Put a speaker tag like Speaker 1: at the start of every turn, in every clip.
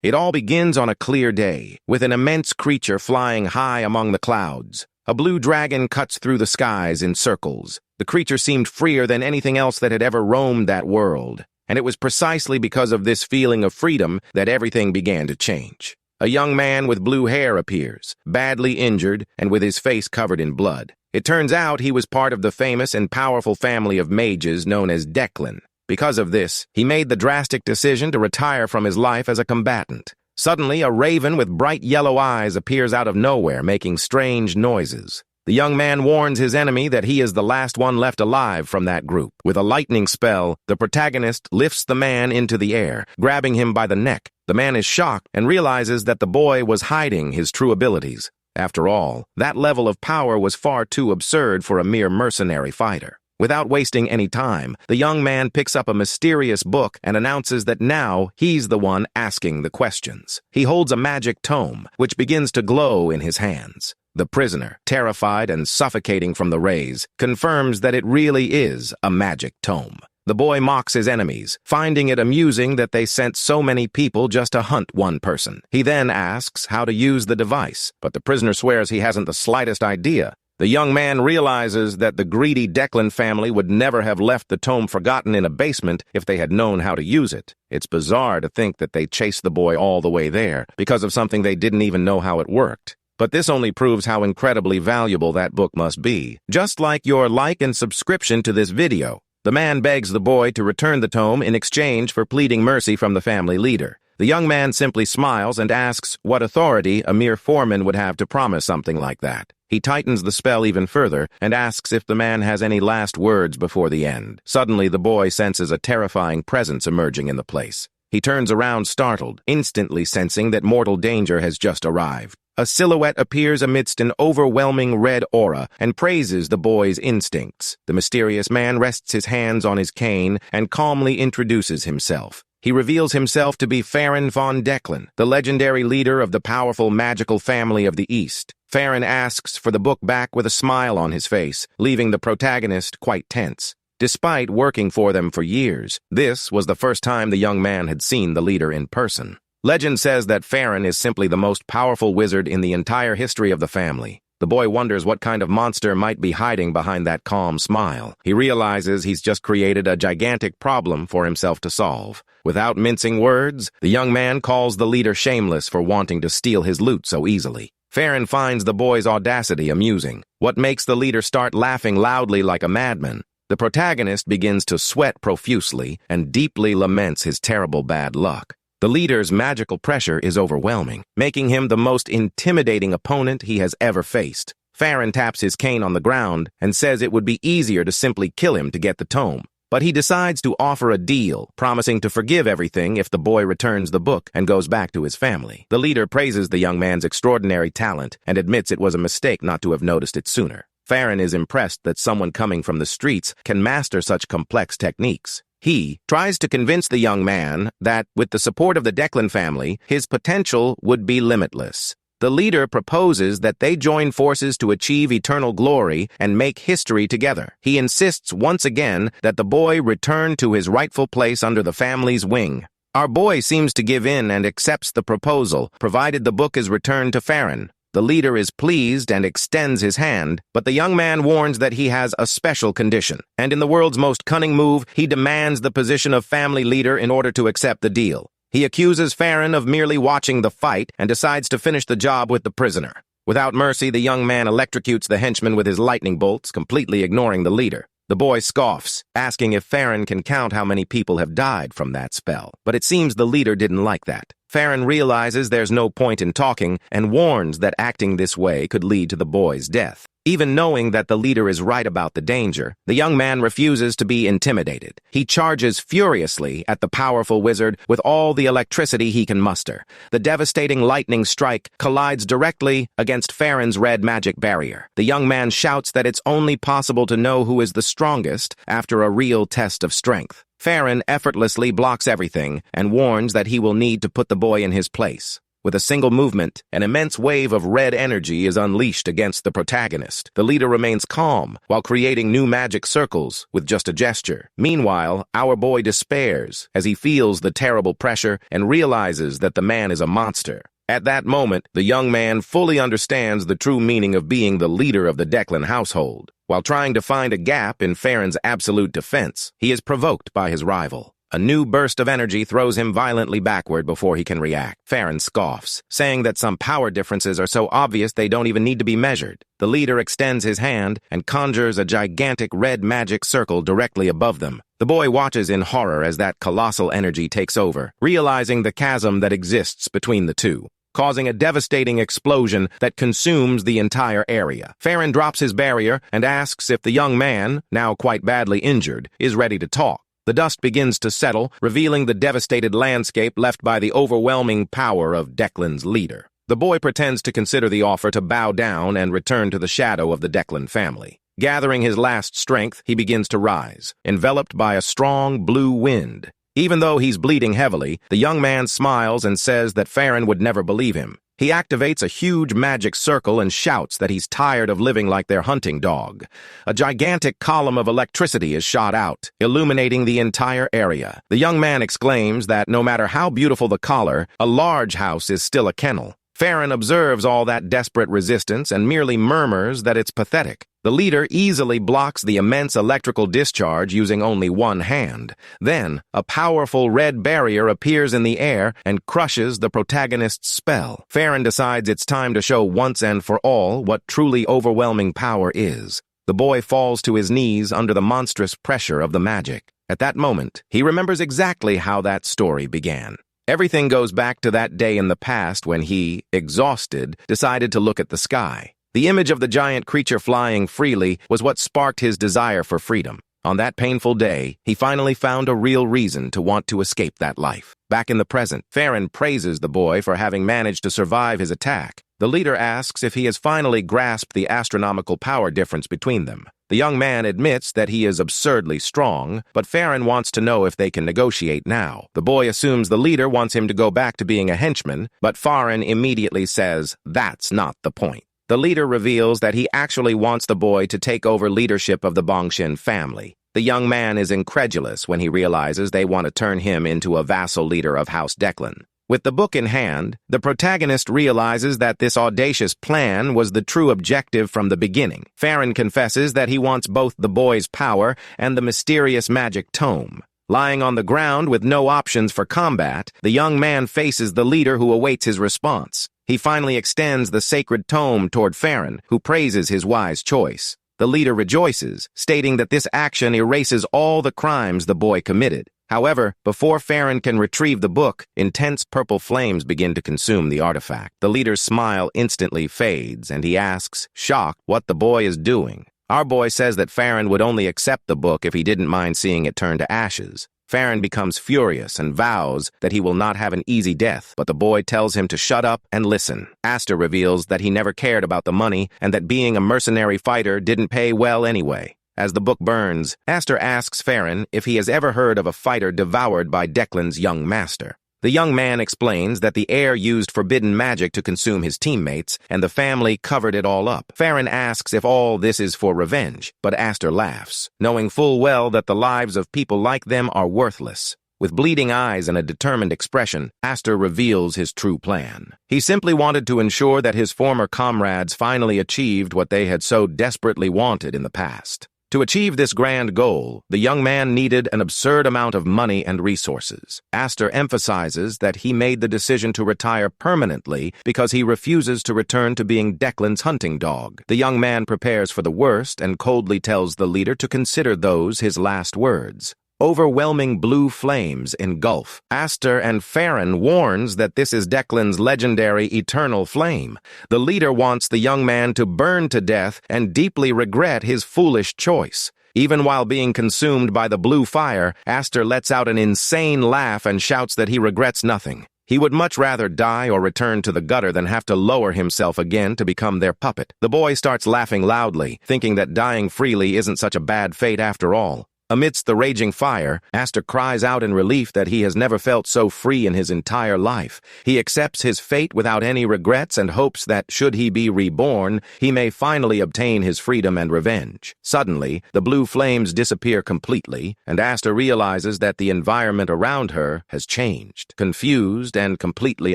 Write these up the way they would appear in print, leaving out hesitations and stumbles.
Speaker 1: It all begins on a clear day, with an immense creature flying high among the clouds. A blue dragon cuts through the skies in circles. The creature seemed freer than anything else that had ever roamed that world, and it was precisely because of this feeling of freedom that everything began to change. A young man with blue hair appears, badly injured and with his face covered in blood. It turns out he was part of the famous and powerful family of mages known as Declan. Because of this, he made the drastic decision to retire from his life as a combatant. Suddenly, a raven with bright yellow eyes appears out of nowhere, making strange noises. The young man warns his enemy that he is the last one left alive from that group. With a lightning spell, the protagonist lifts the man into the air, grabbing him by the neck. The man is shocked and realizes that the boy was hiding his true abilities. After all, that level of power was far too absurd for a mere mercenary fighter. Without wasting any time, the young man picks up a mysterious book and announces that now he's the one asking the questions. He holds a magic tome, which begins to glow in his hands. The prisoner, terrified and suffocating from the rays, confirms that it really is a magic tome. The boy mocks his enemies, finding it amusing that they sent so many people just to hunt one person. He then asks how to use the device, but the prisoner swears he hasn't the slightest idea. The young man realizes that the greedy Declan family would never have left the tome forgotten in a basement if they had known how to use it. It's bizarre to think that they chased the boy all the way there because of something they didn't even know how it worked. But this only proves how incredibly valuable that book must be. Just like your like and subscription to this video, the man begs the boy to return the tome in exchange for pleading mercy from the family leader. The young man simply smiles and asks what authority a mere foreman would have to promise something like that. He tightens the spell even further and asks if the man has any last words before the end. Suddenly, the boy senses a terrifying presence emerging in the place. He turns around startled, instantly sensing that mortal danger has just arrived. A silhouette appears amidst an overwhelming red aura and praises the boy's instincts. The mysterious man rests his hands on his cane and calmly introduces himself. He reveals himself to be Farron von Declan, the legendary leader of the powerful magical family of the East. Farron asks for the book back with a smile on his face, leaving the protagonist quite tense. Despite working for them for years, this was the first time the young man had seen the leader in person. Legend says that Farron is simply the most powerful wizard in the entire history of the family. The boy wonders what kind of monster might be hiding behind that calm smile. He realizes he's just created a gigantic problem for himself to solve. Without mincing words, the young man calls the leader shameless for wanting to steal his loot so easily. Farron finds the boy's audacity amusing. What makes the leader start laughing loudly like a madman? The protagonist begins to sweat profusely and deeply laments his terrible bad luck. The leader's magical pressure is overwhelming, making him the most intimidating opponent he has ever faced. Farron taps his cane on the ground and says it would be easier to simply kill him to get the tome. But he decides to offer a deal, promising to forgive everything if the boy returns the book and goes back to his family. The leader praises the young man's extraordinary talent and admits it was a mistake not to have noticed it sooner. Farron is impressed that someone coming from the streets can master such complex techniques. He tries to convince the young man that, with the support of the Declan family, his potential would be limitless. The leader proposes that they join forces to achieve eternal glory and make history together. He insists once again that the boy return to his rightful place under the family's wing. Our boy seems to give in and accepts the proposal, provided the book is returned to Farron. The leader is pleased and extends his hand, but the young man warns that he has a special condition, and in the world's most cunning move, he demands the position of family leader in order to accept the deal. He accuses Farron of merely watching the fight and decides to finish the job with the prisoner. Without mercy, the young man electrocutes the henchman with his lightning bolts, completely ignoring the leader. The boy scoffs, asking if Farron can count how many people have died from that spell. But it seems the leader didn't like that. Farron realizes there's no point in talking and warns that acting this way could lead to the boy's death. Even knowing that the leader is right about the danger, the young man refuses to be intimidated. He charges furiously at the powerful wizard with all the electricity he can muster. The devastating lightning strike collides directly against Farron's red magic barrier. The young man shouts that it's only possible to know who is the strongest after a real test of strength. Farron effortlessly blocks everything and warns that he will need to put the boy in his place. With a single movement, an immense wave of red energy is unleashed against the protagonist. The leader remains calm while creating new magic circles with just a gesture. Meanwhile, our boy despairs as he feels the terrible pressure and realizes that the man is a monster. At that moment, the young man fully understands the true meaning of being the leader of the Declan household. While trying to find a gap in Farron's absolute defense, he is provoked by his rival. A new burst of energy throws him violently backward before he can react. Farron scoffs, saying that some power differences are so obvious they don't even need to be measured. The leader extends his hand and conjures a gigantic red magic circle directly above them. The boy watches in horror as that colossal energy takes over, realizing the chasm that exists between the two, causing a devastating explosion that consumes the entire area. Farron drops his barrier and asks if the young man, now quite badly injured, is ready to talk. The dust begins to settle, revealing the devastated landscape left by the overwhelming power of Declan's leader. The boy pretends to consider the offer to bow down and return to the shadow of the Declan family. Gathering his last strength, he begins to rise, enveloped by a strong blue wind. Even though he's bleeding heavily, the young man smiles and says that Farron would never believe him. He activates a huge magic circle and shouts that he's tired of living like their hunting dog. A gigantic column of electricity is shot out, illuminating the entire area. The young man exclaims that no matter how beautiful the collar, a large house is still a kennel. Farron observes all that desperate resistance and merely murmurs that it's pathetic. The leader easily blocks the immense electrical discharge using only one hand. Then, a powerful red barrier appears in the air and crushes the protagonist's spell. Farron decides it's time to show once and for all what truly overwhelming power is. The boy falls to his knees under the monstrous pressure of the magic. At that moment, he remembers exactly how that story began. Everything goes back to that day in the past when he, exhausted, decided to look at the sky. The image of the giant creature flying freely was what sparked his desire for freedom. On that painful day, he finally found a real reason to want to escape that life. Back in the present, Farron praises the boy for having managed to survive his attack. The leader asks if he has finally grasped the astronomical power difference between them. The young man admits that he is absurdly strong, but Farron wants to know if they can negotiate now. The boy assumes the leader wants him to go back to being a henchman, but Farron immediately says that's not the point. The leader reveals that he actually wants the boy to take over leadership of the Bongshin family. The young man is incredulous when he realizes they want to turn him into a vassal leader of House Declan. With the book in hand, the protagonist realizes that this audacious plan was the true objective from the beginning. Farron confesses that he wants both the boy's power and the mysterious magic tome. Lying on the ground with no options for combat, the young man faces the leader who awaits his response. He finally extends the sacred tome toward Farron, who praises his wise choice. The leader rejoices, stating that this action erases all the crimes the boy committed. However, before Farron can retrieve the book, intense purple flames begin to consume the artifact. The leader's smile instantly fades, and he asks, shocked, what the boy is doing. Our boy says that Farron would only accept the book if he didn't mind seeing it turn to ashes. Farron becomes furious and vows that he will not have an easy death, but the boy tells him to shut up and listen. Astor reveals that he never cared about the money and that being a mercenary fighter didn't pay well anyway. As the book burns, Astor asks Farron if he has ever heard of a fighter devoured by Declan's young master. The young man explains that the heir used forbidden magic to consume his teammates, and the family covered it all up. Farron asks if all this is for revenge, but Astor laughs, knowing full well that the lives of people like them are worthless. With bleeding eyes and a determined expression, Astor reveals his true plan. He simply wanted to ensure that his former comrades finally achieved what they had so desperately wanted in the past. To achieve this grand goal, the young man needed an absurd amount of money and resources. Astor emphasizes that he made the decision to retire permanently because he refuses to return to being Declan's hunting dog. The young man prepares for the worst and coldly tells the leader to consider those his last words. Overwhelming blue flames engulf. Astor and Farron warns that this is Declan's legendary eternal flame. The leader wants the young man to burn to death and deeply regret his foolish choice. Even while being consumed by the blue fire, Astor lets out an insane laugh and shouts that he regrets nothing. He would much rather die or return to the gutter than have to lower himself again to become their puppet. The boy starts laughing loudly, thinking that dying freely isn't such a bad fate after all. Amidst the raging fire, Aster cries out in relief that he has never felt so free in his entire life. He accepts his fate without any regrets and hopes that, should he be reborn, he may finally obtain his freedom and revenge. Suddenly, the blue flames disappear completely, and Aster realizes that the environment around her has changed. Confused and completely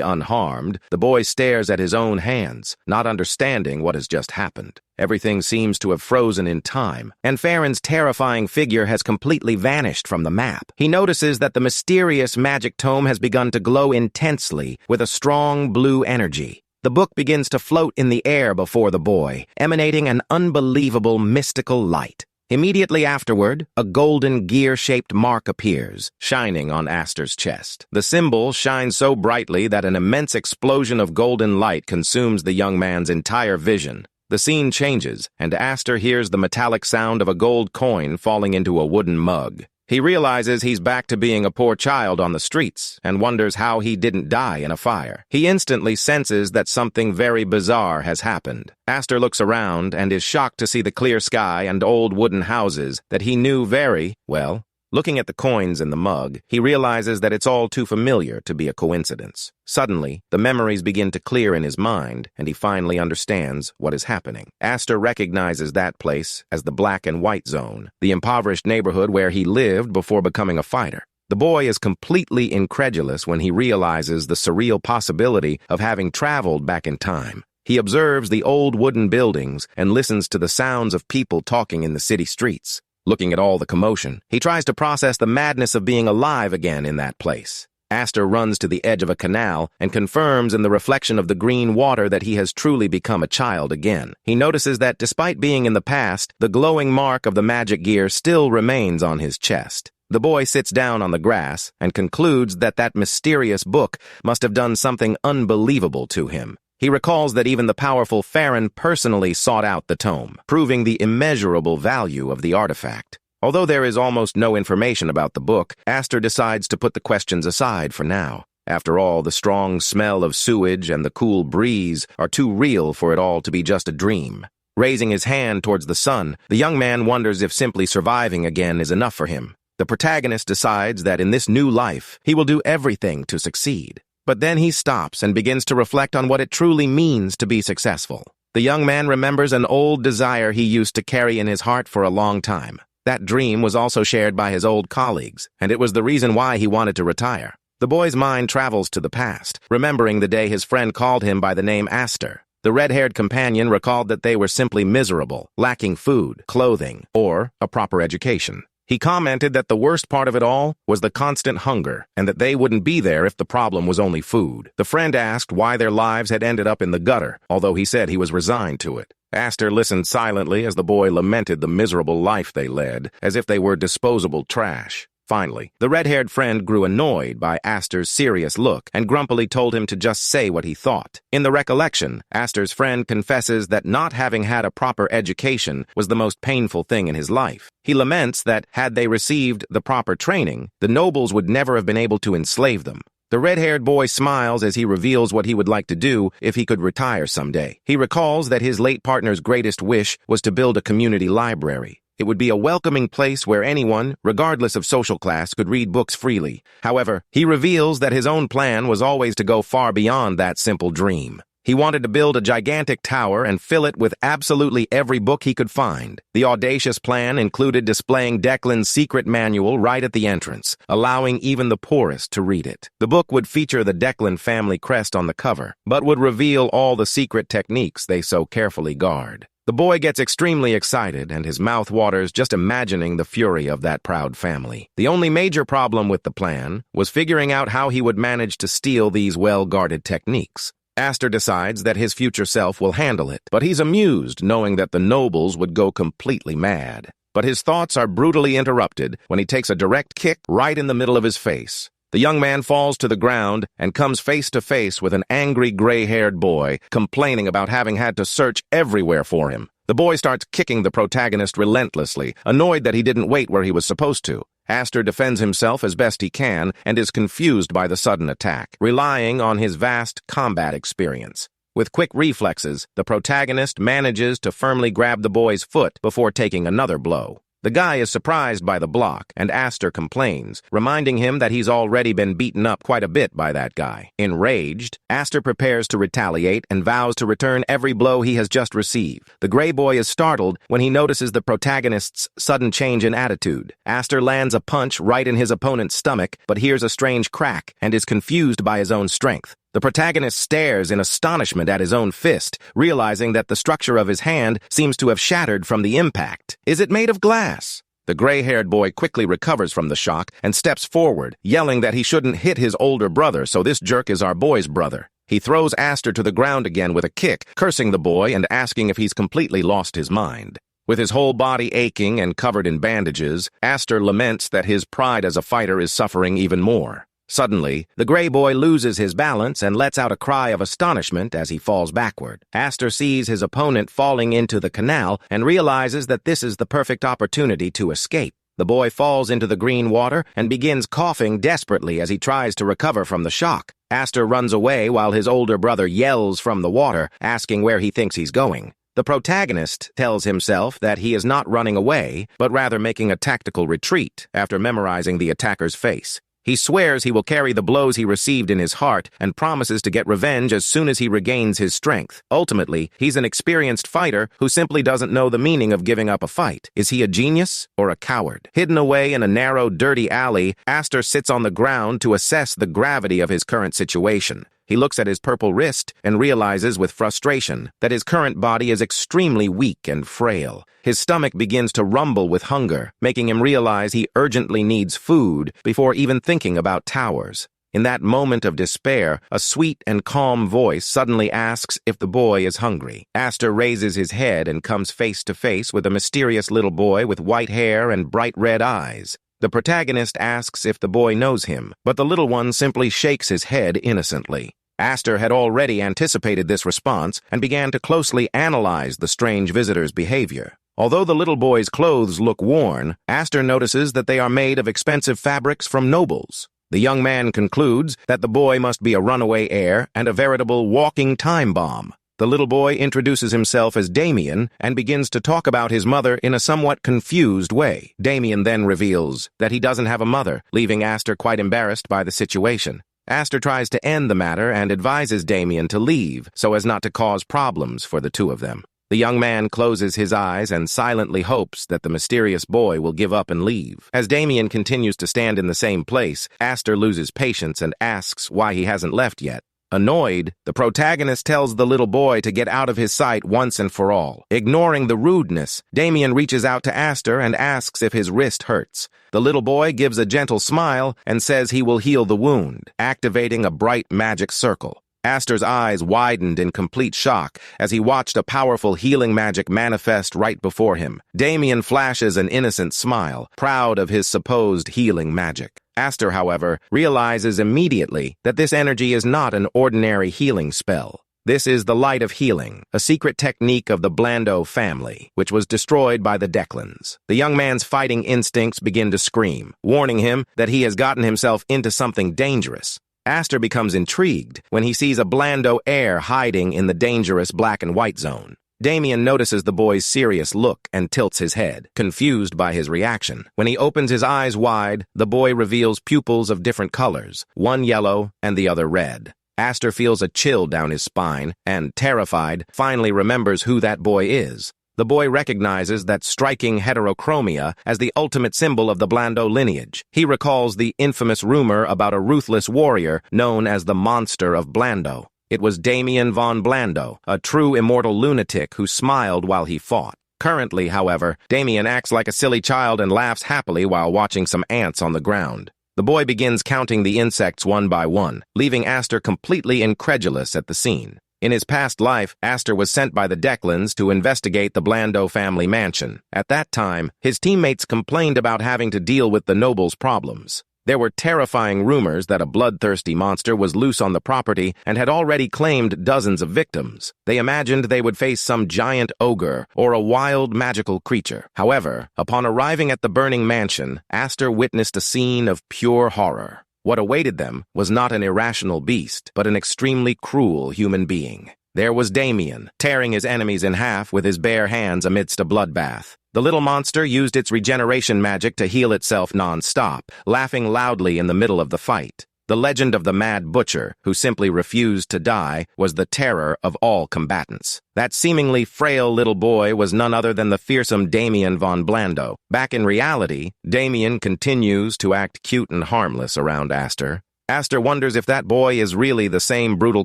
Speaker 1: unharmed, the boy stares at his own hands, not understanding what has just happened. Everything seems to have frozen in time, and Farron's terrifying figure has completely vanished from the map. He notices that the mysterious magic tome has begun to glow intensely with a strong blue energy. The book begins to float in the air before the boy, emanating an unbelievable mystical light. Immediately afterward, a golden gear-shaped mark appears, shining on Aster's chest. The symbol shines so brightly that an immense explosion of golden light consumes the young man's entire vision. The scene changes, and Aster hears the metallic sound of a gold coin falling into a wooden mug. He realizes he's back to being a poor child on the streets and wonders how he didn't die in a fire. He instantly senses that something very bizarre has happened. Aster looks around and is shocked to see the clear sky and old wooden houses that he knew very well. Looking at the coins in the mug, he realizes that it's all too familiar to be a coincidence. Suddenly, the memories begin to clear in his mind, and he finally understands what is happening. Aster recognizes that place as the Black and White Zone, the impoverished neighborhood where he lived before becoming a fighter. The boy is completely incredulous when he realizes the surreal possibility of having traveled back in time. He observes the old wooden buildings and listens to the sounds of people talking in the city streets. Looking at all the commotion, he tries to process the madness of being alive again in that place. Aster runs to the edge of a canal and confirms in the reflection of the green water that he has truly become a child again. He notices that despite being in the past, the glowing mark of the magic gear still remains on his chest. The boy sits down on the grass and concludes that that mysterious book must have done something unbelievable to him. He recalls that even the powerful Farron personally sought out the tome, proving the immeasurable value of the artifact. Although there is almost no information about the book, Aster decides to put the questions aside for now. After all, the strong smell of sewage and the cool breeze are too real for it all to be just a dream. Raising his hand towards the sun, the young man wonders if simply surviving again is enough for him. The protagonist decides that in this new life, he will do everything to succeed. But then he stops and begins to reflect on what it truly means to be successful. The young man remembers an old desire he used to carry in his heart for a long time. That dream was also shared by his old colleagues, and it was the reason why he wanted to retire. The boy's mind travels to the past, remembering the day his friend called him by the name Aster. The red-haired companion recalled that they were simply miserable, lacking food, clothing, or a proper education. He commented that the worst part of it all was the constant hunger, and that they wouldn't be there if the problem was only food. The friend asked why their lives had ended up in the gutter, although he said he was resigned to it. Aster listened silently as the boy lamented the miserable life they led, as if they were disposable trash. Finally, the red-haired friend grew annoyed by Aster's serious look and grumpily told him to just say what he thought. In the recollection, Aster's friend confesses that not having had a proper education was the most painful thing in his life. He laments that, had they received the proper training, the nobles would never have been able to enslave them. The red-haired boy smiles as he reveals what he would like to do if he could retire someday. He recalls that his late partner's greatest wish was to build a community library. It would be a welcoming place where anyone, regardless of social class, could read books freely. However, he reveals that his own plan was always to go far beyond that simple dream. He wanted to build a gigantic tower and fill it with absolutely every book he could find. The audacious plan included displaying Declan's secret manual right at the entrance, allowing even the poorest to read it. The book would feature the Declan family crest on the cover, but would reveal all the secret techniques they so carefully guard. The boy gets extremely excited, and his mouth waters just imagining the fury of that proud family. The only major problem with the plan was figuring out how he would manage to steal these well-guarded techniques. Aster decides that his future self will handle it, but he's amused knowing that the nobles would go completely mad. But his thoughts are brutally interrupted when he takes a direct kick right in the middle of his face. The young man falls to the ground and comes face to face with an angry gray-haired boy complaining about having had to search everywhere for him. The boy starts kicking the protagonist relentlessly, annoyed that he didn't wait where he was supposed to. Aster defends himself as best he can and is confused by the sudden attack, relying on his vast combat experience. With quick reflexes, the protagonist manages to firmly grab the boy's foot before taking another blow. The guy is surprised by the block, and Aster complains, reminding him that he's already been beaten up quite a bit by that guy. Enraged, Aster prepares to retaliate and vows to return every blow he has just received. The gray boy is startled when he notices the protagonist's sudden change in attitude. Aster lands a punch right in his opponent's stomach, but hears a strange crack and is confused by his own strength. The protagonist stares in astonishment at his own fist, realizing that the structure of his hand seems to have shattered from the impact. Is it made of glass? The gray-haired boy quickly recovers from the shock and steps forward, yelling that he shouldn't hit his older brother, so this jerk is our boy's brother. He throws Aster to the ground again with a kick, cursing the boy and asking if he's completely lost his mind. With his whole body aching and covered in bandages, Aster laments that his pride as a fighter is suffering even more. Suddenly, the gray boy loses his balance and lets out a cry of astonishment as he falls backward. Aster sees his opponent falling into the canal and realizes that this is the perfect opportunity to escape. The boy falls into the green water and begins coughing desperately as he tries to recover from the shock. Aster runs away while his older brother yells from the water, asking where he thinks he's going. The protagonist tells himself that he is not running away, but rather making a tactical retreat after memorizing the attacker's face. He swears he will carry the blows he received in his heart and promises to get revenge as soon as he regains his strength. Ultimately, he's an experienced fighter who simply doesn't know the meaning of giving up a fight. Is he a genius or a coward? Hidden away in a narrow, dirty alley, Aster sits on the ground to assess the gravity of his current situation. He looks at his purple wrist and realizes with frustration that his current body is extremely weak and frail. His stomach begins to rumble with hunger, making him realize he urgently needs food before even thinking about towers. In that moment of despair, a sweet and calm voice suddenly asks if the boy is hungry. Aster raises his head and comes face to face with a mysterious little boy with white hair and bright red eyes. The protagonist asks if the boy knows him, but the little one simply shakes his head innocently. Aster had already anticipated this response and began to closely analyze the strange visitor's behavior. Although the little boy's clothes look worn, Aster notices that they are made of expensive fabrics from nobles. The young man concludes that the boy must be a runaway heir and a veritable walking time bomb. The little boy introduces himself as Damien and begins to talk about his mother in a somewhat confused way. Damien then reveals that he doesn't have a mother, leaving Aster quite embarrassed by the situation. Aster tries to end the matter and advises Damien to leave so as not to cause problems for the two of them. The young man closes his eyes and silently hopes that the mysterious boy will give up and leave. As Damien continues to stand in the same place, Aster loses patience and asks why he hasn't left yet. Annoyed, the protagonist tells the little boy to get out of his sight once and for all. Ignoring the rudeness, Damien reaches out to Aster and asks if his wrist hurts. The little boy gives a gentle smile and says he will heal the wound, activating a bright magic circle. Aster's eyes widened in complete shock as he watched a powerful healing magic manifest right before him. Damien flashes an innocent smile, proud of his supposed healing magic. Aster, however, realizes immediately that this energy is not an ordinary healing spell. This is the Light of Healing, a secret technique of the Blando family, which was destroyed by the Declans. The young man's fighting instincts begin to scream, warning him that he has gotten himself into something dangerous. Aster becomes intrigued when he sees a Blando heir hiding in the dangerous black and white zone. Damien notices the boy's serious look and tilts his head, confused by his reaction. When he opens his eyes wide, the boy reveals pupils of different colors, one yellow and the other red. Aster feels a chill down his spine and, terrified, finally remembers who that boy is. The boy recognizes that striking heterochromia as the ultimate symbol of the Blando lineage. He recalls the infamous rumor about a ruthless warrior known as the Monster of Blando. It was Damien von Blando, a true immortal lunatic who smiled while he fought. Currently, however, Damien acts like a silly child and laughs happily while watching some ants on the ground. The boy begins counting the insects one by one, leaving Aster completely incredulous at the scene. In his past life, Aster was sent by the Declans to investigate the Blando family mansion. At that time, his teammates complained about having to deal with the nobles' problems. There were terrifying rumors that a bloodthirsty monster was loose on the property and had already claimed dozens of victims. They imagined they would face some giant ogre or a wild magical creature. However, upon arriving at the burning mansion, Aster witnessed a scene of pure horror. What awaited them was not an irrational beast, but an extremely cruel human being. There was Damien, tearing his enemies in half with his bare hands amidst a bloodbath. The little monster used its regeneration magic to heal itself non-stop, laughing loudly in the middle of the fight. The legend of the Mad Butcher, who simply refused to die, was the terror of all combatants. That seemingly frail little boy was none other than the fearsome Damien von Blando. Back in reality, Damien continues to act cute and harmless around Aster. Aster wonders if that boy is really the same brutal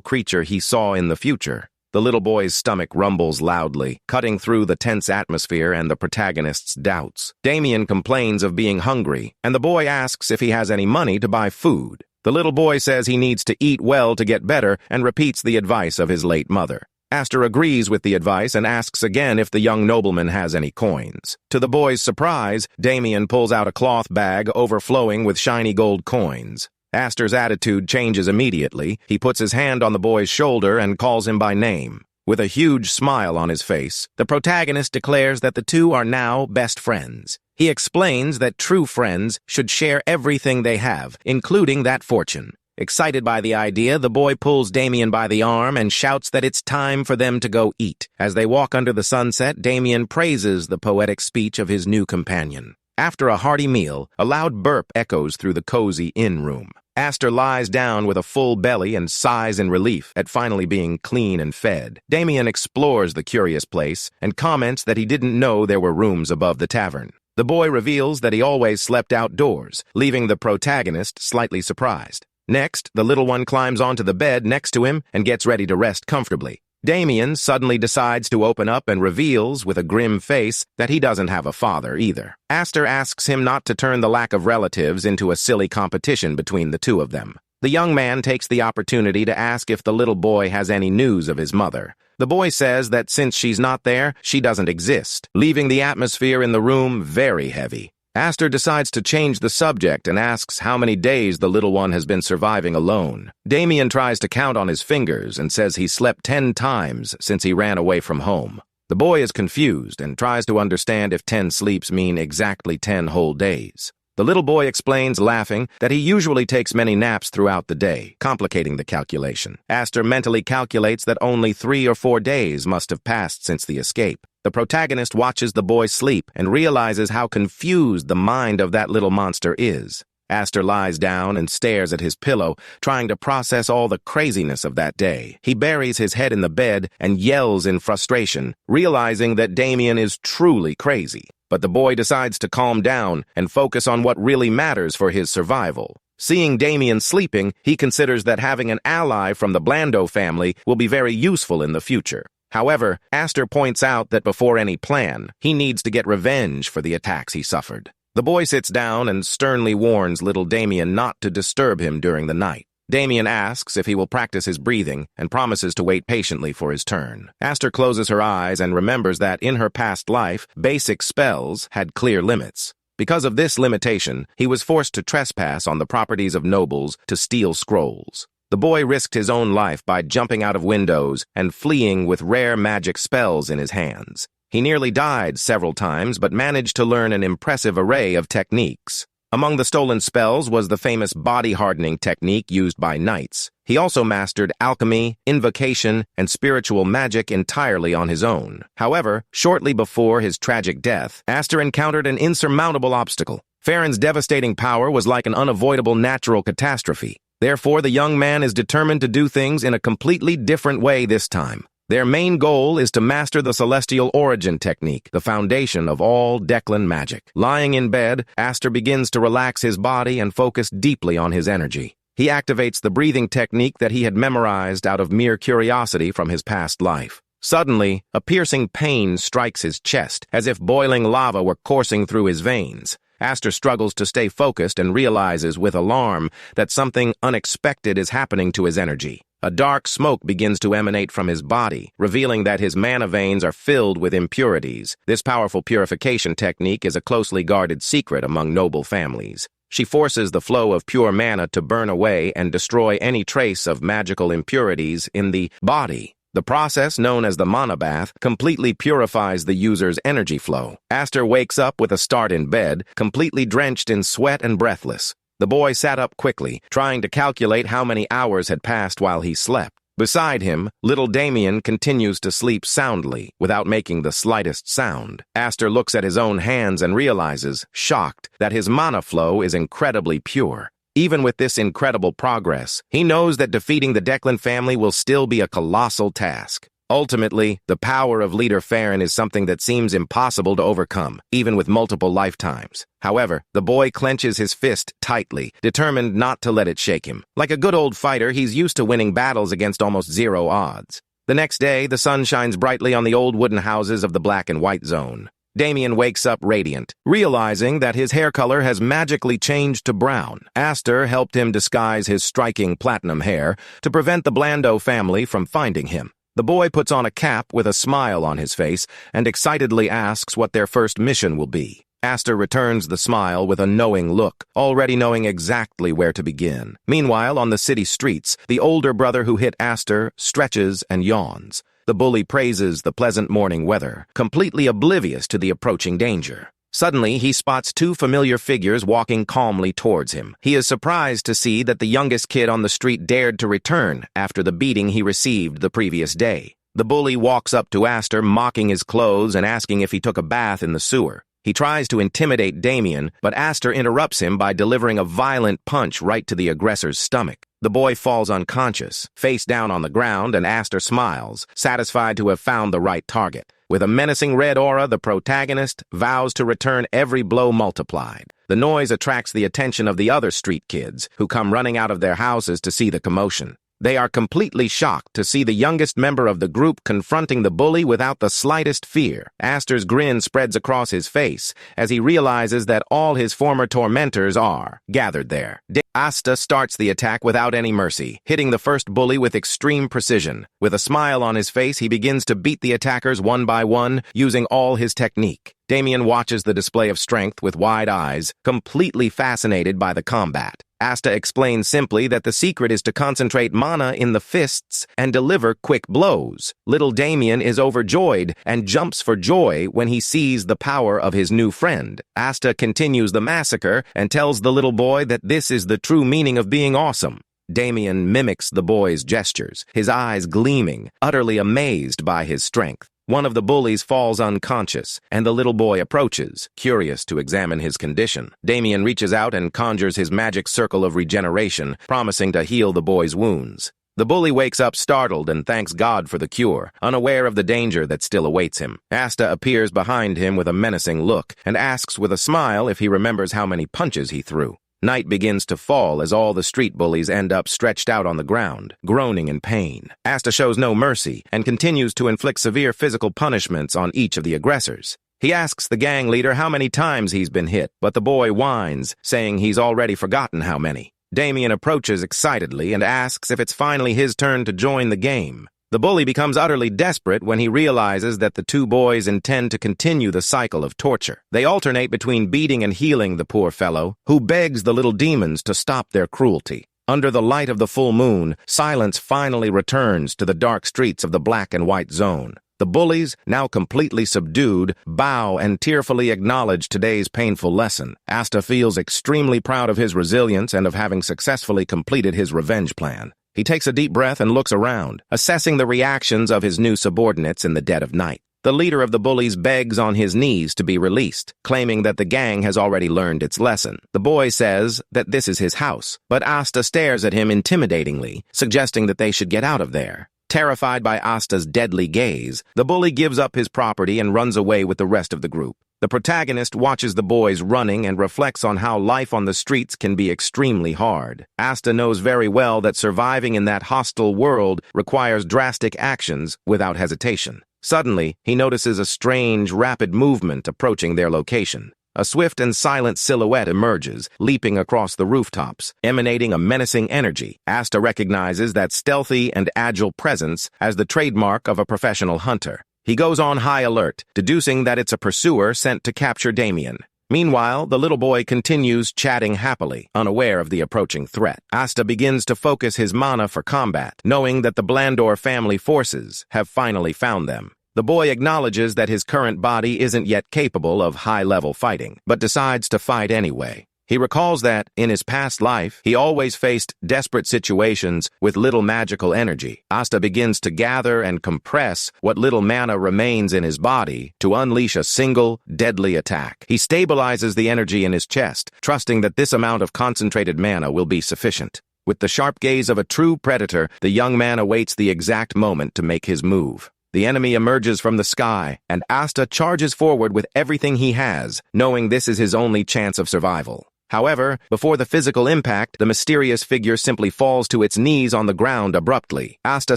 Speaker 1: creature he saw in the future. The little boy's stomach rumbles loudly, cutting through the tense atmosphere and the protagonist's doubts. Damien complains of being hungry, and the boy asks if he has any money to buy food. The little boy says he needs to eat well to get better and repeats the advice of his late mother. Aster agrees with the advice and asks again if the young nobleman has any coins. To the boy's surprise, Damien pulls out a cloth bag overflowing with shiny gold coins. Aster's attitude changes immediately. He puts his hand on the boy's shoulder and calls him by name. With a huge smile on his face, the protagonist declares that the two are now best friends. He explains that true friends should share everything they have, including that fortune. Excited by the idea, the boy pulls Damien by the arm and shouts that it's time for them to go eat. As they walk under the sunset, Damien praises the poetic speech of his new companion. After a hearty meal, a loud burp echoes through the cozy inn room. Aster lies down with a full belly and sighs in relief at finally being clean and fed. Damien explores the curious place and comments that he didn't know there were rooms above the tavern. The boy reveals that he always slept outdoors, leaving the protagonist slightly surprised. Next, the little one climbs onto the bed next to him and gets ready to rest comfortably. Damien suddenly decides to open up and reveals, with a grim face, that he doesn't have a father either. Aster asks him not to turn the lack of relatives into a silly competition between the two of them. The young man takes the opportunity to ask if the little boy has any news of his mother. The boy says that since she's not there, she doesn't exist, leaving the atmosphere in the room very heavy. Aster decides to change the subject and asks how many days the little one has been surviving alone. Damien tries to count on his fingers and says he slept 10 times since he ran away from home. The boy is confused and tries to understand if 10 sleeps mean exactly 10 whole days. The little boy explains, laughing, that he usually takes many naps throughout the day, complicating the calculation. Aster mentally calculates that only 3 or 4 days must have passed since the escape. The protagonist watches the boy sleep and realizes how confused the mind of that little monster is. Aster lies down and stares at his pillow, trying to process all the craziness of that day. He buries his head in the bed and yells in frustration, realizing that Damien is truly crazy. But the boy decides to calm down and focus on what really matters for his survival. Seeing Damien sleeping, he considers that having an ally from the Blando family will be very useful in the future. However, Aster points out that before any plan, he needs to get revenge for the attacks he suffered. The boy sits down and sternly warns little Damien not to disturb him during the night. Damien asks if he will practice his breathing and promises to wait patiently for his turn. Aster closes her eyes and remembers that in her past life, basic spells had clear limits. Because of this limitation, he was forced to trespass on the properties of nobles to steal scrolls. The boy risked his own life by jumping out of windows and fleeing with rare magic spells in his hands. He nearly died several times, but managed to learn an impressive array of techniques. Among the stolen spells was the famous body-hardening technique used by knights. He also mastered alchemy, invocation, and spiritual magic entirely on his own. However, shortly before his tragic death, Aster encountered an insurmountable obstacle. Farron's devastating power was like an unavoidable natural catastrophe. Therefore, the young man is determined to do things in a completely different way this time. Their main goal is to master the Celestial Origin technique, the foundation of all Declan magic. Lying in bed, Aster begins to relax his body and focus deeply on his energy. He activates the breathing technique that he had memorized out of mere curiosity from his past life. Suddenly, a piercing pain strikes his chest, as if boiling lava were coursing through his veins. Aster struggles to stay focused and realizes with alarm that something unexpected is happening to his energy. A dark smoke begins to emanate from his body, revealing that his mana veins are filled with impurities. This powerful purification technique is a closely guarded secret among noble families. She forces the flow of pure mana to burn away and destroy any trace of magical impurities in the body. The process, known as the mana bath, completely purifies the user's energy flow. Aster wakes up with a start in bed, completely drenched in sweat and breathless. The boy sat up quickly, trying to calculate how many hours had passed while he slept. Beside him, little Damien continues to sleep soundly, without making the slightest sound. Aster looks at his own hands and realizes, shocked, that his mana flow is incredibly pure. Even with this incredible progress, he knows that defeating the Declan family will still be a colossal task. Ultimately, the power of Leader Farron is something that seems impossible to overcome, even with multiple lifetimes. However, the boy clenches his fist tightly, determined not to let it shake him. Like a good old fighter, he's used to winning battles against almost zero odds. The next day, the sun shines brightly on the old wooden houses of the black and white zone. Damien wakes up radiant, realizing that his hair color has magically changed to brown. Aster helped him disguise his striking platinum hair to prevent the Blando family from finding him. The boy puts on a cap with a smile on his face and excitedly asks what their first mission will be. Aster returns the smile with a knowing look, already knowing exactly where to begin. Meanwhile, on the city streets, the older brother who hit Aster stretches and yawns. The bully praises the pleasant morning weather, completely oblivious to the approaching danger. Suddenly, he spots two familiar figures walking calmly towards him. He is surprised to see that the youngest kid on the street dared to return after the beating he received the previous day. The bully walks up to Aster, mocking his clothes and asking if he took a bath in the sewer. He tries to intimidate Damien, but Aster interrupts him by delivering a violent punch right to the aggressor's stomach. The boy falls unconscious, face down on the ground, and Aster smiles, satisfied to have found the right target. With a menacing red aura, the protagonist vows to return every blow multiplied. The noise attracts the attention of the other street kids, who come running out of their houses to see the commotion. They are completely shocked to see the youngest member of the group confronting the bully without the slightest fear. Aster's grin spreads across his face as he realizes that all his former tormentors are gathered there. Aster starts the attack without any mercy, hitting the first bully with extreme precision. With a smile on his face, he begins to beat the attackers one by one, using all his technique. Damien watches the display of strength with wide eyes, completely fascinated by the combat. Aster explains simply that the secret is to concentrate mana in the fists and deliver quick blows. Little Damien is overjoyed and jumps for joy when he sees the power of his new friend. Aster continues the massacre and tells the little boy that this is the true meaning of being awesome. Damien mimics the boy's gestures, his eyes gleaming, utterly amazed by his strength. One of the bullies falls unconscious, and the little boy approaches, curious to examine his condition. Damien reaches out and conjures his magic circle of regeneration, promising to heal the boy's wounds. The bully wakes up startled and thanks God for the cure, unaware of the danger that still awaits him. Aster appears behind him with a menacing look, and asks with a smile if he remembers how many punches he threw. Night begins to fall as all the street bullies end up stretched out on the ground, groaning in pain. Aster shows no mercy and continues to inflict severe physical punishments on each of the aggressors. He asks the gang leader how many times he's been hit, but the boy whines, saying he's already forgotten how many. Damien approaches excitedly and asks if it's finally his turn to join the game. The bully becomes utterly desperate when he realizes that the two boys intend to continue the cycle of torture. They alternate between beating and healing the poor fellow, who begs the little demons to stop their cruelty. Under the light of the full moon, silence finally returns to the dark streets of the black and white zone. The bullies, now completely subdued, bow and tearfully acknowledge today's painful lesson. Aster feels extremely proud of his resilience and of having successfully completed his revenge plan. He takes a deep breath and looks around, assessing the reactions of his new subordinates in the dead of night. The leader of the bullies begs on his knees to be released, claiming that the gang has already learned its lesson. The boy says that this is his house, but Aster stares at him intimidatingly, suggesting that they should get out of there. Terrified by Asta's deadly gaze, the bully gives up his property and runs away with the rest of the group. The protagonist watches the boys running and reflects on how life on the streets can be extremely hard. Aster knows very well that surviving in that hostile world requires drastic actions without hesitation. Suddenly, he notices a strange, rapid movement approaching their location. A swift and silent silhouette emerges, leaping across the rooftops, emanating a menacing energy. Aster recognizes that stealthy and agile presence as the trademark of a professional hunter. He goes on high alert, deducing that it's a pursuer sent to capture Damien. Meanwhile, the little boy continues chatting happily, unaware of the approaching threat. Aster begins to focus his mana for combat, knowing that the Blandor family forces have finally found them. The boy acknowledges that his current body isn't yet capable of high-level fighting, but decides to fight anyway. He recalls that, in his past life, he always faced desperate situations with little magical energy. Asta begins to gather and compress what little mana remains in his body to unleash a single, deadly attack. He stabilizes the energy in his chest, trusting that this amount of concentrated mana will be sufficient. With the sharp gaze of a true predator, the young man awaits the exact moment to make his move. The enemy emerges from the sky, and Asta charges forward with everything he has, knowing this is his only chance of survival. However, before the physical impact, the mysterious figure simply falls to its knees on the ground abruptly. Asta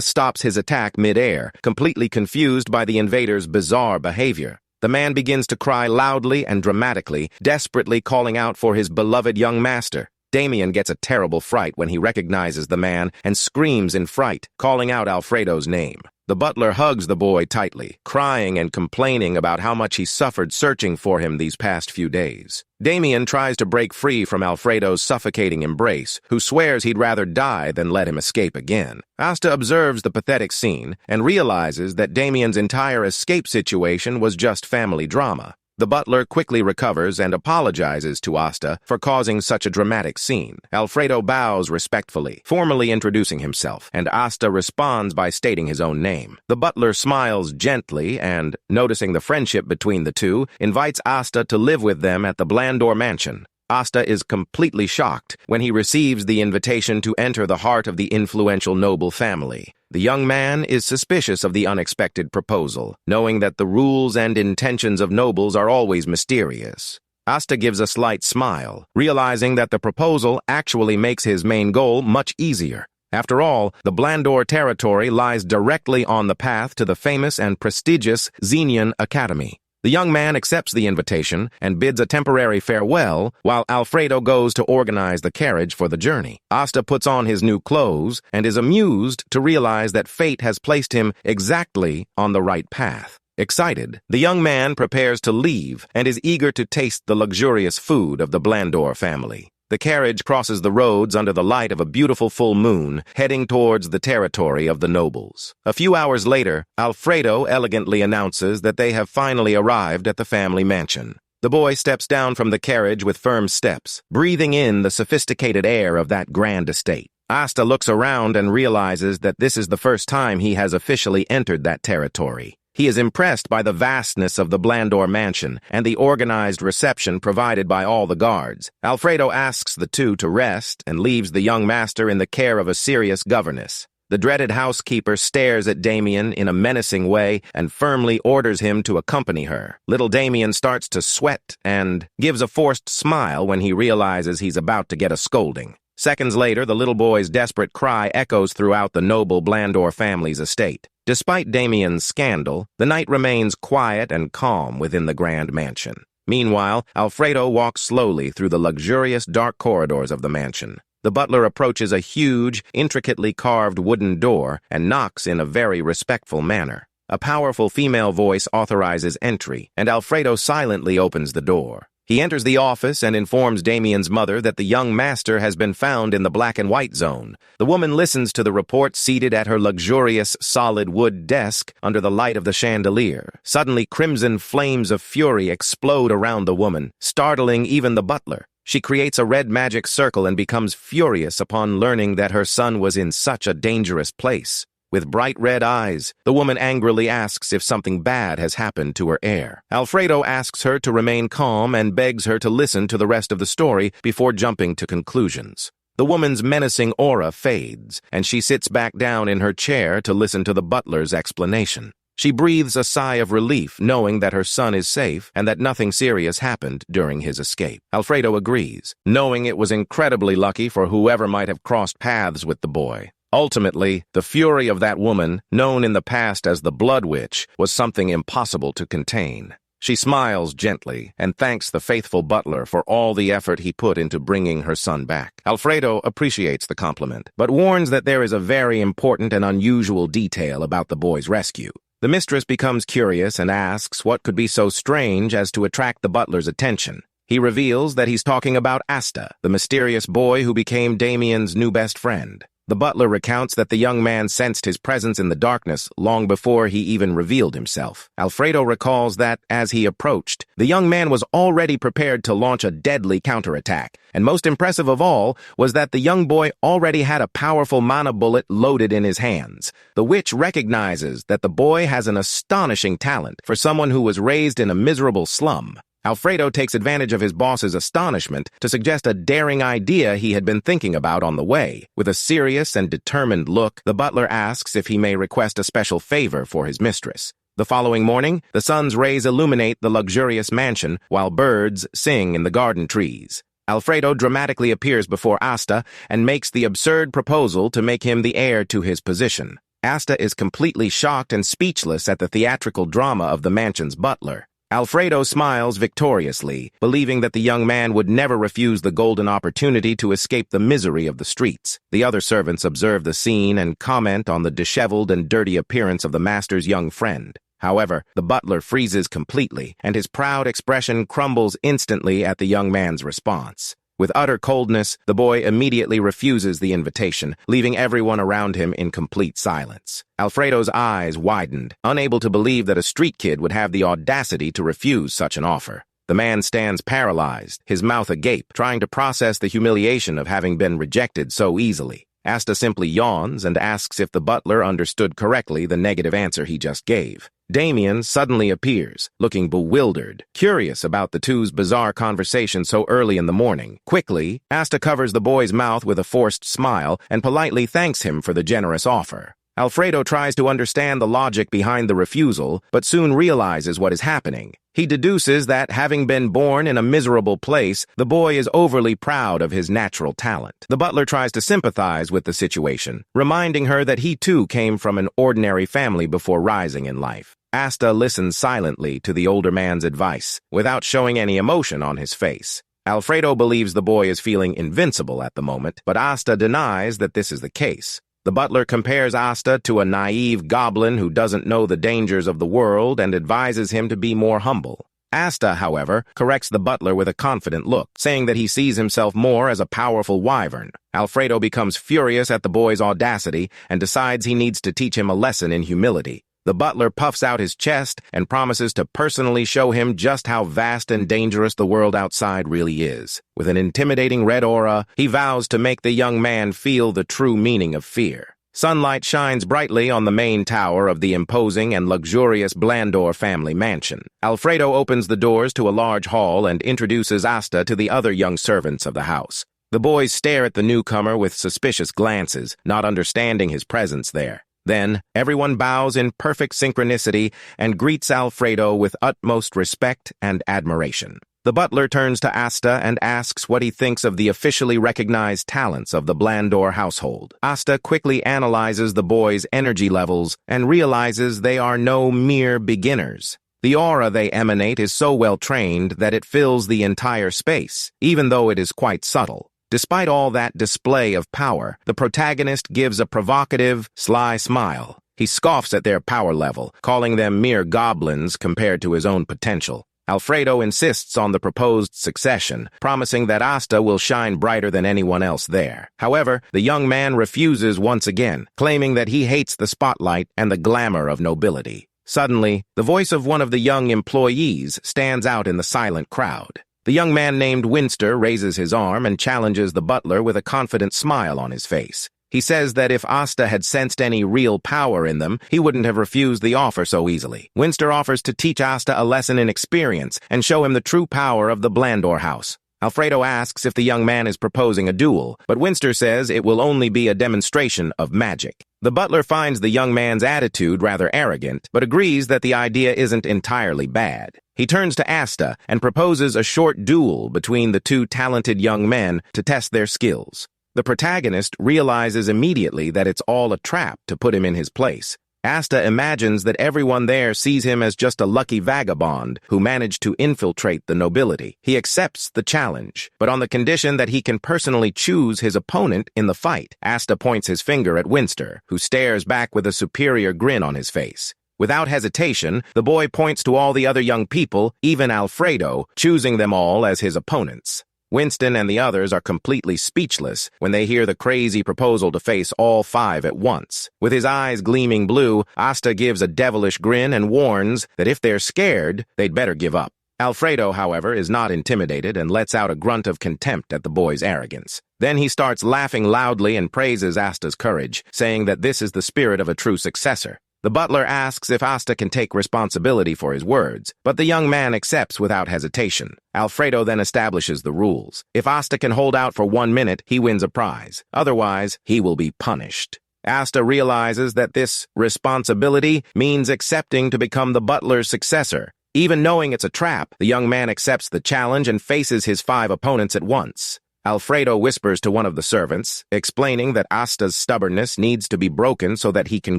Speaker 1: stops his attack mid-air, completely confused by the invader's bizarre behavior. The man begins to cry loudly and dramatically, desperately calling out for his beloved young master. Damien gets a terrible fright when he recognizes the man and screams in fright, calling out Alfredo's name. The butler hugs the boy tightly, crying and complaining about how much he suffered searching for him these past few days. Damien tries to break free from Alfredo's suffocating embrace, who swears he'd rather die than let him escape again. Asta observes the pathetic scene and realizes that Damien's entire escape situation was just family drama. The butler quickly recovers and apologizes to Asta for causing such a dramatic scene. Alfredo bows respectfully, formally introducing himself, and Asta responds by stating his own name. The butler smiles gently and, noticing the friendship between the two, invites Asta to live with them at the Blandor mansion. Asta is completely shocked when he receives the invitation to enter the heart of the influential noble family. The young man is suspicious of the unexpected proposal, knowing that the rules and intentions of nobles are always mysterious. Asta gives a slight smile, realizing that the proposal actually makes his main goal much easier. After all, the Blandor territory lies directly on the path to the famous and prestigious Xenian Academy. The young man accepts the invitation and bids a temporary farewell while Alfredo goes to organize the carriage for the journey. Asta puts on his new clothes and is amused to realize that fate has placed him exactly on the right path. Excited, the young man prepares to leave and is eager to taste the luxurious food of the Blandor family. The carriage crosses the roads under the light of a beautiful full moon, heading towards the territory of the nobles. A few hours later, Alfredo elegantly announces that they have finally arrived at the family mansion. The boy steps down from the carriage with firm steps, breathing in the sophisticated air of that grand estate. Asta looks around and realizes that this is the first time he has officially entered that territory. He is impressed by the vastness of the Blandor mansion and the organized reception provided by all the guards. Alfredo asks the two to rest and leaves the young master in the care of a serious governess. The dreaded housekeeper stares at Damien in a menacing way and firmly orders him to accompany her. Little Damien starts to sweat and gives a forced smile when he realizes he's about to get a scolding. Seconds later, the little boy's desperate cry echoes throughout the noble Blandor family's estate. Despite Damien's scandal, the night remains quiet and calm within the grand mansion. Meanwhile, Alfredo walks slowly through the luxurious dark corridors of the mansion. The butler approaches a huge, intricately carved wooden door and knocks in a very respectful manner. A powerful female voice authorizes entry, and Alfredo silently opens the door. He enters the office and informs Damien's mother that the young master has been found in the black and white zone. The woman listens to the report seated at her luxurious, solid wood desk under the light of the chandelier. Suddenly, crimson flames of fury explode around the woman, startling even the butler. She creates a red magic circle and becomes furious upon learning that her son was in such a dangerous place. With bright red eyes, the woman angrily asks if something bad has happened to her heir. Alfredo asks her to remain calm and begs her to listen to the rest of the story before jumping to conclusions. The woman's menacing aura fades, and she sits back down in her chair to listen to the butler's explanation. She breathes a sigh of relief, knowing that her son is safe and that nothing serious happened during his escape. Alfredo agrees, knowing it was incredibly lucky for whoever might have crossed paths with the boy. Ultimately, the fury of that woman, known in the past as the Blood Witch, was something impossible to contain. She smiles gently and thanks the faithful butler for all the effort he put into bringing her son back. Alfredo appreciates the compliment, but warns that there is a very important and unusual detail about the boy's rescue. The mistress becomes curious and asks what could be so strange as to attract the butler's attention. He reveals that he's talking about Asta, the mysterious boy who became Damien's new best friend. The butler recounts that the young man sensed his presence in the darkness long before he even revealed himself. Alfredo recalls that, as he approached, the young man was already prepared to launch a deadly counterattack, and most impressive of all was that the young boy already had a powerful mana bullet loaded in his hands. The witch recognizes that the boy has an astonishing talent for someone who was raised in a miserable slum. Alfredo takes advantage of his boss's astonishment to suggest a daring idea he had been thinking about on the way. With a serious and determined look, the butler asks if he may request a special favor for his mistress. The following morning, the sun's rays illuminate the luxurious mansion while birds sing in the garden trees. Alfredo dramatically appears before Asta and makes the absurd proposal to make him the heir to his position. Asta is completely shocked and speechless at the theatrical drama of the mansion's butler. Alfredo smiles victoriously, believing that the young man would never refuse the golden opportunity to escape the misery of the streets. The other servants observe the scene and comment on the disheveled and dirty appearance of the master's young friend. However, the butler freezes completely, and his proud expression crumbles instantly at the young man's response. With utter coldness, the boy immediately refuses the invitation, leaving everyone around him in complete silence. Alfredo's eyes widened, unable to believe that a street kid would have the audacity to refuse such an offer. The man stands paralyzed, his mouth agape, trying to process the humiliation of having been rejected so easily. Asta simply yawns and asks if the butler understood correctly the negative answer he just gave. Damien suddenly appears, looking bewildered, curious about the two's bizarre conversation so early in the morning. Quickly, Asta covers the boy's mouth with a forced smile and politely thanks him for the generous offer. Alfredo tries to understand the logic behind the refusal, but soon realizes what is happening. He deduces that, having been born in a miserable place, the boy is overly proud of his natural talent. The butler tries to sympathize with the situation, reminding her that he too came from an ordinary family before rising in life. Asta listens silently to the older man's advice, without showing any emotion on his face. Alfredo believes the boy is feeling invincible at the moment, but Asta denies that this is the case. The butler compares Asta to a naive goblin who doesn't know the dangers of the world and advises him to be more humble. Asta, however, corrects the butler with a confident look, saying that he sees himself more as a powerful wyvern. Alfredo becomes furious at the boy's audacity and decides he needs to teach him a lesson in humility. The butler puffs out his chest and promises to personally show him just how vast and dangerous the world outside really is. With an intimidating red aura, he vows to make the young man feel the true meaning of fear. Sunlight shines brightly on the main tower of the imposing and luxurious Blandor family mansion. Alfredo opens the doors to a large hall and introduces Asta to the other young servants of the house. The boys stare at the newcomer with suspicious glances, not understanding his presence there. Then, everyone bows in perfect synchronicity and greets Alfredo with utmost respect and admiration. The butler turns to Asta and asks what he thinks of the officially recognized talents of the Blandor household. Asta quickly analyzes the boys' energy levels and realizes they are no mere beginners. The aura they emanate is so well trained that it fills the entire space, even though it is quite subtle. Despite all that display of power, the protagonist gives a provocative, sly smile. He scoffs at their power level, calling them mere goblins compared to his own potential. Alfredo insists on the proposed succession, promising that Asta will shine brighter than anyone else there. However, the young man refuses once again, claiming that he hates the spotlight and the glamour of nobility. Suddenly, the voice of one of the young employees stands out in the silent crowd. The young man named Winster raises his arm and challenges the butler with a confident smile on his face. He says that if Asta had sensed any real power in them, he wouldn't have refused the offer so easily. Winster offers to teach Asta a lesson in experience and show him the true power of the Blandor house. Alfredo asks if the young man is proposing a duel, but Winster says it will only be a demonstration of magic. The butler finds the young man's attitude rather arrogant, but agrees that the idea isn't entirely bad. He turns to Asta and proposes a short duel between the two talented young men to test their skills. The protagonist realizes immediately that it's all a trap to put him in his place. Asta imagines that everyone there sees him as just a lucky vagabond who managed to infiltrate the nobility. He accepts the challenge, but on the condition that he can personally choose his opponent in the fight. Asta points his finger at Winster, who stares back with a superior grin on his face. Without hesitation, the boy points to all the other young people, even Alfredo, choosing them all as his opponents. Winston and the others are completely speechless when they hear the crazy proposal to face all 5 at once. With his eyes gleaming blue, Asta gives a devilish grin and warns that if they're scared, they'd better give up. Alfredo, however, is not intimidated and lets out a grunt of contempt at the boy's arrogance. Then he starts laughing loudly and praises Asta's courage, saying that this is the spirit of a true successor. The butler asks if Asta can take responsibility for his words, but the young man accepts without hesitation. Alfredo then establishes the rules. If Asta can hold out for 1 minute, he wins a prize. Otherwise, he will be punished. Asta realizes that this responsibility means accepting to become the butler's successor. Even knowing it's a trap, the young man accepts the challenge and faces his 5 opponents at once. Alfredo whispers to one of the servants, explaining that Asta's stubbornness needs to be broken so that he can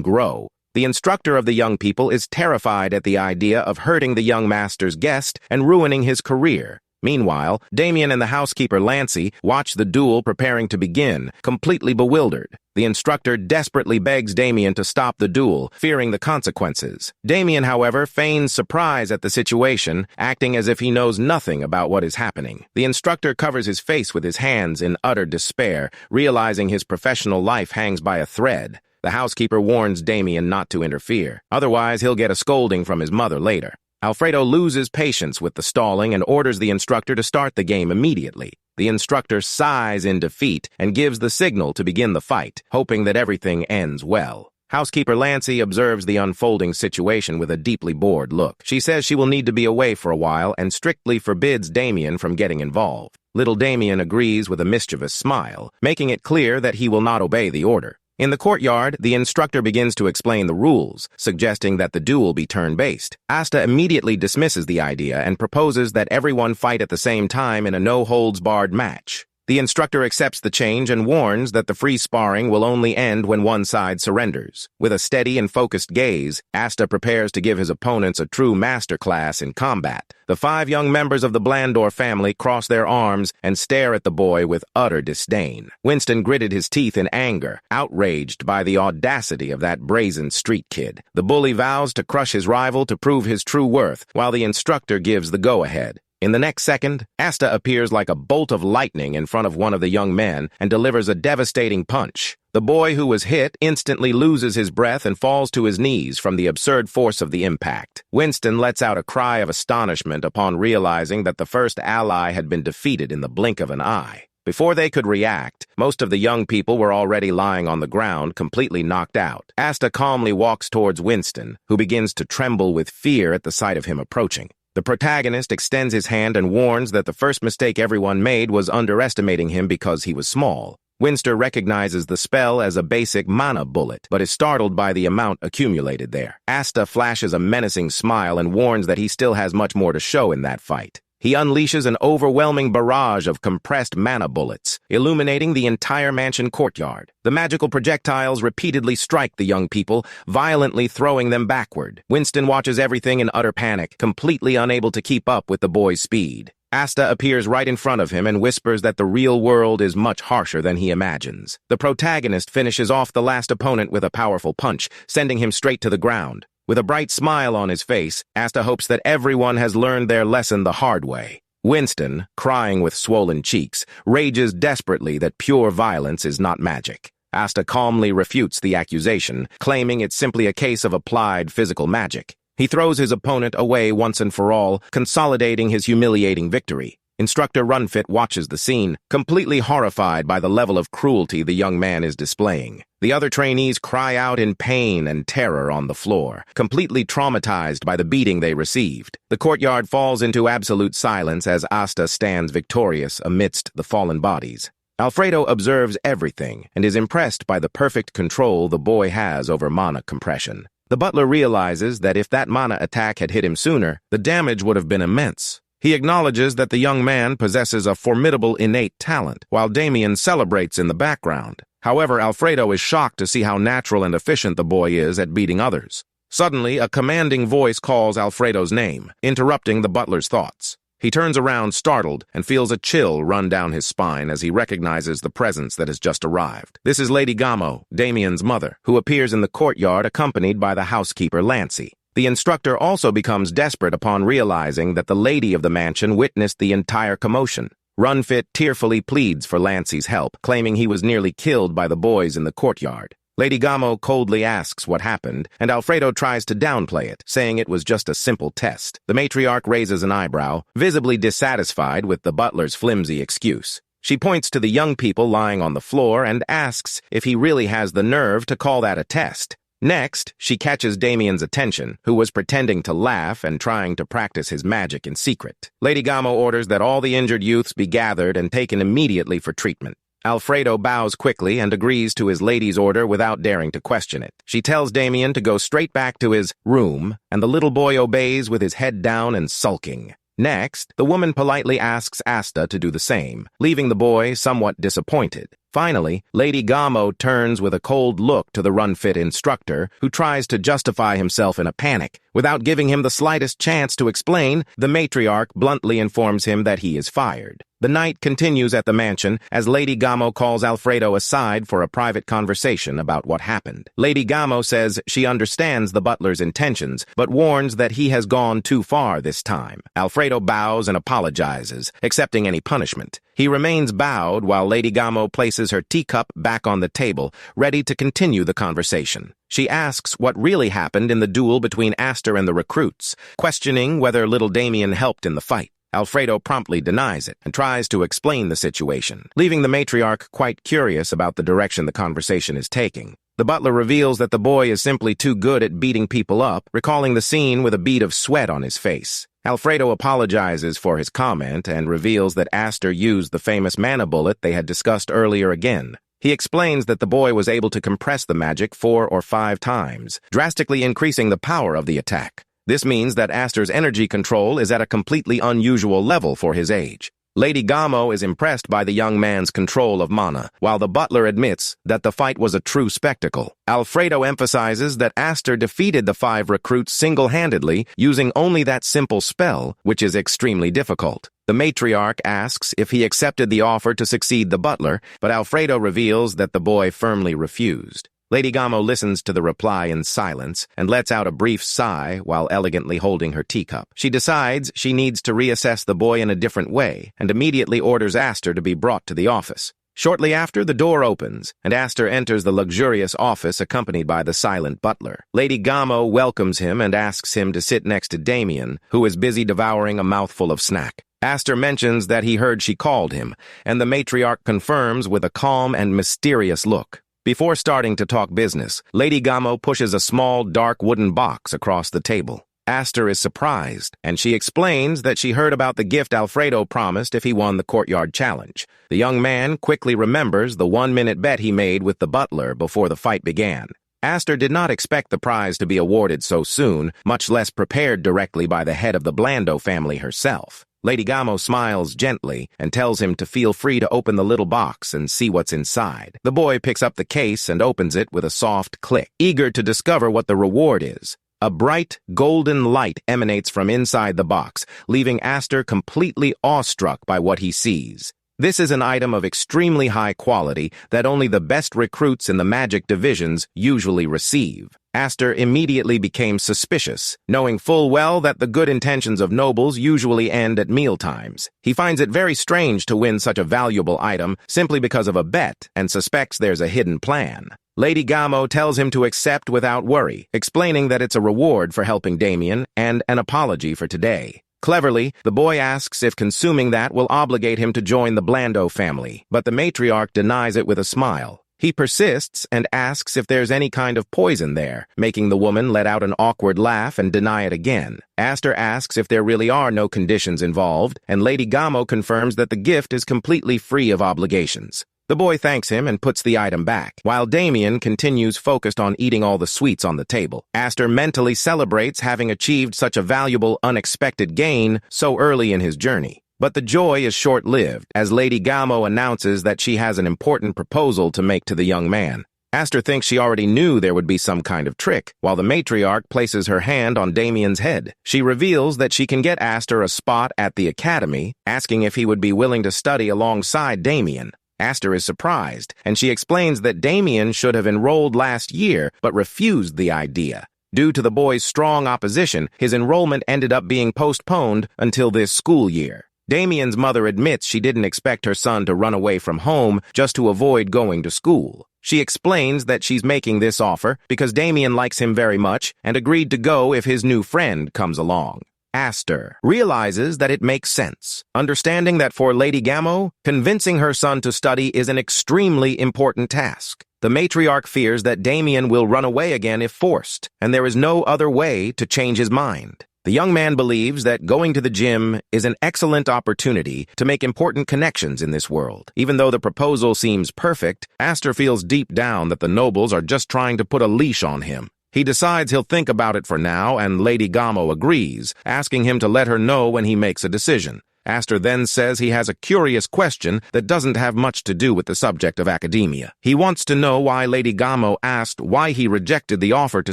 Speaker 1: grow. The instructor of the young people is terrified at the idea of hurting the young master's guest and ruining his career. Meanwhile, Damien and the housekeeper Lancy watch the duel preparing to begin, completely bewildered. The instructor desperately begs Damien to stop the duel, fearing the consequences. Damien, however, feigns surprise at the situation, acting as if he knows nothing about what is happening. The instructor covers his face with his hands in utter despair, realizing his professional life hangs by a thread. The housekeeper warns Damien not to interfere, otherwise he'll get a scolding from his mother later. Alfredo loses patience with the stalling and orders the instructor to start the game immediately. The instructor sighs in defeat and gives the signal to begin the fight, hoping that everything ends well. Housekeeper Lancy observes the unfolding situation with a deeply bored look. She says she will need to be away for a while and strictly forbids Damien from getting involved. Little Damien agrees with a mischievous smile, making it clear that he will not obey the order. In the courtyard, the instructor begins to explain the rules, suggesting that the duel be turn-based. Asta immediately dismisses the idea and proposes that everyone fight at the same time in a no-holds-barred match. The instructor accepts the change and warns that the free sparring will only end when one side surrenders. With a steady and focused gaze, Asta prepares to give his opponents a true masterclass in combat. The 5 young members of the Blandor family cross their arms and stare at the boy with utter disdain. Winston gritted his teeth in anger, outraged by the audacity of that brazen street kid. The bully vows to crush his rival to prove his true worth, while the instructor gives the go-ahead. In the next second, Asta appears like a bolt of lightning in front of one of the young men and delivers a devastating punch. The boy who was hit instantly loses his breath and falls to his knees from the absurd force of the impact. Winston lets out a cry of astonishment upon realizing that the first ally had been defeated in the blink of an eye. Before they could react, most of the young people were already lying on the ground, completely knocked out. Asta calmly walks towards Winston, who begins to tremble with fear at the sight of him approaching. The protagonist extends his hand and warns that the first mistake everyone made was underestimating him because he was small. Winston recognizes the spell as a basic mana bullet, but is startled by the amount accumulated there. Asta flashes a menacing smile and warns that he still has much more to show in that fight. He unleashes an overwhelming barrage of compressed mana bullets, illuminating the entire mansion courtyard. The magical projectiles repeatedly strike the young people, violently throwing them backward. Winston watches everything in utter panic, completely unable to keep up with the boy's speed. Asta appears right in front of him and whispers that the real world is much harsher than he imagines. The protagonist finishes off the last opponent with a powerful punch, sending him straight to the ground. With a bright smile on his face, Asta hopes that everyone has learned their lesson the hard way. Winston, crying with swollen cheeks, rages desperately that pure violence is not magic. Asta calmly refutes the accusation, claiming it's simply a case of applied physical magic. He throws his opponent away once and for all, consolidating his humiliating victory. Instructor Runfit watches the scene, completely horrified by the level of cruelty the young man is displaying. The other trainees cry out in pain and terror on the floor, completely traumatized by the beating they received. The courtyard falls into absolute silence as Asta stands victorious amidst the fallen bodies. Alfredo observes everything and is impressed by the perfect control the boy has over mana compression. The butler realizes that if that mana attack had hit him sooner, the damage would have been immense. He acknowledges that the young man possesses a formidable innate talent, while Damien celebrates in the background. However, Alfredo is shocked to see how natural and efficient the boy is at beating others. Suddenly, a commanding voice calls Alfredo's name, interrupting the butler's thoughts. He turns around startled and feels a chill run down his spine as he recognizes the presence that has just arrived. This is Lady Gamo, Damien's mother, who appears in the courtyard accompanied by the housekeeper Lancy. The instructor also becomes desperate upon realizing that the lady of the mansion witnessed the entire commotion. Runfit tearfully pleads for Lancey's help, claiming he was nearly killed by the boys in the courtyard. Lady Gamo coldly asks what happened, and Alfredo tries to downplay it, saying it was just a simple test. The matriarch raises an eyebrow, visibly dissatisfied with the butler's flimsy excuse. She points to the young people lying on the floor and asks if he really has the nerve to call that a test. Next, she catches Damien's attention, who was pretending to laugh and trying to practice his magic in secret. Lady Gamo orders that all the injured youths be gathered and taken immediately for treatment. Alfredo bows quickly and agrees to his lady's order without daring to question it. She tells Damien to go straight back to his room, and the little boy obeys with his head down and sulking. Next, the woman politely asks Asta to do the same, leaving the boy somewhat disappointed. Finally, Lady Gamo turns with a cold look to the Runfit instructor, who tries to justify himself in a panic. Without giving him the slightest chance to explain, the matriarch bluntly informs him that he is fired. The night continues at the mansion as Lady Gamo calls Alfredo aside for a private conversation about what happened. Lady Gamo says she understands the butler's intentions, but warns that he has gone too far this time. Alfredo bows and apologizes, accepting any punishment. He remains bowed while Lady Gamo places her teacup back on the table, ready to continue the conversation. She asks what really happened in the duel between Aster and the recruits, questioning whether little Damien helped in the fight. Alfredo promptly denies it and tries to explain the situation, leaving the matriarch quite curious about the direction the conversation is taking. The butler reveals that the boy is simply too good at beating people up, recalling the scene with a bead of sweat on his face. Alfredo apologizes for his comment and reveals that Aster used the famous mana bullet they had discussed earlier again. He explains that the boy was able to compress the magic 4 or 5 times, drastically increasing the power of the attack. This means that Aster's energy control is at a completely unusual level for his age. Lady Gamo is impressed by the young man's control of mana, while the butler admits that the fight was a true spectacle. Alfredo emphasizes that Aster defeated the 5 recruits single-handedly using only that simple spell, which is extremely difficult. The matriarch asks if he accepted the offer to succeed the butler, but Alfredo reveals that the boy firmly refused. Lady Gamo listens to the reply in silence and lets out a brief sigh while elegantly holding her teacup. She decides she needs to reassess the boy in a different way and immediately orders Aster to be brought to the office. Shortly after, the door opens, and Aster enters the luxurious office accompanied by the silent butler. Lady Gamo welcomes him and asks him to sit next to Damien, who is busy devouring a mouthful of snack. Aster mentions that he heard she called him, and the matriarch confirms with a calm and mysterious look. Before starting to talk business, Lady Gamo pushes a small, dark wooden box across the table. Aster is surprised, and she explains that she heard about the gift Alfredo promised if he won the courtyard challenge. The young man quickly remembers the 1-minute bet he made with the butler before the fight began. Aster did not expect the prize to be awarded so soon, much less prepared directly by the head of the Blando family herself. Lady Gamo smiles gently and tells him to feel free to open the little box and see what's inside. The boy picks up the case and opens it with a soft click, eager to discover what the reward is. A bright, golden light emanates from inside the box, leaving Aster completely awestruck by what he sees. This is an item of extremely high quality that only the best recruits in the magic divisions usually receive. Aster immediately became suspicious, knowing full well that the good intentions of nobles usually end at mealtimes. He finds it very strange to win such a valuable item simply because of a bet and suspects there's a hidden plan. Lady Gamo tells him to accept without worry, explaining that it's a reward for helping Damien and an apology for today. Cleverly, the boy asks if consuming that will obligate him to join the Blando family, but the matriarch denies it with a smile. He persists and asks if there's any kind of poison there, making the woman let out an awkward laugh and deny it again. Aster asks if there really are no conditions involved, and Lady Gamo confirms that the gift is completely free of obligations. The boy thanks him and puts the item back, while Damien continues focused on eating all the sweets on the table. Aster mentally celebrates having achieved such a valuable, unexpected gain so early in his journey. But the joy is short-lived, as Lady Gamo announces that she has an important proposal to make to the young man. Aster thinks she already knew there would be some kind of trick, while the matriarch places her hand on Damien's head. She reveals that she can get Aster a spot at the academy, asking if he would be willing to study alongside Damien. Aster is surprised, and she explains that Damien should have enrolled last year, but refused the idea. Due to the boy's strong opposition, his enrollment ended up being postponed until this school year. Damien's mother admits she didn't expect her son to run away from home just to avoid going to school. She explains that she's making this offer because Damien likes him very much and agreed to go if his new friend comes along. Aster realizes that it makes sense, understanding that for Lady Gammo, convincing her son to study is an extremely important task. The matriarch fears that Damien will run away again if forced, and there is no other way to change his mind. The young man believes that going to the gym is an excellent opportunity to make important connections in this world. Even though the proposal seems perfect, Aster feels deep down that the nobles are just trying to put a leash on him. He decides he'll think about it for now, and Lady Gammo agrees, asking him to let her know when he makes a decision. Aster then says he has a curious question that doesn't have much to do with the subject of academia. He wants to know why Lady Gammo asked why he rejected the offer to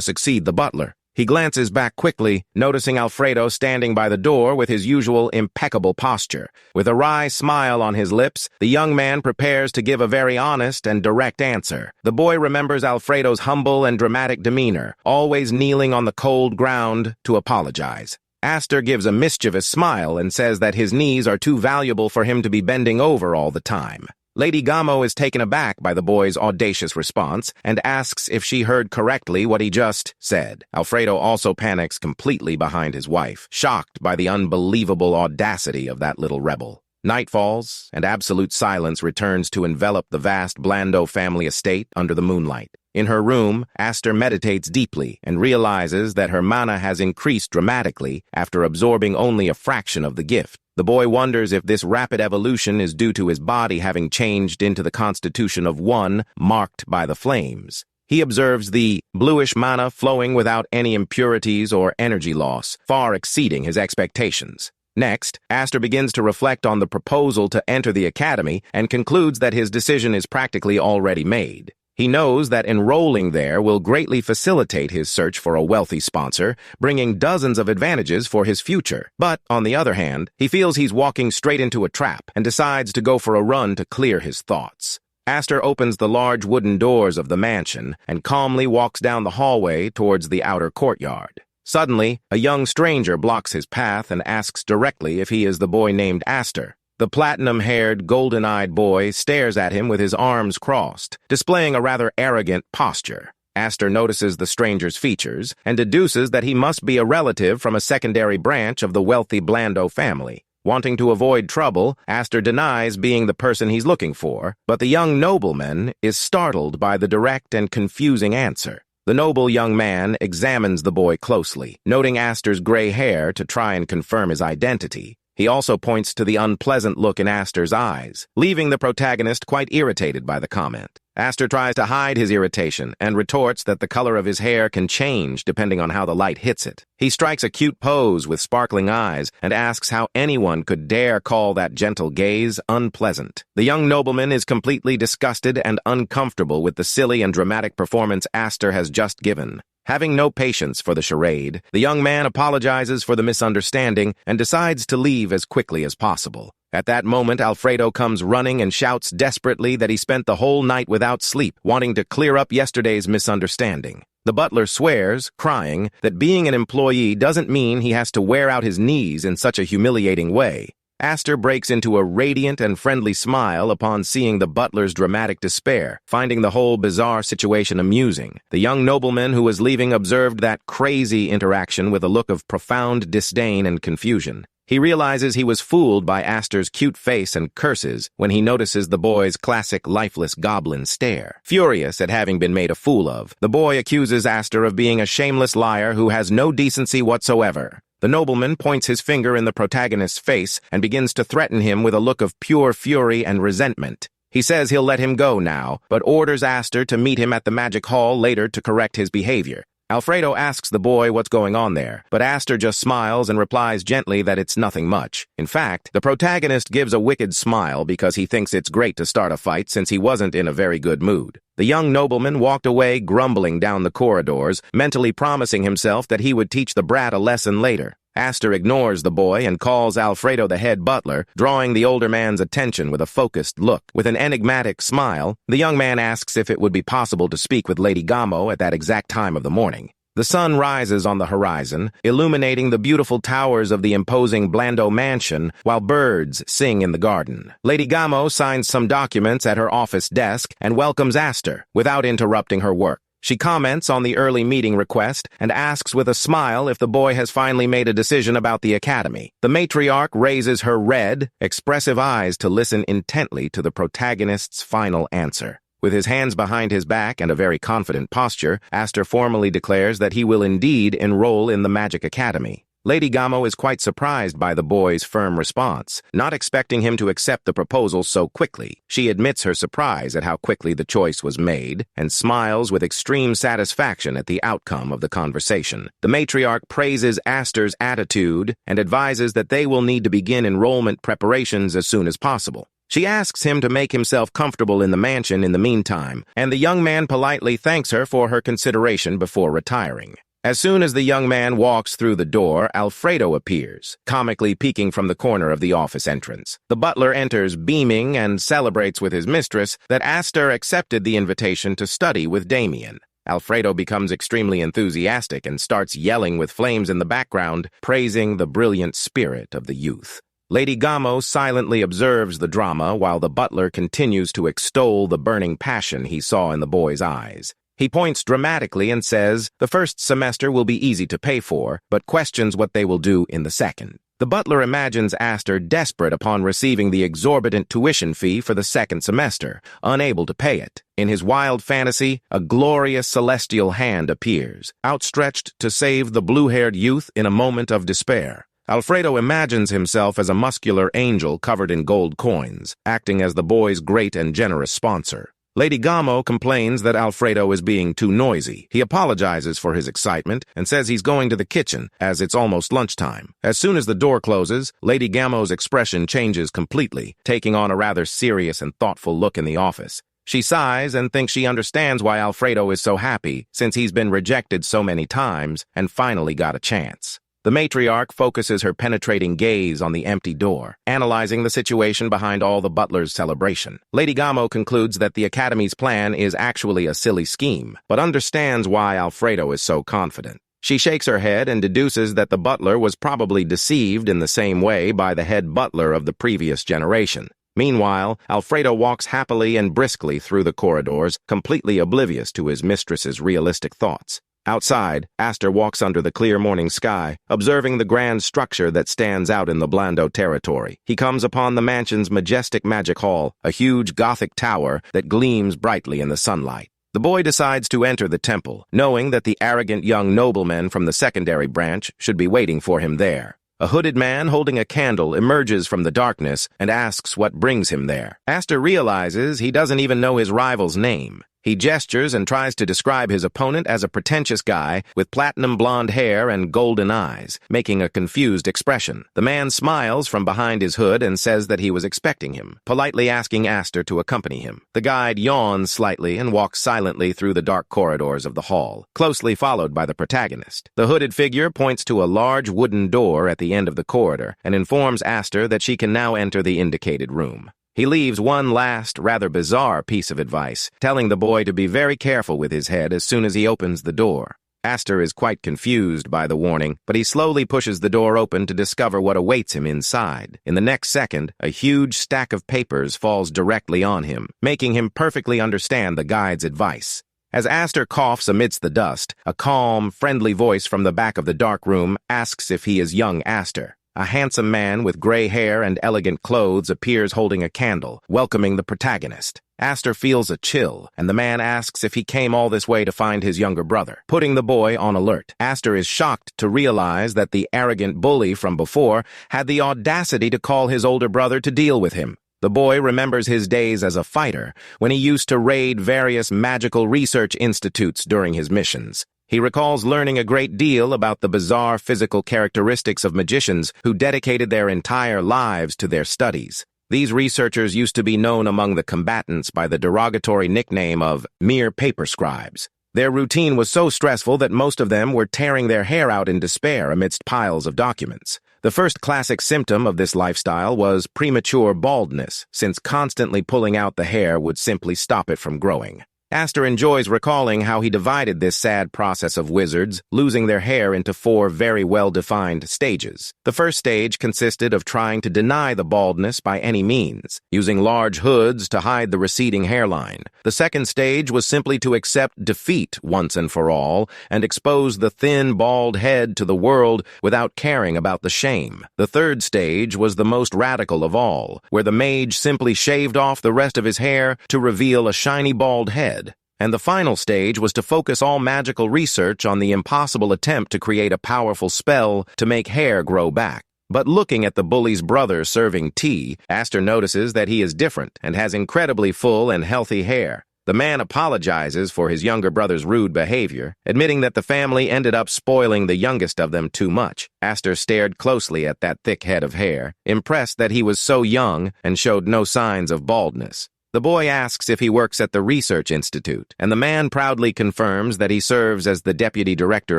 Speaker 1: succeed the butler. He glances back quickly, noticing Alfredo standing by the door with his usual impeccable posture. With a wry smile on his lips, the young man prepares to give a very honest and direct answer. The boy remembers Alfredo's humble and dramatic demeanor, always kneeling on the cold ground to apologize. Aster gives a mischievous smile and says that his knees are too valuable for him to be bending over all the time. Lady Gammo is taken aback by the boy's audacious response and asks if she heard correctly what he just said. Alfredo also panics completely behind his wife, shocked by the unbelievable audacity of that little rebel. Night falls, and absolute silence returns to envelop the vast Blando family estate under the moonlight. In her room, Aster meditates deeply and realizes that her mana has increased dramatically after absorbing only a fraction of the gift. The boy wonders if this rapid evolution is due to his body having changed into the constitution of one marked by the flames. He observes the bluish mana flowing without any impurities or energy loss, far exceeding his expectations. Next, Aster begins to reflect on the proposal to enter the academy and concludes that his decision is practically already made. He knows that enrolling there will greatly facilitate his search for a wealthy sponsor, bringing dozens of advantages for his future. But, on the other hand, he feels he's walking straight into a trap and decides to go for a run to clear his thoughts. Aster opens the large wooden doors of the mansion and calmly walks down the hallway towards the outer courtyard. Suddenly, a young stranger blocks his path and asks directly if he is the boy named Aster. The platinum-haired, golden-eyed boy stares at him with his arms crossed, displaying a rather arrogant posture. Aster notices the stranger's features and deduces that he must be a relative from a secondary branch of the wealthy Blando family. Wanting to avoid trouble, Aster denies being the person he's looking for, but the young nobleman is startled by the direct and confusing answer. The noble young man examines the boy closely, noting Aster's gray hair to try and confirm his identity. He also points to the unpleasant look in Aster's eyes, leaving the protagonist quite irritated by the comment. Aster tries to hide his irritation and retorts that the color of his hair can change depending on how the light hits it. He strikes a cute pose with sparkling eyes and asks how anyone could dare call that gentle gaze unpleasant. The young nobleman is completely disgusted and uncomfortable with the silly and dramatic performance Aster has just given. Having no patience for the charade, the young man apologizes for the misunderstanding and decides to leave as quickly as possible. At that moment, Alfredo comes running and shouts desperately that he spent the whole night without sleep, wanting to clear up yesterday's misunderstanding. The butler swears, crying, that being an employee doesn't mean he has to wear out his knees in such a humiliating way. Aster breaks into a radiant and friendly smile upon seeing the butler's dramatic despair, finding the whole bizarre situation amusing. The young nobleman who was leaving observed that crazy interaction with a look of profound disdain and confusion. He realizes he was fooled by Aster's cute face and curses when he notices the boy's classic lifeless goblin stare. Furious at having been made a fool of, the boy accuses Aster of being a shameless liar who has no decency whatsoever. The nobleman points his finger in the protagonist's face and begins to threaten him with a look of pure fury and resentment. He says he'll let him go now, but orders Aster to meet him at the magic hall later to correct his behavior. Alfredo asks the boy what's going on there, but Aster just smiles and replies gently that it's nothing much. In fact, the protagonist gives a wicked smile because he thinks it's great to start a fight since he wasn't in a very good mood. The young nobleman walked away grumbling down the corridors, mentally promising himself that he would teach the brat a lesson later. Aster ignores the boy and calls Alfredo the head butler, drawing the older man's attention with a focused look. With an enigmatic smile, the young man asks if it would be possible to speak with Lady Gammo at that exact time of the morning. The sun rises on the horizon, illuminating the beautiful towers of the imposing Blando mansion while birds sing in the garden. Lady Gamo signs some documents at her office desk and welcomes Aster without interrupting her work. She comments on the early meeting request and asks with a smile if the boy has finally made a decision about the academy. The matriarch raises her red, expressive eyes to listen intently to the protagonist's final answer. With his hands behind his back and a very confident posture, Aster formally declares that he will indeed enroll in the Magic Academy. Lady Gamo is quite surprised by the boy's firm response, not expecting him to accept the proposal so quickly. She admits her surprise at how quickly the choice was made and smiles with extreme satisfaction at the outcome of the conversation. The matriarch praises Aster's attitude and advises that they will need to begin enrollment preparations as soon as possible. She asks him to make himself comfortable in the mansion in the meantime, and the young man politely thanks her for her consideration before retiring. As soon as the young man walks through the door, Alfredo appears, comically peeking from the corner of the office entrance. The butler enters beaming and celebrates with his mistress that Aster accepted the invitation to study with Damien. Alfredo becomes extremely enthusiastic and starts yelling with flames in the background, praising the brilliant spirit of the youth. Lady Gamo silently observes the drama while the butler continues to extol the burning passion he saw in the boy's eyes. He points dramatically and says the first semester will be easy to pay for, but questions what they will do in the second. The butler imagines Aster desperate upon receiving the exorbitant tuition fee for the second semester, unable to pay it. In his wild fantasy, a glorious celestial hand appears, outstretched to save the blue-haired youth in a moment of despair. Alfredo imagines himself as a muscular angel covered in gold coins, acting as the boy's great and generous sponsor. Lady Gamo complains that Alfredo is being too noisy. He apologizes for his excitement and says he's going to the kitchen, as it's almost lunchtime. As soon as the door closes, Lady Gamo's expression changes completely, taking on a rather serious and thoughtful look in the office. She sighs and thinks she understands why Alfredo is so happy, since he's been rejected so many times and finally got a chance. The matriarch focuses her penetrating gaze on the empty door, analyzing the situation behind all the butler's celebration. Lady Gamo concludes that the Academy's plan is actually a silly scheme, but understands why Alfredo is so confident. She shakes her head and deduces that the butler was probably deceived in the same way by the head butler of the previous generation. Meanwhile, Alfredo walks happily and briskly through the corridors, completely oblivious to his mistress's realistic thoughts. Outside, Aster walks under the clear morning sky, observing the grand structure that stands out in the Blando territory. He comes upon the mansion's majestic magic hall, a huge Gothic tower that gleams brightly in the sunlight. The boy decides to enter the temple, knowing that the arrogant young noblemen from the secondary branch should be waiting for him there. A hooded man holding a candle emerges from the darkness and asks what brings him there. Aster realizes he doesn't even know his rival's name. He gestures and tries to describe his opponent as a pretentious guy with platinum blonde hair and golden eyes, making a confused expression. The man smiles from behind his hood and says that he was expecting him, politely asking Aster to accompany him. The guide yawns slightly and walks silently through the dark corridors of the hall, closely followed by the protagonist. The hooded figure points to a large wooden door at the end of the corridor and informs Aster that she can now enter the indicated room. He leaves one last, rather bizarre piece of advice, telling the boy to be very careful with his head as soon as he opens the door. Aster is quite confused by the warning, but he slowly pushes the door open to discover what awaits him inside. In the next second, a huge stack of papers falls directly on him, making him perfectly understand the guide's advice. As Aster coughs amidst the dust, a calm, friendly voice from the back of the dark room asks if he is young Aster. A handsome man with gray hair and elegant clothes appears holding a candle, welcoming the protagonist. Aster feels a chill, and the man asks if he came all this way to find his younger brother, putting the boy on alert. Aster is shocked to realize that the arrogant bully from before had the audacity to call his older brother to deal with him. The boy remembers his days as a fighter, when he used to raid various magical research institutes during his missions. He recalls learning a great deal about the bizarre physical characteristics of magicians who dedicated their entire lives to their studies. These researchers used to be known among the combatants by the derogatory nickname of mere paper scribes. Their routine was so stressful that most of them were tearing their hair out in despair amidst piles of documents. The first classic symptom of this lifestyle was premature baldness, since constantly pulling out the hair would simply stop it from growing. Aster enjoys recalling how he divided this sad process of wizards, losing their hair into 4 very well-defined stages. The first stage consisted of trying to deny the baldness by any means, using large hoods to hide the receding hairline. The second stage was simply to accept defeat once and for all, and expose the thin, bald head to the world without caring about the shame. The third stage was the most radical of all, where the mage simply shaved off the rest of his hair to reveal a shiny bald head. And the final stage was to focus all magical research on the impossible attempt to create a powerful spell to make hair grow back. But looking at the bully's brother serving tea, Aster notices that he is different and has incredibly full and healthy hair. The man apologizes for his younger brother's rude behavior, admitting that the family ended up spoiling the youngest of them too much. Aster stared closely at that thick head of hair, impressed that he was so young and showed no signs of baldness. The boy asks if he works at the Research Institute, and the man proudly confirms that he serves as the deputy director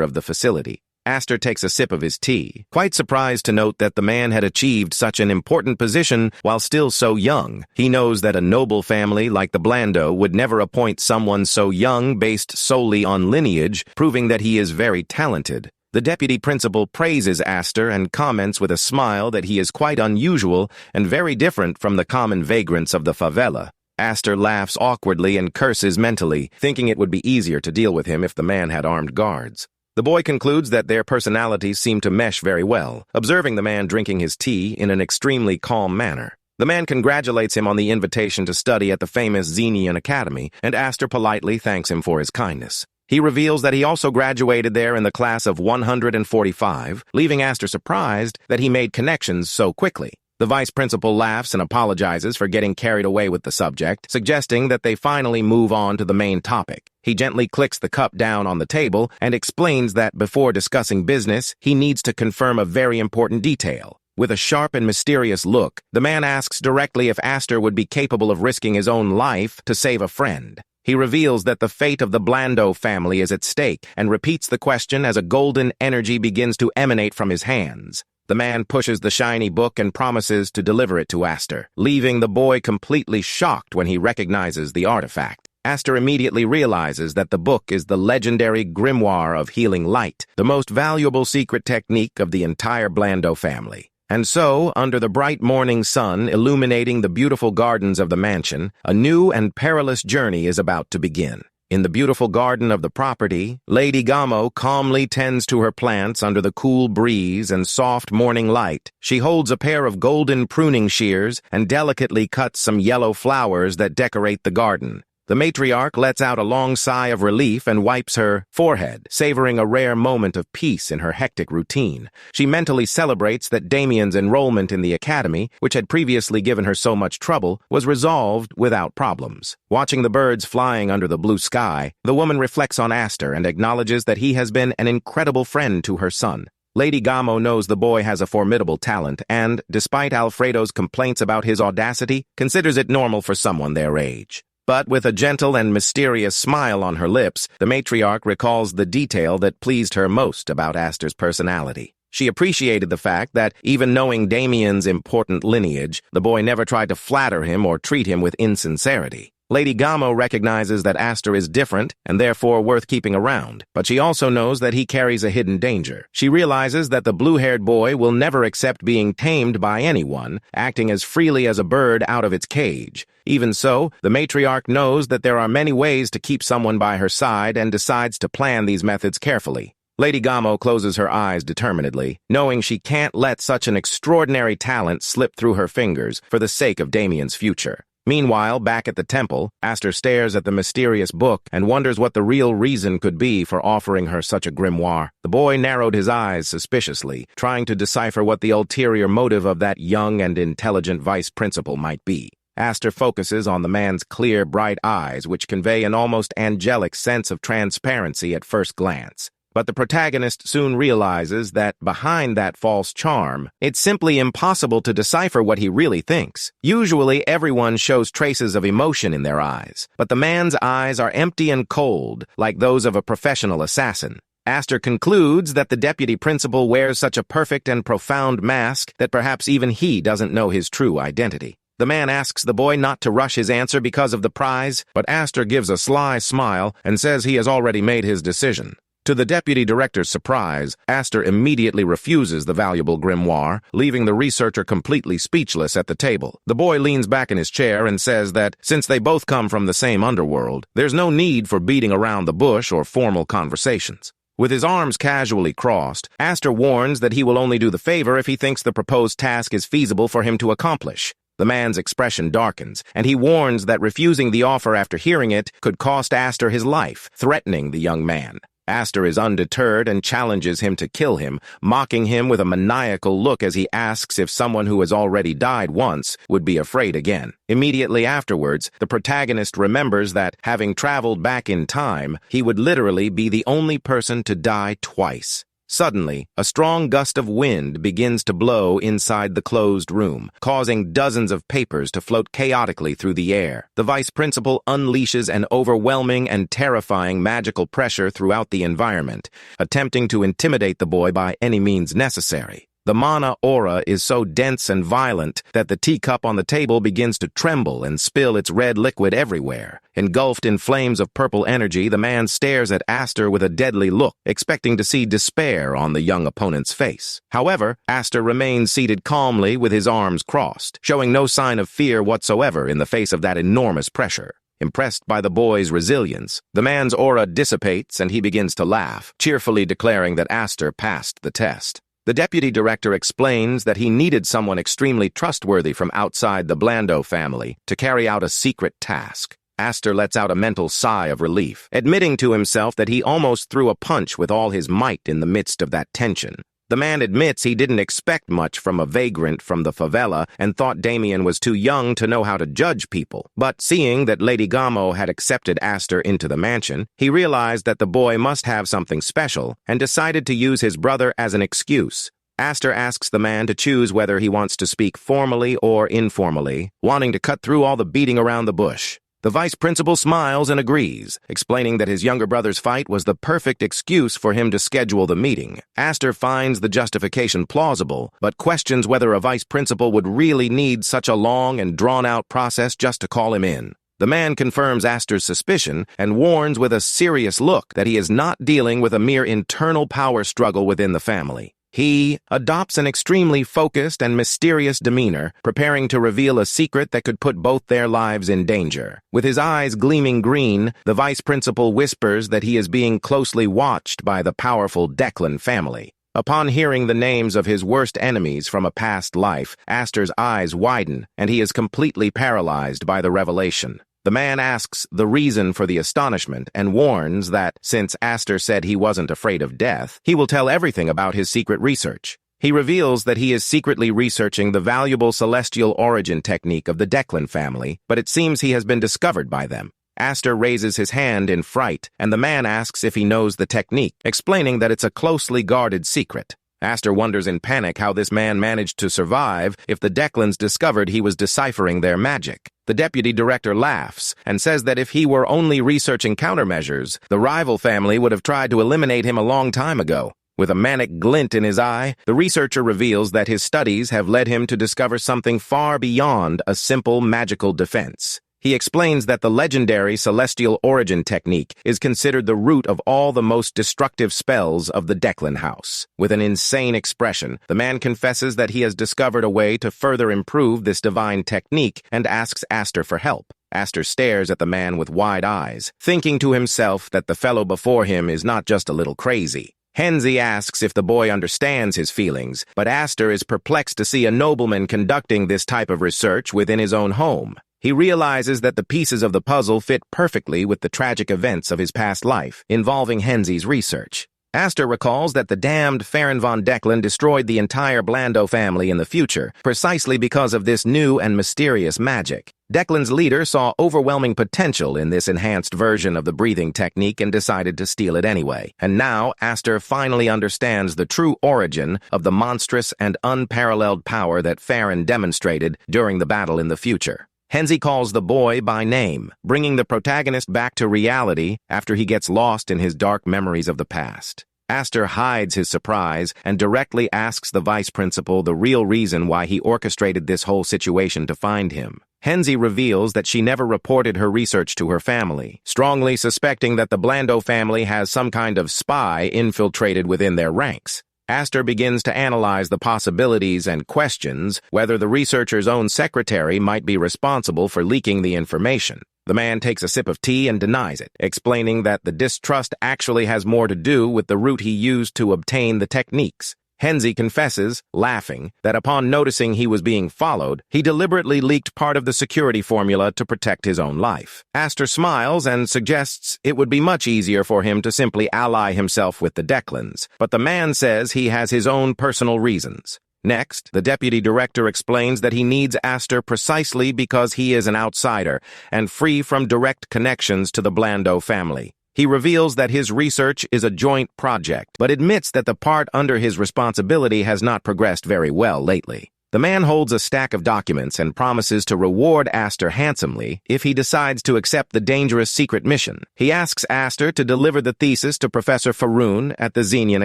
Speaker 1: of the facility. Aster takes a sip of his tea, quite surprised to note that the man had achieved such an important position while still so young. He knows that a noble family like the Blando would never appoint someone so young based solely on lineage, proving that he is very talented. The deputy principal praises Aster and comments with a smile that he is quite unusual and very different from the common vagrants of the favela. Aster laughs awkwardly and curses mentally, thinking it would be easier to deal with him if the man had armed guards. The boy concludes that their personalities seem to mesh very well, observing the man drinking his tea in an extremely calm manner. The man congratulates him on the invitation to study at the famous Xenian Academy, and Aster politely thanks him for his kindness. He reveals that he also graduated there in the class of 145, leaving Aster surprised that he made connections so quickly. The vice principal laughs and apologizes for getting carried away with the subject, suggesting that they finally move on to the main topic. He gently clicks the cup down on the table and explains that before discussing business, he needs to confirm a very important detail. With a sharp and mysterious look, the man asks directly if Aster would be capable of risking his own life to save a friend. He reveals that the fate of the Blando family is at stake and repeats the question as a golden energy begins to emanate from his hands. The man pushes the shiny book and promises to deliver it to Aster, leaving the boy completely shocked when he recognizes the artifact. Aster immediately realizes that the book is the legendary Grimoire of Healing Light, the most valuable secret technique of the entire Blando family. And so, under the bright morning sun illuminating the beautiful gardens of the mansion, a new and perilous journey is about to begin. In the beautiful garden of the property, Lady Gamo calmly tends to her plants under the cool breeze and soft morning light. She holds a pair of golden pruning shears and delicately cuts some yellow flowers that decorate the garden. The matriarch lets out a long sigh of relief and wipes her forehead, savoring a rare moment of peace in her hectic routine. She mentally celebrates that Damien's enrollment in the academy, which had previously given her so much trouble, was resolved without problems. Watching the birds flying under the blue sky, the woman reflects on Aster and acknowledges that he has been an incredible friend to her son. Lady Gamo knows the boy has a formidable talent and, despite Alfredo's complaints about his audacity, considers it normal for someone their age. But with a gentle and mysterious smile on her lips, the matriarch recalls the detail that pleased her most about Aster's personality. She appreciated the fact that, even knowing Damien's important lineage, the boy never tried to flatter him or treat him with insincerity. Lady Gamo recognizes that Aster is different and therefore worth keeping around, but she also knows that he carries a hidden danger. She realizes that the blue-haired boy will never accept being tamed by anyone, acting as freely as a bird out of its cage. Even so, the matriarch knows that there are many ways to keep someone by her side and decides to plan these methods carefully. Lady Gamo closes her eyes determinedly, knowing she can't let such an extraordinary talent slip through her fingers for the sake of Damien's future. Meanwhile, back at the temple, Aster stares at the mysterious book and wonders what the real reason could be for offering her such a grimoire. The boy narrowed his eyes suspiciously, trying to decipher what the ulterior motive of that young and intelligent vice principal might be. Aster focuses on the man's clear, bright eyes, which convey an almost angelic sense of transparency at first glance. But the protagonist soon realizes that behind that false charm, it's simply impossible to decipher what he really thinks. Usually, everyone shows traces of emotion in their eyes, but the man's eyes are empty and cold, like those of a professional assassin. Aster concludes that the deputy principal wears such a perfect and profound mask that perhaps even he doesn't know his true identity. The man asks the boy not to rush his answer because of the prize, but Aster gives a sly smile and says he has already made his decision. To the deputy director's surprise, Aster immediately refuses the valuable grimoire, leaving the researcher completely speechless at the table. The boy leans back in his chair and says that since they both come from the same underworld, there's no need for beating around the bush or formal conversations. With his arms casually crossed, Aster warns that he will only do the favor if he thinks the proposed task is feasible for him to accomplish. The man's expression darkens, and he warns that refusing the offer after hearing it could cost Aster his life, threatening the young man. Aster is undeterred and challenges him to kill him, mocking him with a maniacal look as he asks if someone who has already died once would be afraid again. Immediately afterwards, the protagonist remembers that, having traveled back in time, he would literally be the only person to die twice. Suddenly, a strong gust of wind begins to blow inside the closed room, causing dozens of papers to float chaotically through the air. The vice principal unleashes an overwhelming and terrifying magical pressure throughout the environment, attempting to intimidate the boy by any means necessary. The mana aura is so dense and violent that the teacup on the table begins to tremble and spill its red liquid everywhere. Engulfed in flames of purple energy, the man stares at Aster with a deadly look, expecting to see despair on the young opponent's face. However, Aster remains seated calmly with his arms crossed, showing no sign of fear whatsoever in the face of that enormous pressure. Impressed by the boy's resilience, the man's aura dissipates and he begins to laugh, cheerfully declaring that Aster passed the test. The deputy director explains that he needed someone extremely trustworthy from outside the Blando family to carry out a secret task. Aster lets out a mental sigh of relief, admitting to himself that he almost threw a punch with all his might in the midst of that tension. The man admits he didn't expect much from a vagrant from the favela and thought Damien was too young to know how to judge people. But seeing that Lady Gamo had accepted Aster into the mansion, he realized that the boy must have something special and decided to use his brother as an excuse. Aster asks the man to choose whether he wants to speak formally or informally, wanting to cut through all the beating around the bush. The vice principal smiles and agrees, explaining that his younger brother's fight was the perfect excuse for him to schedule the meeting. Aster finds the justification plausible, but questions whether a vice principal would really need such a long and drawn-out process just to call him in. The man confirms Aster's suspicion and warns with a serious look that he is not dealing with a mere internal power struggle within the family. He adopts an extremely focused and mysterious demeanor, preparing to reveal a secret that could put both their lives in danger. With his eyes gleaming green, the vice principal whispers that he is being closely watched by the powerful Declan family. Upon hearing the names of his worst enemies from a past life, Aster's eyes widen, and he is completely paralyzed by the revelation. The man asks the reason for the astonishment and warns that, since Aster said he wasn't afraid of death, he will tell everything about his secret research. He reveals that he is secretly researching the valuable celestial origin technique of the Declan family, but it seems he has been discovered by them. Aster raises his hand in fright, and the man asks if he knows the technique, explaining that it's a closely guarded secret. Aster wonders in panic how this man managed to survive if the Declans discovered he was deciphering their magic. The deputy director laughs and says that if he were only researching countermeasures, the rival family would have tried to eliminate him a long time ago. With a manic glint in his eye, the researcher reveals that his studies have led him to discover something far beyond a simple magical defense. He explains that the legendary celestial origin technique is considered the root of all the most destructive spells of the Declan house. With an insane expression, the man confesses that he has discovered a way to further improve this divine technique and asks Aster for help. Aster stares at the man with wide eyes, thinking to himself that the fellow before him is not just a little crazy. Henzi asks if the boy understands his feelings, but Aster is perplexed to see a nobleman conducting this type of research within his own home. He realizes that the pieces of the puzzle fit perfectly with the tragic events of his past life, involving Henzi's research. Aster recalls that the damned Farron von Declan destroyed the entire Blando family in the future, precisely because of this new and mysterious magic. Declan's leader saw overwhelming potential in this enhanced version of the breathing technique and decided to steal it anyway. And now, Aster finally understands the true origin of the monstrous and unparalleled power that Farron demonstrated during the battle in the future. Henzi calls the boy by name, bringing the protagonist back to reality after he gets lost in his dark memories of the past. Aster hides his surprise and directly asks the vice principal the real reason why he orchestrated this whole situation to find him. Henzi reveals that she never reported her research to her family, strongly suspecting that the Blando family has some kind of spy infiltrated within their ranks. Aster begins to analyze the possibilities and questions whether the researcher's own secretary might be responsible for leaking the information. The man takes a sip of tea and denies it, explaining that the distrust actually has more to do with the route he used to obtain the techniques. Henzi confesses, laughing, that upon noticing he was being followed, he deliberately leaked part of the security formula to protect his own life. Aster smiles and suggests it would be much easier for him to simply ally himself with the Declans, but the man says he has his own personal reasons. Next, the deputy director explains that he needs Aster precisely because he is an outsider and free from direct connections to the Blando family. He reveals that his research is a joint project, but admits that the part under his responsibility has not progressed very well lately. The man holds a stack of documents and promises to reward Aster handsomely if he decides to accept the dangerous secret mission. He asks Aster to deliver the thesis to Professor Faroon at the Xenian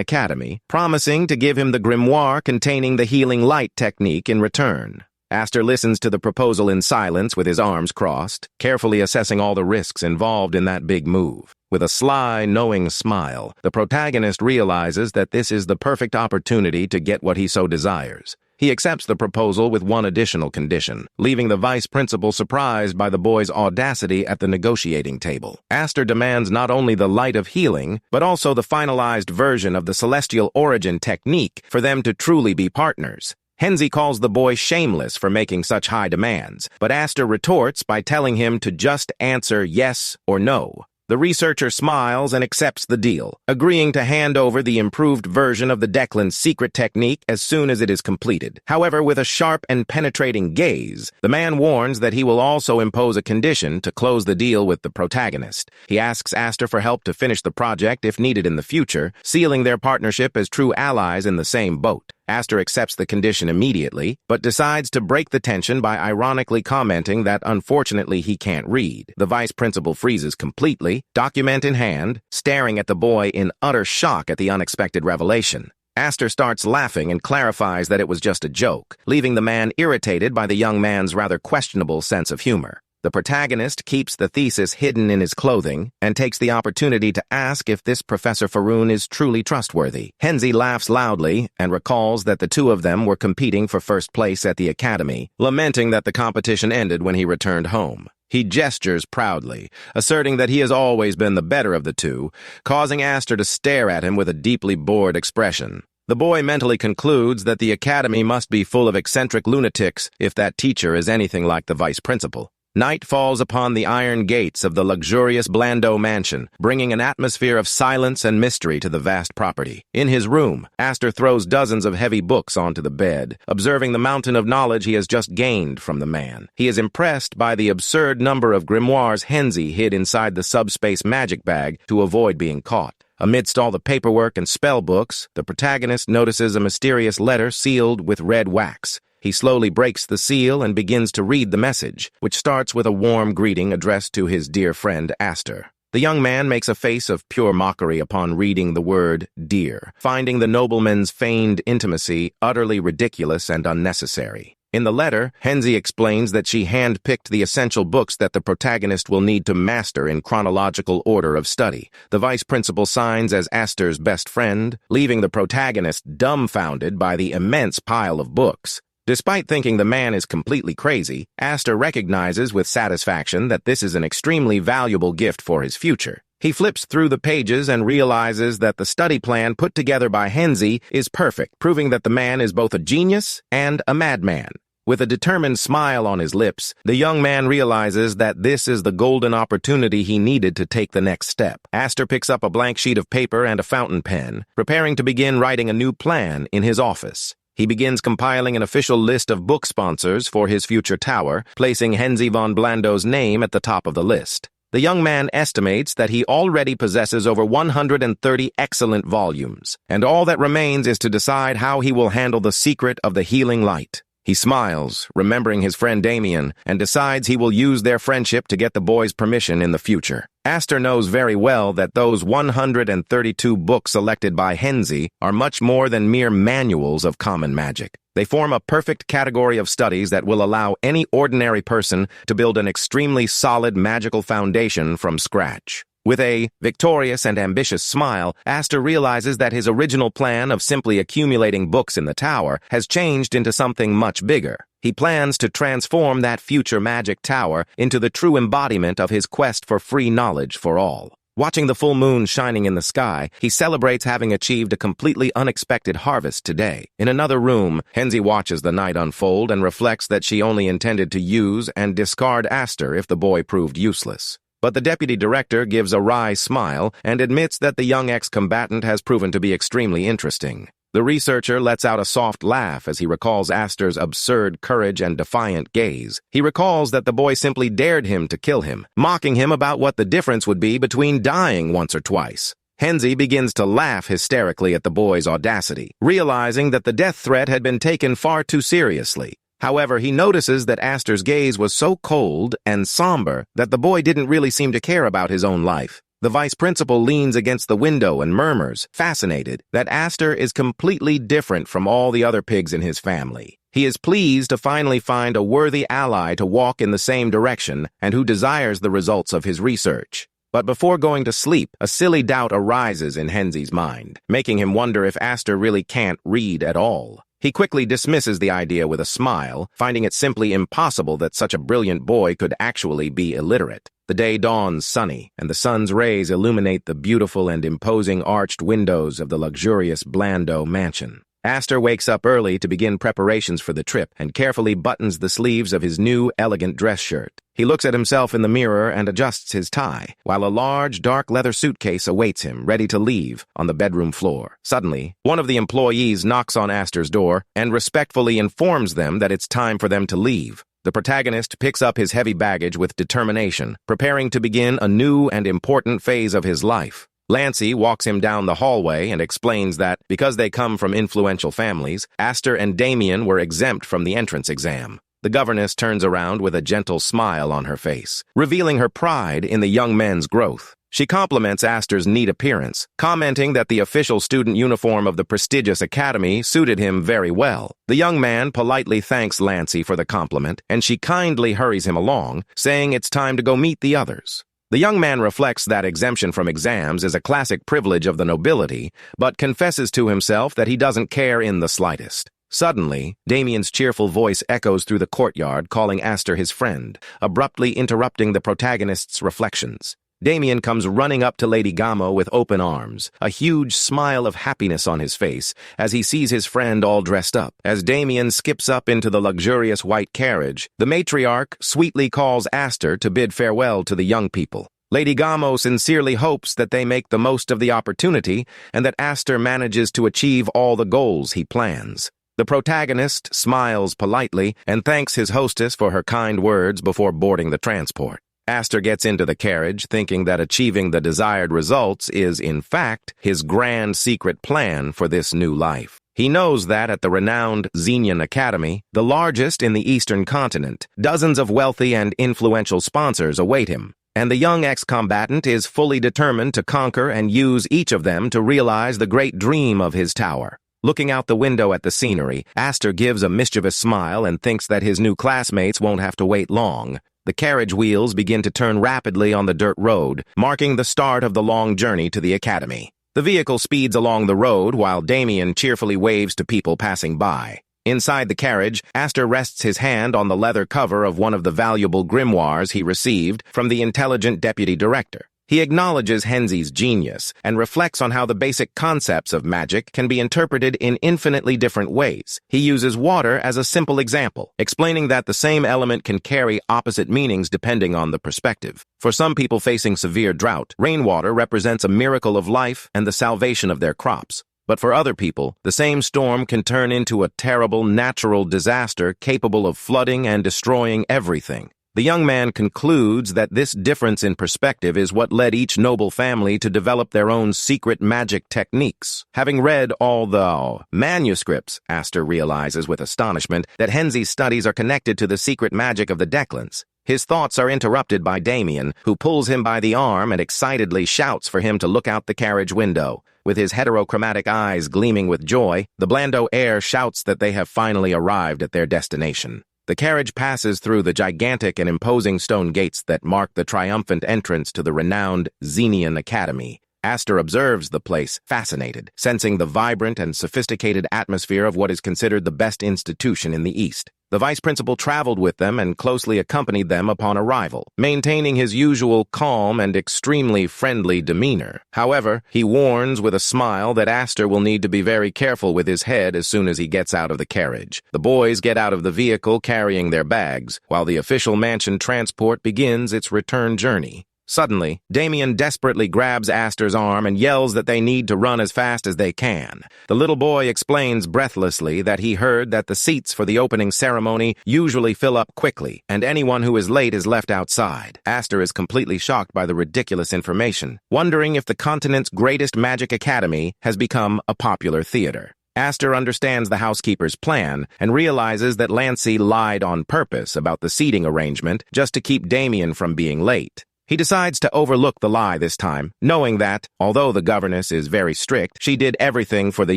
Speaker 1: Academy, promising to give him the grimoire containing the healing light technique in return. Aster listens to the proposal in silence with his arms crossed, carefully assessing all the risks involved in that big move. With a sly, knowing smile, the protagonist realizes that this is the perfect opportunity to get what he so desires. He accepts the proposal with one additional condition, leaving the vice principal surprised by the boy's audacity at the negotiating table. Aster demands not only the light of healing, but also the finalized version of the celestial origin technique for them to truly be partners. Henzi calls the boy shameless for making such high demands, but Aster retorts by telling him to just answer yes or no. The researcher smiles and accepts the deal, agreeing to hand over the improved version of the Declan's secret technique as soon as it is completed. However, with a sharp and penetrating gaze, the man warns that he will also impose a condition to close the deal with the protagonist. He asks Aster for help to finish the project if needed in the future, sealing their partnership as true allies in the same boat. Aster accepts the condition immediately, but decides to break the tension by ironically commenting that unfortunately he can't read. The vice principal freezes completely, document in hand, staring at the boy in utter shock at the unexpected revelation. Aster starts laughing and clarifies that it was just a joke, leaving the man irritated by the young man's rather questionable sense of humor. The protagonist keeps the thesis hidden in his clothing and takes the opportunity to ask if this Professor Faroon is truly trustworthy. Henzi laughs loudly and recalls that the two of them were competing for first place at the academy, lamenting that the competition ended when he returned home. He gestures proudly, asserting that he has always been the better of the two, causing Aster to stare at him with a deeply bored expression. The boy mentally concludes that the academy must be full of eccentric lunatics if that teacher is anything like the vice principal. Night falls upon the iron gates of the luxurious Blando mansion, bringing an atmosphere of silence and mystery to the vast property. In his room, Aster throws dozens of heavy books onto the bed, observing the mountain of knowledge he has just gained from the man. He is impressed by the absurd number of grimoires Henzi hid inside the subspace magic bag to avoid being caught. Amidst all the paperwork and spell books, the protagonist notices a mysterious letter sealed with red wax. He slowly breaks the seal and begins to read the message, which starts with a warm greeting addressed to his dear friend Aster. The young man makes a face of pure mockery upon reading the word dear, finding the nobleman's feigned intimacy utterly ridiculous and unnecessary. In the letter, Henzi explains that she hand-picked the essential books that the protagonist will need to master in chronological order of study. The vice principal signs as Aster's best friend, leaving the protagonist dumbfounded by the immense pile of books. Despite thinking the man is completely crazy, Aster recognizes with satisfaction that this is an extremely valuable gift for his future. He flips through the pages and realizes that the study plan put together by Henzi is perfect, proving that the man is both a genius and a madman. With a determined smile on his lips, the young man realizes that this is the golden opportunity he needed to take the next step. Aster picks up a blank sheet of paper and a fountain pen, preparing to begin writing a new plan in his office. He begins compiling an official list of book sponsors for his future tower, placing Henzi von Blando's name at the top of the list. The young man estimates that he already possesses over 130 excellent volumes, and all that remains is to decide how he will handle the secret of the healing light. He smiles, remembering his friend Damien, and decides he will use their friendship to get the boy's permission in the future. Aster knows very well that those 132 books selected by Henzi are much more than mere manuals of common magic. They form a perfect category of studies that will allow any ordinary person to build an extremely solid magical foundation from scratch. With a victorious and ambitious smile, Aster realizes that his original plan of simply accumulating books in the tower has changed into something much bigger. He plans to transform that future magic tower into the true embodiment of his quest for free knowledge for all. Watching the full moon shining in the sky, he celebrates having achieved a completely unexpected harvest today. In another room, Henzi watches the night unfold and reflects that she only intended to use and discard Aster if the boy proved useless. But the deputy director gives a wry smile and admits that the young ex-combatant has proven to be extremely interesting. The researcher lets out a soft laugh as he recalls Aster's absurd courage and defiant gaze. He recalls that the boy simply dared him to kill him, mocking him about what the difference would be between dying once or twice. Henzi begins to laugh hysterically at the boy's audacity, realizing that the death threat had been taken far too seriously. However, he notices that Aster's gaze was so cold and somber that the boy didn't really seem to care about his own life. The vice principal leans against the window and murmurs, fascinated, that Aster is completely different from all the other pigs in his family. He is pleased to finally find a worthy ally to walk in the same direction and who desires the results of his research. But before going to sleep, a silly doubt arises in Henzi's mind, making him wonder if Aster really can't read at all. He quickly dismisses the idea with a smile, finding it simply impossible that such a brilliant boy could actually be illiterate. The day dawns sunny, and the sun's rays illuminate the beautiful and imposing arched windows of the luxurious Blando mansion. Aster wakes up early to begin preparations for the trip and carefully buttons the sleeves of his new, elegant dress shirt. He looks at himself in the mirror and adjusts his tie, while a large, dark leather suitcase awaits him, ready to leave, on the bedroom floor. Suddenly, one of the employees knocks on Aster's door and respectfully informs them that it's time for them to leave. The protagonist picks up his heavy baggage with determination, preparing to begin a new and important phase of his life. Lancey walks him down the hallway and explains that, because they come from influential families, Aster and Damien were exempt from the entrance exam. The governess turns around with a gentle smile on her face, revealing her pride in the young men's growth. She compliments Aster's neat appearance, commenting that the official student uniform of the prestigious academy suited him very well. The young man politely thanks Lancey for the compliment, and she kindly hurries him along, saying it's time to go meet the others. The young man reflects that exemption from exams is a classic privilege of the nobility, but confesses to himself that he doesn't care in the slightest. Suddenly, Damien's cheerful voice echoes through the courtyard, calling Aster his friend, abruptly interrupting the protagonist's reflections. Damien comes running up to Lady Gamo with open arms, a huge smile of happiness on his face as he sees his friend all dressed up. As Damien skips up into the luxurious white carriage, the matriarch sweetly calls Aster to bid farewell to the young people. Lady Gamo sincerely hopes that they make the most of the opportunity and that Aster manages to achieve all the goals he plans. The protagonist smiles politely and thanks his hostess for her kind words before boarding the transport. Aster gets into the carriage, thinking that achieving the desired results is, in fact, his grand secret plan for this new life. He knows that at the renowned Xenian Academy, the largest in the Eastern continent, dozens of wealthy and influential sponsors await him, and the young ex-combatant is fully determined to conquer and use each of them to realize the great dream of his tower. Looking out the window at the scenery, Aster gives a mischievous smile and thinks that his new classmates won't have to wait long. The carriage wheels begin to turn rapidly on the dirt road, marking the start of the long journey to the academy. The vehicle speeds along the road while Damien cheerfully waves to people passing by. Inside the carriage, Aster rests his hand on the leather cover of one of the valuable grimoires he received from the intelligent deputy director. He acknowledges Henzi's genius and reflects on how the basic concepts of magic can be interpreted in infinitely different ways. He uses water as a simple example, explaining that the same element can carry opposite meanings depending on the perspective. For some people facing severe drought, rainwater represents a miracle of life and the salvation of their crops. But for other people, the same storm can turn into a terrible natural disaster capable of flooding and destroying everything. The young man concludes that this difference in perspective is what led each noble family to develop their own secret magic techniques. Having read all the manuscripts, Aster realizes with astonishment that Henzi's studies are connected to the secret magic of the Declans. His thoughts are interrupted by Damien, who pulls him by the arm and excitedly shouts for him to look out the carriage window. With his heterochromatic eyes gleaming with joy, the Blando heir shouts that they have finally arrived at their destination. The carriage passes through the gigantic and imposing stone gates that mark the triumphant entrance to the renowned Xenian Academy. Aster observes the place, fascinated, sensing the vibrant and sophisticated atmosphere of what is considered the best institution in the East. The vice principal traveled with them and closely accompanied them upon arrival, maintaining his usual calm and extremely friendly demeanor. However, he warns with a smile that Aster will need to be very careful with his head as soon as he gets out of the carriage. The boys get out of the vehicle carrying their bags, while the official mansion transport begins its return journey. Suddenly, Damien desperately grabs Aster's arm and yells that they need to run as fast as they can. The little boy explains breathlessly that he heard that the seats for the opening ceremony usually fill up quickly, and anyone who is late is left outside. Aster is completely shocked by the ridiculous information, wondering if the continent's greatest magic academy has become a popular theater. Aster understands the housekeeper's plan and realizes that Lancey lied on purpose about the seating arrangement just to keep Damien from being late. He decides to overlook the lie this time, knowing that, although the governess is very strict, she did everything for the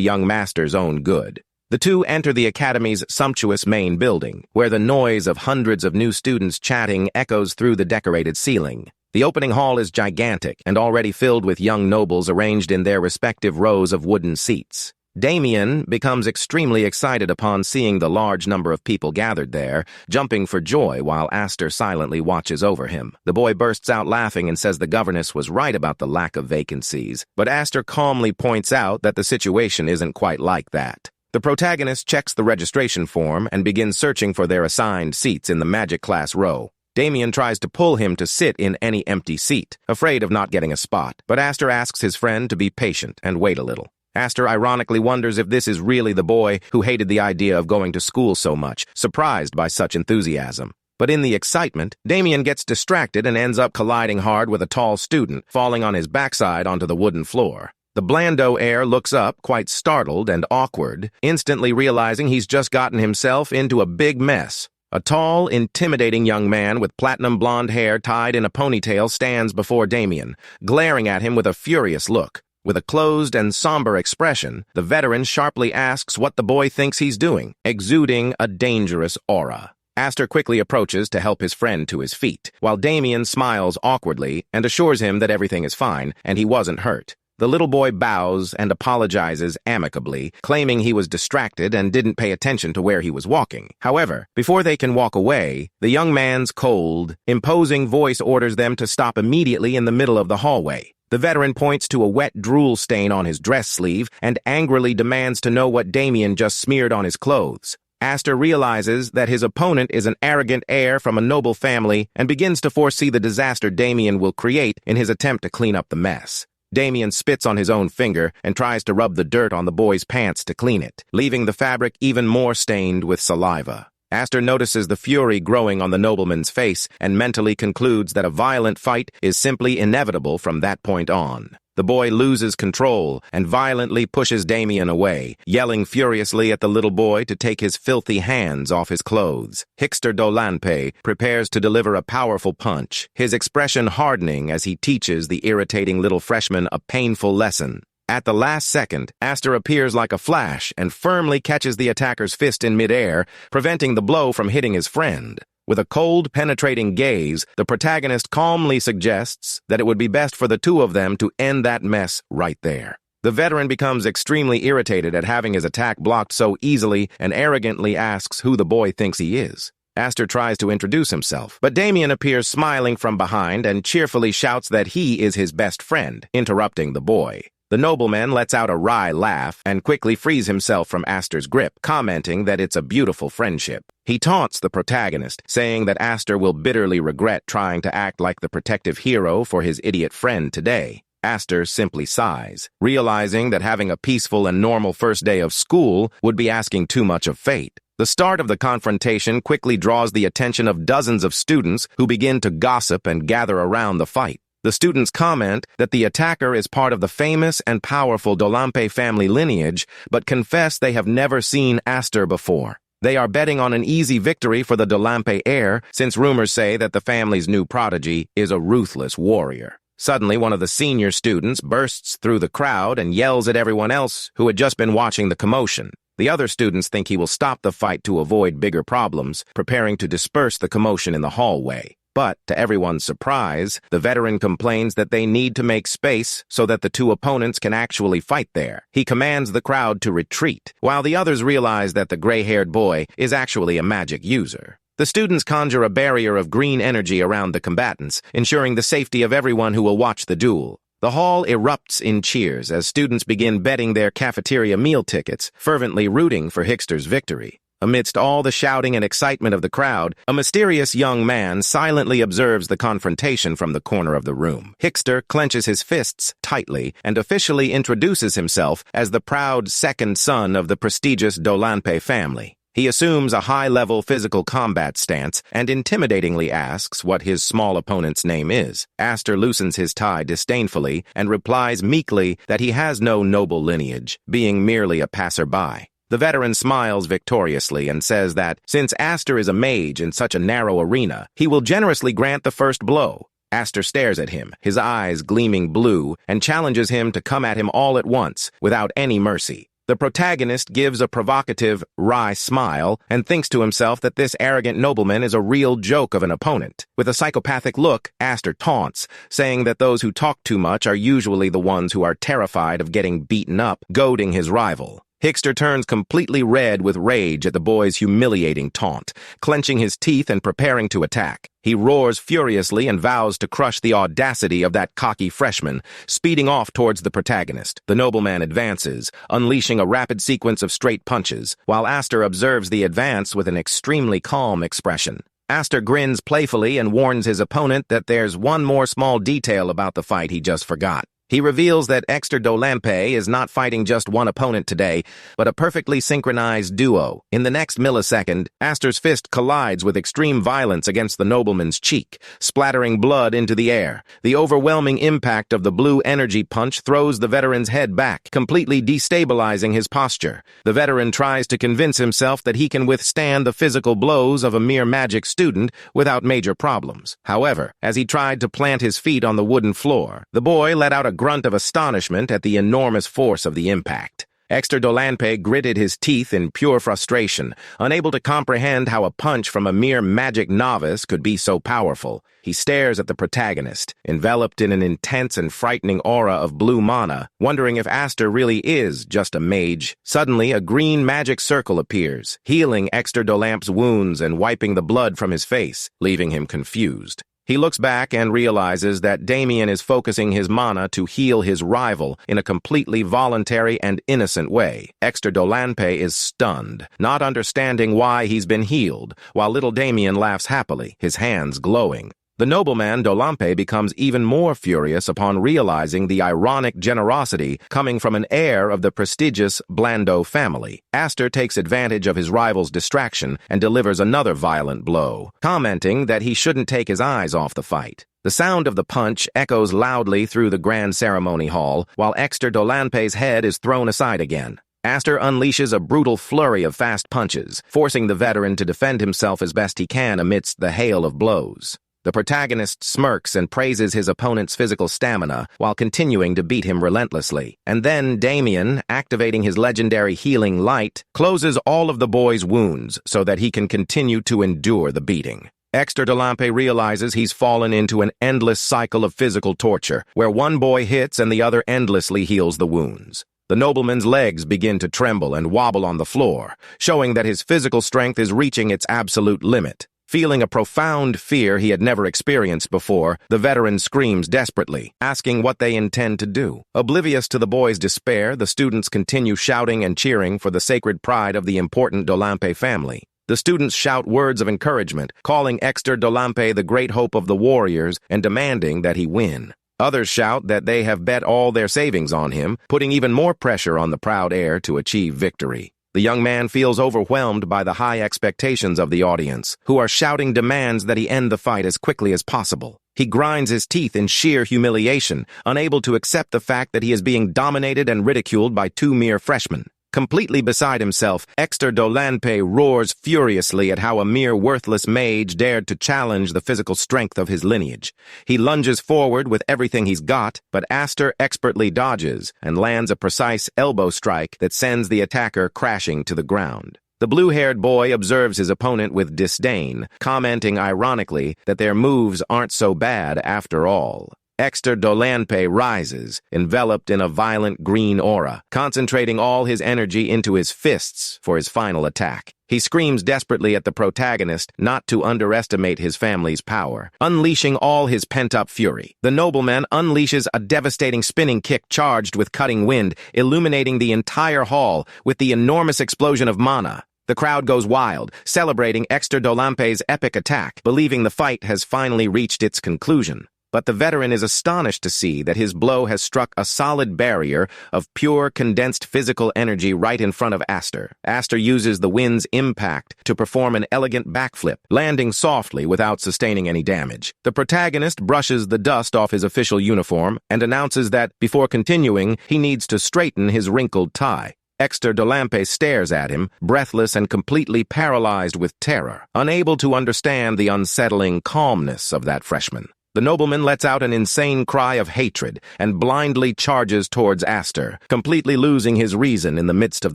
Speaker 1: young master's own good. The two enter the academy's sumptuous main building, where the noise of hundreds of new students chatting echoes through the decorated ceiling. The opening hall is gigantic and already filled with young nobles arranged in their respective rows of wooden seats. Damien becomes extremely excited upon seeing the large number of people gathered there, jumping for joy while Aster silently watches over him. The boy bursts out laughing and says the governess was right about the lack of vacancies, but Aster calmly points out that the situation isn't quite like that. The protagonist checks the registration form and begins searching for their assigned seats in the magic class row. Damien tries to pull him to sit in any empty seat, afraid of not getting a spot, but Aster asks his friend to be patient and wait a little. Aster ironically wonders if this is really the boy who hated the idea of going to school so much, surprised by such enthusiasm. But in the excitement, Damien gets distracted and ends up colliding hard with a tall student, falling on his backside onto the wooden floor. The Blando heir looks up, quite startled and awkward, instantly realizing he's just gotten himself into a big mess. A tall, intimidating young man with platinum blonde hair tied in a ponytail stands before Damien, glaring at him with a furious look. With a closed and somber expression, the veteran sharply asks what the boy thinks he's doing, exuding a dangerous aura. Aster quickly approaches to help his friend to his feet, while Damien smiles awkwardly and assures him that everything is fine and he wasn't hurt. The little boy bows and apologizes amicably, claiming he was distracted and didn't pay attention to where he was walking. However, before they can walk away, the young man's cold, imposing voice orders them to stop immediately in the middle of the hallway. The veteran points to a wet drool stain on his dress sleeve and angrily demands to know what Damien just smeared on his clothes. Aster realizes that his opponent is an arrogant heir from a noble family and begins to foresee the disaster Damien will create in his attempt to clean up the mess. Damien spits on his own finger and tries to rub the dirt on the boy's pants to clean it, leaving the fabric even more stained with saliva. Aster notices the fury growing on the nobleman's face and mentally concludes that a violent fight is simply inevitable from that point on. The boy loses control and violently pushes Damien away, yelling furiously at the little boy to take his filthy hands off his clothes. Hickster Dolanpe prepares to deliver a powerful punch, his expression hardening as he teaches the irritating little freshman a painful lesson. At the last second, Aster appears like a flash and firmly catches the attacker's fist in midair, preventing the blow from hitting his friend. With a cold, penetrating gaze, the protagonist calmly suggests that it would be best for the two of them to end that mess right there. The veteran becomes extremely irritated at having his attack blocked so easily and arrogantly asks who the boy thinks he is. Aster tries to introduce himself, but Damien appears smiling from behind and cheerfully shouts that he is his best friend, interrupting the boy. The nobleman lets out a wry laugh and quickly frees himself from Aster's grip, commenting that it's a beautiful friendship. He taunts the protagonist, saying that Aster will bitterly regret trying to act like the protective hero for his idiot friend today. Aster simply sighs, realizing that having a peaceful and normal first day of school would be asking too much of fate. The start of the confrontation quickly draws the attention of dozens of students who begin to gossip and gather around the fight. The students comment that the attacker is part of the famous and powerful Dolampe family lineage, but confess they have never seen Aster before. They are betting on an easy victory for the Dolampe heir, since rumors say that the family's new prodigy is a ruthless warrior. Suddenly, one of the senior students bursts through the crowd and yells at everyone else who had just been watching the commotion. The other students think he will stop the fight to avoid bigger problems, preparing to disperse the commotion in the hallway. But, to everyone's surprise, the veteran complains that they need to make space so that the two opponents can actually fight there. He commands the crowd to retreat, while the others realize that the gray-haired boy is actually a magic user. The students conjure a barrier of green energy around the combatants, ensuring the safety of everyone who will watch the duel. The hall erupts in cheers as students begin betting their cafeteria meal tickets, fervently rooting for Hickster's victory. Amidst all the shouting and excitement of the crowd, a mysterious young man silently observes the confrontation from the corner of the room. Hickster clenches his fists tightly and officially introduces himself as the proud second son of the prestigious Dolampe family. He assumes a high-level physical combat stance and intimidatingly asks what his small opponent's name is. Aster loosens his tie disdainfully and replies meekly that he has no noble lineage, being merely a passerby. The veteran smiles victoriously and says that, since Aster is a mage in such a narrow arena, he will generously grant the first blow. Aster stares at him, his eyes gleaming blue, and challenges him to come at him all at once, without any mercy. The protagonist gives a provocative, wry smile and thinks to himself that this arrogant nobleman is a real joke of an opponent. With a psychopathic look, Aster taunts, saying that those who talk too much are usually the ones who are terrified of getting beaten up, goading his rival. Hickster turns completely red with rage at the boy's humiliating taunt, clenching his teeth and preparing to attack. He roars furiously and vows to crush the audacity of that cocky freshman, speeding off towards the protagonist. The nobleman advances, unleashing a rapid sequence of straight punches, while Aster observes the advance with an extremely calm expression. Aster grins playfully and warns his opponent that there's one more small detail about the fight he just forgot. He reveals that Hector Dolampe is not fighting just one opponent today, but a perfectly synchronized duo. In the next millisecond, Aster's fist collides with extreme violence against the nobleman's cheek, splattering blood into the air. The overwhelming impact of the blue energy punch throws the veteran's head back, completely destabilizing his posture. The veteran tries to convince himself that he can withstand the physical blows of a mere magic student without major problems. However, as he tried to plant his feet on the wooden floor, the boy let out a grunt of astonishment at the enormous force of the impact. Hector Dolampe gritted his teeth in pure frustration, unable to comprehend how a punch from a mere magic novice could be so powerful. He stares at the protagonist, enveloped in an intense and frightening aura of blue mana, wondering if Aster really is just a mage. Suddenly, a green magic circle appears, healing Hector Dolampe's wounds and wiping the blood from his face, leaving him confused. He looks back and realizes that Damien is focusing his mana to heal his rival in a completely voluntary and innocent way. Hector Dolampe is stunned, not understanding why he's been healed, while little Damien laughs happily, his hands glowing. The nobleman Dolampe becomes even more furious upon realizing the ironic generosity coming from an heir of the prestigious Blando family. Aster takes advantage of his rival's distraction and delivers another violent blow, commenting that he shouldn't take his eyes off the fight. The sound of the punch echoes loudly through the grand ceremony hall, while Hector Dolampe's head is thrown aside again. Aster unleashes a brutal flurry of fast punches, forcing the veteran to defend himself as best he can amidst the hail of blows. The protagonist smirks and praises his opponent's physical stamina while continuing to beat him relentlessly. And then Damien, activating his legendary healing light, closes all of the boy's wounds so that he can continue to endure the beating. Hector Dolampe realizes he's fallen into an endless cycle of physical torture, where one boy hits and the other endlessly heals the wounds. The nobleman's legs begin to tremble and wobble on the floor, showing that his physical strength is reaching its absolute limit. Feeling a profound fear he had never experienced before, the veteran screams desperately, asking what they intend to do. Oblivious to the boy's despair, the students continue shouting and cheering for the sacred pride of the important Dolampe family. The students shout words of encouragement, calling Hector Dolampe the great hope of the warriors and demanding that he win. Others shout that they have bet all their savings on him, putting even more pressure on the proud heir to achieve victory. The young man feels overwhelmed by the high expectations of the audience, who are shouting demands that he end the fight as quickly as possible. He grinds his teeth in sheer humiliation, unable to accept the fact that he is being dominated and ridiculed by two mere freshmen. Completely beside himself, Hector Dolanpe roars furiously at how a mere worthless mage dared to challenge the physical strength of his lineage. He lunges forward with everything he's got, but Aster expertly dodges and lands a precise elbow strike that sends the attacker crashing to the ground. The blue-haired boy observes his opponent with disdain, commenting ironically that their moves aren't so bad after all. Hector Dolanpe rises, enveloped in a violent green aura, concentrating all his energy into his fists for his final attack. He screams desperately at the protagonist not to underestimate his family's power, unleashing all his pent-up fury. The nobleman unleashes a devastating spinning kick charged with cutting wind, illuminating the entire hall with the enormous explosion of mana. The crowd goes wild, celebrating Hector Dolanpe's epic attack, believing the fight has finally reached its conclusion. But the veteran is astonished to see that his blow has struck a solid barrier of pure, condensed physical energy right in front of Aster. Aster uses the wind's impact to perform an elegant backflip, landing softly without sustaining any damage. The protagonist brushes the dust off his official uniform and announces that, before continuing, he needs to straighten his wrinkled tie. Hector Dolanpe stares at him, breathless and completely paralyzed with terror, unable to understand the unsettling calmness of that freshman. The nobleman lets out an insane cry of hatred and blindly charges towards Aster, completely losing his reason in the midst of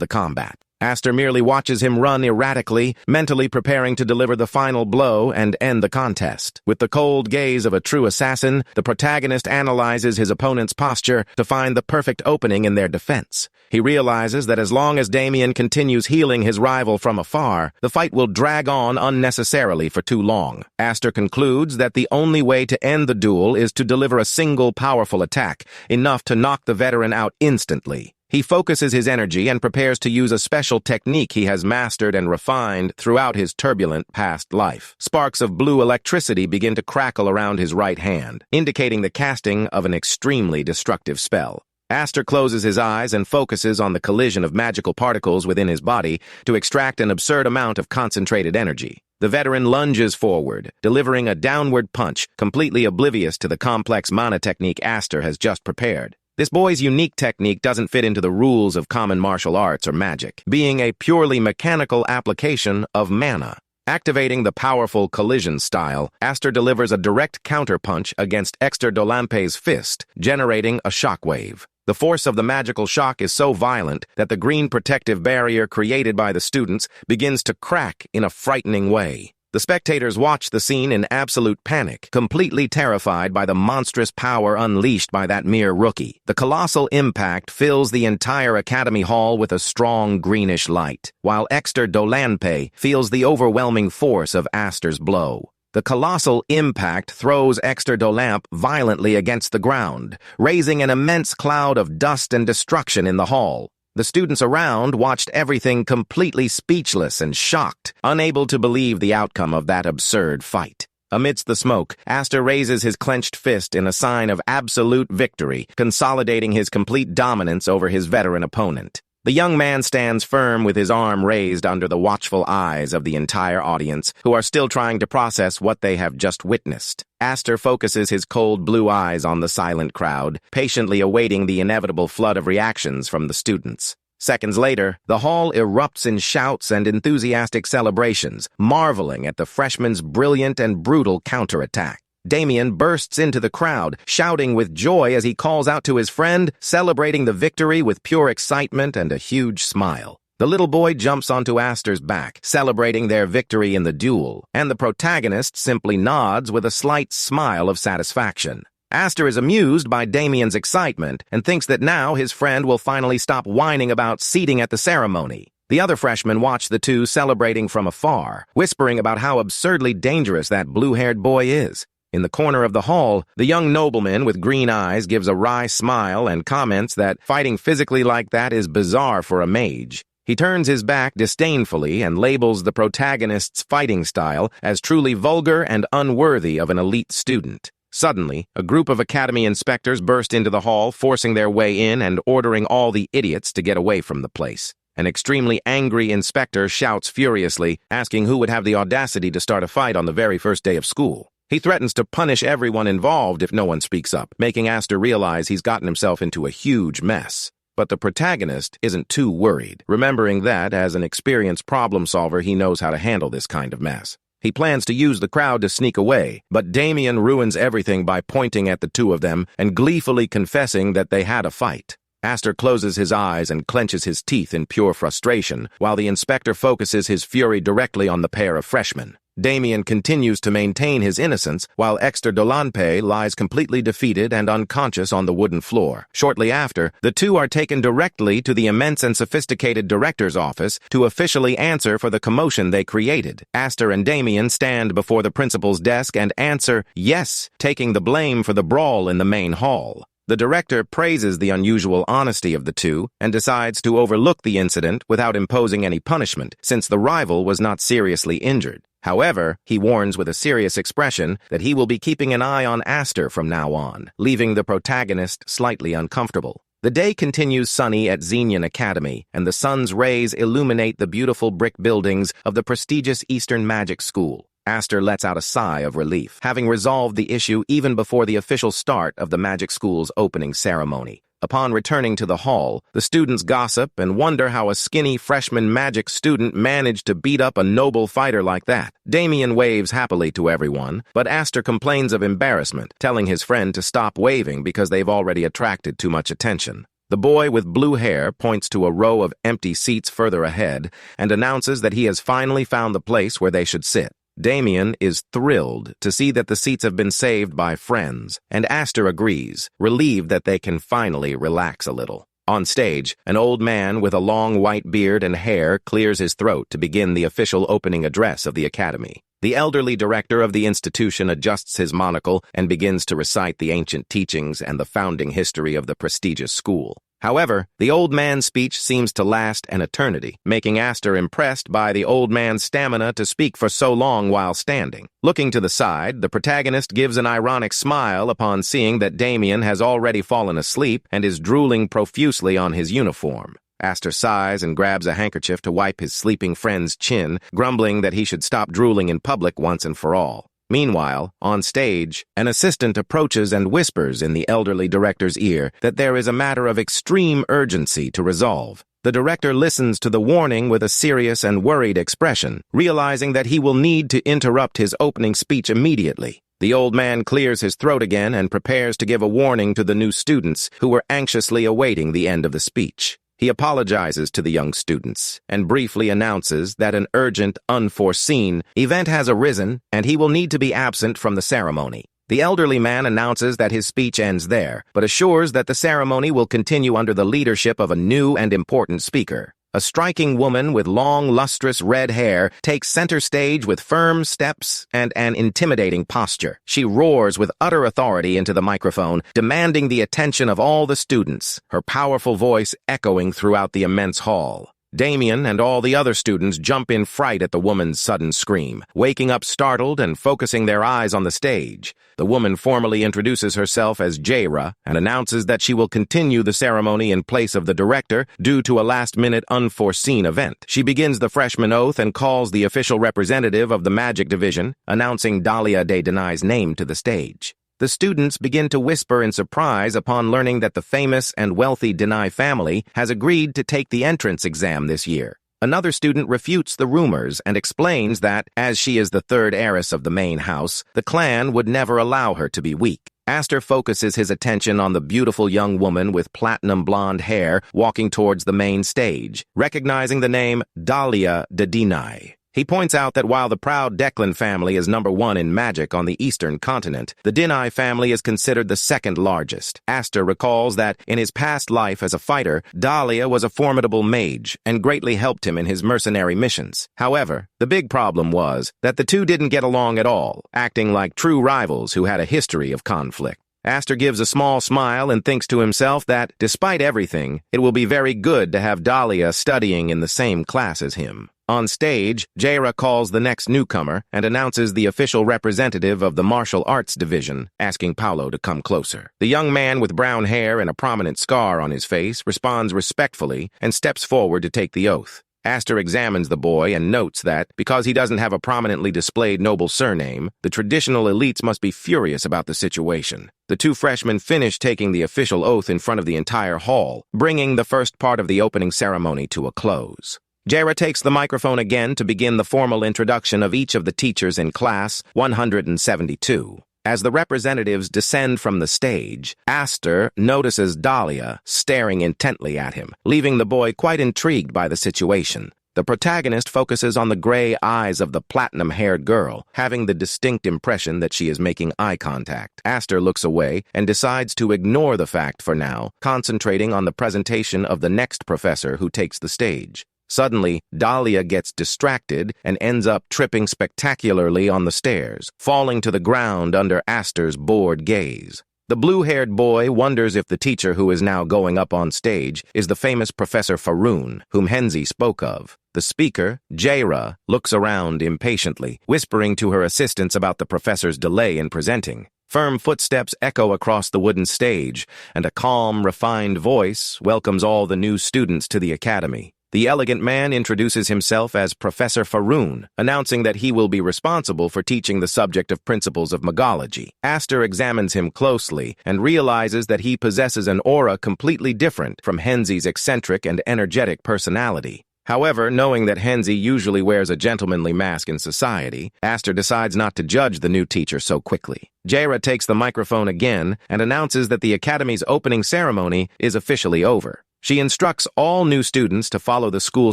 Speaker 1: the combat. Aster merely watches him run erratically, mentally preparing to deliver the final blow and end the contest. With the cold gaze of a true assassin, the protagonist analyzes his opponent's posture to find the perfect opening in their defense. He realizes that as long as Damien continues healing his rival from afar, the fight will drag on unnecessarily for too long. Aster concludes that the only way to end the duel is to deliver a single powerful attack, enough to knock the veteran out instantly. He focuses his energy and prepares to use a special technique he has mastered and refined throughout his turbulent past life. Sparks of blue electricity begin to crackle around his right hand, indicating the casting of an extremely destructive spell. Aster closes his eyes and focuses on the collision of magical particles within his body to extract an absurd amount of concentrated energy. The veteran lunges forward, delivering a downward punch, completely oblivious to the complex mana technique Aster has just prepared. This boy's unique technique doesn't fit into the rules of common martial arts or magic, being a purely mechanical application of mana. Activating the powerful collision style, Aster delivers a direct counterpunch against Hector Dolanpe's fist, generating a shockwave. The force of the magical shock is so violent that the green protective barrier created by the students begins to crack in a frightening way. The spectators watch the scene in absolute panic, completely terrified by the monstrous power unleashed by that mere rookie. The colossal impact fills the entire academy hall with a strong greenish light, while Hector Dolanpe feels the overwhelming force of Aster's blow. The colossal impact throws Hector Dolanpe violently against the ground, raising an immense cloud of dust and destruction in the hall. The students around watched everything completely speechless and shocked, unable to believe the outcome of that absurd fight. Amidst the smoke, Aster raises his clenched fist in a sign of absolute victory, consolidating his complete dominance over his veteran opponent. The young man stands firm with his arm raised under the watchful eyes of the entire audience, who are still trying to process what they have just witnessed. Aster focuses his cold blue eyes on the silent crowd, patiently awaiting the inevitable flood of reactions from the students. Seconds later, the hall erupts in shouts and enthusiastic celebrations, marveling at the freshman's brilliant and brutal counterattack. Damien bursts into the crowd, shouting with joy as he calls out to his friend, celebrating the victory with pure excitement and a huge smile. The little boy jumps onto Aster's back, celebrating their victory in the duel, and the protagonist simply nods with a slight smile of satisfaction. Aster is amused by Damien's excitement and thinks that now his friend will finally stop whining about seating at the ceremony. The other freshmen watch the two celebrating from afar, whispering about how absurdly dangerous that blue-haired boy is. In the corner of the hall, the young nobleman with green eyes gives a wry smile and comments that fighting physically like that is bizarre for a mage. He turns his back disdainfully and labels the protagonist's fighting style as truly vulgar and unworthy of an elite student. Suddenly, a group of academy inspectors burst into the hall, forcing their way in and ordering all the idiots to get away from the place. An extremely angry inspector shouts furiously, asking who would have the audacity to start a fight on the very first day of school. He threatens to punish everyone involved if no one speaks up, making Aster realize he's gotten himself into a huge mess. But the protagonist isn't too worried, remembering that, as an experienced problem solver, he knows how to handle this kind of mess. He plans to use the crowd to sneak away, but Damien ruins everything by pointing at the two of them and gleefully confessing that they had a fight. Aster closes his eyes and clenches his teeth in pure frustration, while the inspector focuses his fury directly on the pair of freshmen. Damien continues to maintain his innocence, while Exter Dolanpe lies completely defeated and unconscious on the wooden floor. Shortly after, the two are taken directly to the immense and sophisticated director's office to officially answer for the commotion they created. Aster and Damien stand before the principal's desk and answer yes, taking the blame for the brawl in the main hall. The director praises the unusual honesty of the two and decides to overlook the incident without imposing any punishment, since the rival was not seriously injured. However, he warns with a serious expression that he will be keeping an eye on Aster from now on, leaving the protagonist slightly uncomfortable. The day continues sunny at Xenian Academy, and the sun's rays illuminate the beautiful brick buildings of the prestigious Eastern Magic School. Aster lets out a sigh of relief, having resolved the issue even before the official start of the Magic School's opening ceremony. Upon returning to the hall, the students gossip and wonder how a skinny freshman magic student managed to beat up a noble fighter like that. Damien waves happily to everyone, but Aster complains of embarrassment, telling his friend to stop waving because they've already attracted too much attention. The boy with blue hair points to a row of empty seats further ahead and announces that he has finally found the place where they should sit. Damien is thrilled to see that the seats have been saved by friends, and Aster agrees, relieved that they can finally relax a little. On stage, an old man with a long white beard and hair clears his throat to begin the official opening address of the academy. The elderly director of the institution adjusts his monocle and begins to recite the ancient teachings and the founding history of the prestigious school. However, the old man's speech seems to last an eternity, making Aster impressed by the old man's stamina to speak for so long while standing. Looking to the side, the protagonist gives an ironic smile upon seeing that Damien has already fallen asleep and is drooling profusely on his uniform. Aster sighs and grabs a handkerchief to wipe his sleeping friend's chin, grumbling that he should stop drooling in public once and for all. Meanwhile, on stage, an assistant approaches and whispers in the elderly director's ear that there is a matter of extreme urgency to resolve. The director listens to the warning with a serious and worried expression, realizing that he will need to interrupt his opening speech immediately. The old man clears his throat again and prepares to give a warning to the new students who were anxiously awaiting the end of the speech. He apologizes to the young students and briefly announces that an urgent, unforeseen event has arisen and he will need to be absent from the ceremony. The elderly man announces that his speech ends there, but assures that the ceremony will continue under the leadership of a new and important speaker. A striking woman with long, lustrous red hair takes center stage with firm steps and an intimidating posture. She roars with utter authority into the microphone, demanding the attention of all the students, her powerful voice echoing throughout the immense hall. Damien and all the other students jump in fright at the woman's sudden scream, waking up startled and focusing their eyes on the stage. The woman formally introduces herself as Jaira and announces that she will continue the ceremony in place of the director due to a last-minute unforeseen event. She begins the freshman oath and calls the official representative of the Magic Division, announcing Dahlia de Denai's name to the stage. The students begin to whisper in surprise upon learning that the famous and wealthy Denai family has agreed to take the entrance exam this year. Another student refutes the rumors and explains that, as she is the third heiress of the main house, the clan would never allow her to be weak. Aster focuses his attention on the beautiful young woman with platinum blonde hair walking towards the main stage, recognizing the name Dahlia de Denai. He points out that while the proud Declan family is #1 in magic on the eastern continent, the Denai family is considered the second largest. Aster recalls that, in his past life as a fighter, Dahlia was a formidable mage and greatly helped him in his mercenary missions. However, the big problem was that the two didn't get along at all, acting like true rivals who had a history of conflict. Aster gives a small smile and thinks to himself that, despite everything, it will be very good to have Dahlia studying in the same class as him. On stage, Jaira calls the next newcomer and announces the official representative of the martial arts division, asking Paolo to come closer. The young man with brown hair and a prominent scar on his face responds respectfully and steps forward to take the oath. Astor examines the boy and notes that, because he doesn't have a prominently displayed noble surname, the traditional elites must be furious about the situation. The two freshmen finish taking the official oath in front of the entire hall, bringing the first part of the opening ceremony to a close. Jaira takes the microphone again to begin the formal introduction of each of the teachers in class 172. As the representatives descend from the stage, Astor notices Dahlia staring intently at him, leaving the boy quite intrigued by the situation. The protagonist focuses on the gray eyes of the platinum-haired girl, having the distinct impression that she is making eye contact. Astor looks away and decides to ignore the fact for now, concentrating on the presentation of the next professor who takes the stage. Suddenly, Dahlia gets distracted and ends up tripping spectacularly on the stairs, falling to the ground under Astor's bored gaze. The blue-haired boy wonders if the teacher who is now going up on stage is the famous Professor Faroon, whom Henzi spoke of. The speaker, Jaira, looks around impatiently, whispering to her assistants about the professor's delay in presenting. Firm footsteps echo across the wooden stage, and a calm, refined voice welcomes all the new students to the academy. The elegant man introduces himself as Professor Faroon, announcing that he will be responsible for teaching the subject of principles of magology. Astor examines him closely and realizes that he possesses an aura completely different from Henzi's eccentric and energetic personality. However, knowing that Henzi usually wears a gentlemanly mask in society, Astor decides not to judge the new teacher so quickly. Jaira takes the microphone again and announces that the academy's opening ceremony is officially over. She instructs all new students to follow the school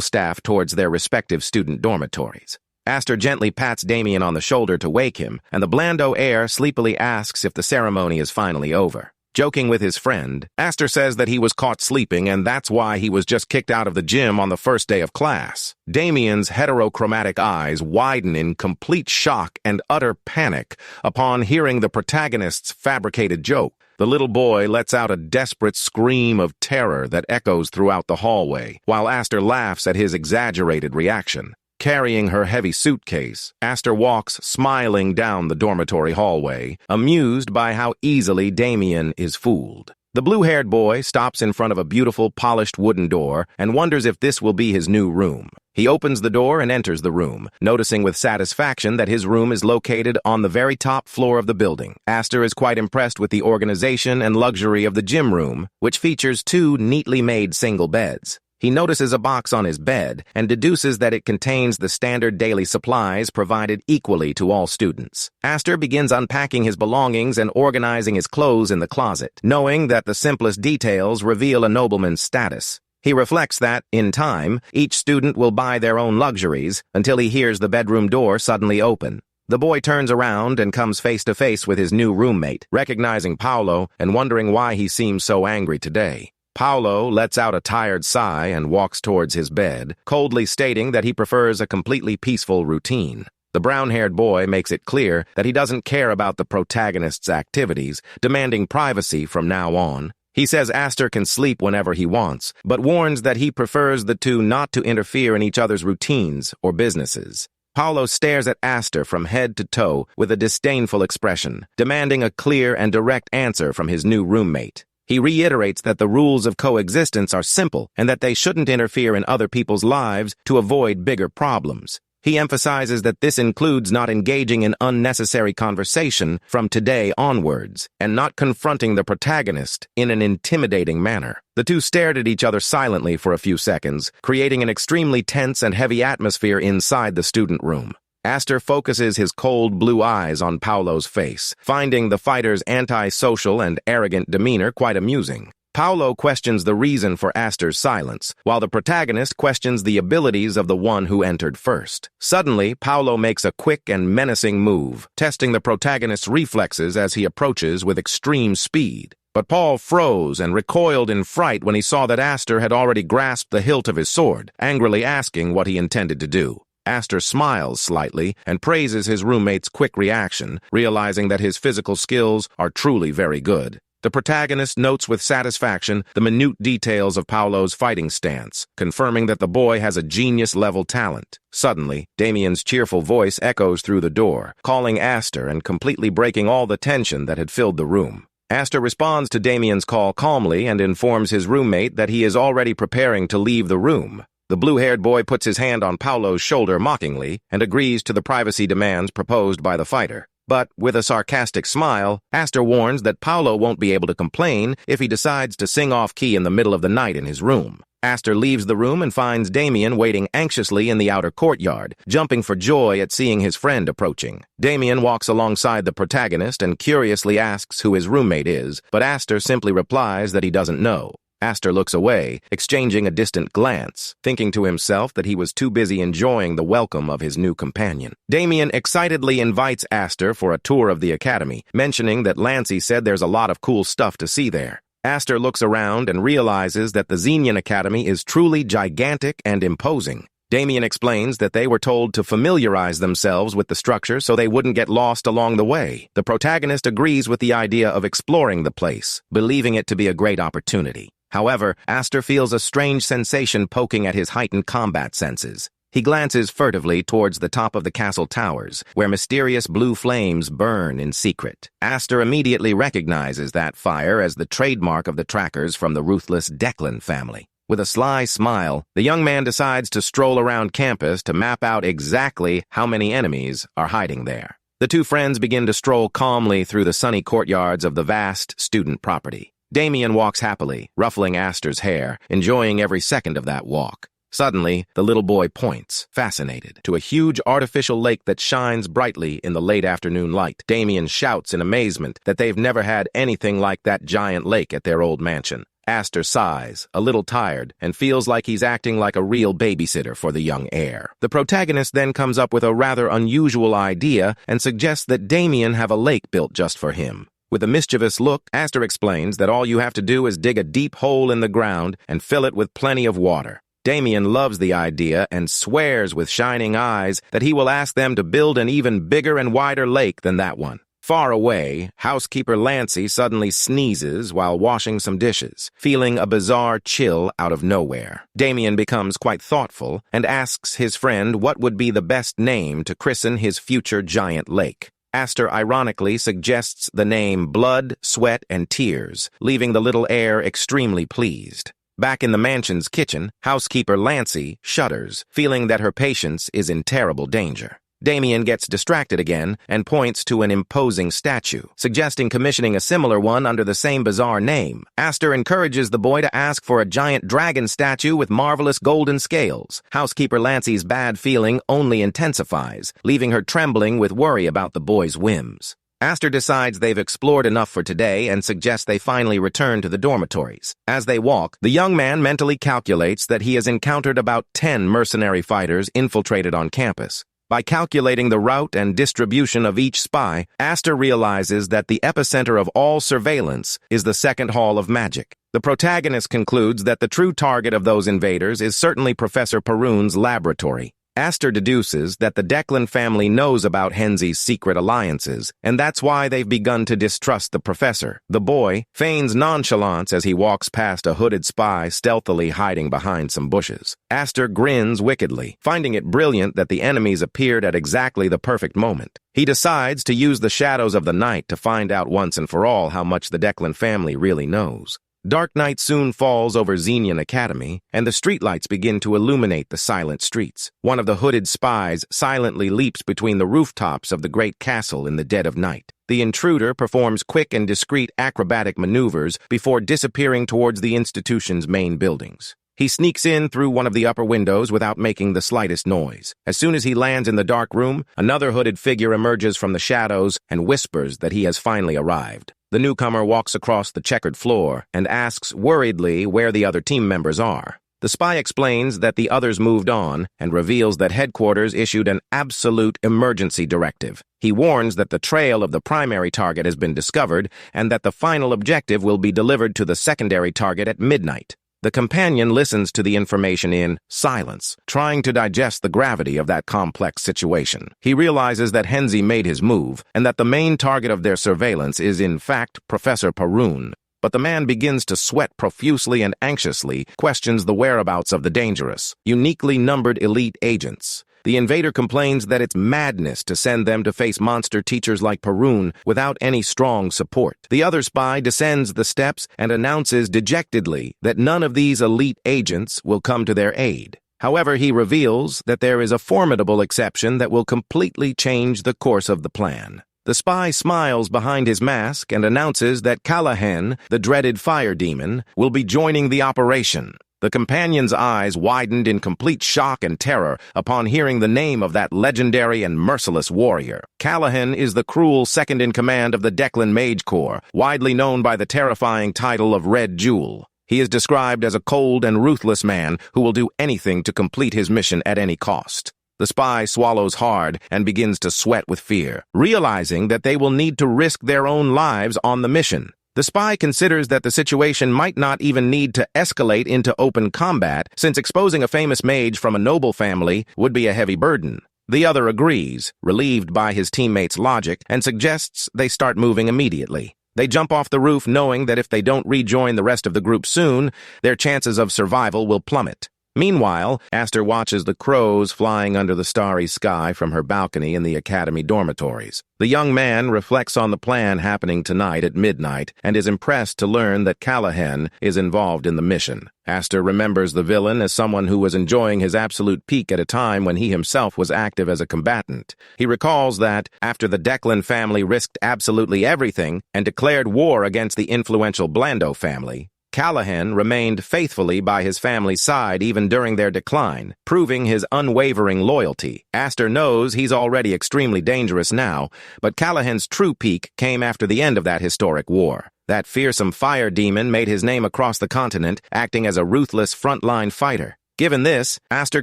Speaker 1: staff towards their respective student dormitories. Astor gently pats Damien on the shoulder to wake him, and the blando heir sleepily asks if the ceremony is finally over. Joking with his friend, Astor says that he was caught sleeping and that's why he was just kicked out of the gym on the first day of class. Damien's heterochromatic eyes widen in complete shock and utter panic upon hearing the protagonist's fabricated joke. The little boy lets out a desperate scream of terror that echoes throughout the hallway, while Astor laughs at his exaggerated reaction. Carrying her heavy suitcase, Astor walks smiling down the dormitory hallway, amused by how easily Damien is fooled. The blue-haired boy stops in front of a beautiful, polished wooden door and wonders if this will be his new room. He opens the door and enters the room, noticing with satisfaction that his room is located on the very top floor of the building. Astor is quite impressed with the organization and luxury of the gym room, which features two neatly made single beds. He notices a box on his bed and deduces that it contains the standard daily supplies provided equally to all students. Astor begins unpacking his belongings and organizing his clothes in the closet, knowing that the simplest details reveal a nobleman's status. He reflects that, in time, each student will buy their own luxuries until he hears the bedroom door suddenly open. The boy turns around and comes face to face with his new roommate, recognizing Paolo and wondering why he seems so angry today. Paolo lets out a tired sigh and walks towards his bed, coldly stating that he prefers a completely peaceful routine. The brown-haired boy makes it clear that he doesn't care about the protagonist's activities, demanding privacy from now on. He says Astor can sleep whenever he wants, but warns that he prefers the two not to interfere in each other's routines or businesses. Paolo stares at Astor from head to toe with a disdainful expression, demanding a clear and direct answer from his new roommate. He reiterates that the rules of coexistence are simple and that they shouldn't interfere in other people's lives to avoid bigger problems. He emphasizes that this includes not engaging in unnecessary conversation from today onwards and not confronting the protagonist in an intimidating manner. The two stared at each other silently for a few seconds, creating an extremely tense and heavy atmosphere inside the student room. Astor focuses his cold blue eyes on Paolo's face, finding the fighter's antisocial and arrogant demeanor quite amusing. Paolo questions the reason for Astor's silence, while the protagonist questions the abilities of the one who entered first. Suddenly, Paolo makes a quick and menacing move, testing the protagonist's reflexes as he approaches with extreme speed. But Paul froze and recoiled in fright when he saw that Astor had already grasped the hilt of his sword, angrily asking what he intended to do. Astor smiles slightly and praises his roommate's quick reaction, realizing that his physical skills are truly very good. The protagonist notes with satisfaction the minute details of Paolo's fighting stance, confirming that the boy has a genius-level talent. Suddenly, Damien's cheerful voice echoes through the door, calling Aster and completely breaking all the tension that had filled the room. Aster responds to Damien's call calmly and informs his roommate that he is already preparing to leave the room. The blue-haired boy puts his hand on Paolo's shoulder mockingly and agrees to the privacy demands proposed by the fighter. But, with a sarcastic smile, Aster warns that Paolo won't be able to complain if he decides to sing off-key in the middle of the night in his room. Aster leaves the room and finds Damien waiting anxiously in the outer courtyard, jumping for joy at seeing his friend approaching. Damien walks alongside the protagonist and curiously asks who his roommate is, but Aster simply replies that he doesn't know. Aster looks away, exchanging a distant glance, thinking to himself that he was too busy enjoying the welcome of his new companion. Damien excitedly invites Aster for a tour of the academy, mentioning that Lancey said there's a lot of cool stuff to see there. Aster looks around and realizes that the Xenian Academy is truly gigantic and imposing. Damien explains that they were told to familiarize themselves with the structure so they wouldn't get lost along the way. The protagonist agrees with the idea of exploring the place, believing it to be a great opportunity. However, Aster feels a strange sensation poking at his heightened combat senses. He glances furtively towards the top of the castle towers, where mysterious blue flames burn in secret. Aster immediately recognizes that fire as the trademark of the trackers from the ruthless Declan family. With a sly smile, the young man decides to stroll around campus to map out exactly how many enemies are hiding there. The two friends begin to stroll calmly through the sunny courtyards of the vast student property. Damien walks happily, ruffling Aster's hair, enjoying every second of that walk. Suddenly, the little boy points, fascinated, to a huge artificial lake that shines brightly in the late afternoon light. Damien shouts in amazement that they've never had anything like that giant lake at their old mansion. Aster sighs, a little tired, and feels like he's acting like a real babysitter for the young heir. The protagonist then comes up with a rather unusual idea and suggests that Damien have a lake built just for him. With a mischievous look, Aster explains that all you have to do is dig a deep hole in the ground and fill it with plenty of water. Damien loves the idea and swears with shining eyes that he will ask them to build an even bigger and wider lake than that one. Far away, housekeeper Lancey suddenly sneezes while washing some dishes, feeling a bizarre chill out of nowhere. Damien becomes quite thoughtful and asks his friend what would be the best name to christen his future giant lake. Aster ironically suggests the name Blood, Sweat, and Tears, leaving the little heir extremely pleased. Back in the mansion's kitchen, housekeeper Lancey shudders, feeling that her patience is in terrible danger. Damien gets distracted again and points to an imposing statue, suggesting commissioning a similar one under the same bizarre name. Aster encourages the boy to ask for a giant dragon statue with marvelous golden scales. Housekeeper Lancey's bad feeling only intensifies, leaving her trembling with worry about the boy's whims. Aster decides they've explored enough for today and suggests they finally return to the dormitories. As they walk, the young man mentally calculates that he has encountered about 10 mercenary fighters infiltrated on campus. By calculating the route and distribution of each spy, Aster realizes that the epicenter of all surveillance is the second hall of magic. The protagonist concludes that the true target of those invaders is certainly Professor Perun's laboratory. Aster deduces that the Declan family knows about Henzy's secret alliances, and that's why they've begun to distrust the professor. The boy feigns nonchalance as he walks past a hooded spy stealthily hiding behind some bushes. Aster grins wickedly, finding it brilliant that the enemies appeared at exactly the perfect moment. He decides to use the shadows of the night to find out once and for all how much the Declan family really knows. Dark night soon falls over Xenian Academy, and the streetlights begin to illuminate the silent streets. One of the hooded spies silently leaps between the rooftops of the great castle in the dead of night. The intruder performs quick and discreet acrobatic maneuvers before disappearing towards the institution's main buildings. He sneaks in through one of the upper windows without making the slightest noise. As soon as he lands in the dark room, another hooded figure emerges from the shadows and whispers that he has finally arrived. The newcomer walks across the checkered floor and asks worriedly where the other team members are. The spy explains that the others moved on and reveals that headquarters issued an absolute emergency directive. He warns that the trail of the primary target has been discovered and that the final objective will be delivered to the secondary target at midnight. The companion listens to the information in silence, trying to digest the gravity of that complex situation. He realizes that Henzi made his move, and that the main target of their surveillance is in fact Professor Parun. But the man begins to sweat profusely and anxiously questions the whereabouts of the dangerous, uniquely numbered elite agents. The invader complains that it's madness to send them to face monster teachers like Parun without any strong support. The other spy descends the steps and announces dejectedly that none of these elite agents will come to their aid. However, he reveals that there is a formidable exception that will completely change the course of the plan. The spy smiles behind his mask and announces that Callahan, the dreaded fire demon, will be joining the operation. The companion's eyes widened in complete shock and terror upon hearing the name of that legendary and merciless warrior. Callahan is the cruel second-in-command of the Declan Mage Corps, widely known by the terrifying title of Red Jewel. He is described as a cold and ruthless man who will do anything to complete his mission at any cost. The spy swallows hard and begins to sweat with fear, realizing that they will need to risk their own lives on the mission. The spy considers that the situation might not even need to escalate into open combat, since exposing a famous mage from a noble family would be a heavy burden. The other agrees, relieved by his teammates' logic, and suggests they start moving immediately. They jump off the roof knowing that if they don't rejoin the rest of the group soon, their chances of survival will plummet. Meanwhile, Aster watches the crows flying under the starry sky from her balcony in the academy dormitories. The young man reflects on the plan happening tonight at midnight and is impressed to learn that Callahan is involved in the mission. Aster remembers the villain as someone who was enjoying his absolute peak at a time when he himself was active as a combatant. He recalls that, after the Declan family risked absolutely everything and declared war against the influential Blando family, Callahan remained faithfully by his family's side even during their decline, proving his unwavering loyalty. Aster knows he's already extremely dangerous now, but Callahan's true peak came after the end of that historic war. That fearsome fire demon made his name across the continent, acting as a ruthless frontline fighter. Given this, Aster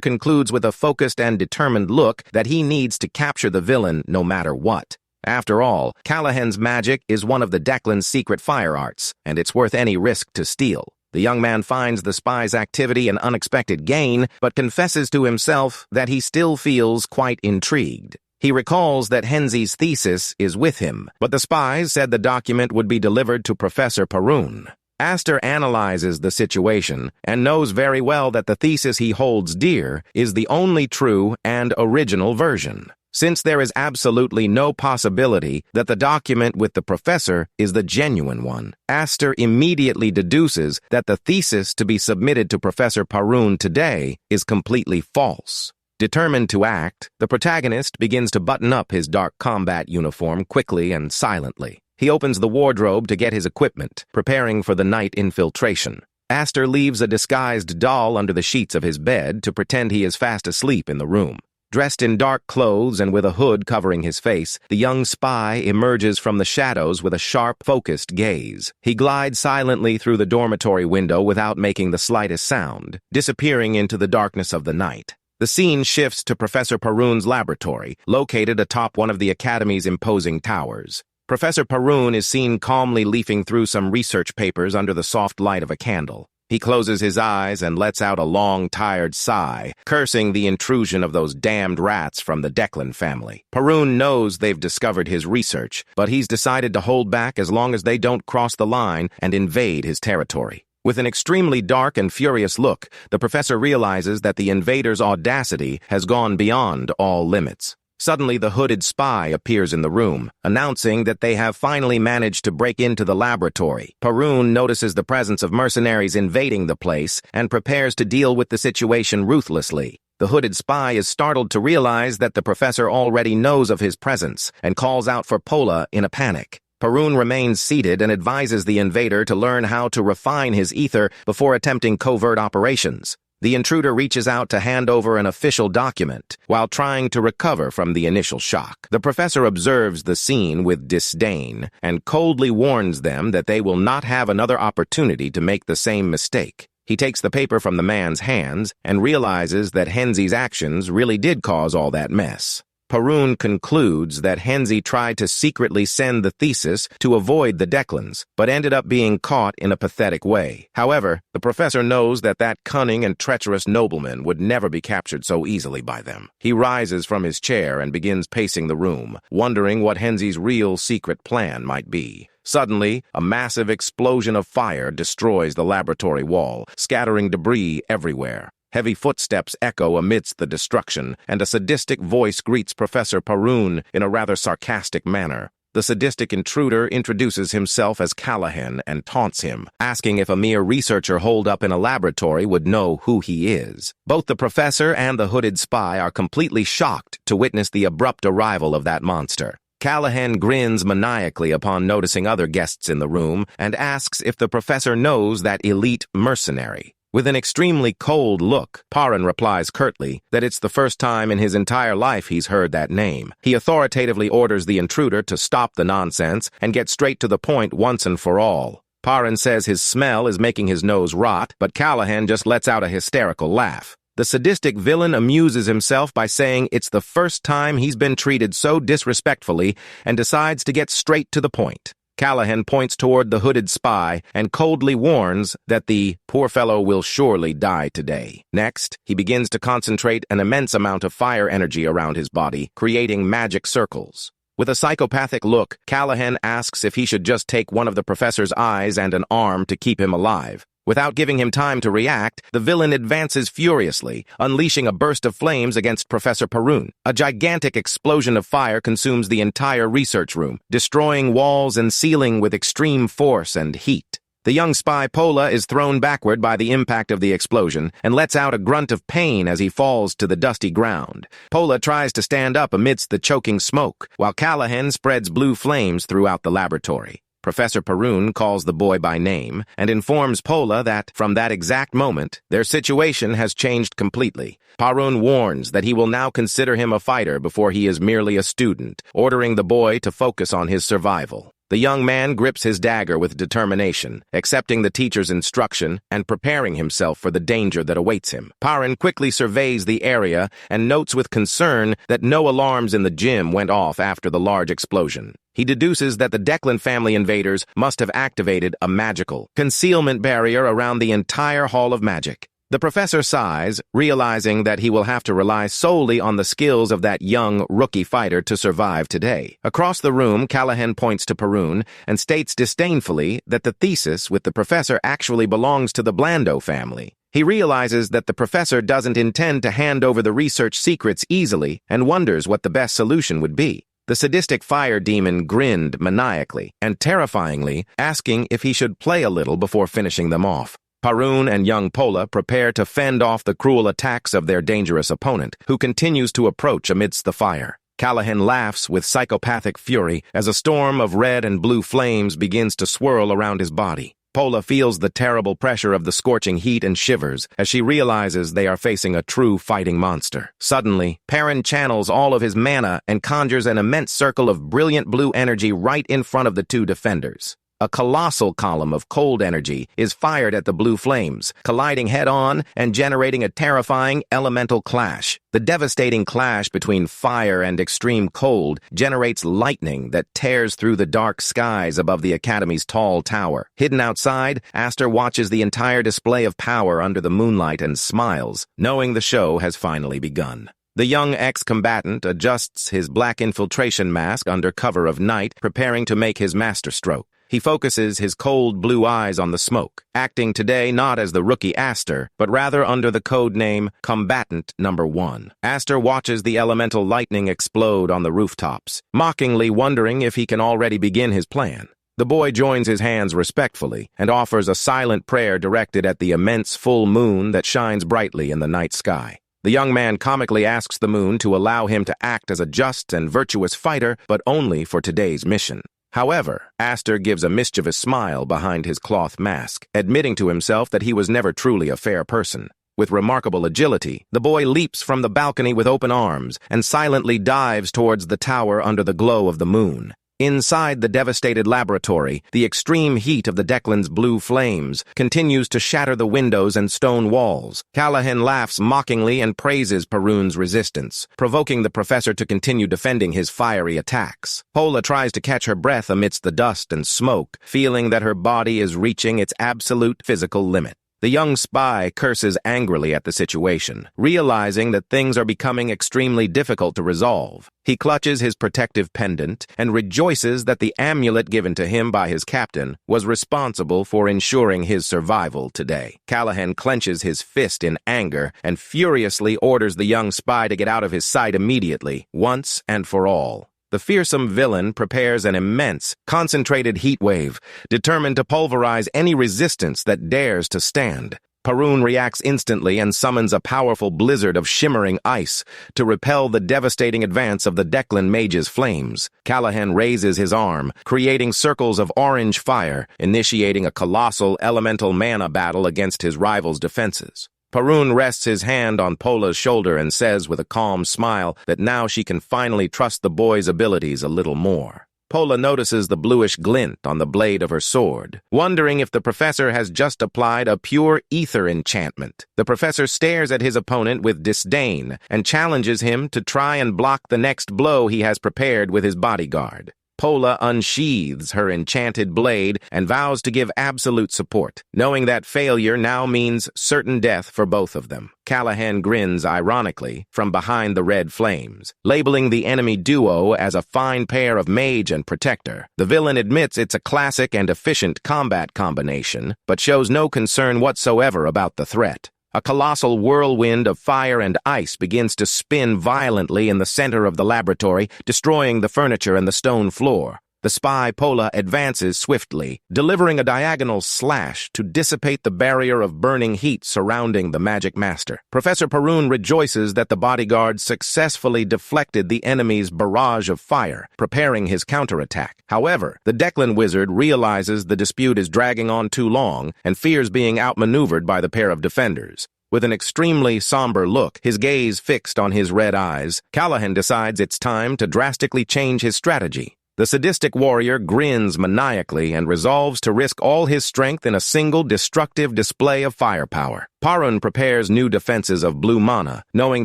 Speaker 1: concludes with a focused and determined look that he needs to capture the villain no matter what. After all, Callahan's magic is one of the Declan's secret fire arts, and it's worth any risk to steal. The young man finds the spy's activity an unexpected gain, but confesses to himself that he still feels quite intrigued. He recalls that Henzi's thesis is with him, but the spies said the document would be delivered to Professor Parun. Aster analyzes the situation and knows very well that the thesis he holds dear is the only true and original version, since there is absolutely no possibility that the document with the professor is the genuine one. Aster immediately deduces that the thesis to be submitted to Professor Parun today is completely false. Determined to act, the protagonist begins to button up his dark combat uniform quickly and silently. He opens the wardrobe to get his equipment, preparing for the night infiltration. Aster leaves a disguised doll under the sheets of his bed to pretend he is fast asleep in the room. Dressed in dark clothes and with a hood covering his face, the young spy emerges from the shadows with a sharp, focused gaze. He glides silently through the dormitory window without making the slightest sound, disappearing into the darkness of the night. The scene shifts to Professor Parun's laboratory, located atop one of the Academy's imposing towers. Professor Parun is seen calmly leafing through some research papers under the soft light of a candle. He closes his eyes and lets out a long, tired sigh, cursing the intrusion of those damned rats from the Declan family. Parun knows they've discovered his research, but he's decided to hold back as long as they don't cross the line and invade his territory. With an extremely dark and furious look, the professor realizes that the invaders' audacity has gone beyond all limits. Suddenly, the hooded spy appears in the room, announcing that they have finally managed to break into the laboratory. Parun notices the presence of mercenaries invading the place and prepares to deal with the situation ruthlessly. The hooded spy is startled to realize that the professor already knows of his presence and calls out for Pola in a panic. Parun remains seated and advises the invader to learn how to refine his ether before attempting covert operations. The intruder reaches out to hand over an official document while trying to recover from the initial shock. The professor observes the scene with disdain and coldly warns them that they will not have another opportunity to make the same mistake. He takes the paper from the man's hands and realizes that Henzi's actions really did cause all that mess. Parun concludes that Henzi tried to secretly send the thesis to avoid the Declans, but ended up being caught in a pathetic way. However, the professor knows that cunning and treacherous nobleman would never be captured so easily by them. He rises from his chair and begins pacing the room, wondering what Henzi's real secret plan might be. Suddenly, a massive explosion of fire destroys the laboratory wall, scattering debris everywhere. Heavy footsteps echo amidst the destruction, and a sadistic voice greets Professor Parun in a rather sarcastic manner. The sadistic intruder introduces himself as Callahan and taunts him, asking if a mere researcher holed up in a laboratory would know who he is. Both the professor and the hooded spy are completely shocked to witness the abrupt arrival of that monster. Callahan grins maniacally upon noticing other guests in the room and asks if the professor knows that elite mercenary. With an extremely cold look, Parun replies curtly that it's the first time in his entire life he's heard that name. He authoritatively orders the intruder to stop the nonsense and get straight to the point once and for all. Parun says his smell is making his nose rot, but Callahan just lets out a hysterical laugh. The sadistic villain amuses himself by saying it's the first time he's been treated so disrespectfully and decides to get straight to the point. Callahan points toward the hooded spy and coldly warns that the poor fellow will surely die today. Next, he begins to concentrate an immense amount of fire energy around his body, creating magic circles. With a psychopathic look, Callahan asks if he should just take one of the professor's eyes and an arm to keep him alive. Without giving him time to react, the villain advances furiously, unleashing a burst of flames against Professor Parun. A gigantic explosion of fire consumes the entire research room, destroying walls and ceiling with extreme force and heat. The young spy Pola is thrown backward by the impact of the explosion and lets out a grunt of pain as he falls to the dusty ground. Pola tries to stand up amidst the choking smoke, while Callahan spreads blue flames throughout the laboratory. Professor Parun calls the boy by name and informs Pola that, from that exact moment, their situation has changed completely. Parun warns that he will now consider him a fighter before he is merely a student, ordering the boy to focus on his survival. The young man grips his dagger with determination, accepting the teacher's instruction and preparing himself for the danger that awaits him. Parun quickly surveys the area and notes with concern that no alarms in the gym went off after the large explosion. He deduces that the Declan family invaders must have activated a magical concealment barrier around the entire Hall of Magic. The professor sighs, realizing that he will have to rely solely on the skills of that young, rookie fighter to survive today. Across the room, Callahan points to Parun and states disdainfully that the thesis with the professor actually belongs to the Blando family. He realizes that the professor doesn't intend to hand over the research secrets easily and wonders what the best solution would be. The sadistic fire demon grinned maniacally and terrifyingly, asking if he should play a little before finishing them off. Parun and young Pola prepare to fend off the cruel attacks of their dangerous opponent, who continues to approach amidst the fire. Callahan laughs with psychopathic fury as a storm of red and blue flames begins to swirl around his body. Pola feels the terrible pressure of the scorching heat and shivers as she realizes they are facing a true fighting monster. Suddenly, Parun channels all of his mana and conjures an immense circle of brilliant blue energy right in front of the two defenders. A colossal column of cold energy is fired at the blue flames, colliding head-on and generating a terrifying elemental clash. The devastating clash between fire and extreme cold generates lightning that tears through the dark skies above the Academy's tall tower. Hidden outside, Aster watches the entire display of power under the moonlight and smiles, knowing the show has finally begun. The young ex-combatant adjusts his black infiltration mask under cover of night, preparing to make his masterstroke. He focuses his cold blue eyes on the smoke, acting today not as the rookie Aster, but rather under the code name Combatant Number 1. Aster watches the elemental lightning explode on the rooftops, mockingly wondering if he can already begin his plan. The boy joins his hands respectfully and offers a silent prayer directed at the immense full moon that shines brightly in the night sky. The young man comically asks the moon to allow him to act as a just and virtuous fighter, but only for today's mission. However, Aster gives a mischievous smile behind his cloth mask, admitting to himself that he was never truly a fair person. With remarkable agility, the boy leaps from the balcony with open arms and silently dives towards the tower under the glow of the moon. Inside the devastated laboratory, the extreme heat of the Declan's blue flames continues to shatter the windows and stone walls. Callahan laughs mockingly and praises Perun's resistance, provoking the professor to continue defending his fiery attacks. Pola tries to catch her breath amidst the dust and smoke, feeling that her body is reaching its absolute physical limit. The young spy curses angrily at the situation, realizing that things are becoming extremely difficult to resolve. He clutches his protective pendant and rejoices that the amulet given to him by his captain was responsible for ensuring his survival today. Callahan clenches his fist in anger and furiously orders the young spy to get out of his sight immediately, once and for all. The fearsome villain prepares an immense, concentrated heat wave, determined to pulverize any resistance that dares to stand. Perun reacts instantly and summons a powerful blizzard of shimmering ice to repel the devastating advance of the Declan Mage's flames. Callahan raises his arm, creating circles of orange fire, initiating a colossal elemental mana battle against his rival's defenses. Perun rests his hand on Pola's shoulder and says with a calm smile that now she can finally trust the boy's abilities a little more. Pola notices the bluish glint on the blade of her sword, wondering if the professor has just applied a pure ether enchantment. The professor stares at his opponent with disdain and challenges him to try and block the next blow he has prepared with his bodyguard. Pola unsheathes her enchanted blade and vows to give absolute support, knowing that failure now means certain death for both of them. Callahan grins ironically from behind the red flames, labeling the enemy duo as a fine pair of mage and protector. The villain admits it's a classic and efficient combat combination, but shows no concern whatsoever about the threat. A colossal whirlwind of fire and ice begins to spin violently in the center of the laboratory, destroying the furniture and the stone floor. The spy Pola advances swiftly, delivering a diagonal slash to dissipate the barrier of burning heat surrounding the magic master. Professor Perun rejoices that the bodyguard successfully deflected the enemy's barrage of fire, preparing his counterattack. However, the Declan wizard realizes the dispute is dragging on too long and fears being outmaneuvered by the pair of defenders. With an extremely somber look, his gaze fixed on his red eyes, Callahan decides it's time to drastically change his strategy. The sadistic warrior grins maniacally and resolves to risk all his strength in a single destructive display of firepower. Perun prepares new defenses of blue mana, knowing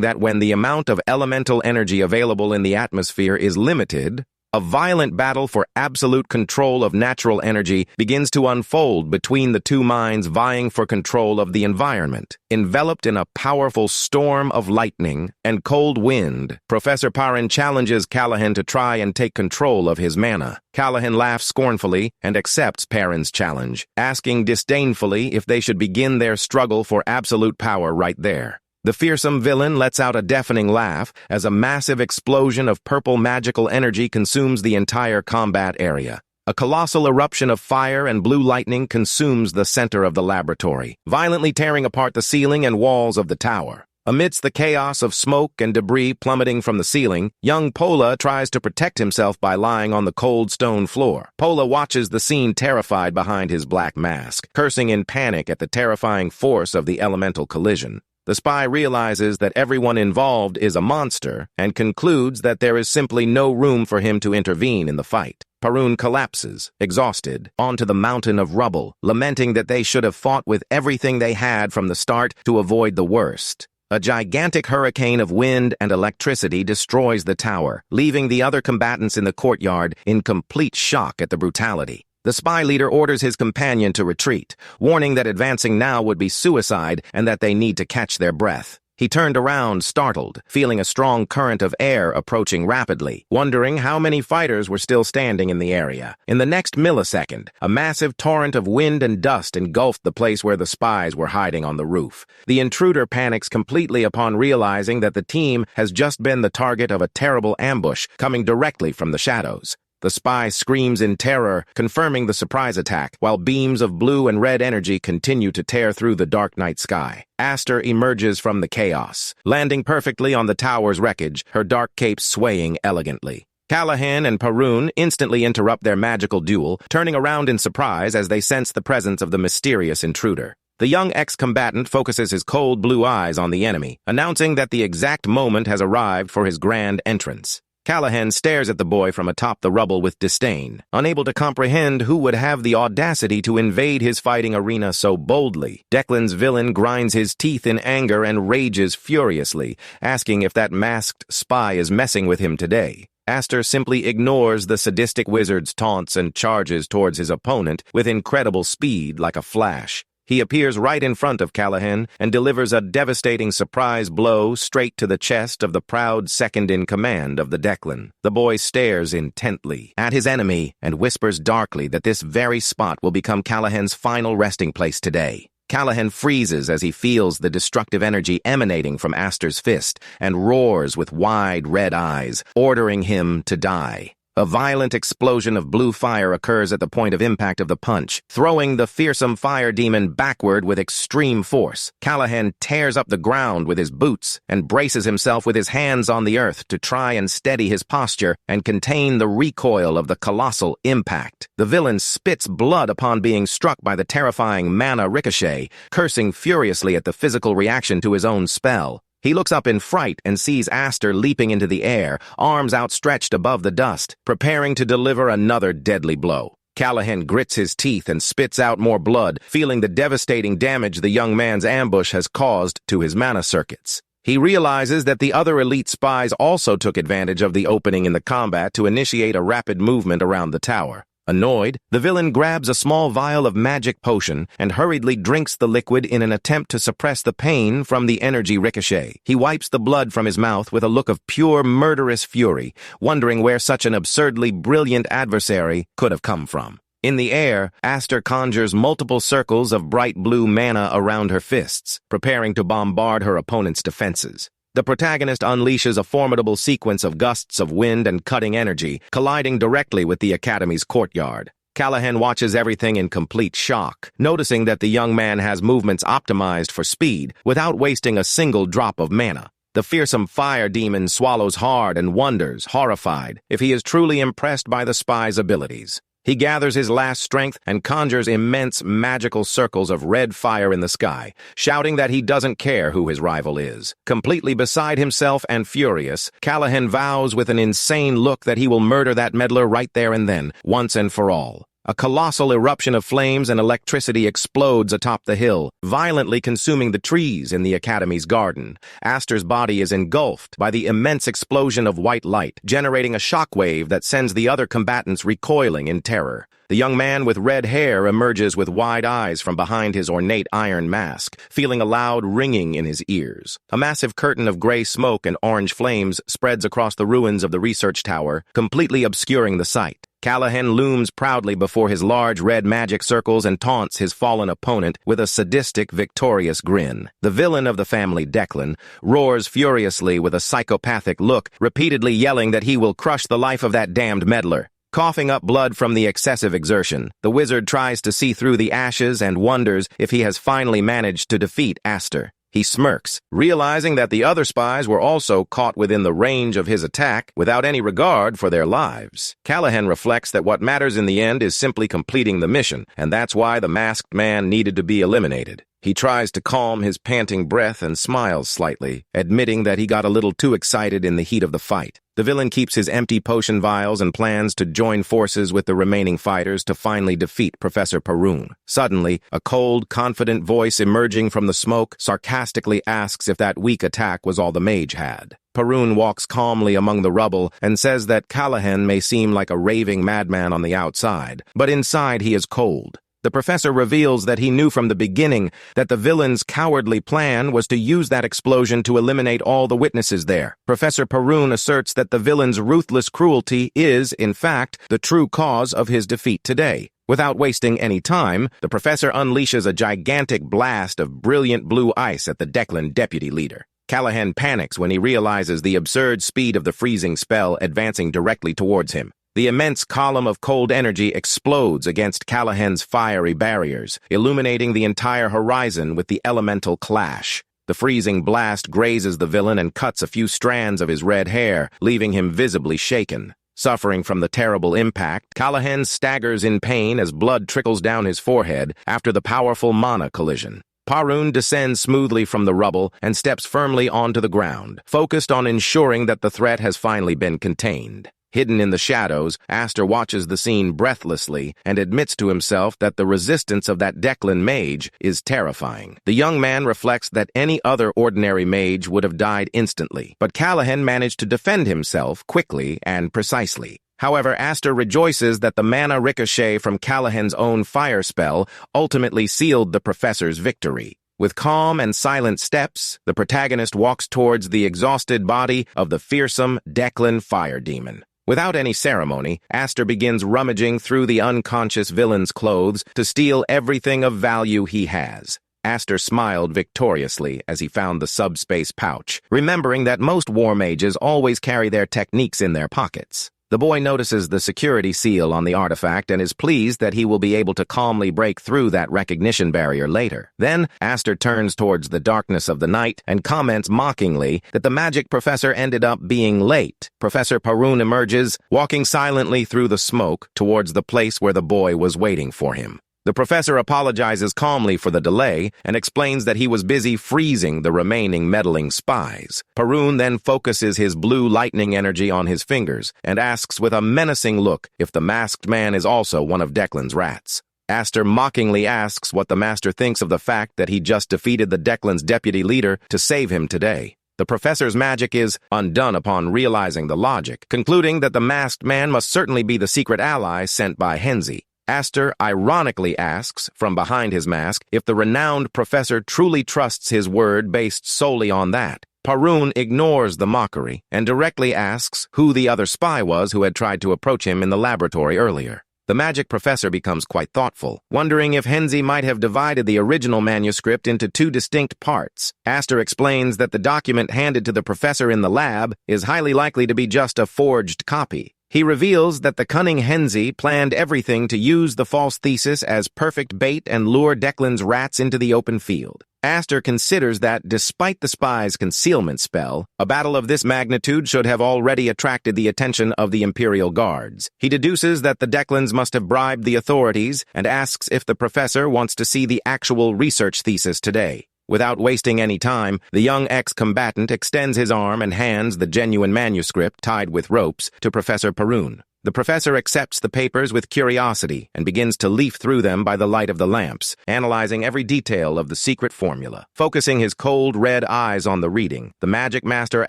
Speaker 1: that when the amount of elemental energy available in the atmosphere is limited, a violent battle for absolute control of natural energy begins to unfold between the two minds vying for control of the environment. Enveloped in a powerful storm of lightning and cold wind, Professor Perun challenges Callahan to try and take control of his mana. Callahan laughs scornfully and accepts Perun's challenge, asking disdainfully if they should begin their struggle for absolute power right there. The fearsome villain lets out a deafening laugh as a massive explosion of purple magical energy consumes the entire combat area. A colossal eruption of fire and blue lightning consumes the center of the laboratory, violently tearing apart the ceiling and walls of the tower. Amidst the chaos of smoke and debris plummeting from the ceiling, young Pola tries to protect himself by lying on the cold stone floor. Pola watches the scene terrified behind his black mask, cursing in panic at the terrifying force of the elemental collision. The spy realizes that everyone involved is a monster and concludes that there is simply no room for him to intervene in the fight. Perun collapses, exhausted, onto the mountain of rubble, lamenting that they should have fought with everything they had from the start to avoid the worst. A gigantic hurricane of wind and electricity destroys the tower, leaving the other combatants in the courtyard in complete shock at the brutality. The spy leader orders his companion to retreat, warning that advancing now would be suicide and that they need to catch their breath. He turned around, startled, feeling a strong current of air approaching rapidly, wondering how many fighters were still standing in the area. In the next millisecond, a massive torrent of wind and dust engulfed the place where the spies were hiding on the roof. The intruder panics completely upon realizing that the team has just been the target of a terrible ambush coming directly from the shadows. The spy screams in terror, confirming the surprise attack, while beams of blue and red energy continue to tear through the dark night sky. Aster emerges from the chaos, landing perfectly on the tower's wreckage, her dark cape swaying elegantly. Callahan and Perun instantly interrupt their magical duel, turning around in surprise as they sense the presence of the mysterious intruder. The young ex-combatant focuses his cold blue eyes on the enemy, announcing that the exact moment has arrived for his grand entrance. Callahan stares at the boy from atop the rubble with disdain, unable to comprehend who would have the audacity to invade his fighting arena so boldly. Declan's villain grinds his teeth in anger and rages furiously, asking if that masked spy is messing with him today. Aster simply ignores the sadistic wizard's taunts and charges towards his opponent with incredible speed like a flash. He appears right in front of Callahan and delivers a devastating surprise blow straight to the chest of the proud second-in-command of the Declan. The boy stares intently at his enemy and whispers darkly that this very spot will become Callahan's final resting place today. Callahan freezes as he feels the destructive energy emanating from Aster's fist and roars with wide red eyes, ordering him to die. A violent explosion of blue fire occurs at the point of impact of the punch, throwing the fearsome fire demon backward with extreme force. Callahan tears up the ground with his boots and braces himself with his hands on the earth to try and steady his posture and contain the recoil of the colossal impact. The villain spits blood upon being struck by the terrifying mana ricochet, cursing furiously at the physical reaction to his own spell. He looks up in fright and sees Aster leaping into the air, arms outstretched above the dust, preparing to deliver another deadly blow. Callahan grits his teeth and spits out more blood, feeling the devastating damage the young man's ambush has caused to his mana circuits. He realizes that the other elite spies also took advantage of the opening in the combat to initiate a rapid movement around the tower. Annoyed, the villain grabs a small vial of magic potion and hurriedly drinks the liquid in an attempt to suppress the pain from the energy ricochet. He wipes the blood from his mouth with a look of pure murderous fury, wondering where such an absurdly brilliant adversary could have come from. In the air, Aster conjures multiple circles of bright blue mana around her fists, preparing to bombard her opponent's defenses. The protagonist unleashes a formidable sequence of gusts of wind and cutting energy, colliding directly with the Academy's courtyard. Callahan watches everything in complete shock, noticing that the young man has movements optimized for speed without wasting a single drop of mana. The fearsome fire demon swallows hard and wonders, horrified, if he is truly impressed by the spy's abilities. He gathers his last strength and conjures immense magical circles of red fire in the sky, shouting that he doesn't care who his rival is. Completely beside himself and furious, Callahan vows with an insane look that he will murder that meddler right there and then, once and for all. A colossal eruption of flames and electricity explodes atop the hill, violently consuming the trees in the Academy's garden. Aster's body is engulfed by the immense explosion of white light, generating a shockwave that sends the other combatants recoiling in terror. The young man with red hair emerges with wide eyes from behind his ornate iron mask, feeling a loud ringing in his ears. A massive curtain of gray smoke and orange flames spreads across the ruins of the research tower, completely obscuring the sight. Callahan looms proudly before his large red magic circles and taunts his fallen opponent with a sadistic, victorious grin. The villain of the family, Declan, roars furiously with a psychopathic look, repeatedly yelling that he will crush the life of that damned meddler. Coughing up blood from the excessive exertion, the wizard tries to see through the ashes and wonders if he has finally managed to defeat Aster. He smirks, realizing that the other spies were also caught within the range of his attack without any regard for their lives. Callahan reflects that what matters in the end is simply completing the mission, and that's why the masked man needed to be eliminated. He tries to calm his panting breath and smiles slightly, admitting that he got a little too excited in the heat of the fight. The villain keeps his empty potion vials and plans to join forces with the remaining fighters to finally defeat Professor Perun. Suddenly, a cold, confident voice emerging from the smoke sarcastically asks if that weak attack was all the mage had. Perun walks calmly among the rubble and says that Callahan may seem like a raving madman on the outside, but inside he is cold. The professor reveals that he knew from the beginning that the villain's cowardly plan was to use that explosion to eliminate all the witnesses there. Professor Perun asserts that the villain's ruthless cruelty is, in fact, the true cause of his defeat today. Without wasting any time, the professor unleashes a gigantic blast of brilliant blue ice at the Declan deputy leader. Callahan panics when he realizes the absurd speed of the freezing spell advancing directly towards him. The immense column of cold energy explodes against Callahan's fiery barriers, illuminating the entire horizon with the elemental clash. The freezing blast grazes the villain and cuts a few strands of his red hair, leaving him visibly shaken. Suffering from the terrible impact, Callahan staggers in pain as blood trickles down his forehead after the powerful mana collision. Parun descends smoothly from the rubble and steps firmly onto the ground, focused on ensuring that the threat has finally been contained. Hidden in the shadows, Aster watches the scene breathlessly and admits to himself that the resistance of that Declan mage is terrifying. The young man reflects that any other ordinary mage would have died instantly, but Callahan managed to defend himself quickly and precisely. However, Aster rejoices that the mana ricochet from Callahan's own fire spell ultimately sealed the professor's victory. With calm and silent steps, the protagonist walks towards the exhausted body of the fearsome Declan fire demon. Without any ceremony, Aster begins rummaging through the unconscious villain's clothes to steal everything of value he has. Aster smiled victoriously as he found the subspace pouch, remembering that most war mages always carry their techniques in their pockets. The boy notices the security seal on the artifact and is pleased that he will be able to calmly break through that recognition barrier later. Then, Aster turns towards the darkness of the night and comments mockingly that the magic professor ended up being late. Professor Parun emerges, walking silently through the smoke towards the place where the boy was waiting for him. The professor apologizes calmly for the delay and explains that he was busy freezing the remaining meddling spies. Parun then focuses his blue lightning energy on his fingers and asks with a menacing look if the masked man is also one of Declan's rats. Aster mockingly asks what the master thinks of the fact that he just defeated the Declan's deputy leader to save him today. The professor's magic is undone upon realizing the logic, concluding that the masked man must certainly be the secret ally sent by Henzi. Aster ironically asks, from behind his mask, if the renowned professor truly trusts his word based solely on that. Parun ignores the mockery and directly asks who the other spy was who had tried to approach him in the laboratory earlier. The magic professor becomes quite thoughtful, wondering if Henzi might have divided the original manuscript into two distinct parts. Aster explains that the document handed to the professor in the lab is highly likely to be just a forged copy. He reveals that the cunning Henzi planned everything to use the false thesis as perfect bait and lure Declan's rats into the open field. Aster considers that, despite the spy's concealment spell, a battle of this magnitude should have already attracted the attention of the Imperial Guards. He deduces that the Declans must have bribed the authorities and asks if the professor wants to see the actual research thesis today. Without wasting any time, the young ex-combatant extends his arm and hands the genuine manuscript tied with ropes to Professor Parun. The professor accepts the papers with curiosity and begins to leaf through them by the light of the lamps, analyzing every detail of the secret formula. Focusing his cold red eyes on the reading, the magic master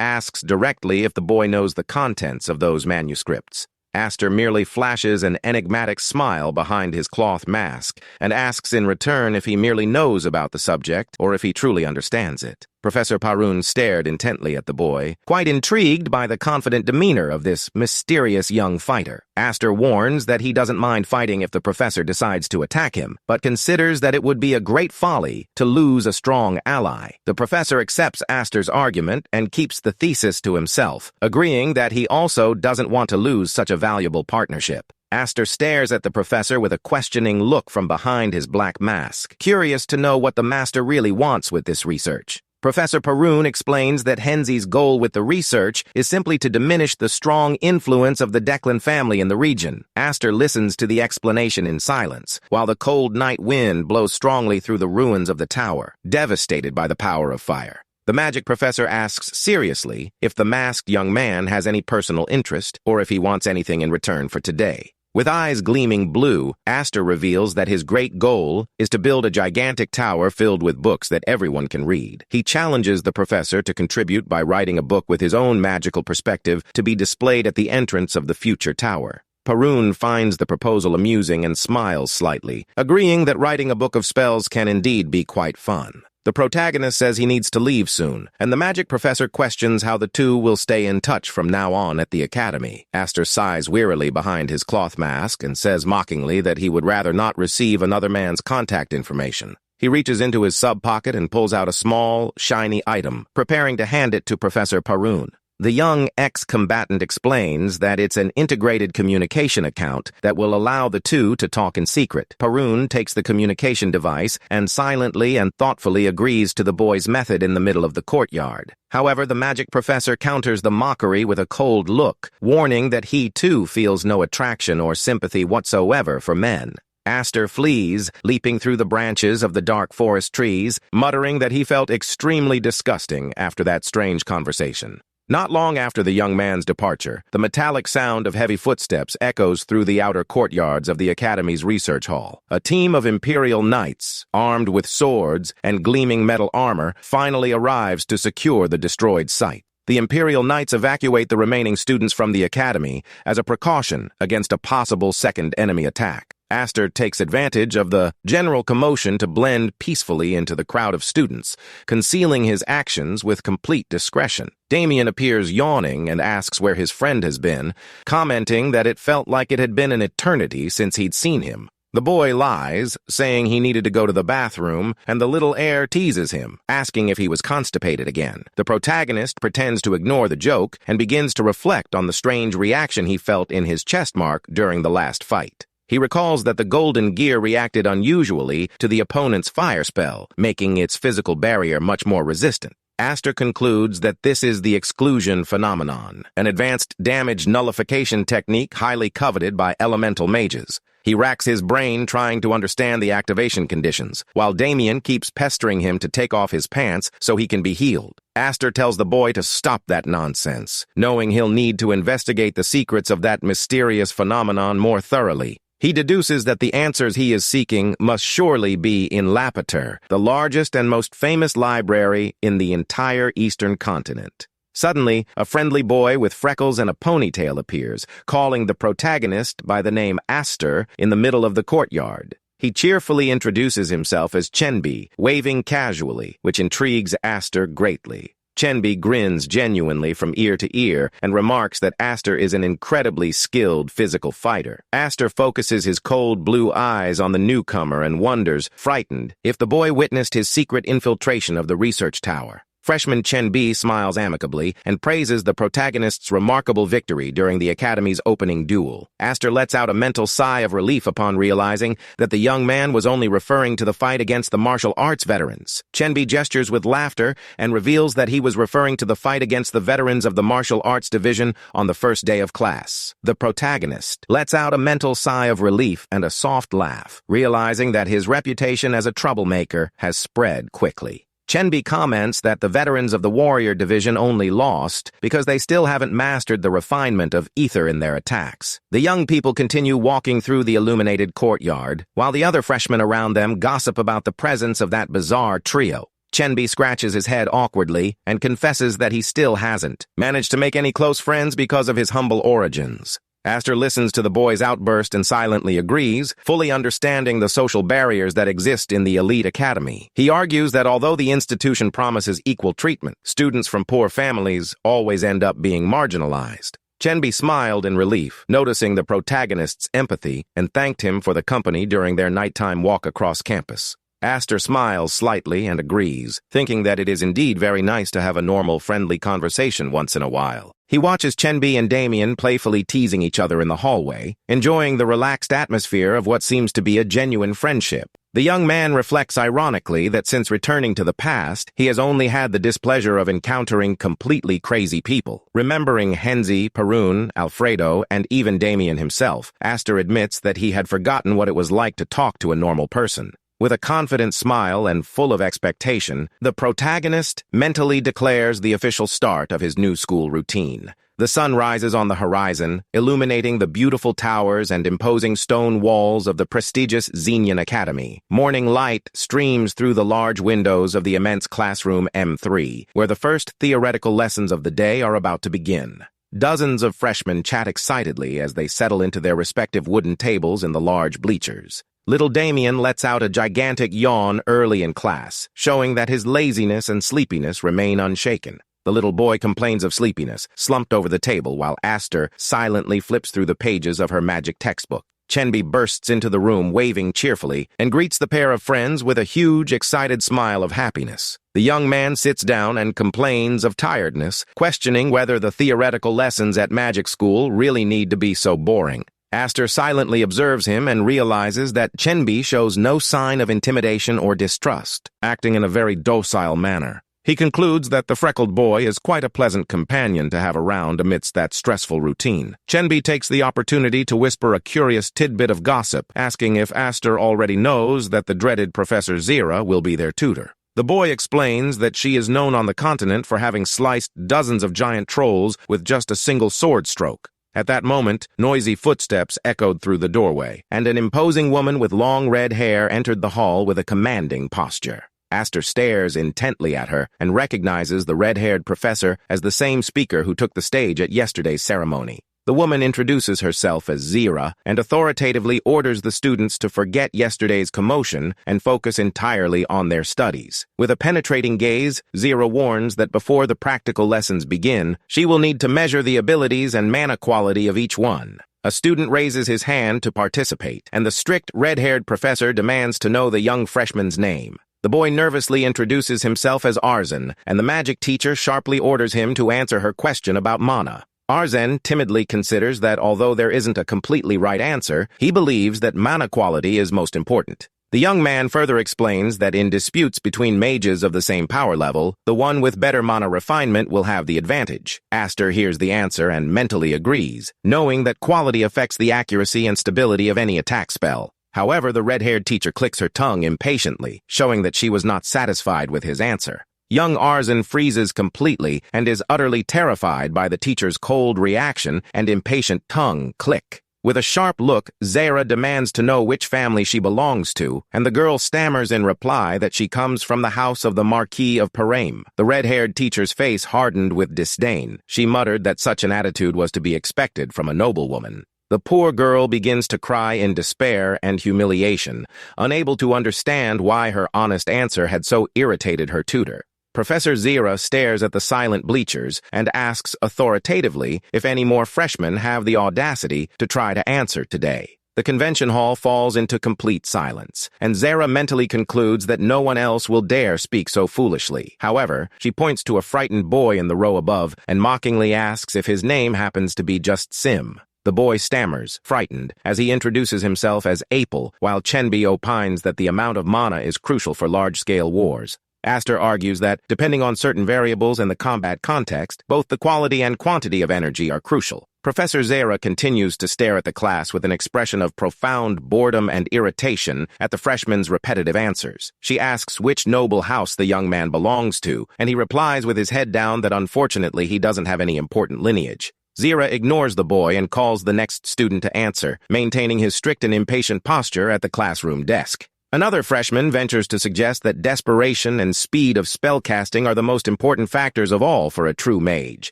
Speaker 1: asks directly if the boy knows the contents of those manuscripts. Aster merely flashes an enigmatic smile behind his cloth mask and asks in return if he merely knows about the subject or if he truly understands it. Professor Parun stared intently at the boy, quite intrigued by the confident demeanor of this mysterious young fighter. Aster warns that he doesn't mind fighting if the professor decides to attack him, but considers that it would be a great folly to lose a strong ally. The professor accepts Aster's argument and keeps the thesis to himself, agreeing that he also doesn't want to lose such a valuable partnership. Aster stares at the professor with a questioning look from behind his black mask, curious to know what the master really wants with this research. Professor Parun explains that Henzi's goal with the research is simply to diminish the strong influence of the Declan family in the region. Aster listens to the explanation in silence, while the cold night wind blows strongly through the ruins of the tower, devastated by the power of fire. The magic professor asks seriously if the masked young man has any personal interest or if he wants anything in return for today. With eyes gleaming blue, Aster reveals that his great goal is to build a gigantic tower filled with books that everyone can read. He challenges the professor to contribute by writing a book with his own magical perspective to be displayed at the entrance of the future tower. Parun finds the proposal amusing and smiles slightly, agreeing that writing a book of spells can indeed be quite fun. The protagonist says he needs to leave soon, and the magic professor questions how the two will stay in touch from now on at the academy. Aster sighs wearily behind his cloth mask and says mockingly that he would rather not receive another man's contact information. He reaches into his sub-pocket and pulls out a small, shiny item, preparing to hand it to Professor Parun. The young ex-combatant explains that it's an integrated communication account that will allow the two to talk in secret. Parun takes the communication device and silently and thoughtfully agrees to the boy's method in the middle of the courtyard. However, the magic professor counters the mockery with a cold look, warning that he too feels no attraction or sympathy whatsoever for men. Aster flees, leaping through the branches of the dark forest trees, muttering that he felt extremely disgusting after that strange conversation. Not long after the young man's departure, the metallic sound of heavy footsteps echoes through the outer courtyards of the Academy's research hall. A team of Imperial Knights, armed with swords and gleaming metal armor, finally arrives to secure the destroyed site. The Imperial Knights evacuate the remaining students from the Academy as a precaution against a possible second enemy attack. Aster takes advantage of the general commotion to blend peacefully into the crowd of students, concealing his actions with complete discretion. Damien appears yawning and asks where his friend has been, commenting that it felt like it had been an eternity since he'd seen him. The boy lies, saying he needed to go to the bathroom, and the little heir teases him, asking if he was constipated again. The protagonist pretends to ignore the joke and begins to reflect on the strange reaction he felt in his chest mark during the last fight. He recalls that the golden gear reacted unusually to the opponent's fire spell, making its physical barrier much more resistant. Aster concludes that this is the exclusion phenomenon, an advanced damage nullification technique highly coveted by elemental mages. He racks his brain trying to understand the activation conditions, while Damien keeps pestering him to take off his pants so he can be healed. Aster tells the boy to stop that nonsense, knowing he'll need to investigate the secrets of that mysterious phenomenon more thoroughly. He deduces that the answers he is seeking must surely be in Lapeter, the largest and most famous library in the entire eastern continent. Suddenly, a friendly boy with freckles and a ponytail appears, calling the protagonist by the name Aster in the middle of the courtyard. He cheerfully introduces himself as Chenbi, waving casually, which intrigues Aster greatly. Chenbi grins genuinely from ear to ear and remarks that Aster is an incredibly skilled physical fighter. Aster focuses his cold blue eyes on the newcomer and wonders, frightened, if the boy witnessed his secret infiltration of the research tower. Freshman Chenbi smiles amicably and praises the protagonist's remarkable victory during the Academy's opening duel. Aster lets out a mental sigh of relief upon realizing that the young man was only referring to the fight against the martial arts veterans. Chenbi gestures with laughter and reveals that he was referring to the fight against the veterans of the martial arts division on the first day of class. The protagonist lets out a mental sigh of relief and a soft laugh, realizing that his reputation as a troublemaker has spread quickly. Chenbi comments that the veterans of the warrior division only lost because they still haven't mastered the refinement of ether in their attacks. The young people continue walking through the illuminated courtyard, while the other freshmen around them gossip about the presence of that bizarre trio. Chenbi scratches his head awkwardly and confesses that he still hasn't managed to make any close friends because of his humble origins. Aster listens to the boy's outburst and silently agrees, fully understanding the social barriers that exist in the elite academy. He argues that although the institution promises equal treatment, students from poor families always end up being marginalized. Chenbi smiled in relief, noticing the protagonist's empathy, and thanked him for the company during their nighttime walk across campus. Aster smiles slightly and agrees, thinking that it is indeed very nice to have a normal, friendly conversation once in a while. He watches Chenbi and Damien playfully teasing each other in the hallway, enjoying the relaxed atmosphere of what seems to be a genuine friendship. The young man reflects ironically that since returning to the past, he has only had the displeasure of encountering completely crazy people. Remembering Henzi, Perun, Alfredo, and even Damien himself, Aster admits that he had forgotten what it was like to talk to a normal person. With a confident smile and full of expectation, the protagonist mentally declares the official start of his new school routine. The sun rises on the horizon, illuminating the beautiful towers and imposing stone walls of the prestigious Xenian Academy. Morning light streams through the large windows of the immense classroom M3, where the first theoretical lessons of the day are about to begin. Dozens of freshmen chat excitedly as they settle into their respective wooden tables in the large bleachers. Little Damien lets out a gigantic yawn early in class, showing that his laziness and sleepiness remain unshaken. The little boy complains of sleepiness, slumped over the table while Aster silently flips through the pages of her magic textbook. Chenbi bursts into the room waving cheerfully and greets the pair of friends with a huge, excited smile of happiness. The young man sits down and complains of tiredness, questioning whether the theoretical lessons at magic school really need to be so boring. Aster silently observes him and realizes that Chenbi shows no sign of intimidation or distrust, acting in a very docile manner. He concludes that the freckled boy is quite a pleasant companion to have around amidst that stressful routine. Chenbi takes the opportunity to whisper a curious tidbit of gossip, asking if Aster already knows that the dreaded Professor Zira will be their tutor. The boy explains that she is known on the continent for having sliced dozens of giant trolls with just a single sword stroke. At that moment, noisy footsteps echoed through the doorway, and an imposing woman with long red hair entered the hall with a commanding posture. Aster stares intently at her and recognizes the red-haired professor as the same speaker who took the stage at yesterday's ceremony. The woman introduces herself as Zira and authoritatively orders the students to forget yesterday's commotion and focus entirely on their studies. With a penetrating gaze, Zira warns that before the practical lessons begin, she will need to measure the abilities and mana quality of each one. A student raises his hand to participate, and the strict red-haired professor demands to know the young freshman's name. The boy nervously introduces himself as Arzen, and the magic teacher sharply orders him to answer her question about mana. Arzen timidly considers that although there isn't a completely right answer, he believes that mana quality is most important. The young man further explains that in disputes between mages of the same power level, the one with better mana refinement will have the advantage. Aster hears the answer and mentally agrees, knowing that quality affects the accuracy and stability of any attack spell. However, the red-haired teacher clicks her tongue impatiently, showing that she was not satisfied with his answer. Young Arzen freezes completely and is utterly terrified by the teacher's cold reaction and impatient tongue click. With a sharp look, Zara demands to know which family she belongs to, and the girl stammers in reply that she comes from the house of the Marquis of Paraim. The red-haired teacher's face hardened with disdain. She muttered that such an attitude was to be expected from a noblewoman. The poor girl begins to cry in despair and humiliation, unable to understand why her honest answer had so irritated her tutor. Professor Zira stares at the silent bleachers and asks authoritatively if any more freshmen have the audacity to try to answer today. The convention hall falls into complete silence, and Zara mentally concludes that no one else will dare speak so foolishly. However, she points to a frightened boy in the row above and mockingly asks if his name happens to be just Sim. The boy stammers, frightened, as he introduces himself as Apel, while Chenbi opines that the amount of mana is crucial for large-scale wars. Aster argues that, depending on certain variables and the combat context, both the quality and quantity of energy are crucial. Professor Zara continues to stare at the class with an expression of profound boredom and irritation at the freshman's repetitive answers. She asks which noble house the young man belongs to, and he replies with his head down that unfortunately he doesn't have any important lineage. Zira ignores the boy and calls the next student to answer, maintaining his strict and impatient posture at the classroom desk. Another freshman ventures to suggest that desperation and speed of spellcasting are the most important factors of all for a true mage.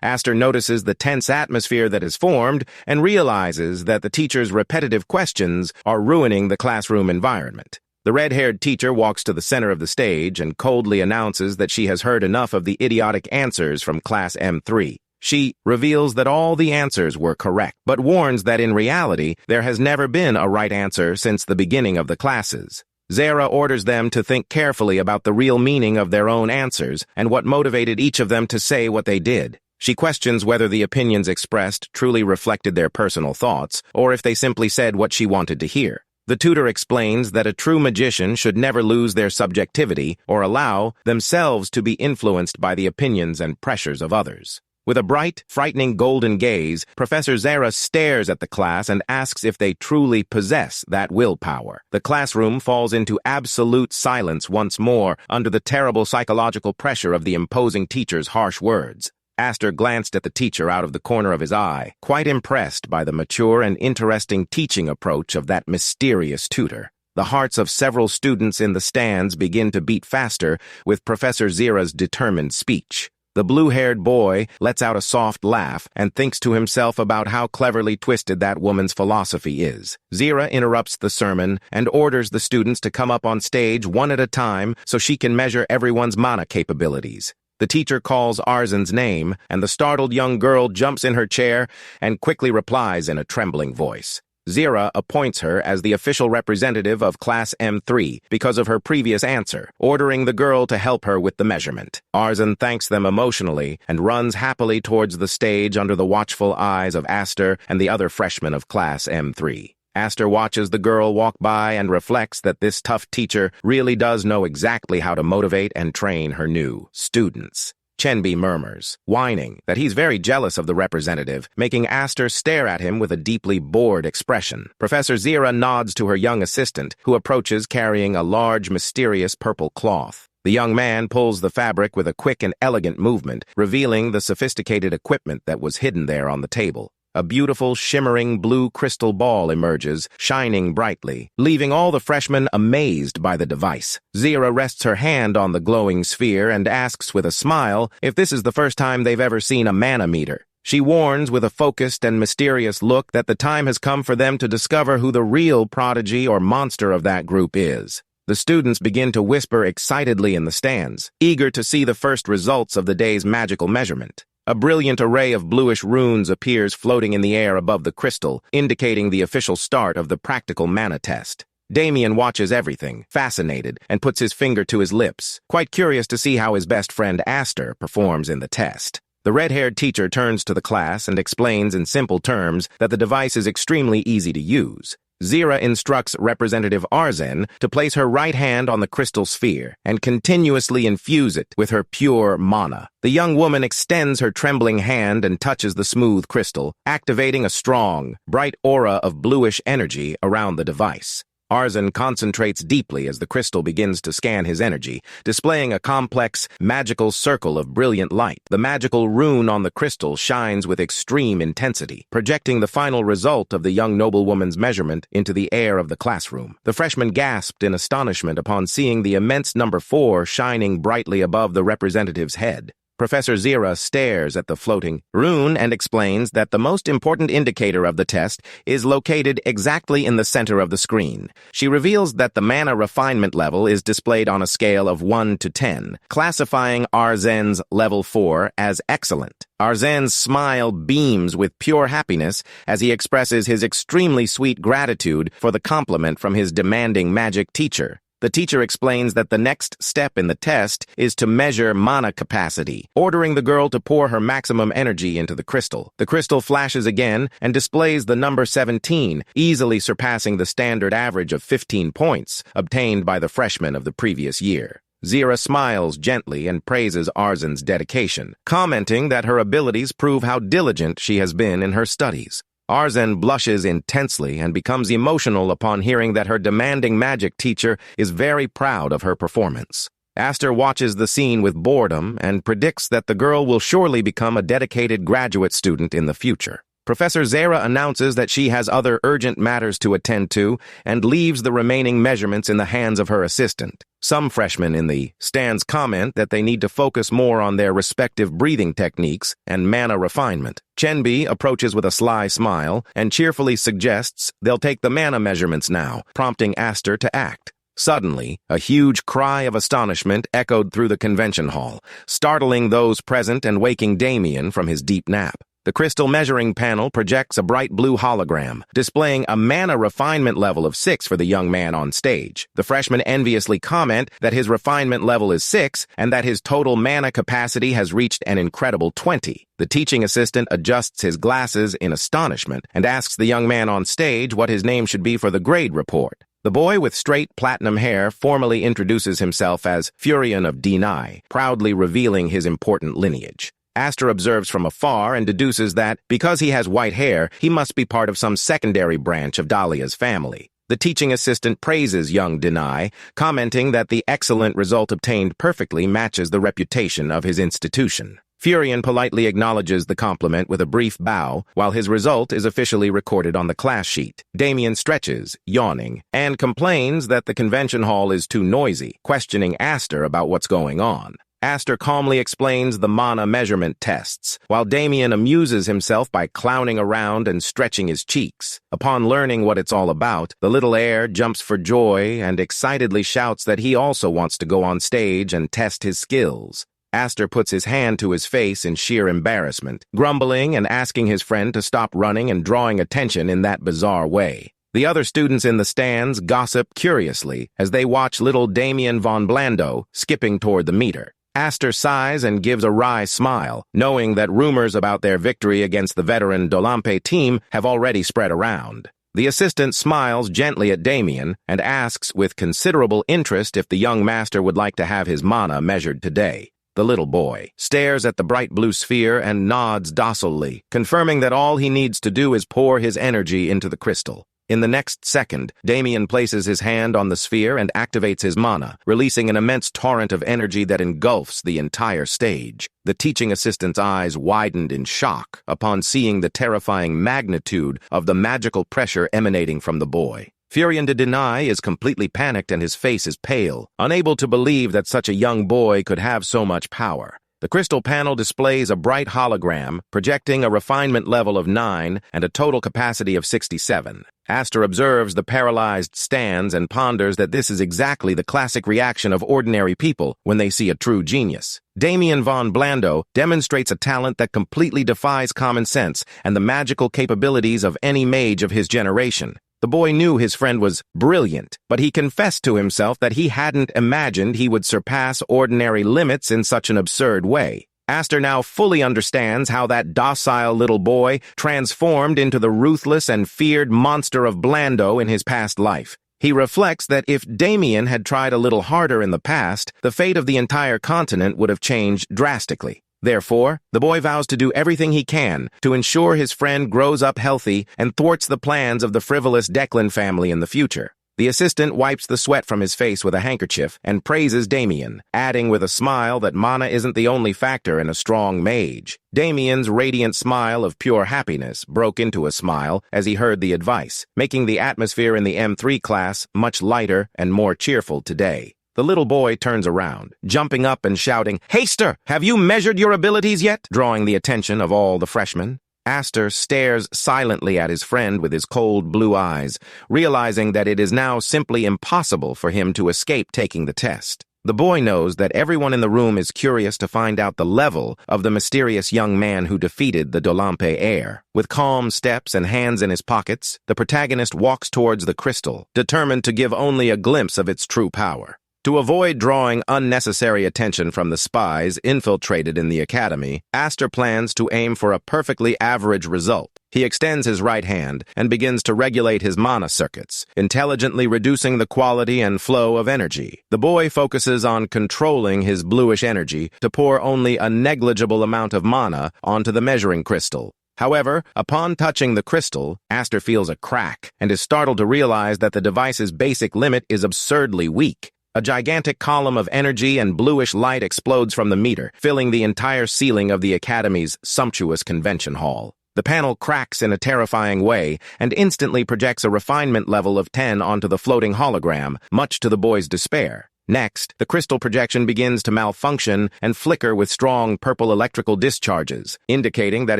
Speaker 1: Aster notices the tense atmosphere that is formed and realizes that the teacher's repetitive questions are ruining the classroom environment. The red-haired teacher walks to the center of the stage and coldly announces that she has heard enough of the idiotic answers from Class M3. She reveals that all the answers were correct, but warns that in reality, there has never been a right answer since the beginning of the classes. Zara orders them to think carefully about the real meaning of their own answers and what motivated each of them to say what they did. She questions whether the opinions expressed truly reflected their personal thoughts, or if they simply said what she wanted to hear. The tutor explains that a true magician should never lose their subjectivity or allow themselves to be influenced by the opinions and pressures of others. With a bright, frightening golden gaze, Professor Zara stares at the class and asks if they truly possess that willpower. The classroom falls into absolute silence once more under the terrible psychological pressure of the imposing teacher's harsh words. Aster glanced at the teacher out of the corner of his eye, quite impressed by the mature and interesting teaching approach of that mysterious tutor. The hearts of several students in the stands begin to beat faster with Professor Zira's determined speech. The blue-haired boy lets out a soft laugh and thinks to himself about how cleverly twisted that woman's philosophy is. Zira interrupts the sermon and orders the students to come up on stage one at a time so she can measure everyone's mana capabilities. The teacher calls Arzen's name, and the startled young girl jumps in her chair and quickly replies in a trembling voice. Zira appoints her as the official representative of Class M3 because of her previous answer, ordering the girl to help her with the measurement. Arzen thanks them emotionally and runs happily towards the stage under the watchful eyes of Aster and the other freshmen of Class M3. Aster watches the girl walk by and reflects that this tough teacher really does know exactly how to motivate and train her new students. Chenbi murmurs, whining that he's very jealous of the representative, making Aster stare at him with a deeply bored expression. Professor Zira nods to her young assistant, who approaches carrying a large, mysterious purple cloth. The young man pulls the fabric with a quick and elegant movement, revealing the sophisticated equipment that was hidden there on the table. A beautiful, shimmering blue crystal ball emerges, shining brightly, leaving all the freshmen amazed by the device. Zira rests her hand on the glowing sphere and asks with a smile if this is the first time they've ever seen a mana meter. She warns with a focused and mysterious look that the time has come for them to discover who the real prodigy or monster of that group is. The students begin to whisper excitedly in the stands, eager to see the first results of the day's magical measurement. A brilliant array of bluish runes appears floating in the air above the crystal, indicating the official start of the practical mana test. Damien watches everything, fascinated, and puts his finger to his lips, quite curious to see how his best friend Aster performs in the test. The red-haired teacher turns to the class and explains in simple terms that the device is extremely easy to use. Zira instructs Representative Arzen to place her right hand on the crystal sphere and continuously infuse it with her pure mana. The young woman extends her trembling hand and touches the smooth crystal, activating a strong, bright aura of bluish energy around the device. Arzen concentrates deeply as the crystal begins to scan his energy, displaying a complex, magical circle of brilliant light. The magical rune on the crystal shines with extreme intensity, projecting the final result of the young noblewoman's measurement into the air of the classroom. The freshman gasped in astonishment upon seeing the immense number 4 shining brightly above the representative's head. Professor Zira stares at the floating rune and explains that the most important indicator of the test is located exactly in the center of the screen. She reveals that the mana refinement level is displayed on a scale of 1 to 10, classifying Arzen's level 4 as excellent. Arzen's smile beams with pure happiness as he expresses his extremely sweet gratitude for the compliment from his demanding magic teacher. The teacher explains that the next step in the test is to measure mana capacity, ordering the girl to pour her maximum energy into the crystal. The crystal flashes again and displays the number 17, easily surpassing the standard average of 15 points obtained by the freshmen of the previous year. Zira smiles gently and praises Arzen's dedication, commenting that her abilities prove how diligent she has been in her studies. Arzen blushes intensely and becomes emotional upon hearing that her demanding magic teacher is very proud of her performance. Aster watches the scene with boredom and predicts that the girl will surely become a dedicated graduate student in the future. Professor Zara announces that she has other urgent matters to attend to and leaves the remaining measurements in the hands of her assistant. Some freshmen in the stands comment that they need to focus more on their respective breathing techniques and mana refinement. Chenbi approaches with a sly smile and cheerfully suggests they'll take the mana measurements now, prompting Aster to act. Suddenly, a huge cry of astonishment echoed through the convention hall, startling those present and waking Damien from his deep nap. The crystal measuring panel projects a bright blue hologram, displaying a mana refinement level of 6 for the young man on stage. The freshmen enviously comment that his refinement level is 6 and that his total mana capacity has reached an incredible 20. The teaching assistant adjusts his glasses in astonishment and asks the young man on stage what his name should be for the grade report. The boy with straight platinum hair formally introduces himself as Furion of D9, proudly revealing his important lineage. Aster observes from afar and deduces that, because he has white hair, he must be part of some secondary branch of Dahlia's family. The teaching assistant praises young Denai, commenting that the excellent result obtained perfectly matches the reputation of his institution. Furion politely acknowledges the compliment with a brief bow, while his result is officially recorded on the class sheet. Damien stretches, yawning, and complains that the convention hall is too noisy, questioning Aster about what's going on. Aster calmly explains the mana measurement tests, while Damien amuses himself by clowning around and stretching his cheeks. Upon learning what it's all about, the little heir jumps for joy and excitedly shouts that he also wants to go on stage and test his skills. Aster puts his hand to his face in sheer embarrassment, grumbling and asking his friend to stop running and drawing attention in that bizarre way. The other students in the stands gossip curiously as they watch little Damien von Blando skipping toward the meter. Aster sighs and gives a wry smile, knowing that rumors about their victory against the veteran Dolampe team have already spread around. The assistant smiles gently at Damien and asks with considerable interest if the young master would like to have his mana measured today. The little boy stares at the bright blue sphere and nods docilely, confirming that all he needs to do is pour his energy into the crystal. In the next second, Damien places his hand on the sphere and activates his mana, releasing an immense torrent of energy that engulfs the entire stage. The teaching assistant's eyes widened in shock upon seeing the terrifying magnitude of the magical pressure emanating from the boy. Furion de Deny is completely panicked and his face is pale, unable to believe that such a young boy could have so much power. The crystal panel displays a bright hologram, projecting a refinement level of 9 and a total capacity of 67. Aster observes the paralyzed stands and ponders that this is exactly the classic reaction of ordinary people when they see a true genius. Damien von Blando demonstrates a talent that completely defies common sense and the magical capabilities of any mage of his generation. The boy knew his friend was brilliant, but he confessed to himself that he hadn't imagined he would surpass ordinary limits in such an absurd way. Aster now fully understands how that docile little boy transformed into the ruthless and feared monster of Blando in his past life. He reflects that if Damien had tried a little harder in the past, the fate of the entire continent would have changed drastically. Therefore, the boy vows to do everything he can to ensure his friend grows up healthy and thwarts the plans of the frivolous Declan family in the future. The assistant wipes the sweat from his face with a handkerchief and praises Damien, adding with a smile that mana isn't the only factor in a strong mage. Damien's radiant smile of pure happiness broke into a smile as he heard the advice, making the atmosphere in the M3 class much lighter and more cheerful today. The little boy turns around, jumping up and shouting, "Heister, have you measured your abilities yet?" drawing the attention of all the freshmen. Aster stares silently at his friend with his cold blue eyes, realizing that it is now simply impossible for him to escape taking the test. The boy knows that everyone in the room is curious to find out the level of the mysterious young man who defeated the Dolampe heir. With calm steps and hands in his pockets, the protagonist walks towards the crystal, determined to give only a glimpse of its true power. To avoid drawing unnecessary attention from the spies infiltrated in the academy, Aster plans to aim for a perfectly average result. He extends his right hand and begins to regulate his mana circuits, intelligently reducing the quality and flow of energy. The boy focuses on controlling his bluish energy to pour only a negligible amount of mana onto the measuring crystal. However, upon touching the crystal, Aster feels a crack and is startled to realize that the device's basic limit is absurdly weak. A gigantic column of energy and bluish light explodes from the meter, filling the entire ceiling of the Academy's sumptuous convention hall. The panel cracks in a terrifying way and instantly projects a refinement level of 10 onto the floating hologram, much to the boy's despair. Next, the crystal projection begins to malfunction and flicker with strong purple electrical discharges, indicating that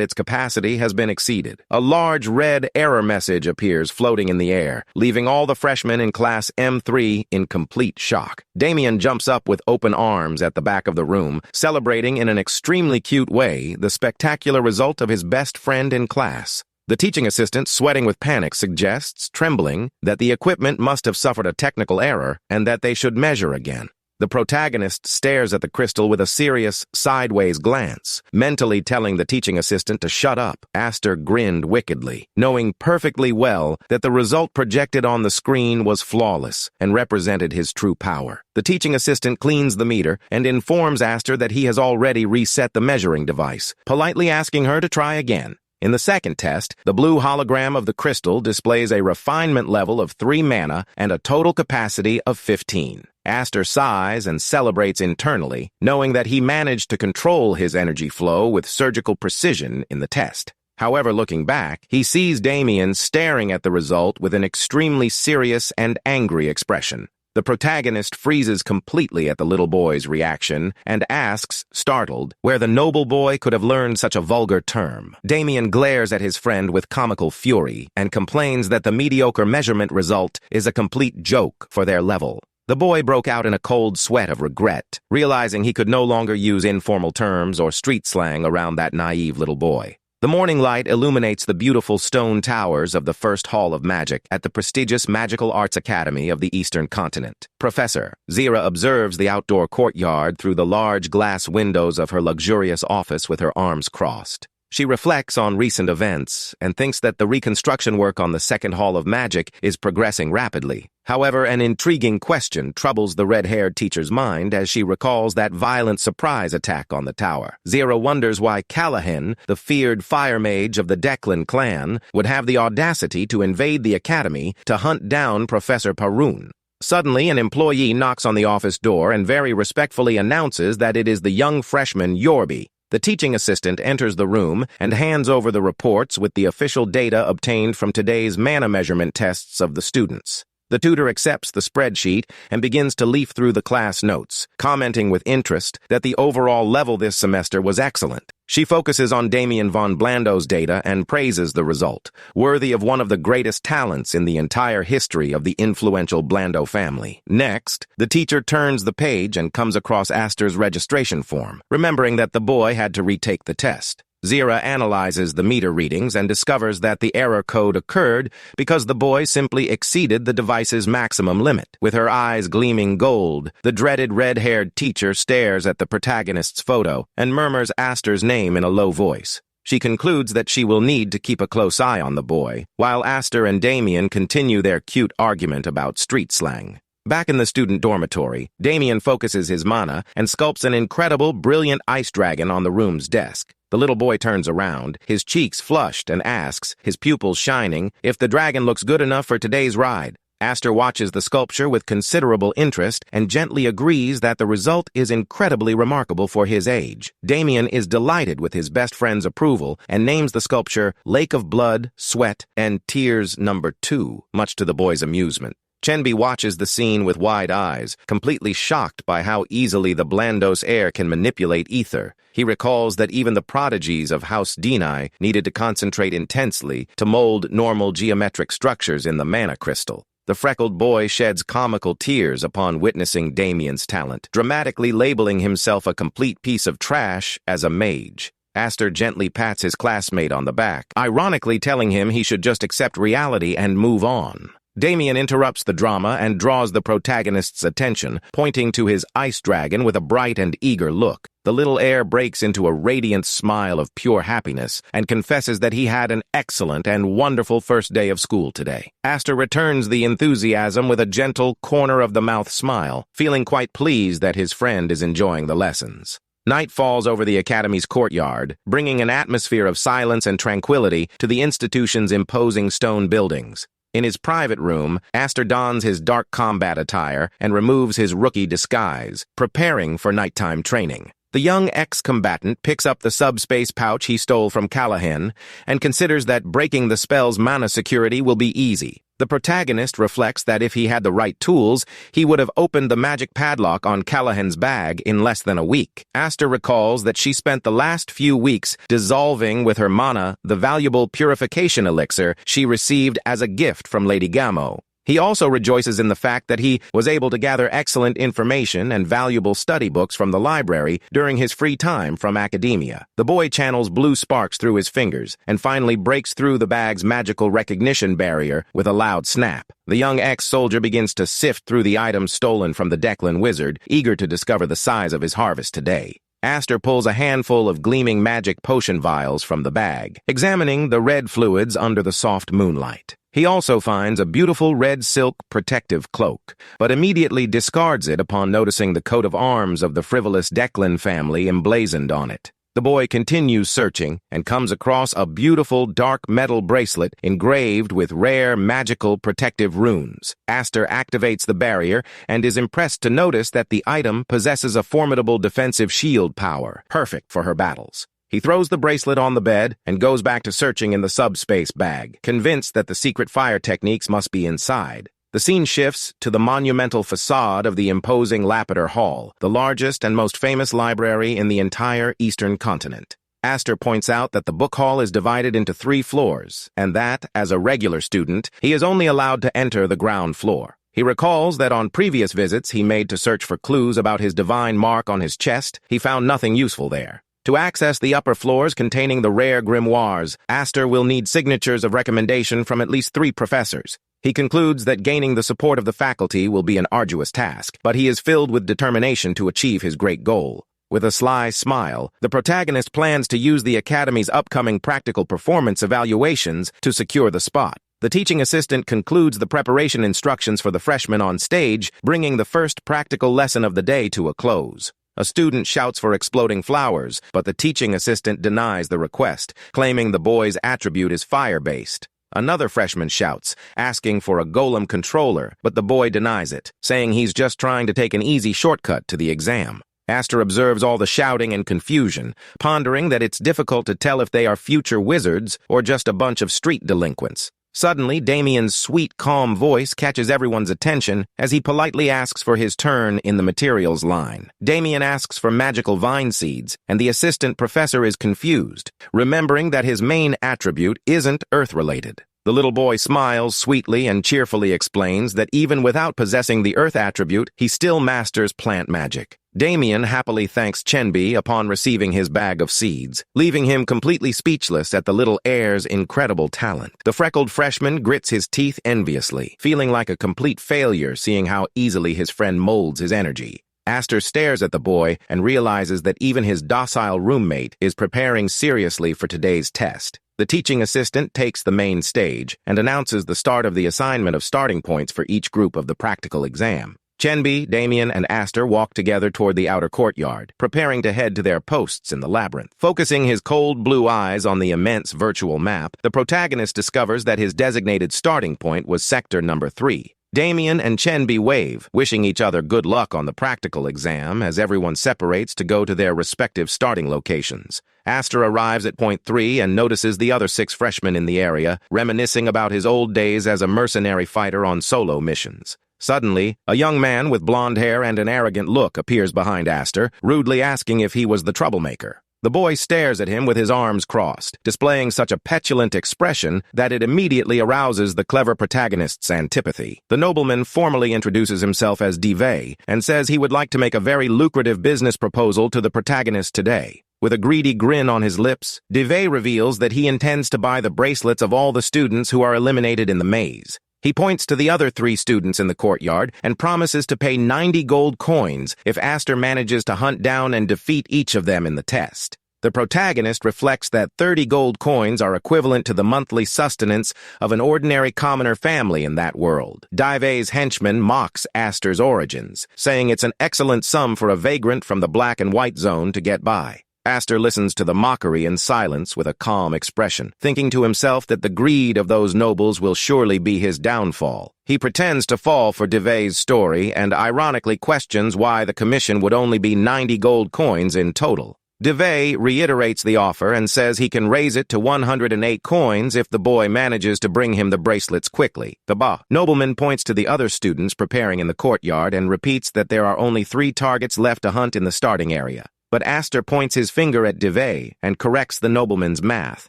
Speaker 1: its capacity has been exceeded. A large red error message appears floating in the air, leaving all the freshmen in class M3 in complete shock. Damien jumps up with open arms at the back of the room, celebrating in an extremely cute way the spectacular result of his best friend in class. The teaching assistant, sweating with panic, suggests, trembling, that the equipment must have suffered a technical error and that they should measure again. The protagonist stares at the crystal with a serious, sideways glance, mentally telling the teaching assistant to shut up. Aster grinned wickedly, knowing perfectly well that the result projected on the screen was flawless and represented his true power. The teaching assistant cleans the meter and informs Aster that he has already reset the measuring device, politely asking her to try again. In the second test, the blue hologram of the crystal displays a refinement level of 3 mana and a total capacity of 15. Aster sighs and celebrates internally, knowing that he managed to control his energy flow with surgical precision in the test. However, looking back, he sees Damien staring at the result with an extremely serious and angry expression. The protagonist freezes completely at the little boy's reaction and asks, startled, where the noble boy could have learned such a vulgar term. Damien glares at his friend with comical fury and complains that the mediocre measurement result is a complete joke for their level. The boy broke out in a cold sweat of regret, realizing he could no longer use informal terms or street slang around that naive little boy. The morning light illuminates the beautiful stone towers of the First Hall of Magic at the prestigious Magical Arts Academy of the Eastern Continent. Professor Zira observes the outdoor courtyard through the large glass windows of her luxurious office with her arms crossed. She reflects on recent events and thinks that the reconstruction work on the Second Hall of Magic is progressing rapidly. However, an intriguing question troubles the red-haired teacher's mind as she recalls that violent surprise attack on the tower. Zira wonders why Callahan, the feared fire mage of the Declan clan, would have the audacity to invade the academy to hunt down Professor Parun. Suddenly, an employee knocks on the office door and very respectfully announces that it is the young freshman Yorby. The teaching assistant enters the room and hands over the reports with the official data obtained from today's mana measurement tests of the students. The tutor accepts the spreadsheet and begins to leaf through the class notes, commenting with interest that the overall level this semester was excellent. She focuses on Damien von Blando's data and praises the result, worthy of one of the greatest talents in the entire history of the influential Blando family. Next, the teacher turns the page and comes across Astor's registration form, remembering that the boy had to retake the test. Zira analyzes the meter readings and discovers that the error code occurred because the boy simply exceeded the device's maximum limit. With her eyes gleaming gold, the dreaded red-haired teacher stares at the protagonist's photo and murmurs Astor's name in a low voice. She concludes that she will need to keep a close eye on the boy, while Astor and Damien continue their cute argument about street slang. Back in the student dormitory, Damien focuses his mana and sculpts an incredible, brilliant ice dragon on the room's desk. The little boy turns around, his cheeks flushed, and asks, his pupils shining, if the dragon looks good enough for today's ride. Astor watches the sculpture with considerable interest and gently agrees that the result is incredibly remarkable for his age. Damien is delighted with his best friend's approval and names the sculpture Lake of Blood, Sweat, and Tears No. 2, much to the boy's amusement. Chenby watches the scene with wide eyes, completely shocked by how easily the Blandos heir can manipulate ether. He recalls that even the prodigies of House Denai needed to concentrate intensely to mold normal geometric structures in the mana crystal. The freckled boy sheds comical tears upon witnessing Damien's talent, dramatically labeling himself a complete piece of trash as a mage. Astor gently pats his classmate on the back, ironically telling him he should just accept reality and move on. Damien interrupts the drama and draws the protagonist's attention, pointing to his ice dragon with a bright and eager look. The little heir breaks into a radiant smile of pure happiness and confesses that he had an excellent and wonderful first day of school today. Astor returns the enthusiasm with a gentle corner-of-the-mouth smile, feeling quite pleased that his friend is enjoying the lessons. Night falls over the academy's courtyard, bringing an atmosphere of silence and tranquility to the institution's imposing stone buildings. In his private room, Astor dons his dark combat attire and removes his rookie disguise, preparing for nighttime training. The young ex-combatant picks up the subspace pouch he stole from Callahan and considers that breaking the spell's mana security will be easy. The protagonist reflects that if he had the right tools, he would have opened the magic padlock on Callahan's bag in less than a week. Astor recalls that she spent the last few weeks dissolving with her mana the valuable purification elixir she received as a gift from Lady Gamo. He also rejoices in the fact that he was able to gather excellent information and valuable study books from the library during his free time from academia. The boy channels blue sparks through his fingers and finally breaks through the bag's magical recognition barrier with a loud snap. The young ex-soldier begins to sift through the items stolen from the Declan wizard, eager to discover the size of his harvest today. Astor pulls a handful of gleaming magic potion vials from the bag, examining the red fluids under the soft moonlight. He also finds a beautiful red silk protective cloak, but immediately discards it upon noticing the coat of arms of the frivolous Declan family emblazoned on it. The boy continues searching and comes across a beautiful dark metal bracelet engraved with rare magical protective runes. Astor activates the barrier and is impressed to notice that the item possesses a formidable defensive shield power, perfect for her battles. He throws the bracelet on the bed and goes back to searching in the subspace bag, convinced that the secret fire techniques must be inside. The scene shifts to the monumental facade of the imposing Lapeter Hall, the largest and most famous library in the entire eastern continent. Astor points out that the book hall is divided into 3 floors, and that, as a regular student, he is only allowed to enter the ground floor. He recalls that on previous visits he made to search for clues about his divine mark on his chest, he found nothing useful there. To access the upper floors containing the rare grimoires, Astor will need signatures of recommendation from at least 3 professors. He concludes that gaining the support of the faculty will be an arduous task, but he is filled with determination to achieve his great goal. With a sly smile, the protagonist plans to use the Academy's upcoming practical performance evaluations to secure the spot. The teaching assistant concludes the preparation instructions for the freshmen on stage, bringing the first practical lesson of the day to a close. A student shouts for exploding flowers, but the teaching assistant denies the request, claiming the boy's attribute is fire-based. Another freshman shouts, asking for a golem controller, but the boy denies it, saying he's just trying to take an easy shortcut to the exam. Aster observes all the shouting and confusion, pondering that it's difficult to tell if they are future wizards or just a bunch of street delinquents. Suddenly, Damien's sweet, calm voice catches everyone's attention as he politely asks for his turn in the materials line. Damien asks for magical vine seeds, and the assistant professor is confused, remembering that his main attribute isn't earth-related. The little boy smiles sweetly and cheerfully explains that even without possessing the earth attribute, he still masters plant magic. Damien happily thanks Chenbi upon receiving his bag of seeds, leaving him completely speechless at the little heir's incredible talent. The freckled freshman grits his teeth enviously, feeling like a complete failure seeing how easily his friend molds his energy. Aster stares at the boy and realizes that even his docile roommate is preparing seriously for today's test. The teaching assistant takes the main stage and announces the start of the assignment of starting points for each group of the practical exam. Chenbi, Damien, and Aster walk together toward the outer courtyard, preparing to head to their posts in the labyrinth. Focusing his cold blue eyes on the immense virtual map, the protagonist discovers that his designated starting point was Sector Number 3. Damien and Chenbi wave, wishing each other good luck on the practical exam as everyone separates to go to their respective starting locations. Aster arrives at Point 3 and notices the other 6 freshmen in the area, reminiscing about his old days as a mercenary fighter on solo missions. Suddenly, a young man with blonde hair and an arrogant look appears behind Aster, rudely asking if he was the troublemaker. The boy stares at him with his arms crossed, displaying such a petulant expression that it immediately arouses the clever protagonist's antipathy. The nobleman formally introduces himself as Dive and says he would like to make a very lucrative business proposal to the protagonist today. With a greedy grin on his lips, Dive reveals that he intends to buy the bracelets of all the students who are eliminated in the maze. He points to the other 3 students in the courtyard and promises to pay 90 gold coins if Aster manages to hunt down and defeat each of them in the test. The protagonist reflects that 30 gold coins are equivalent to the monthly sustenance of an ordinary commoner family in that world. Dive's henchman mocks Aster's origins, saying it's an excellent sum for a vagrant from the black and white zone to get by. Aster listens to the mockery in silence with a calm expression, thinking to himself that the greed of those nobles will surely be his downfall. He pretends to fall for Dive's story and ironically questions why the commission would only be 90 gold coins in total. Dive reiterates the offer and says he can raise it to 108 coins if the boy manages to bring him the bracelets quickly. The nobleman points to the other students preparing in the courtyard and repeats that there are only 3 targets left to hunt in the starting area. But Aster points his finger at Dive and corrects the nobleman's math,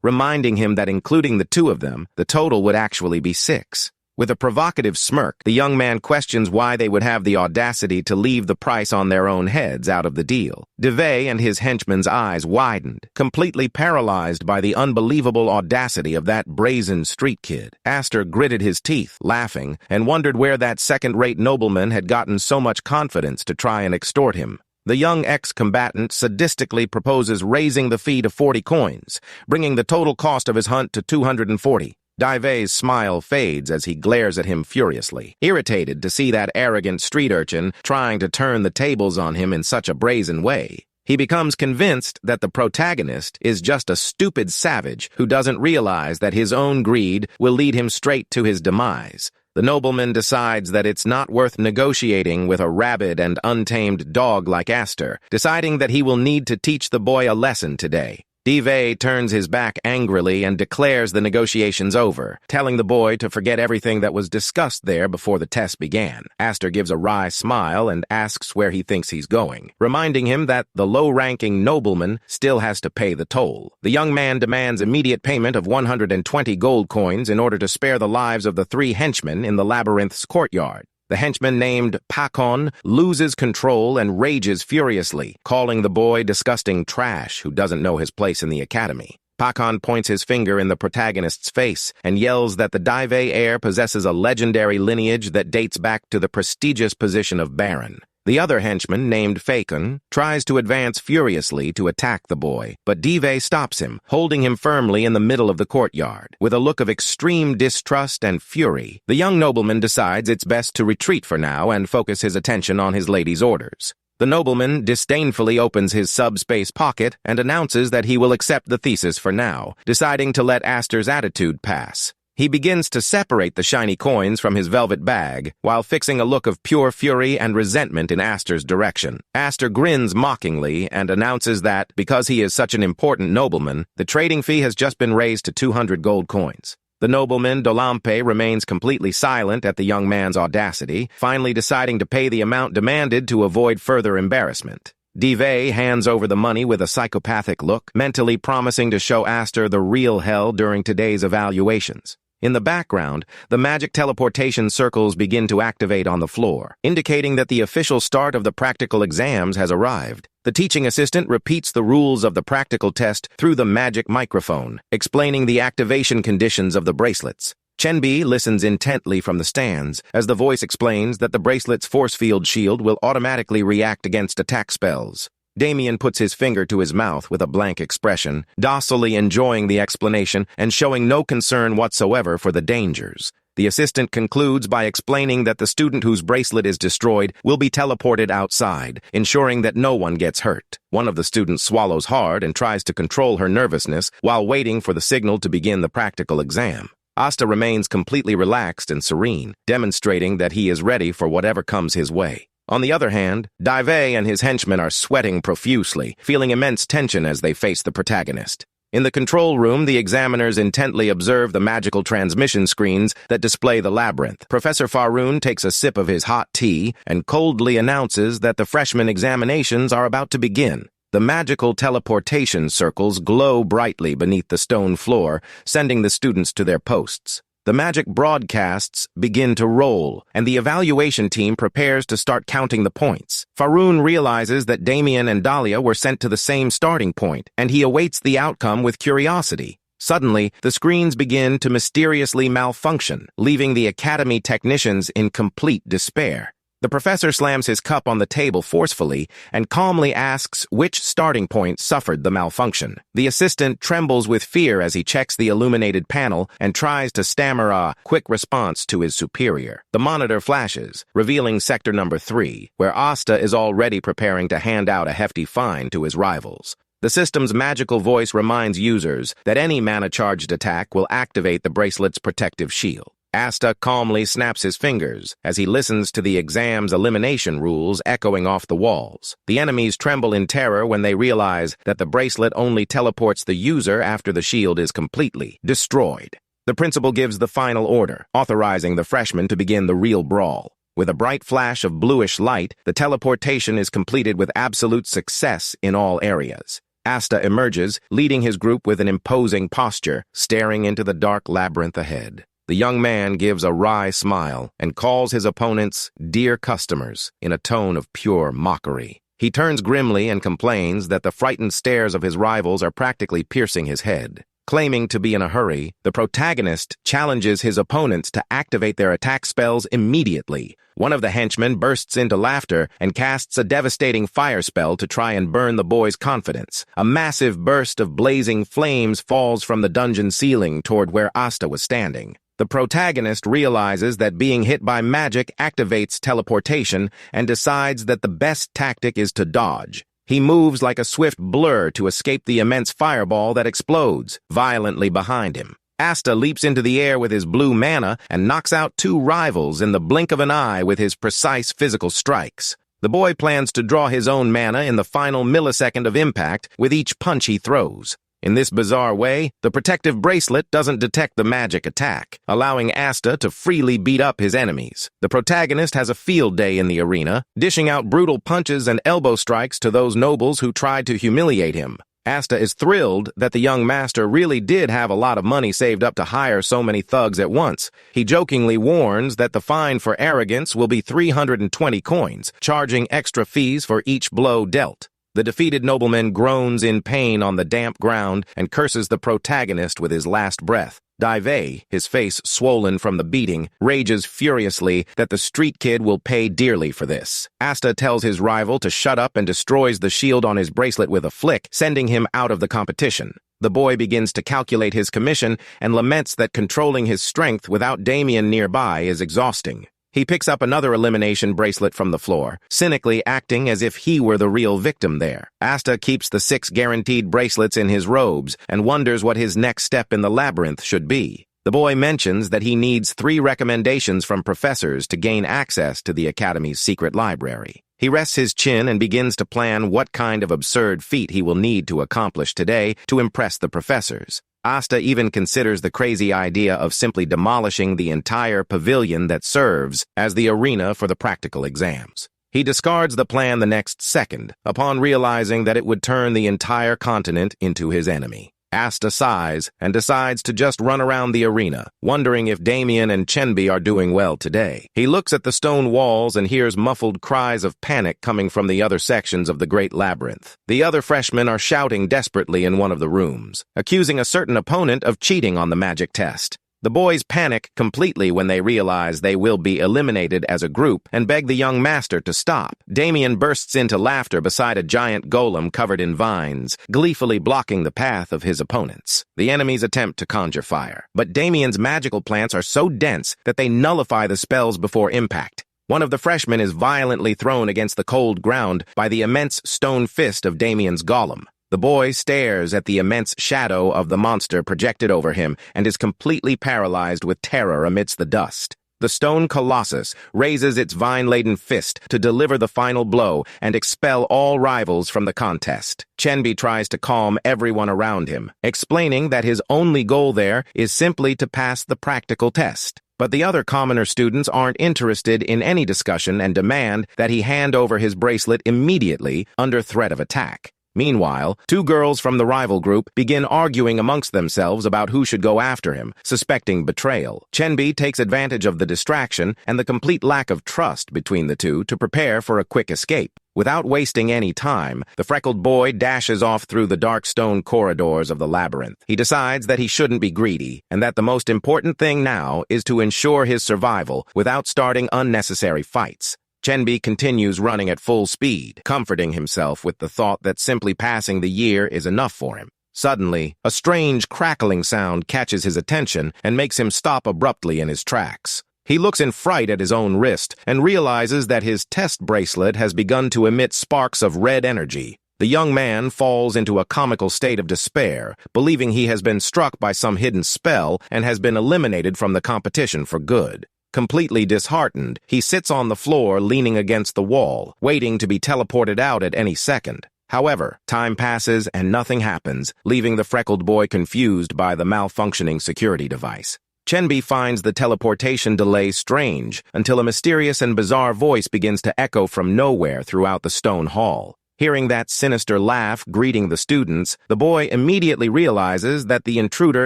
Speaker 1: reminding him that including the 2 of them, the total would actually be 6. With a provocative smirk, the young man questions why they would have the audacity to leave the price on their own heads out of the deal. Dive and his henchman's eyes widened, completely paralyzed by the unbelievable audacity of that brazen street kid. Aster gritted his teeth, laughing, and wondered where that second-rate nobleman had gotten so much confidence to try and extort him. The young ex-combatant sadistically proposes raising the fee to 40 coins, bringing the total cost of his hunt to 240. Dive's smile fades as he glares at him furiously, irritated to see that arrogant street urchin trying to turn the tables on him in such a brazen way. He becomes convinced that the protagonist is just a stupid savage who doesn't realize that his own greed will lead him straight to his demise. The nobleman decides that it's not worth negotiating with a rabid and untamed dog like Aster, deciding that he will need to teach the boy a lesson today. Dive turns his back angrily and declares the negotiations over, telling the boy to forget everything that was discussed there before the test began. Aster gives a wry smile and asks where he thinks he's going, reminding him that the low-ranking nobleman still has to pay the toll. The young man demands immediate payment of 120 gold coins in order to spare the lives of the 3 henchmen in the labyrinth's courtyard. The henchman named Pakon loses control and rages furiously, calling the boy disgusting trash who doesn't know his place in the academy. Pakon points his finger in the protagonist's face and yells that the Dive heir possesses a legendary lineage that dates back to the prestigious position of Baron. The other henchman, named Fakun, tries to advance furiously to attack the boy, but Dive stops him, holding him firmly in the middle of the courtyard. With a look of extreme distrust and fury, the young nobleman decides it's best to retreat for now and focus his attention on his lady's orders. The nobleman disdainfully opens his subspace pocket and announces that he will accept the thesis for now, deciding to let Aster's attitude pass. He begins to separate the shiny coins from his velvet bag, while fixing a look of pure fury and resentment in Aster's direction. Aster grins mockingly and announces that, because he is such an important nobleman, the trading fee has just been raised to 200 gold coins. The nobleman, Dolampe, remains completely silent at the young man's audacity, finally deciding to pay the amount demanded to avoid further embarrassment. Dive hands over the money with a psychopathic look, mentally promising to show Aster the real hell during today's evaluations. In the background, the magic teleportation circles begin to activate on the floor, indicating that the official start of the practical exams has arrived. The teaching assistant repeats the rules of the practical test through the magic microphone, explaining the activation conditions of the bracelets. Chenbi listens intently from the stands as the voice explains that the bracelet's force field shield will automatically react against attack spells. Damien puts his finger to his mouth with a blank expression, docilely enjoying the explanation and showing no concern whatsoever for the dangers. The assistant concludes by explaining that the student whose bracelet is destroyed will be teleported outside, ensuring that no one gets hurt. One of the students swallows hard and tries to control her nervousness while waiting for the signal to begin the practical exam. Asta remains completely relaxed and serene, demonstrating that he is ready for whatever comes his way. On the other hand, Dive and his henchmen are sweating profusely, feeling immense tension as they face the protagonist. In the control room, the examiners intently observe the magical transmission screens that display the labyrinth. Professor Faroon takes a sip of his hot tea and coldly announces that the freshman examinations are about to begin. The magical teleportation circles glow brightly beneath the stone floor, sending the students to their posts. The magic broadcasts begin to roll, and the evaluation team prepares to start counting the points. Faroon realizes that Damien and Dahlia were sent to the same starting point, and he awaits the outcome with curiosity. Suddenly, the screens begin to mysteriously malfunction, leaving the academy technicians in complete despair. The professor slams his cup on the table forcefully and calmly asks which starting point suffered the malfunction. The assistant trembles with fear as he checks the illuminated panel and tries to stammer a quick response to his superior. The monitor flashes, revealing sector number 3, where Asta is already preparing to hand out a hefty fine to his rivals. The system's magical voice reminds users that any mana-charged attack will activate the bracelet's protective shield. Asta calmly snaps his fingers as he listens to the exam's elimination rules echoing off the walls. The enemies tremble in terror when they realize that the bracelet only teleports the user after the shield is completely destroyed. The principal gives the final order, authorizing the freshmen to begin the real brawl. With a bright flash of bluish light, the teleportation is completed with absolute success in all areas. Asta emerges, leading his group with an imposing posture, staring into the dark labyrinth ahead. The young man gives a wry smile and calls his opponents dear customers in a tone of pure mockery. He turns grimly and complains that the frightened stares of his rivals are practically piercing his head. Claiming to be in a hurry, the protagonist challenges his opponents to activate their attack spells immediately. One of the henchmen bursts into laughter and casts a devastating fire spell to try and burn the boy's confidence. A massive burst of blazing flames falls from the dungeon ceiling toward where Asta was standing. The protagonist realizes that being hit by magic activates teleportation and decides that the best tactic is to dodge. He moves like a swift blur to escape the immense fireball that explodes violently behind him. Asta leaps into the air with his blue mana and knocks out 2 rivals in the blink of an eye with his precise physical strikes. The boy plans to draw his own mana in the final millisecond of impact with each punch he throws. In this bizarre way, the protective bracelet doesn't detect the magic attack, allowing Asta to freely beat up his enemies. The protagonist has a field day in the arena, dishing out brutal punches and elbow strikes to those nobles who tried to humiliate him. Asta is thrilled that the young master really did have a lot of money saved up to hire so many thugs at once. He jokingly warns that the fine for arrogance will be 320 coins, charging extra fees for each blow dealt. The defeated nobleman groans in pain on the damp ground and curses the protagonist with his last breath. Daive, his face swollen from the beating, rages furiously that the street kid will pay dearly for this. Asta tells his rival to shut up and destroys the shield on his bracelet with a flick, sending him out of the competition. The boy begins to calculate his commission and laments that controlling his strength without Damien nearby is exhausting. He picks up another elimination bracelet from the floor, cynically acting as if he were the real victim there. Asta keeps the 6 guaranteed bracelets in his robes and wonders what his next step in the labyrinth should be. The boy mentions that he needs 3 recommendations from professors to gain access to the Academy's secret library. He rests his chin and begins to plan what kind of absurd feat he will need to accomplish today to impress the professors. Asta even considers the crazy idea of simply demolishing the entire pavilion that serves as the arena for the practical exams. He discards the plan the next second, upon realizing that it would turn the entire continent into his enemy. Asta sighs and decides to just run around the arena, wondering if Damien and Chenbi are doing well today. He looks at the stone walls and hears muffled cries of panic coming from the other sections of the great labyrinth. The other freshmen are shouting desperately in one of the rooms, accusing a certain opponent of cheating on the magic test. The boys panic completely when they realize they will be eliminated as a group and beg the young master to stop. Damien bursts into laughter beside a giant golem covered in vines, gleefully blocking the path of his opponents. The enemies attempt to conjure fire, but Damien's magical plants are so dense that they nullify the spells before impact. One of the freshmen is violently thrown against the cold ground by the immense stone fist of Damien's golem. The boy stares at the immense shadow of the monster projected over him and is completely paralyzed with terror amidst the dust. The stone colossus raises its vine-laden fist to deliver the final blow and expel all rivals from the contest. Chenbi tries to calm everyone around him, explaining that his only goal there is simply to pass the practical test. But the other commoner students aren't interested in any discussion and demand that he hand over his bracelet immediately under threat of attack. Meanwhile, 2 girls from the rival group begin arguing amongst themselves about who should go after him, suspecting betrayal. Chenbi takes advantage of the distraction and the complete lack of trust between the two to prepare for a quick escape. Without wasting any time, the freckled boy dashes off through the dark stone corridors of the labyrinth. He decides that he shouldn't be greedy, and that the most important thing now is to ensure his survival without starting unnecessary fights. Chenbi continues running at full speed, comforting himself with the thought that simply passing the year is enough for him. Suddenly, a strange crackling sound catches his attention and makes him stop abruptly in his tracks. He looks in fright at his own wrist and realizes that his test bracelet has begun to emit sparks of red energy. The young man falls into a comical state of despair, believing he has been struck by some hidden spell and has been eliminated from the competition for good. Completely disheartened, he sits on the floor leaning against the wall, waiting to be teleported out at any second. However, time passes and nothing happens, leaving the freckled boy confused by the malfunctioning security device. Chenbi finds the teleportation delay strange until a mysterious and bizarre voice begins to echo from nowhere throughout the stone hall. Hearing that sinister laugh greeting the students, the boy immediately realizes that the intruder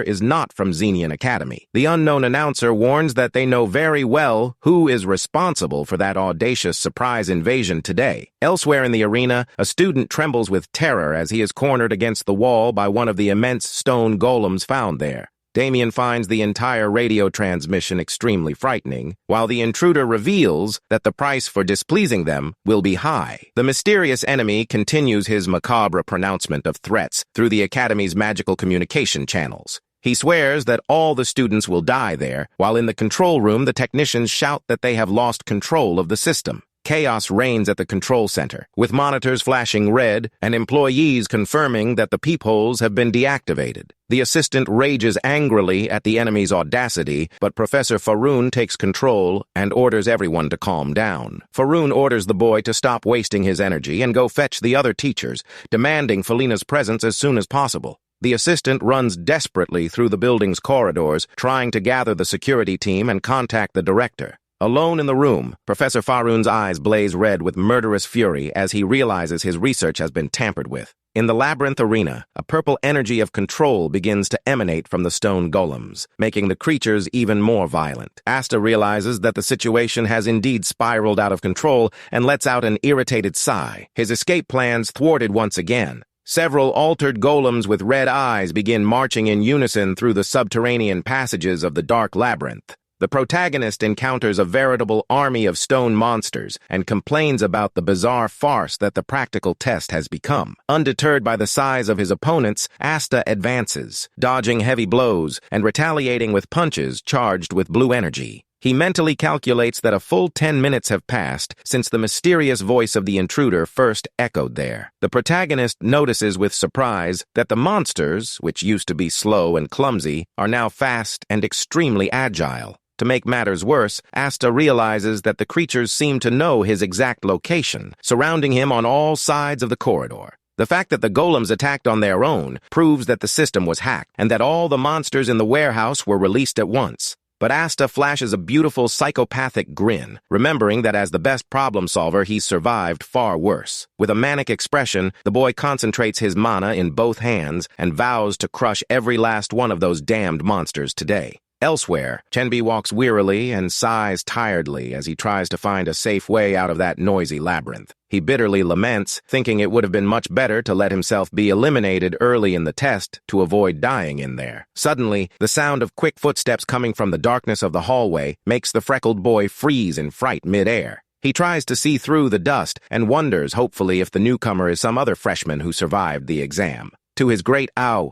Speaker 1: is not from Xenian Academy. The unknown announcer warns that they know very well who is responsible for that audacious surprise invasion today. Elsewhere in the arena, a student trembles with terror as he is cornered against the wall by one of the immense stone golems found there. Damien finds the entire radio transmission extremely frightening, while the intruder reveals that the price for displeasing them will be high. The mysterious enemy continues his macabre pronouncement of threats through the Academy's magical communication channels. He swears that all the students will die there, while in the control room the technicians shout that they have lost control of the system. Chaos reigns at the control center, with monitors flashing red and employees confirming that the peepholes have been deactivated. The assistant rages angrily at the enemy's audacity, but Professor Faroon takes control and orders everyone to calm down. Faroon orders the boy to stop wasting his energy and go fetch the other teachers, demanding Felina's presence as soon as possible. The assistant runs desperately through the building's corridors, trying to gather the security team and contact the director. Alone in the room, Professor Faroon's eyes blaze red with murderous fury as he realizes his research has been tampered with. In the labyrinth arena, a purple energy of control begins to emanate from the stone golems, making the creatures even more violent. Asta realizes that the situation has indeed spiraled out of control and lets out an irritated sigh. His escape plans thwarted once again. Several altered golems with red eyes begin marching in unison through the subterranean passages of the dark labyrinth. The protagonist encounters a veritable army of stone monsters and complains about the bizarre farce that the practical test has become. Undeterred by the size of his opponents, Asta advances, dodging heavy blows and retaliating with punches charged with blue energy. He mentally calculates that a full 10 minutes have passed since the mysterious voice of the intruder first echoed there. The protagonist notices with surprise that the monsters, which used to be slow and clumsy, are now fast and extremely agile. To make matters worse, Asta realizes that the creatures seem to know his exact location, surrounding him on all sides of the corridor. The fact that the golems attacked on their own proves that the system was hacked and that all the monsters in the warehouse were released at once. But Asta flashes a beautiful psychopathic grin, remembering that as the best problem solver, he's survived far worse. With a manic expression, the boy concentrates his mana in both hands and vows to crush every last one of those damned monsters today. Elsewhere, Chenbi walks wearily and sighs tiredly as he tries to find a safe way out of that noisy labyrinth. He bitterly laments, thinking it would have been much better to let himself be eliminated early in the test to avoid dying in there. Suddenly, the sound of quick footsteps coming from the darkness of the hallway makes the freckled boy freeze in fright mid-air. He tries to see through the dust and wonders hopefully if the newcomer is some other freshman who survived the exam. To his great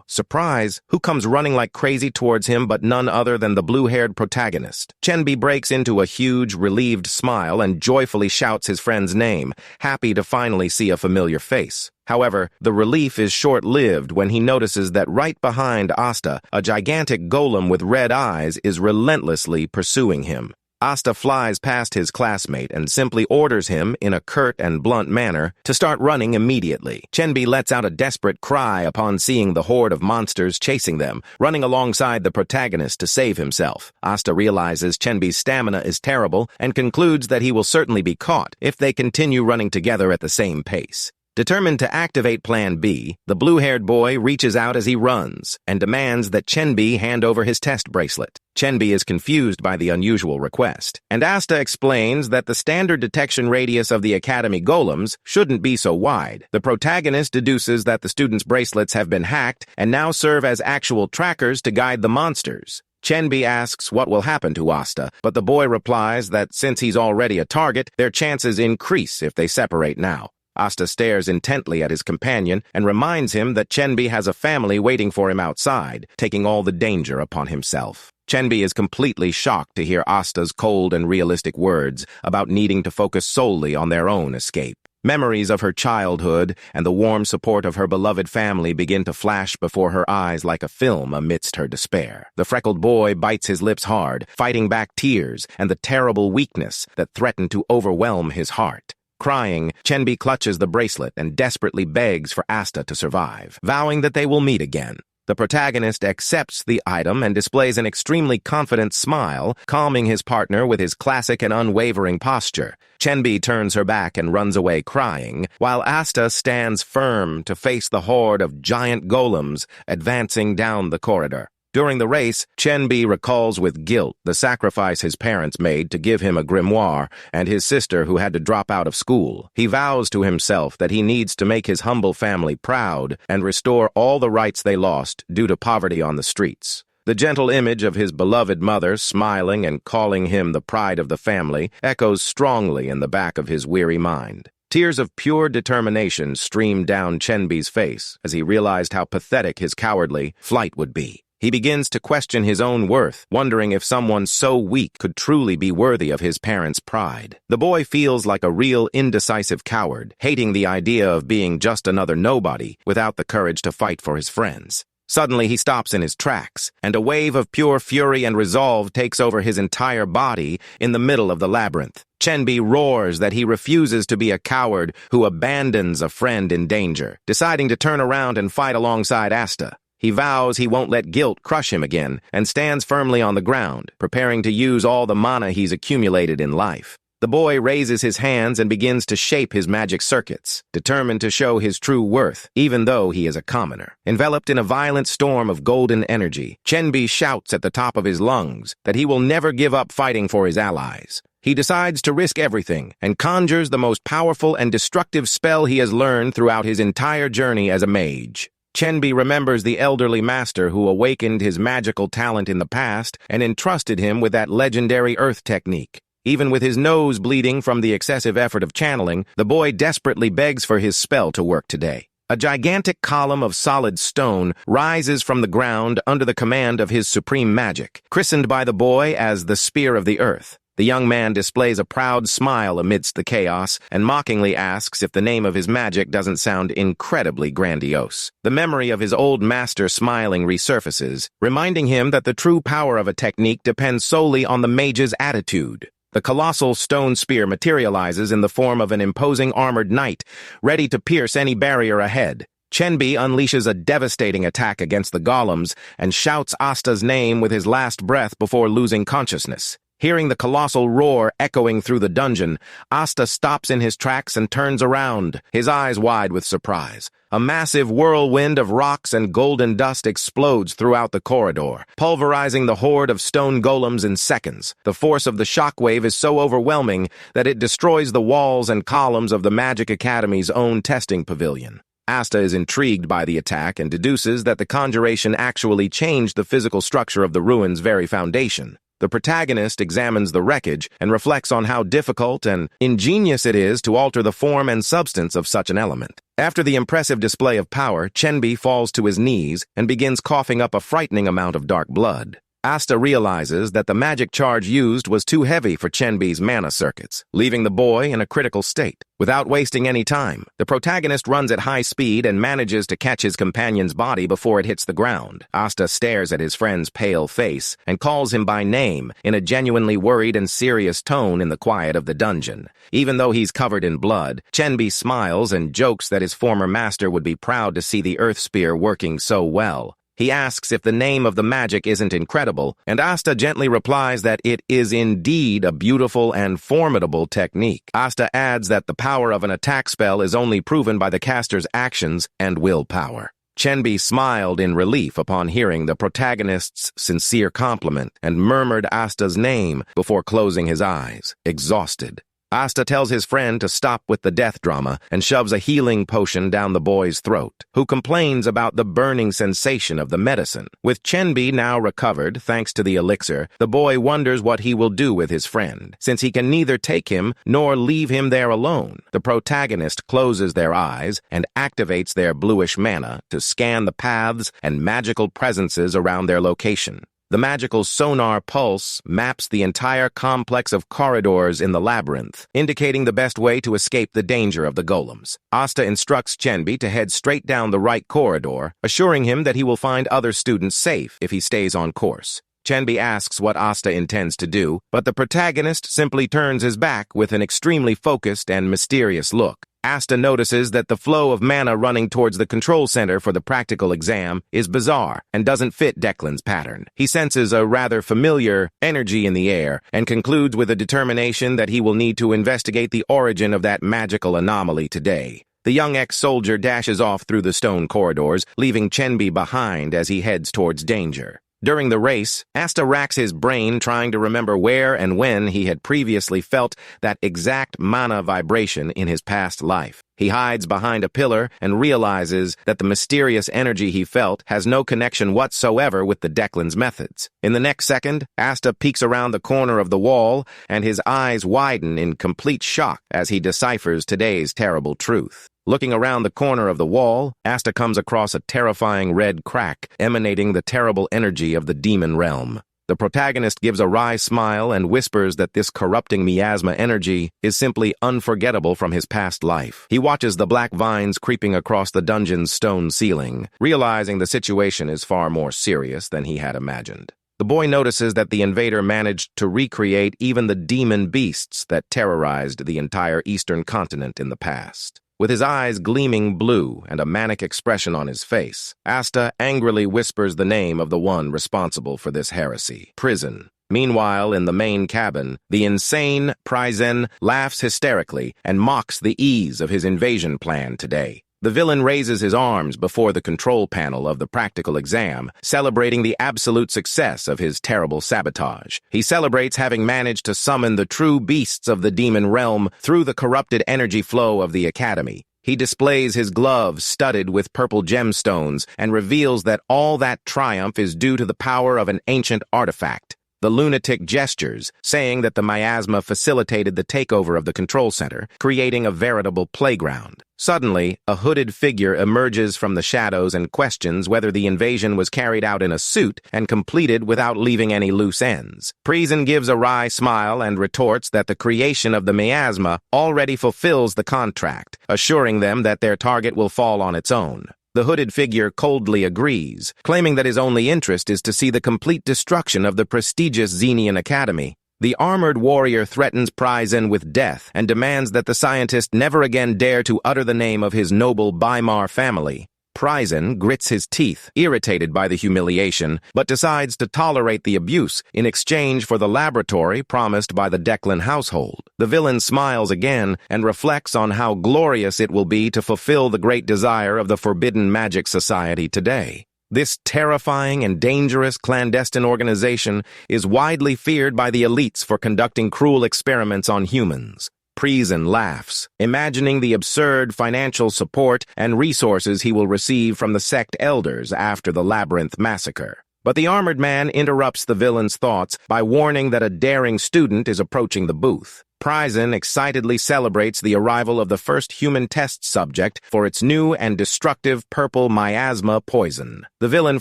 Speaker 1: surprise, who comes running like crazy towards him but none other than the blue-haired protagonist. Chenbi breaks into a huge, relieved smile and joyfully shouts his friend's name, happy to finally see a familiar face. However, the relief is short-lived when he notices that right behind Asta, a gigantic golem with red eyes is relentlessly pursuing him. Asta flies past his classmate and simply orders him, in a curt and blunt manner, to start running immediately. Chenbi lets out a desperate cry upon seeing the horde of monsters chasing them, running alongside the protagonist to save himself. Asta realizes Chenbi's stamina is terrible and concludes that he will certainly be caught if they continue running together at the same pace. Determined to activate Plan B, the blue-haired boy reaches out as he runs and demands that Chenbi hand over his test bracelet. Chenbi is confused by the unusual request, and Asta explains that the standard detection radius of the Academy golems shouldn't be so wide. The protagonist deduces that the students' bracelets have been hacked and now serve as actual trackers to guide the monsters. Chenbi asks what will happen to Asta, but the boy replies that since he's already a target, their chances increase if they separate now. Asta stares intently at his companion and reminds him that Chenbi has a family waiting for him outside, taking all the danger upon himself. Chenbi is completely shocked to hear Asta's cold and realistic words about needing to focus solely on their own escape. Memories of her childhood and the warm support of her beloved family begin to flash before her eyes like a film amidst her despair. The freckled boy bites his lips hard, fighting back tears and the terrible weakness that threatened to overwhelm his heart. Crying, Chenbi clutches the bracelet and desperately begs for Asta to survive, vowing that they will meet again. The protagonist accepts the item and displays an extremely confident smile, calming his partner with his classic and unwavering posture. Chenbi turns her back and runs away crying, while Asta stands firm to face the horde of giant golems advancing down the corridor. During the race, Chenbi recalls with guilt the sacrifice his parents made to give him a grimoire and his sister who had to drop out of school. He vows to himself that he needs to make his humble family proud and restore all the rights they lost due to poverty on the streets. The gentle image of his beloved mother smiling and calling him the pride of the family echoes strongly in the back of his weary mind. Tears of pure determination streamed down Chenbi's face as he realized how pathetic his cowardly flight would be. He begins to question his own worth, wondering if someone so weak could truly be worthy of his parents' pride. The boy feels like a real indecisive coward, hating the idea of being just another nobody without the courage to fight for his friends. Suddenly he stops in his tracks, and a wave of pure fury and resolve takes over his entire body in the middle of the labyrinth. Chenbi roars that he refuses to be a coward who abandons a friend in danger, deciding to turn around and fight alongside Asta. He vows he won't let guilt crush him again and stands firmly on the ground, preparing to use all the mana he's accumulated in life. The boy raises his hands and begins to shape his magic circuits, determined to show his true worth, even though he is a commoner. Enveloped in a violent storm of golden energy, Chenbi shouts at the top of his lungs that he will never give up fighting for his allies. He decides to risk everything and conjures the most powerful and destructive spell he has learned throughout his entire journey as a mage. Chenbi remembers the elderly master who awakened his magical talent in the past and entrusted him with that legendary earth technique. Even with his nose bleeding from the excessive effort of channeling, the boy desperately begs for his spell to work today. A gigantic column of solid stone rises from the ground under the command of his supreme magic, christened by the boy as the Spear of the Earth. The young man displays a proud smile amidst the chaos and mockingly asks if the name of his magic doesn't sound incredibly grandiose. The memory of his old master smiling resurfaces, reminding him that the true power of a technique depends solely on the mage's attitude. The colossal stone spear materializes in the form of an imposing armored knight, ready to pierce any barrier ahead. Chenbi unleashes a devastating attack against the golems and shouts Asta's name with his last breath before losing consciousness. Hearing the colossal roar echoing through the dungeon, Asta stops in his tracks and turns around, his eyes wide with surprise. A massive whirlwind of rocks and golden dust explodes throughout the corridor, pulverizing the horde of stone golems in seconds. The force of the shockwave is so overwhelming that it destroys the walls and columns of the Magic Academy's own testing pavilion. Asta is intrigued by the attack and deduces that the conjuration actually changed the physical structure of the ruin's very foundation. The protagonist examines the wreckage and reflects on how difficult and ingenious it is to alter the form and substance of such an element. After the impressive display of power, Chenbi falls to his knees and begins coughing up a frightening amount of dark blood. Asta realizes that the magic charge used was too heavy for Chenbi's mana circuits, leaving the boy in a critical state. Without wasting any time, the protagonist runs at high speed and manages to catch his companion's body before it hits the ground. Asta stares at his friend's pale face and calls him by name in a genuinely worried and serious tone in the quiet of the dungeon. Even though he's covered in blood, Chenbi smiles and jokes that his former master would be proud to see the Earth Spear working so well. He asks if the name of the magic isn't incredible, and Asta gently replies that it is indeed a beautiful and formidable technique. Asta adds that the power of an attack spell is only proven by the caster's actions and willpower. Chenbi smiled in relief upon hearing the protagonist's sincere compliment and murmured Asta's name before closing his eyes, exhausted. Asta tells his friend to stop with the death drama and shoves a healing potion down the boy's throat, who complains about the burning sensation of the medicine. With Chenbi now recovered, thanks to the elixir, the boy wonders what he will do with his friend, since he can neither take him nor leave him there alone. The protagonist closes their eyes and activates their bluish mana to scan the paths and magical presences around their location. The magical sonar pulse maps the entire complex of corridors in the labyrinth, indicating the best way to escape the danger of the golems. Asta instructs Chenbi to head straight down the right corridor, assuring him that he will find other students safe if he stays on course. Chenbi asks what Asta intends to do, but the protagonist simply turns his back with an extremely focused and mysterious look. Asta notices that the flow of mana running towards the control center for the practical exam is bizarre and doesn't fit Declan's pattern. He senses a rather familiar energy in the air and concludes with a determination that he will need to investigate the origin of that magical anomaly today. The young ex-soldier dashes off through the stone corridors, leaving Chenbi behind as he heads towards danger. During the race, Asta racks his brain trying to remember where and when he had previously felt that exact mana vibration in his past life. He hides behind a pillar and realizes that the mysterious energy he felt has no connection whatsoever with the Declan's methods. In the next second, Asta peeks around the corner of the wall, and his eyes widen in complete shock as he deciphers today's terrible truth. Looking around the corner of the wall, Asta comes across a terrifying red crack emanating the terrible energy of the demon realm. The protagonist gives a wry smile and whispers that this corrupting miasma energy is simply unforgettable from his past life. He watches the black vines creeping across the dungeon's stone ceiling, realizing the situation is far more serious than he had imagined. The boy notices that the invader managed to recreate even the demon beasts that terrorized the entire eastern continent in the past. with his eyes gleaming blue and a manic expression on his face. Asta angrily whispers the name of the one responsible for this heresy. Prison. Meanwhile, in the main cabin, the insane Prison laughs hysterically and mocks the ease of his invasion plan today. The villain raises his arms before the control panel of the practical exam, celebrating the absolute success of his terrible sabotage. He celebrates having managed to summon the true beasts of the demon realm through the corrupted energy flow of the academy. He displays his gloves studded with purple gemstones and reveals that all that triumph is due to the power of an ancient artifact. The lunatic gestures, saying that the miasma facilitated the takeover of the control center, creating a veritable playground. Suddenly, a hooded figure emerges from the shadows and questions whether the invasion was carried out in a suit and completed without leaving any loose ends. Prison gives a wry smile and retorts that the creation of the miasma already fulfills the contract, assuring them that their target will fall on its own. The hooded figure coldly agrees, claiming that his only interest is to see the complete destruction of the prestigious Xenian Academy. The armored warrior threatens Prison with death and demands that the scientist never again dare to utter the name of his noble Weimar family. Prison grits his teeth, irritated by the humiliation, but decides to tolerate the abuse in exchange for the laboratory promised by the Declan household. The villain smiles again and reflects on how glorious it will be to fulfill the great desire of the Forbidden Magic Society today. This terrifying and dangerous clandestine organization is widely feared by the elites for conducting cruel experiments on humans. Prison laughs, imagining the absurd financial support and resources he will receive from the sect elders after the Labyrinth massacre. But the armored man interrupts the villain's thoughts by warning that a daring student is approaching the booth. Prison excitedly celebrates the arrival of the first human test subject for its new and destructive purple miasma poison. The villain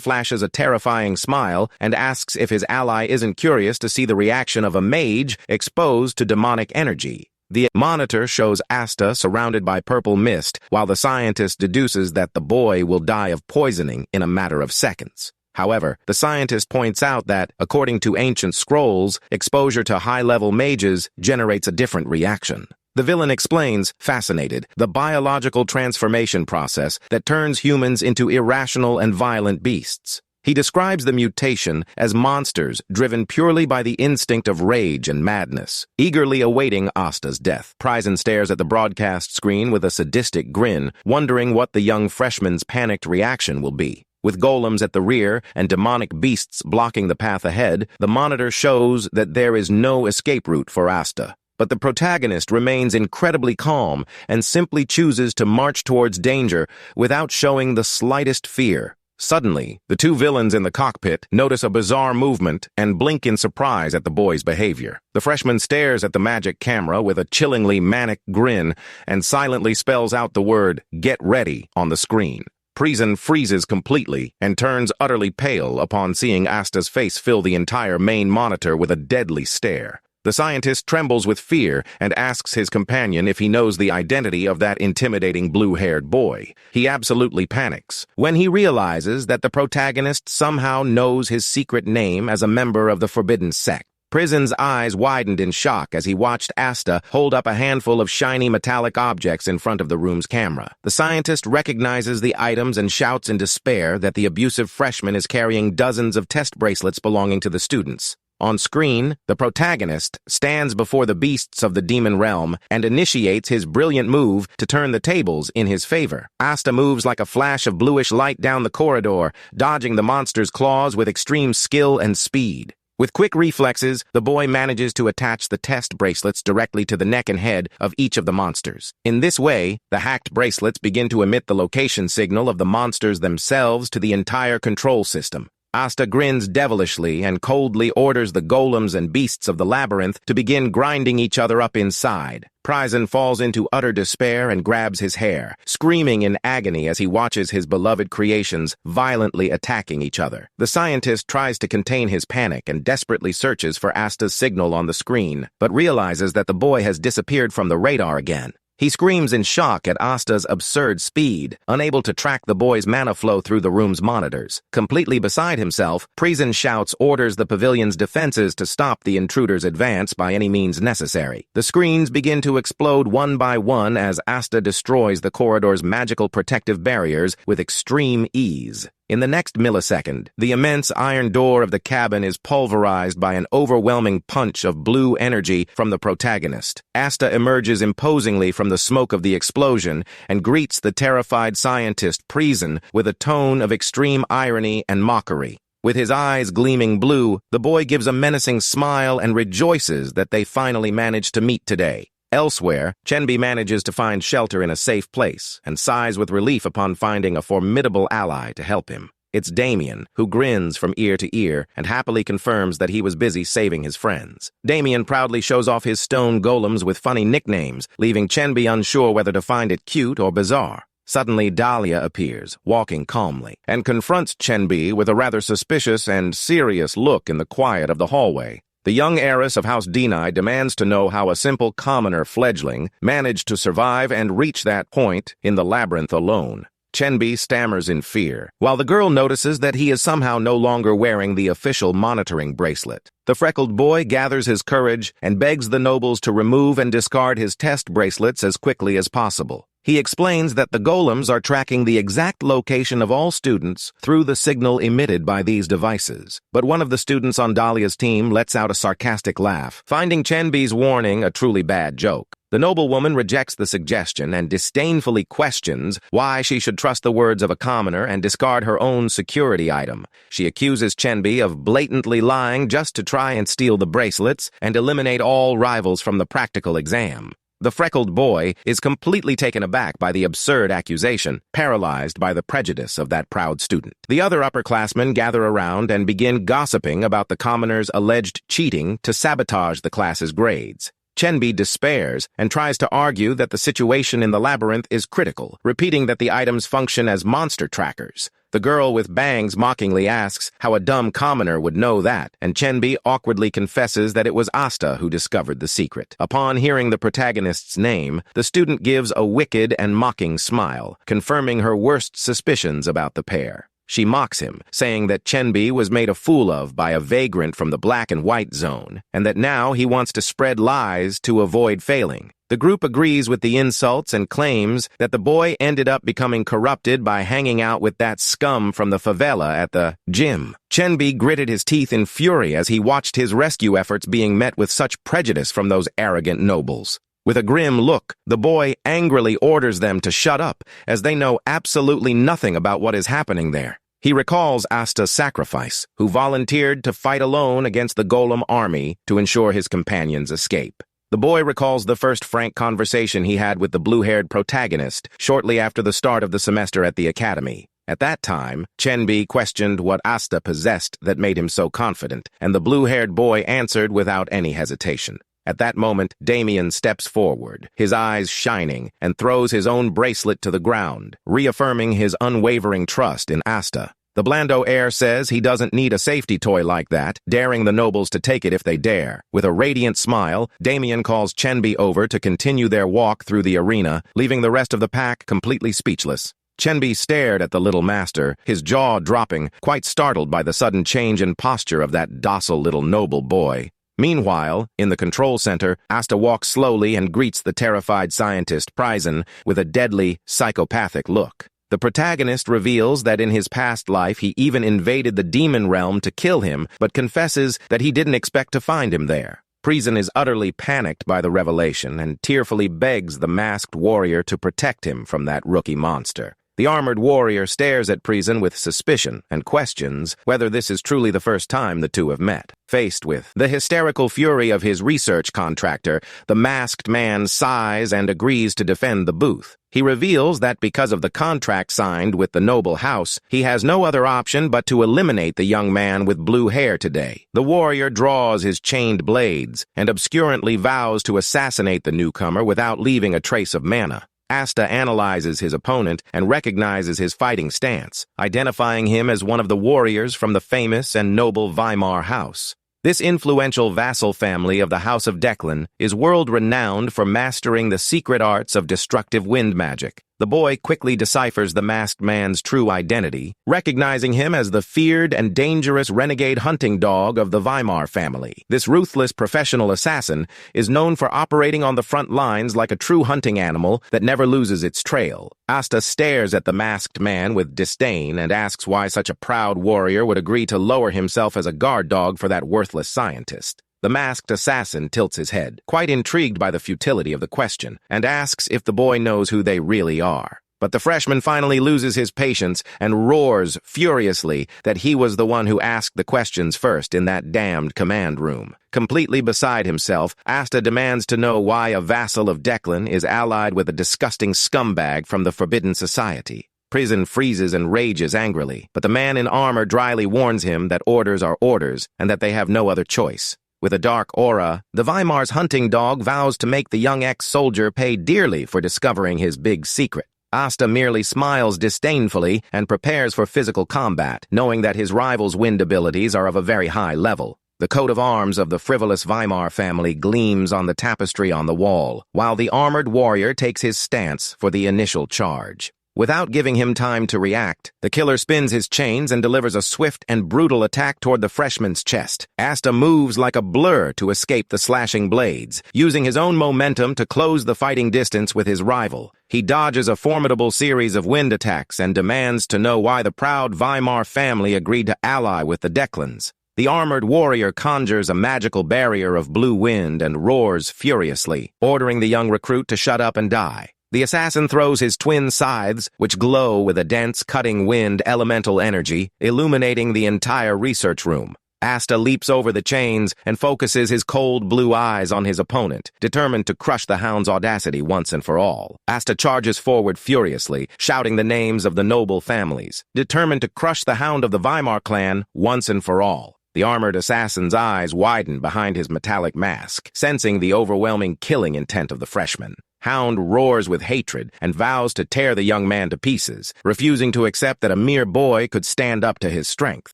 Speaker 1: flashes a terrifying smile and asks if his ally isn't curious to see the reaction of a mage exposed to demonic energy. The monitor shows Asta surrounded by purple mist, while the scientist deduces that the boy will die of poisoning in a matter of seconds. However, the scientist points out that, according to ancient scrolls, exposure to high-level mages generates a different reaction. The villain explains, fascinated, the biological transformation process that turns humans into irrational and violent beasts. He describes the mutation as monsters driven purely by the instinct of rage and madness, eagerly awaiting Asta's death. Prison stares at the broadcast screen with a sadistic grin, wondering what the young freshman's panicked reaction will be. With golems at the rear and demonic beasts blocking the path ahead, the monitor shows that there is no escape route for Asta. But the protagonist remains incredibly calm and simply chooses to march towards danger without showing the slightest fear. Suddenly, the two villains in the cockpit notice a bizarre movement and blink in surprise at the boy's behavior. The freshman stares at the magic camera with a chillingly manic grin and silently spells out the word, "Get ready," on the screen. Prison freezes completely and turns utterly pale upon seeing Asta's face fill the entire main monitor with a deadly stare. The scientist trembles with fear and asks his companion if he knows the identity of that intimidating blue-haired boy. He absolutely panics when he realizes that the protagonist somehow knows his secret name as a member of the Forbidden Sect. Prison's eyes widened in shock as he watched Asta hold up a handful of shiny metallic objects in front of the room's camera. The scientist recognizes the items and shouts in despair that the abusive freshman is carrying dozens of test bracelets belonging to the students. On screen, the protagonist stands before the beasts of the demon realm and initiates his brilliant move to turn the tables in his favor. Asta moves like a flash of bluish light down the corridor, dodging the monster's claws with extreme skill and speed. With quick reflexes, the boy manages to attach the test bracelets directly to the neck and head of each of the monsters. In this way, the hacked bracelets begin to emit the location signal of the monsters themselves to the entire control system. Asta grins devilishly and coldly orders the golems and beasts of the labyrinth to begin grinding each other up inside. Prison falls into utter despair and grabs his hair, screaming in agony as he watches his beloved creations violently attacking each other. The scientist tries to contain his panic and desperately searches for Asta's signal on the screen, but realizes that the boy has disappeared from the radar again. He screams in shock at Asta's absurd speed, unable to track the boy's mana flow through the room's monitors. Completely beside himself, Priesen shouts orders the pavilion's defenses to stop the intruder's advance by any means necessary. The screens begin to explode one by one as Asta destroys the corridor's magical protective barriers with extreme ease. In the next millisecond, the immense iron door of the cabin is pulverized by an overwhelming punch of blue energy from the protagonist. Asta emerges imposingly from the smoke of the explosion and greets the terrified scientist Priesen with a tone of extreme irony and mockery. With his eyes gleaming blue, the boy gives a menacing smile and rejoices that they finally managed to meet today. Elsewhere, Chenbi manages to find shelter in a safe place and sighs with relief upon finding a formidable ally to help him. It's Damien, who grins from ear to ear and happily confirms that he was busy saving his friends. Damien proudly shows off his stone golems with funny nicknames, leaving Chenbi unsure whether to find it cute or bizarre. Suddenly, Dahlia appears, walking calmly, and confronts Chenbi with a rather suspicious and serious look in the quiet of the hallway. The young heiress of House Denai demands to know how a simple commoner fledgling managed to survive and reach that point in the labyrinth alone. Chenbi stammers in fear, while the girl notices that he is somehow no longer wearing the official monitoring bracelet. The freckled boy gathers his courage and begs the nobles to remove and discard his test bracelets as quickly as possible. He explains that the golems are tracking the exact location of all students through the signal emitted by these devices. But one of the students on Dahlia's team lets out a sarcastic laugh, finding Chenbi's warning a truly bad joke. The noblewoman rejects the suggestion and disdainfully questions why she should trust the words of a commoner and discard her own security item. She accuses Chenbi of blatantly lying just to try and steal the bracelets and eliminate all rivals from the practical exam. The freckled boy is completely taken aback by the absurd accusation, paralyzed by the prejudice of that proud student. The other upperclassmen gather around and begin gossiping about the commoner's alleged cheating to sabotage the class's grades. Chenbi despairs and tries to argue that the situation in the labyrinth is critical, repeating that the items function as monster trackers. The girl with bangs mockingly asks how a dumb commoner would know that, and Chenbi awkwardly confesses that it was Asta who discovered the secret. Upon hearing the protagonist's name, the student gives a wicked and mocking smile, confirming her worst suspicions about the pair. She mocks him, saying that Chenbi was made a fool of by a vagrant from the black and white zone, and that now he wants to spread lies to avoid failing. The group agrees with the insults and claims that the boy ended up becoming corrupted by hanging out with that scum from the favela at the gym. Chenbi gritted his teeth in fury as he watched his rescue efforts being met with such prejudice from those arrogant nobles. With a grim look, the boy angrily orders them to shut up, as they know absolutely nothing about what is happening there. He recalls Asta's sacrifice, who volunteered to fight alone against the Golem army to ensure his companions' escape. The boy recalls the first frank conversation he had with the blue-haired protagonist shortly after the start of the semester at the academy. At that time, Chenbi questioned what Asta possessed that made him so confident, and the blue-haired boy answered without any hesitation. At that moment, Damien steps forward, his eyes shining, and throws his own bracelet to the ground, reaffirming his unwavering trust in Asta. The Blando heir says he doesn't need a safety toy like that, daring the nobles to take it if they dare. With a radiant smile, Damien calls Chenbi over to continue their walk through the arena, leaving the rest of the pack completely speechless. Chenbi stared at the little master, his jaw dropping, quite startled by the sudden change in posture of that docile little noble boy. Meanwhile, in the control center, Asta walks slowly and greets the terrified scientist Priesen with a deadly, psychopathic look. The protagonist reveals that in his past life he even invaded the demon realm to kill him, but confesses that he didn't expect to find him there. Priesen is utterly panicked by the revelation and tearfully begs the masked warrior to protect him from that rookie monster. The armored warrior stares at Priesen with suspicion and questions whether this is truly the first time the two have met. Faced with the hysterical fury of his research contractor, the masked man sighs and agrees to defend the booth. He reveals that because of the contract signed with the noble house, he has no other option but to eliminate the young man with blue hair today. The warrior draws his chained blades and obscurantly vows to assassinate the newcomer without leaving a trace of mana. Asta analyzes his opponent and recognizes his fighting stance, identifying him as one of the warriors from the famous and noble Weimar house. This influential vassal family of the House of Declan is world-renowned for mastering the secret arts of destructive wind magic. The boy quickly deciphers the masked man's true identity, recognizing him as the feared and dangerous renegade hunting dog of the Weimar family. This ruthless professional assassin is known for operating on the front lines like a true hunting animal that never loses its trail. Asta stares at the masked man with disdain and asks why such a proud warrior would agree to lower himself as a guard dog for that worthless scientist. The masked assassin tilts his head, quite intrigued by the futility of the question, and asks if the boy knows who they really are. But the freshman finally loses his patience and roars furiously that he was the one who asked the questions first in that damned command room. Completely beside himself, Asta demands to know why a vassal of Declan is allied with a disgusting scumbag from the Forbidden Society. Prison freezes and rages angrily, but the man in armor dryly warns him that orders are orders and that they have no other choice. With a dark aura, the Weimar's hunting dog vows to make the young ex-soldier pay dearly for discovering his big secret. Asta merely smiles disdainfully and prepares for physical combat, knowing that his rival's wind abilities are of a very high level. The coat of arms of the frivolous Weimar family gleams on the tapestry on the wall, while the armored warrior takes his stance for the initial charge. Without giving him time to react, the killer spins his chains and delivers a swift and brutal attack toward the freshman's chest. Asta moves like a blur to escape the slashing blades, using his own momentum to close the fighting distance with his rival. He dodges a formidable series of wind attacks and demands to know why the proud Weimar family agreed to ally with the Declans. The armored warrior conjures a magical barrier of blue wind and roars furiously, ordering the young recruit to shut up and die. The assassin throws his twin scythes, which glow with a dense, cutting wind elemental energy, illuminating the entire research room. Asta leaps over the chains and focuses his cold blue eyes on his opponent, determined to crush the hound's audacity once and for all. Asta charges forward furiously, shouting the names of the noble families, determined to crush the hound of the Weimar clan once and for all. The armored assassin's eyes widen behind his metallic mask, sensing the overwhelming killing intent of the freshman. Hound roars with hatred and vows to tear the young man to pieces, refusing to accept that a mere boy could stand up to his strength.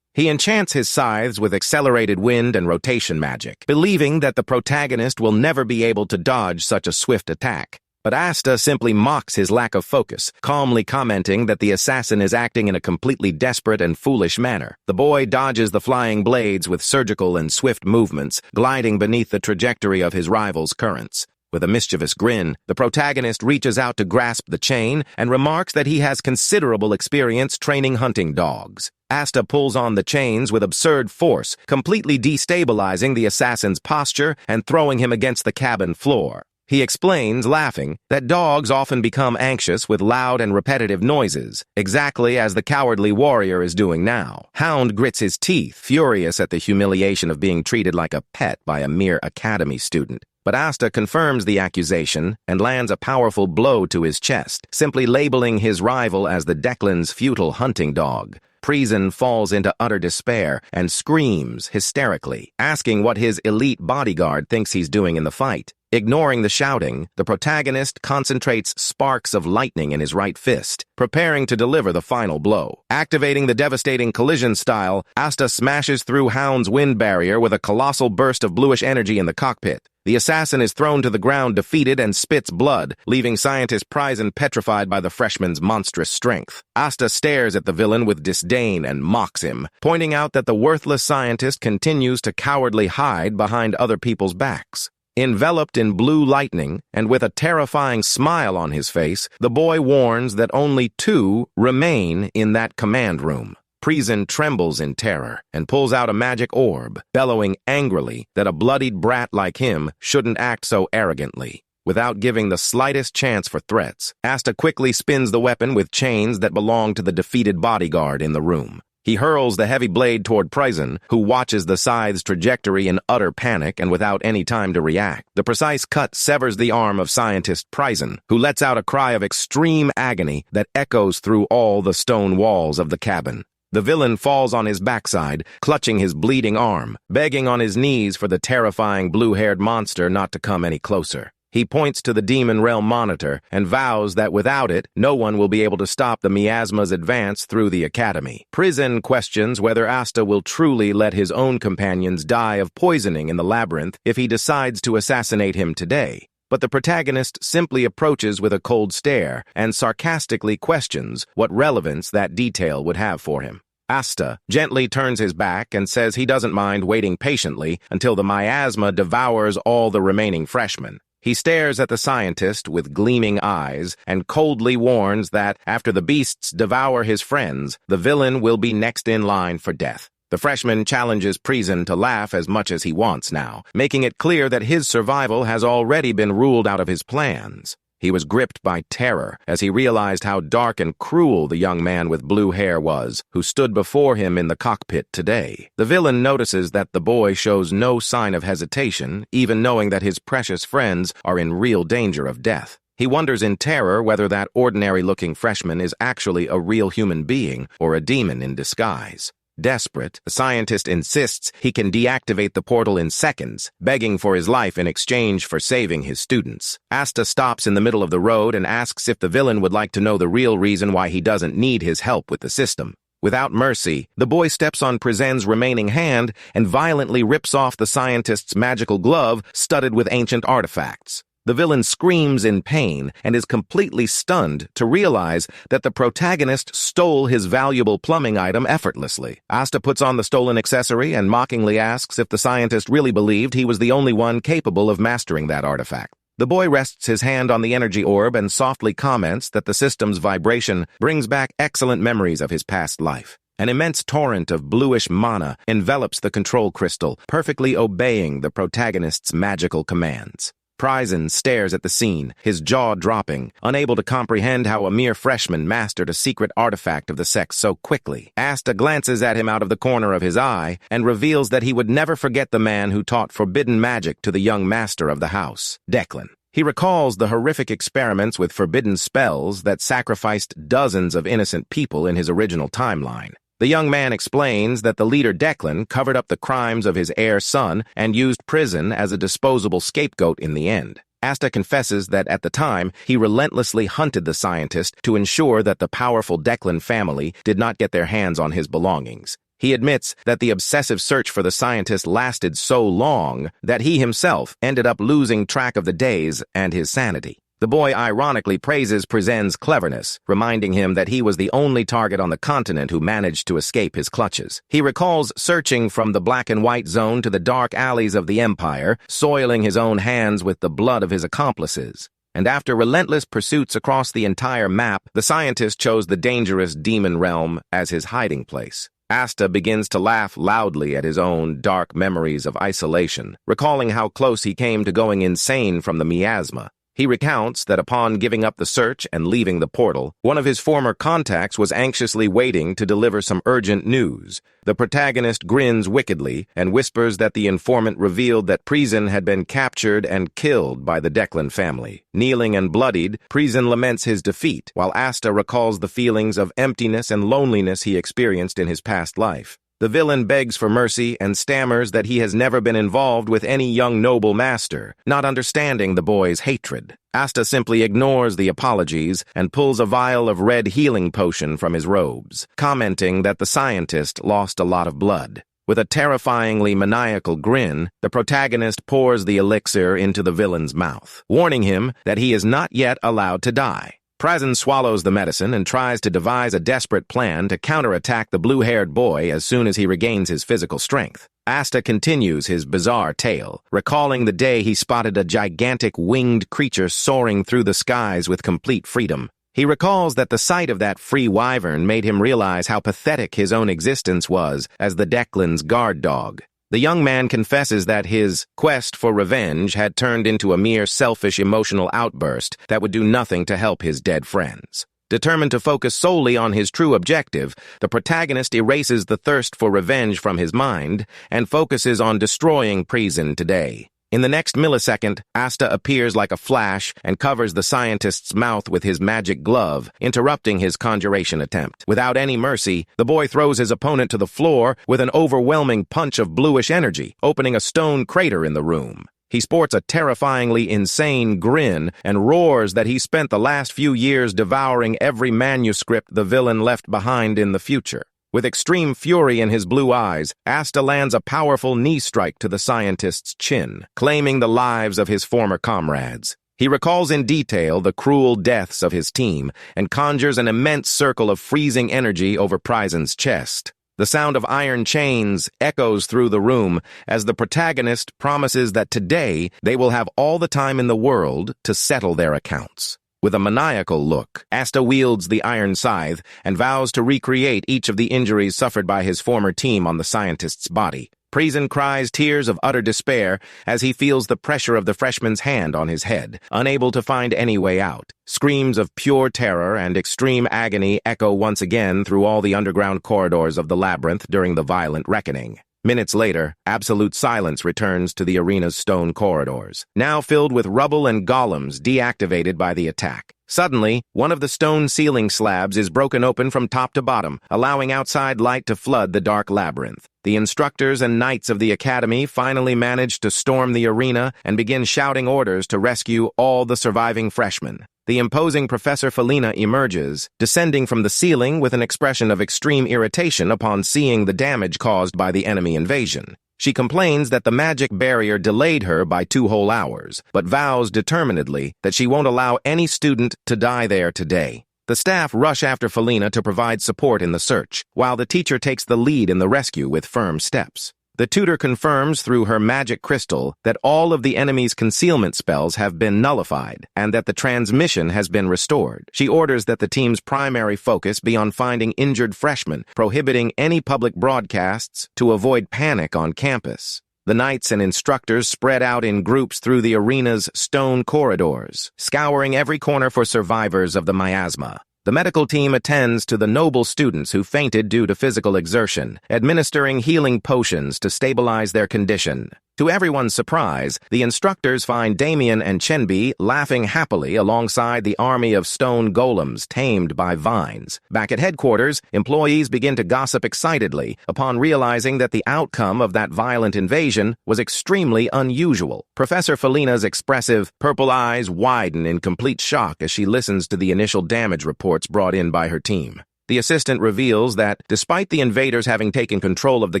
Speaker 1: He enchants his scythes with accelerated wind and rotation magic, believing that the protagonist will never be able to dodge such a swift attack. But Asta simply mocks his lack of focus, calmly commenting that the assassin is acting in a completely desperate and foolish manner. The boy dodges the flying blades with surgical and swift movements, gliding beneath the trajectory of his rival's currents. With a mischievous grin, the protagonist reaches out to grasp the chain and remarks that he has considerable experience training hunting dogs. Asta pulls on the chains with absurd force, completely destabilizing the assassin's posture and throwing him against the cabin floor. He explains, laughing, that dogs often become anxious with loud and repetitive noises, exactly as the cowardly warrior is doing now. Hound grits his teeth, furious at the humiliation of being treated like a pet by a mere academy student. But Asta confirms the accusation and lands a powerful blow to his chest, simply labeling his rival as the Declan's futile hunting dog. Prison falls into utter despair and screams hysterically, asking what his elite bodyguard thinks he's doing in the fight. Ignoring the shouting, the protagonist concentrates sparks of lightning in his right fist, preparing to deliver the final blow. Activating the devastating collision style, Asta smashes through Hound's wind barrier with a colossal burst of bluish energy in the cockpit. The assassin is thrown to the ground defeated and spits blood, leaving scientist Prison petrified by the freshman's monstrous strength. Asta stares at the villain with disdain and mocks him, pointing out that the worthless scientist continues to cowardly hide behind other people's backs. Enveloped in blue lightning, and with a terrifying smile on his face, the boy warns that only 2 remain in that command room. Prison trembles in terror and pulls out a magic orb, bellowing angrily that a bloodied brat like him shouldn't act so arrogantly. Without giving the slightest chance for threats, Asta quickly spins the weapon with chains that belong to the defeated bodyguard in the room. He hurls the heavy blade toward Prison, who watches the scythe's trajectory in utter panic and without any time to react. The precise cut severs the arm of scientist Prison, who lets out a cry of extreme agony that echoes through all the stone walls of the cabin. The villain falls on his backside, clutching his bleeding arm, begging on his knees for the terrifying blue-haired monster not to come any closer. He points to the Demon Realm monitor and vows that without it, no one will be able to stop the miasma's advance through the academy. Prison questions whether Asta will truly let his own companions die of poisoning in the labyrinth if he decides to assassinate him today. But the protagonist simply approaches with a cold stare and sarcastically questions what relevance that detail would have for him. Asta gently turns his back and says he doesn't mind waiting patiently until the miasma devours all the remaining freshmen. He stares at the scientist with gleaming eyes and coldly warns that after the beasts devour his friends, the villain will be next in line for death. The freshman challenges Prison to laugh as much as he wants now, making it clear that his survival has already been ruled out of his plans. He was gripped by terror as he realized how dark and cruel the young man with blue hair was, who stood before him in the cockpit today. The villain notices that the boy shows no sign of hesitation, even knowing that his precious friends are in real danger of death. He wonders in terror whether that ordinary-looking freshman is actually a real human being or a demon in disguise. Desperate, the scientist insists he can deactivate the portal in seconds, begging for his life in exchange for saving his students. Asta stops in the middle of the road and asks if the villain would like to know the real reason why he doesn't need his help with the system. Without mercy, the boy steps on Prizen's remaining hand and violently rips off the scientist's magical glove studded with ancient artifacts. The villain screams in pain and is completely stunned to realize that the protagonist stole his valuable plumbing item effortlessly. Asta puts on the stolen accessory and mockingly asks if the scientist really believed he was the only one capable of mastering that artifact. The boy rests his hand on the energy orb and softly comments that the system's vibration brings back excellent memories of his past life. An immense torrent of bluish mana envelops the control crystal, perfectly obeying the protagonist's magical commands. Prison stares at the scene, his jaw dropping, unable to comprehend how a mere freshman mastered a secret artifact of the sex so quickly. Asta glances at him out of the corner of his eye and reveals that he would never forget the man who taught forbidden magic to the young master of the house, Declan. He recalls the horrific experiments with forbidden spells that sacrificed dozens of innocent people in his original timeline. The young man explains that the leader Declan covered up the crimes of his heir son and used Prison as a disposable scapegoat in the end. Asta confesses that at the time, he relentlessly hunted the scientist to ensure that the powerful Declan family did not get their hands on his belongings. He admits that the obsessive search for the scientist lasted so long that he himself ended up losing track of the days and his sanity. The boy ironically praises Prizen's cleverness, reminding him that he was the only target on the continent who managed to escape his clutches. He recalls searching from the black and white zone to the dark alleys of the Empire, soiling his own hands with the blood of his accomplices. And after relentless pursuits across the entire map, the scientist chose the dangerous Demon Realm as his hiding place. Asta begins to laugh loudly at his own dark memories of isolation, recalling how close he came to going insane from the miasma. He recounts that upon giving up the search and leaving the portal, one of his former contacts was anxiously waiting to deliver some urgent news. The protagonist grins wickedly and whispers that the informant revealed that Prison had been captured and killed by the Declan family. Kneeling and bloodied, Prison laments his defeat, while Asta recalls the feelings of emptiness and loneliness he experienced in his past life. The villain begs for mercy and stammers that he has never been involved with any young noble master, not understanding the boy's hatred. Asta simply ignores the apologies and pulls a vial of red healing potion from his robes, commenting that the scientist lost a lot of blood. With a terrifyingly maniacal grin, the protagonist pours the elixir into the villain's mouth, warning him that he is not yet allowed to die. Prison swallows the medicine and tries to devise a desperate plan to counterattack the blue-haired boy as soon as he regains his physical strength. Asta continues his bizarre tale, recalling the day he spotted a gigantic winged creature soaring through the skies with complete freedom. He recalls that the sight of that free wyvern made him realize how pathetic his own existence was as the Declan's guard dog. The young man confesses that his quest for revenge had turned into a mere selfish emotional outburst that would do nothing to help his dead friends. Determined to focus solely on his true objective, the protagonist erases the thirst for revenge from his mind and focuses on destroying Prison today. In the next millisecond, Asta appears like a flash and covers the scientist's mouth with his magic glove, interrupting his conjuration attempt. Without any mercy, the boy throws his opponent to the floor with an overwhelming punch of bluish energy, opening a stone crater in the room. He sports a terrifyingly insane grin and roars that he spent the last few years devouring every manuscript the villain left behind in the future. With extreme fury in his blue eyes, Asta lands a powerful knee strike to the scientist's chin, claiming the lives of his former comrades. He recalls in detail the cruel deaths of his team and conjures an immense circle of freezing energy over Prysen's chest. The sound of iron chains echoes through the room as the protagonist promises that today they will have all the time in the world to settle their accounts. With a maniacal look, Asta wields the iron scythe and vows to recreate each of the injuries suffered by his former team on the scientist's body. Prysen cries tears of utter despair as he feels the pressure of the freshman's hand on his head, unable to find any way out. Screams of pure terror and extreme agony echo once again through all the underground corridors of the labyrinth during the violent reckoning. Minutes later, absolute silence returns to the arena's stone corridors, now filled with rubble and golems deactivated by the attack. Suddenly, one of the stone ceiling slabs is broken open from top to bottom, allowing outside light to flood the dark labyrinth. The instructors and knights of the academy finally manage to storm the arena and begin shouting orders to rescue all the surviving freshmen. The imposing Professor Felina emerges, descending from the ceiling with an expression of extreme irritation upon seeing the damage caused by the enemy invasion. She complains that the magic barrier delayed her by 2 whole hours, but vows determinedly that she won't allow any student to die there today. The staff rush after Felina to provide support in the search, while the teacher takes the lead in the rescue with firm steps. The tutor confirms through her magic crystal that all of the enemy's concealment spells have been nullified and that the transmission has been restored. She orders that the team's primary focus be on finding injured freshmen, prohibiting any public broadcasts to avoid panic on campus. The knights and instructors spread out in groups through the arena's stone corridors, scouring every corner for survivors of the miasma. The medical team attends to the noble students who fainted due to physical exertion, administering healing potions to stabilize their condition. To everyone's surprise, the instructors find Damien and Chenbi laughing happily alongside the army of stone golems tamed by vines. Back at headquarters, employees begin to gossip excitedly upon realizing that the outcome of that violent invasion was extremely unusual. Professor Felina's expressive purple eyes widen in complete shock as she listens to the initial damage reports brought in by her team. The assistant reveals that, despite the invaders having taken control of the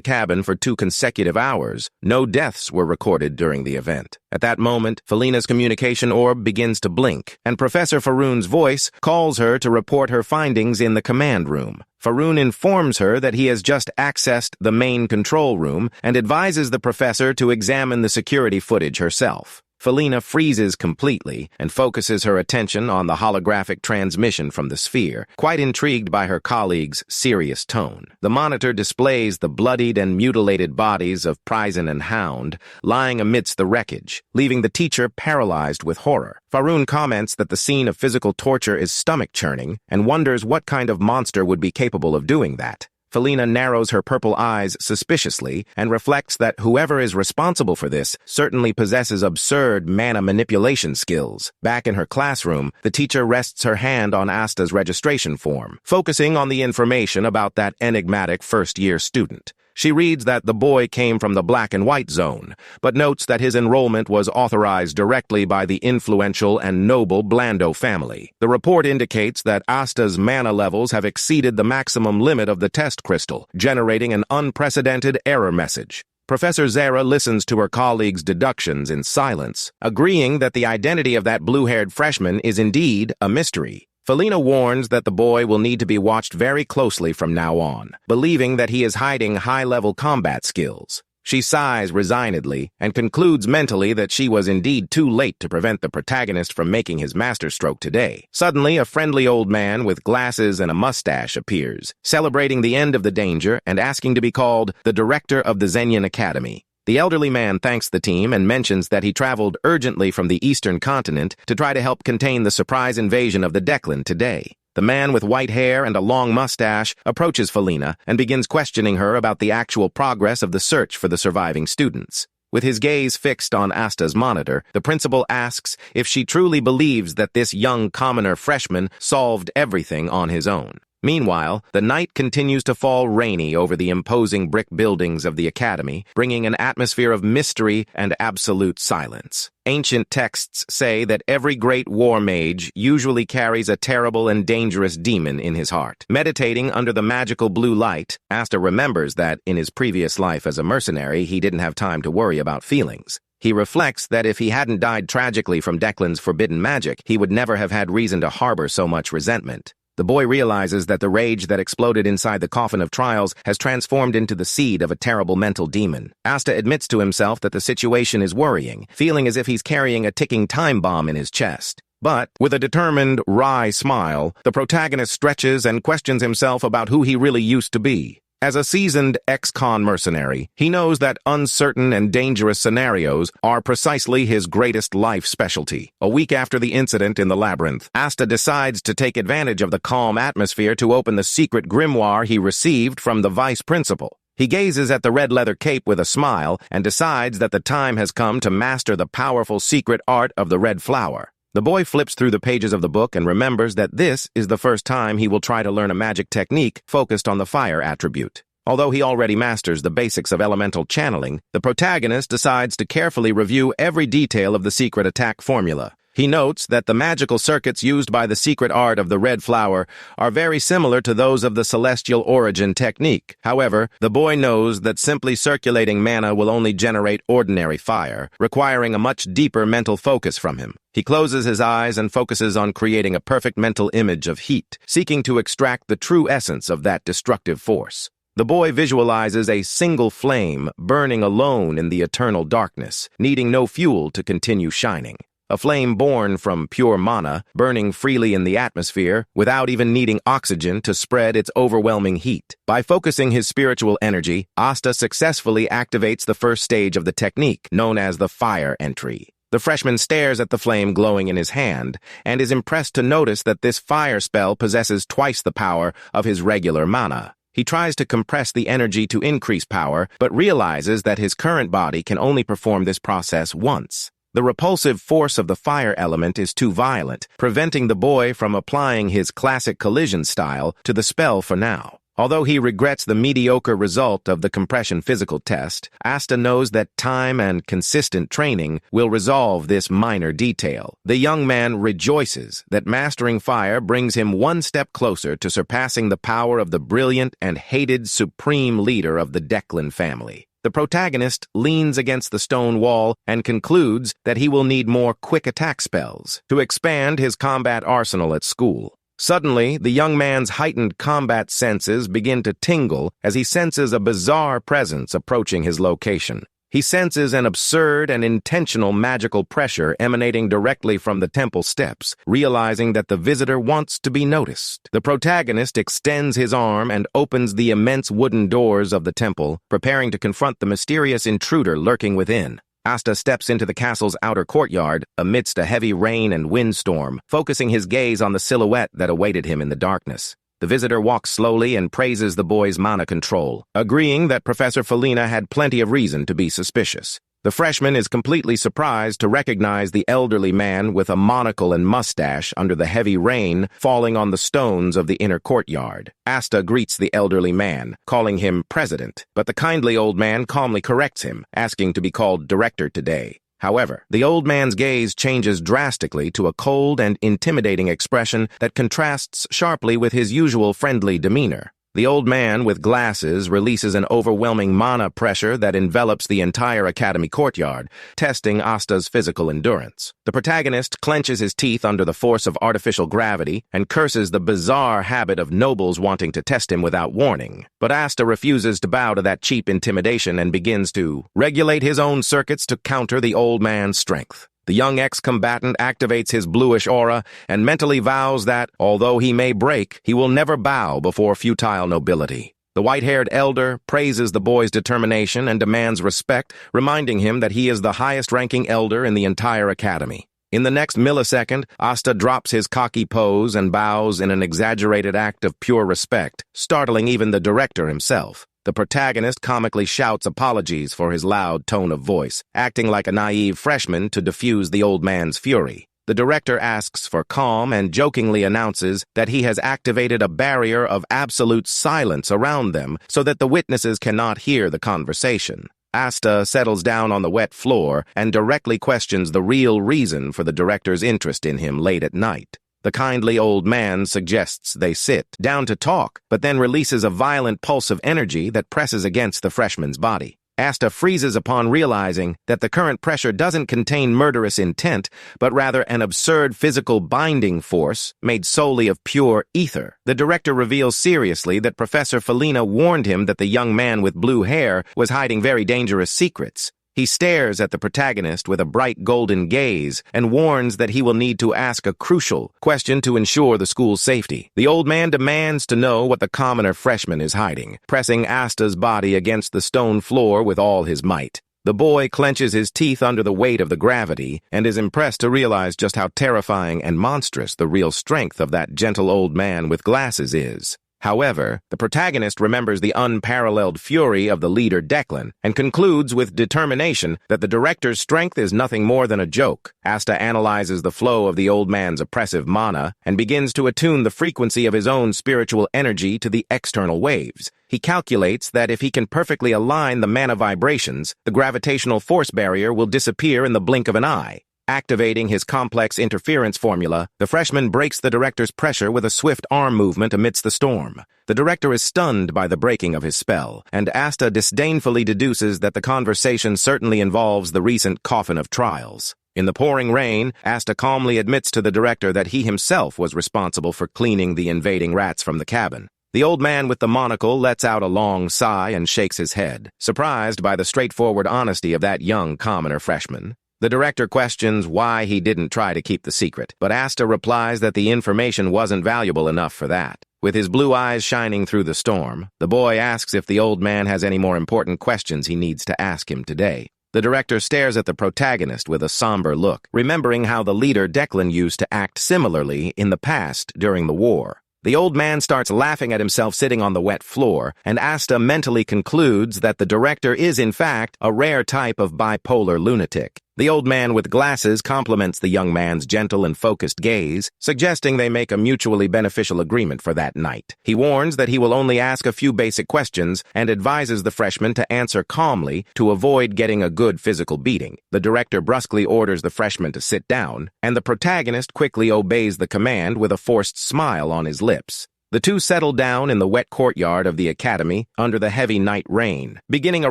Speaker 1: cabin for 2 consecutive hours, no deaths were recorded during the event. At that moment, Felina's communication orb begins to blink, and Professor Faroon's voice calls her to report her findings in the command room. Faroon informs her that he has just accessed the main control room and advises the professor to examine the security footage herself. Felina freezes completely and focuses her attention on the holographic transmission from the sphere, quite intrigued by her colleague's serious tone. The monitor displays the bloodied and mutilated bodies of Prysen and Hound lying amidst the wreckage, leaving the teacher paralyzed with horror. Faroon comments that the scene of physical torture is stomach-churning and wonders what kind of monster would be capable of doing that. Felina narrows her purple eyes suspiciously and reflects that whoever is responsible for this certainly possesses absurd mana manipulation skills. Back in her classroom, the teacher rests her hand on Asta's registration form, focusing on the information about that enigmatic first-year student. She reads that the boy came from the black and white zone, but notes that his enrollment was authorized directly by the influential and noble Blando family. The report indicates that Asta's mana levels have exceeded the maximum limit of the test crystal, generating an unprecedented error message. Professor Zara listens to her colleague's deductions in silence, agreeing that the identity of that blue-haired freshman is indeed a mystery. Felina warns that the boy will need to be watched very closely from now on, believing that he is hiding high-level combat skills. She sighs resignedly and concludes mentally that she was indeed too late to prevent the protagonist from making his masterstroke today. Suddenly, a friendly old man with glasses and a mustache appears, celebrating the end of the danger and asking to be called the director of the Zenyan Academy. The elderly man thanks the team and mentions that he traveled urgently from the eastern continent to try to help contain the surprise invasion of the Declan today. The man with white hair and a long mustache approaches Felina and begins questioning her about the actual progress of the search for the surviving students. With his gaze fixed on Asta's monitor, the principal asks if she truly believes that this young commoner freshman solved everything on his own. Meanwhile, the night continues to fall rainy over the imposing brick buildings of the academy, bringing an atmosphere of mystery and absolute silence. Ancient texts say that every great war mage usually carries a terrible and dangerous demon in his heart. Meditating under the magical blue light, Asta remembers that in his previous life as a mercenary, he didn't have time to worry about feelings. He reflects that if he hadn't died tragically from Declan's forbidden magic, he would never have had reason to harbor so much resentment. The boy realizes that the rage that exploded inside the coffin of trials has transformed into the seed of a terrible mental demon. Asta admits to himself that the situation is worrying, feeling as if he's carrying a ticking time bomb in his chest. But, with a determined, wry smile, the protagonist stretches and questions himself about who he really used to be. As a seasoned ex-con mercenary, he knows that uncertain and dangerous scenarios are precisely his greatest life specialty. A week after the incident in the labyrinth, Asta decides to take advantage of the calm atmosphere to open the secret grimoire he received from the vice principal. He gazes at the red leather cape with a smile and decides that the time has come to master the powerful secret art of the red flower. The boy flips through the pages of the book and remembers that this is the first time he will try to learn a magic technique focused on the fire attribute. Although he already masters the basics of elemental channeling, the protagonist decides to carefully review every detail of the secret attack formula. He notes that the magical circuits used by the secret art of the red flower are very similar to those of the celestial origin technique. However, the boy knows that simply circulating mana will only generate ordinary fire, requiring a much deeper mental focus from him. He closes his eyes and focuses on creating a perfect mental image of heat, seeking to extract the true essence of that destructive force. The boy visualizes a single flame burning alone in the eternal darkness, needing no fuel to continue shining. A flame born from pure mana, burning freely in the atmosphere without even needing oxygen to spread its overwhelming heat. By focusing his spiritual energy, Asta successfully activates the first stage of the technique, known as the fire entry. The freshman stares at the flame glowing in his hand and is impressed to notice that this fire spell possesses twice the power of his regular mana. He tries to compress the energy to increase power, but realizes that his current body can only perform this process once. The repulsive force of the fire element is too violent, preventing the boy from applying his classic collision style to the spell for now. Although he regrets the mediocre result of the compression physical test, Asta knows that time and consistent training will resolve this minor detail. The young man rejoices that mastering fire brings him one step closer to surpassing the power of the brilliant and hated supreme leader of the Declan family. The protagonist leans against the stone wall and concludes that he will need more quick attack spells to expand his combat arsenal at school. Suddenly, the young man's heightened combat senses begin to tingle as he senses a bizarre presence approaching his location. He senses an absurd and intentional magical pressure emanating directly from the temple steps, realizing that the visitor wants to be noticed. The protagonist extends his arm and opens the immense wooden doors of the temple, preparing to confront the mysterious intruder lurking within. Asta steps into the castle's outer courtyard amidst a heavy rain and windstorm, focusing his gaze on the silhouette that awaited him in the darkness. The visitor walks slowly and praises the boy's mana control, agreeing that Professor Felina had plenty of reason to be suspicious. The freshman is completely surprised to recognize the elderly man with a monocle and mustache under the heavy rain falling on the stones of the inner courtyard. Asta greets the elderly man, calling him president, but the kindly old man calmly corrects him, asking to be called director today. However, the old man's gaze changes drastically to a cold and intimidating expression that contrasts sharply with his usual friendly demeanor. The old man with glasses releases an overwhelming mana pressure that envelops the entire academy courtyard, testing Asta's physical endurance. The protagonist clenches his teeth under the force of artificial gravity and curses the bizarre habit of nobles wanting to test him without warning. But Asta refuses to bow to that cheap intimidation and begins to regulate his own circuits to counter the old man's strength. The young ex-combatant activates his bluish aura and mentally vows that, although he may break, he will never bow before futile nobility. The white-haired elder praises the boy's determination and demands respect, reminding him that he is the highest-ranking elder in the entire academy. In the next millisecond, Asta drops his cocky pose and bows in an exaggerated act of pure respect, startling even the director himself. The protagonist comically shouts apologies for his loud tone of voice, acting like a naive freshman to diffuse the old man's fury. The director asks for calm and jokingly announces that he has activated a barrier of absolute silence around them so that the witnesses cannot hear the conversation. Asta settles down on the wet floor and directly questions the real reason for the director's interest in him late at night. The kindly old man suggests they sit down to talk, but then releases a violent pulse of energy that presses against the freshman's body. Asta freezes upon realizing that the current pressure doesn't contain murderous intent, but rather an absurd physical binding force made solely of pure ether. The director reveals seriously that Professor Felina warned him that the young man with blue hair was hiding very dangerous secrets. He stares at the protagonist with a bright golden gaze and warns that he will need to ask a crucial question to ensure the school's safety. The old man demands to know what the commoner freshman is hiding, pressing Asta's body against the stone floor with all his might. The boy clenches his teeth under the weight of the gravity and is impressed to realize just how terrifying and monstrous the real strength of that gentle old man with glasses is. However, the protagonist remembers the unparalleled fury of the leader Declan and concludes with determination that the director's strength is nothing more than a joke. Asta analyzes the flow of the old man's oppressive mana and begins to attune the frequency of his own spiritual energy to the external waves. He calculates that if he can perfectly align the mana vibrations, the gravitational force barrier will disappear in the blink of an eye. Activating his complex interference formula, the freshman breaks the director's pressure with a swift arm movement amidst the storm. The director is stunned by the breaking of his spell, and Asta disdainfully deduces that the conversation certainly involves the recent coffin of trials. In the pouring rain, Asta calmly admits to the director that he himself was responsible for cleaning the invading rats from the cabin. The old man with the monocle lets out a long sigh and shakes his head, surprised by the straightforward honesty of that young commoner freshman. The director questions why he didn't try to keep the secret, but Asta replies that the information wasn't valuable enough for that. With his blue eyes shining through the storm, the boy asks if the old man has any more important questions he needs to ask him today. The director stares at the protagonist with a somber look, remembering how the leader Declan used to act similarly in the past during the war. The old man starts laughing at himself sitting on the wet floor, and Asta mentally concludes that the director is in fact a rare type of bipolar lunatic. The old man with glasses compliments the young man's gentle and focused gaze, suggesting they make a mutually beneficial agreement for that night. He warns that he will only ask a few basic questions and advises the freshman to answer calmly to avoid getting a good physical beating. The director brusquely orders the freshman to sit down, and the protagonist quickly obeys the command with a forced smile on his lips. The two settle down in the wet courtyard of the academy under the heavy night rain, beginning a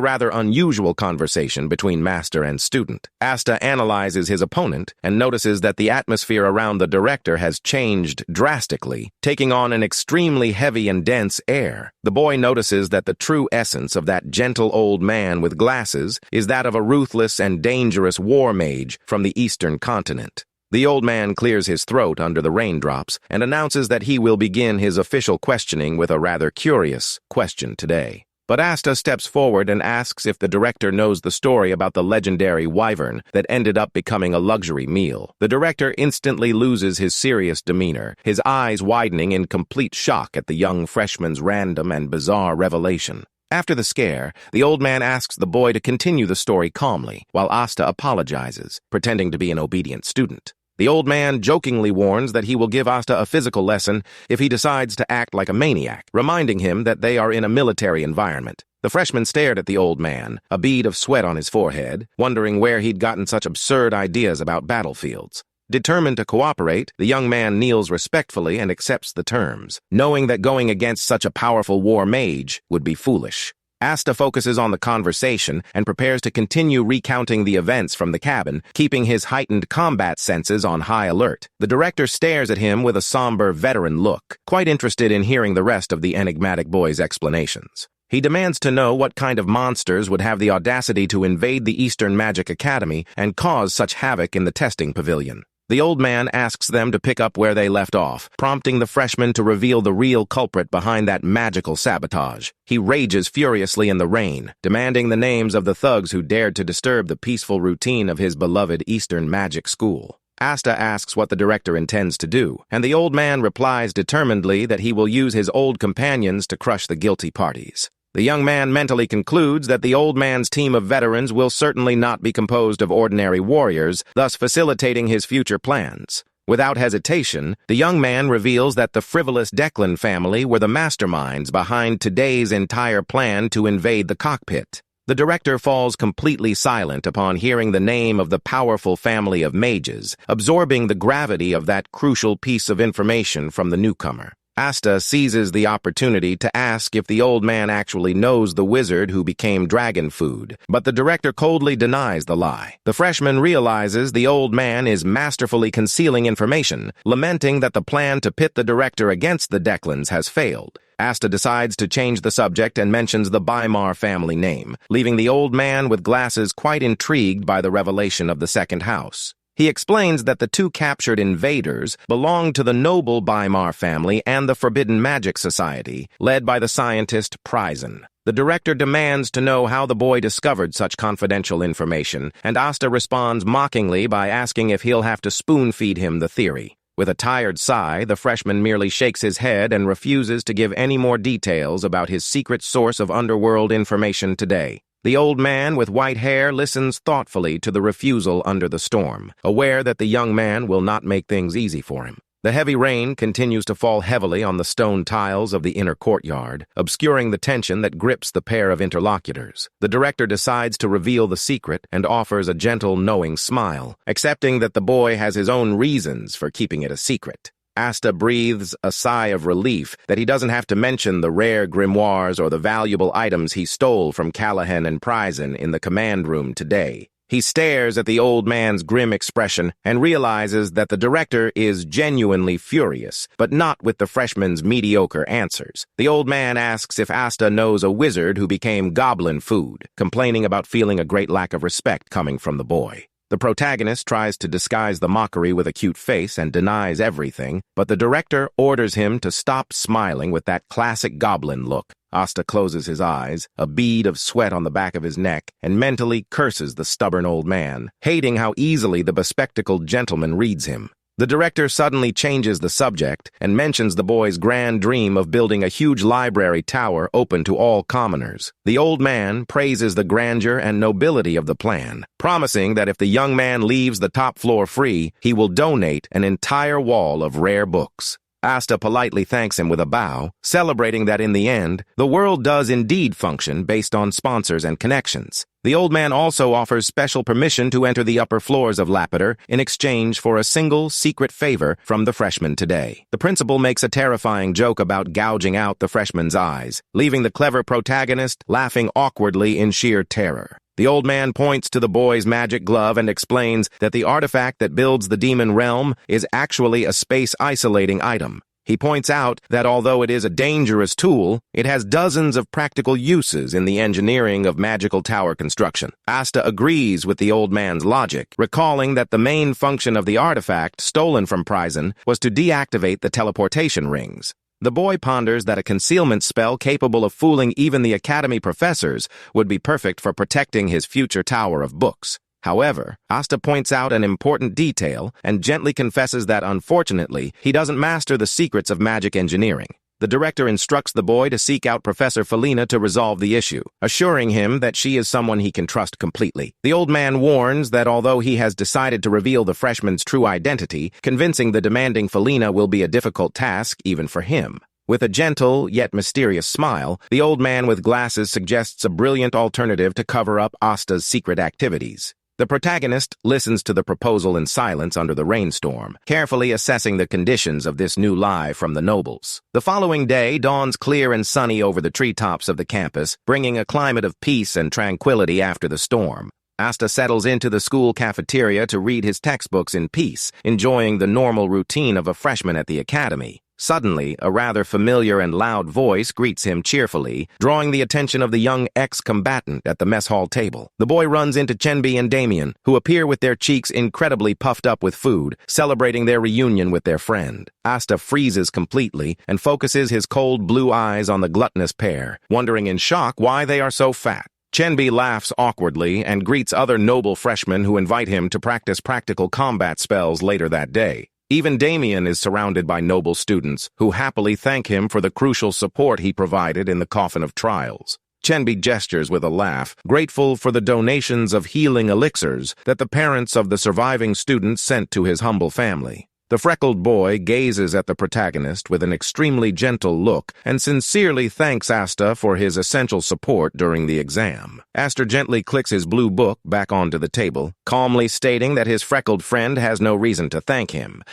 Speaker 1: rather unusual conversation between master and student. Asta analyzes his opponent and notices that the atmosphere around the director has changed drastically, taking on an extremely heavy and dense air. The boy notices that the true essence of that gentle old man with glasses is that of a ruthless and dangerous war mage from the eastern continent. The old man clears his throat under the raindrops and announces that he will begin his official questioning with a rather curious question today. But Asta steps forward and asks if the director knows the story about the legendary wyvern that ended up becoming a luxury meal. The director instantly loses his serious demeanor, his eyes widening in complete shock at the young freshman's random and bizarre revelation. After the scare, the old man asks the boy to continue the story calmly, while Asta apologizes, pretending to be an obedient student. The old man jokingly warns that he will give Asta a physical lesson if he decides to act like a maniac, reminding him that they are in a military environment. The freshman stared at the old man, a bead of sweat on his forehead, wondering where he'd gotten such absurd ideas about battlefields. Determined to cooperate, the young man kneels respectfully and accepts the terms, knowing that going against such a powerful war mage would be foolish. Asta focuses on the conversation and prepares to continue recounting the events from the cabin, keeping his heightened combat senses on high alert. The director stares at him with a somber veteran look, quite interested in hearing the rest of the enigmatic boy's explanations. He demands to know what kind of monsters would have the audacity to invade the Eastern Magic Academy and cause such havoc in the testing pavilion. The old man asks them to pick up where they left off, prompting the freshman to reveal the real culprit behind that magical sabotage. He rages furiously in the rain, demanding the names of the thugs who dared to disturb the peaceful routine of his beloved Eastern Magic School. Asta asks what the director intends to do, and the old man replies determinedly that he will use his old companions to crush the guilty parties. The young man mentally concludes that the old man's team of veterans will certainly not be composed of ordinary warriors, thus facilitating his future plans. Without hesitation, the young man reveals that the frivolous Declan family were the masterminds behind today's entire plan to invade the cockpit. The director falls completely silent upon hearing the name of the powerful family of mages, absorbing the gravity of that crucial piece of information from the newcomer. Asta seizes the opportunity to ask if the old man actually knows the wizard who became dragon food, but the director coldly denies the lie. The freshman realizes the old man is masterfully concealing information, lamenting that the plan to pit the director against the Declans has failed. Asta decides to change the subject and mentions the Weimar family name, leaving the old man with glasses quite intrigued by the revelation of the second house. He explains that the two captured invaders belong to the noble Weimar family and the Forbidden Magic Society, led by the scientist Pryzen. The director demands to know how the boy discovered such confidential information, and Asta responds mockingly by asking if he'll have to spoon-feed him the theory. With a tired sigh, the freshman merely shakes his head and refuses to give any more details about his secret source of underworld information today. The old man with white hair listens thoughtfully to the refusal under the storm, aware that the young man will not make things easy for him. The heavy rain continues to fall heavily on the stone tiles of the inner courtyard, obscuring the tension that grips the pair of interlocutors. The director decides to reveal the secret and offers a gentle, knowing smile, accepting that the boy has his own reasons for keeping it a secret. Asta breathes a sigh of relief that he doesn't have to mention the rare grimoires or the valuable items he stole from Callahan and Pryzen in the command room today. He stares at the old man's grim expression and realizes that the director is genuinely furious, but not with the freshman's mediocre answers. The old man asks if Asta knows a wizard who became goblin food, complaining about feeling a great lack of respect coming from the boy. The protagonist tries to disguise the mockery with a cute face and denies everything, but the director orders him to stop smiling with that classic goblin look. Asta closes his eyes, a bead of sweat on the back of his neck, and mentally curses the stubborn old man, hating how easily the bespectacled gentleman reads him. The director suddenly changes the subject and mentions the boy's grand dream of building a huge library tower open to all commoners. The old man praises the grandeur and nobility of the plan, promising that if the young man leaves the top floor free, he will donate an entire wall of rare books. Asta politely thanks him with a bow, celebrating that in the end, the world does indeed function based on sponsors and connections. The old man also offers special permission to enter the upper floors of Lapeter in exchange for a single secret favor from the freshman today. The principal makes a terrifying joke about gouging out the freshman's eyes, leaving the clever protagonist laughing awkwardly in sheer terror. The old man points to the boy's magic glove and explains that the artifact that builds the demon realm is actually a space-isolating item. He points out that although it is a dangerous tool, it has dozens of practical uses in the engineering of magical tower construction. Asta agrees with the old man's logic, recalling that the main function of the artifact stolen from Pryzen was to deactivate the teleportation rings. The boy ponders that a concealment spell capable of fooling even the academy professors would be perfect for protecting his future tower of books. However, Asta points out an important detail and gently confesses that, unfortunately, he doesn't master the secrets of magic engineering. The director instructs the boy to seek out Professor Felina to resolve the issue, assuring him that she is someone he can trust completely. The old man warns that although he has decided to reveal the freshman's true identity, convincing the demanding Felina will be a difficult task even for him. With a gentle, yet mysterious smile, the old man with glasses suggests a brilliant alternative to cover up Asta's secret activities. The protagonist listens to the proposal in silence under the rainstorm, carefully assessing the conditions of this new lie from the nobles. The following day dawns clear and sunny over the treetops of the campus, bringing a climate of peace and tranquility after the storm. Asta settles into the school cafeteria to read his textbooks in peace, enjoying the normal routine of a freshman at the academy. Suddenly, a rather familiar and loud voice greets him cheerfully, drawing the attention of the young ex-combatant at the mess hall table. The boy runs into Chenbi and Damien, who appear with their cheeks incredibly puffed up with food, celebrating their reunion with their friend. Asta freezes completely and focuses his cold blue eyes on the gluttonous pair, wondering in shock why they are so fat. Chenbi laughs awkwardly and greets other noble freshmen who invite him to practice practical combat spells later that day. Even Damien is surrounded by noble students who happily thank him for the crucial support he provided in the coffin of trials. Chenbi gestures with a laugh, grateful for the donations of healing elixirs that the parents of the surviving students sent to his humble family. The freckled boy gazes at the protagonist with an extremely gentle look and sincerely thanks Asta for his essential support during the exam. Asta gently clicks his blue book back onto the table, calmly stating that his freckled friend has no reason to thank him.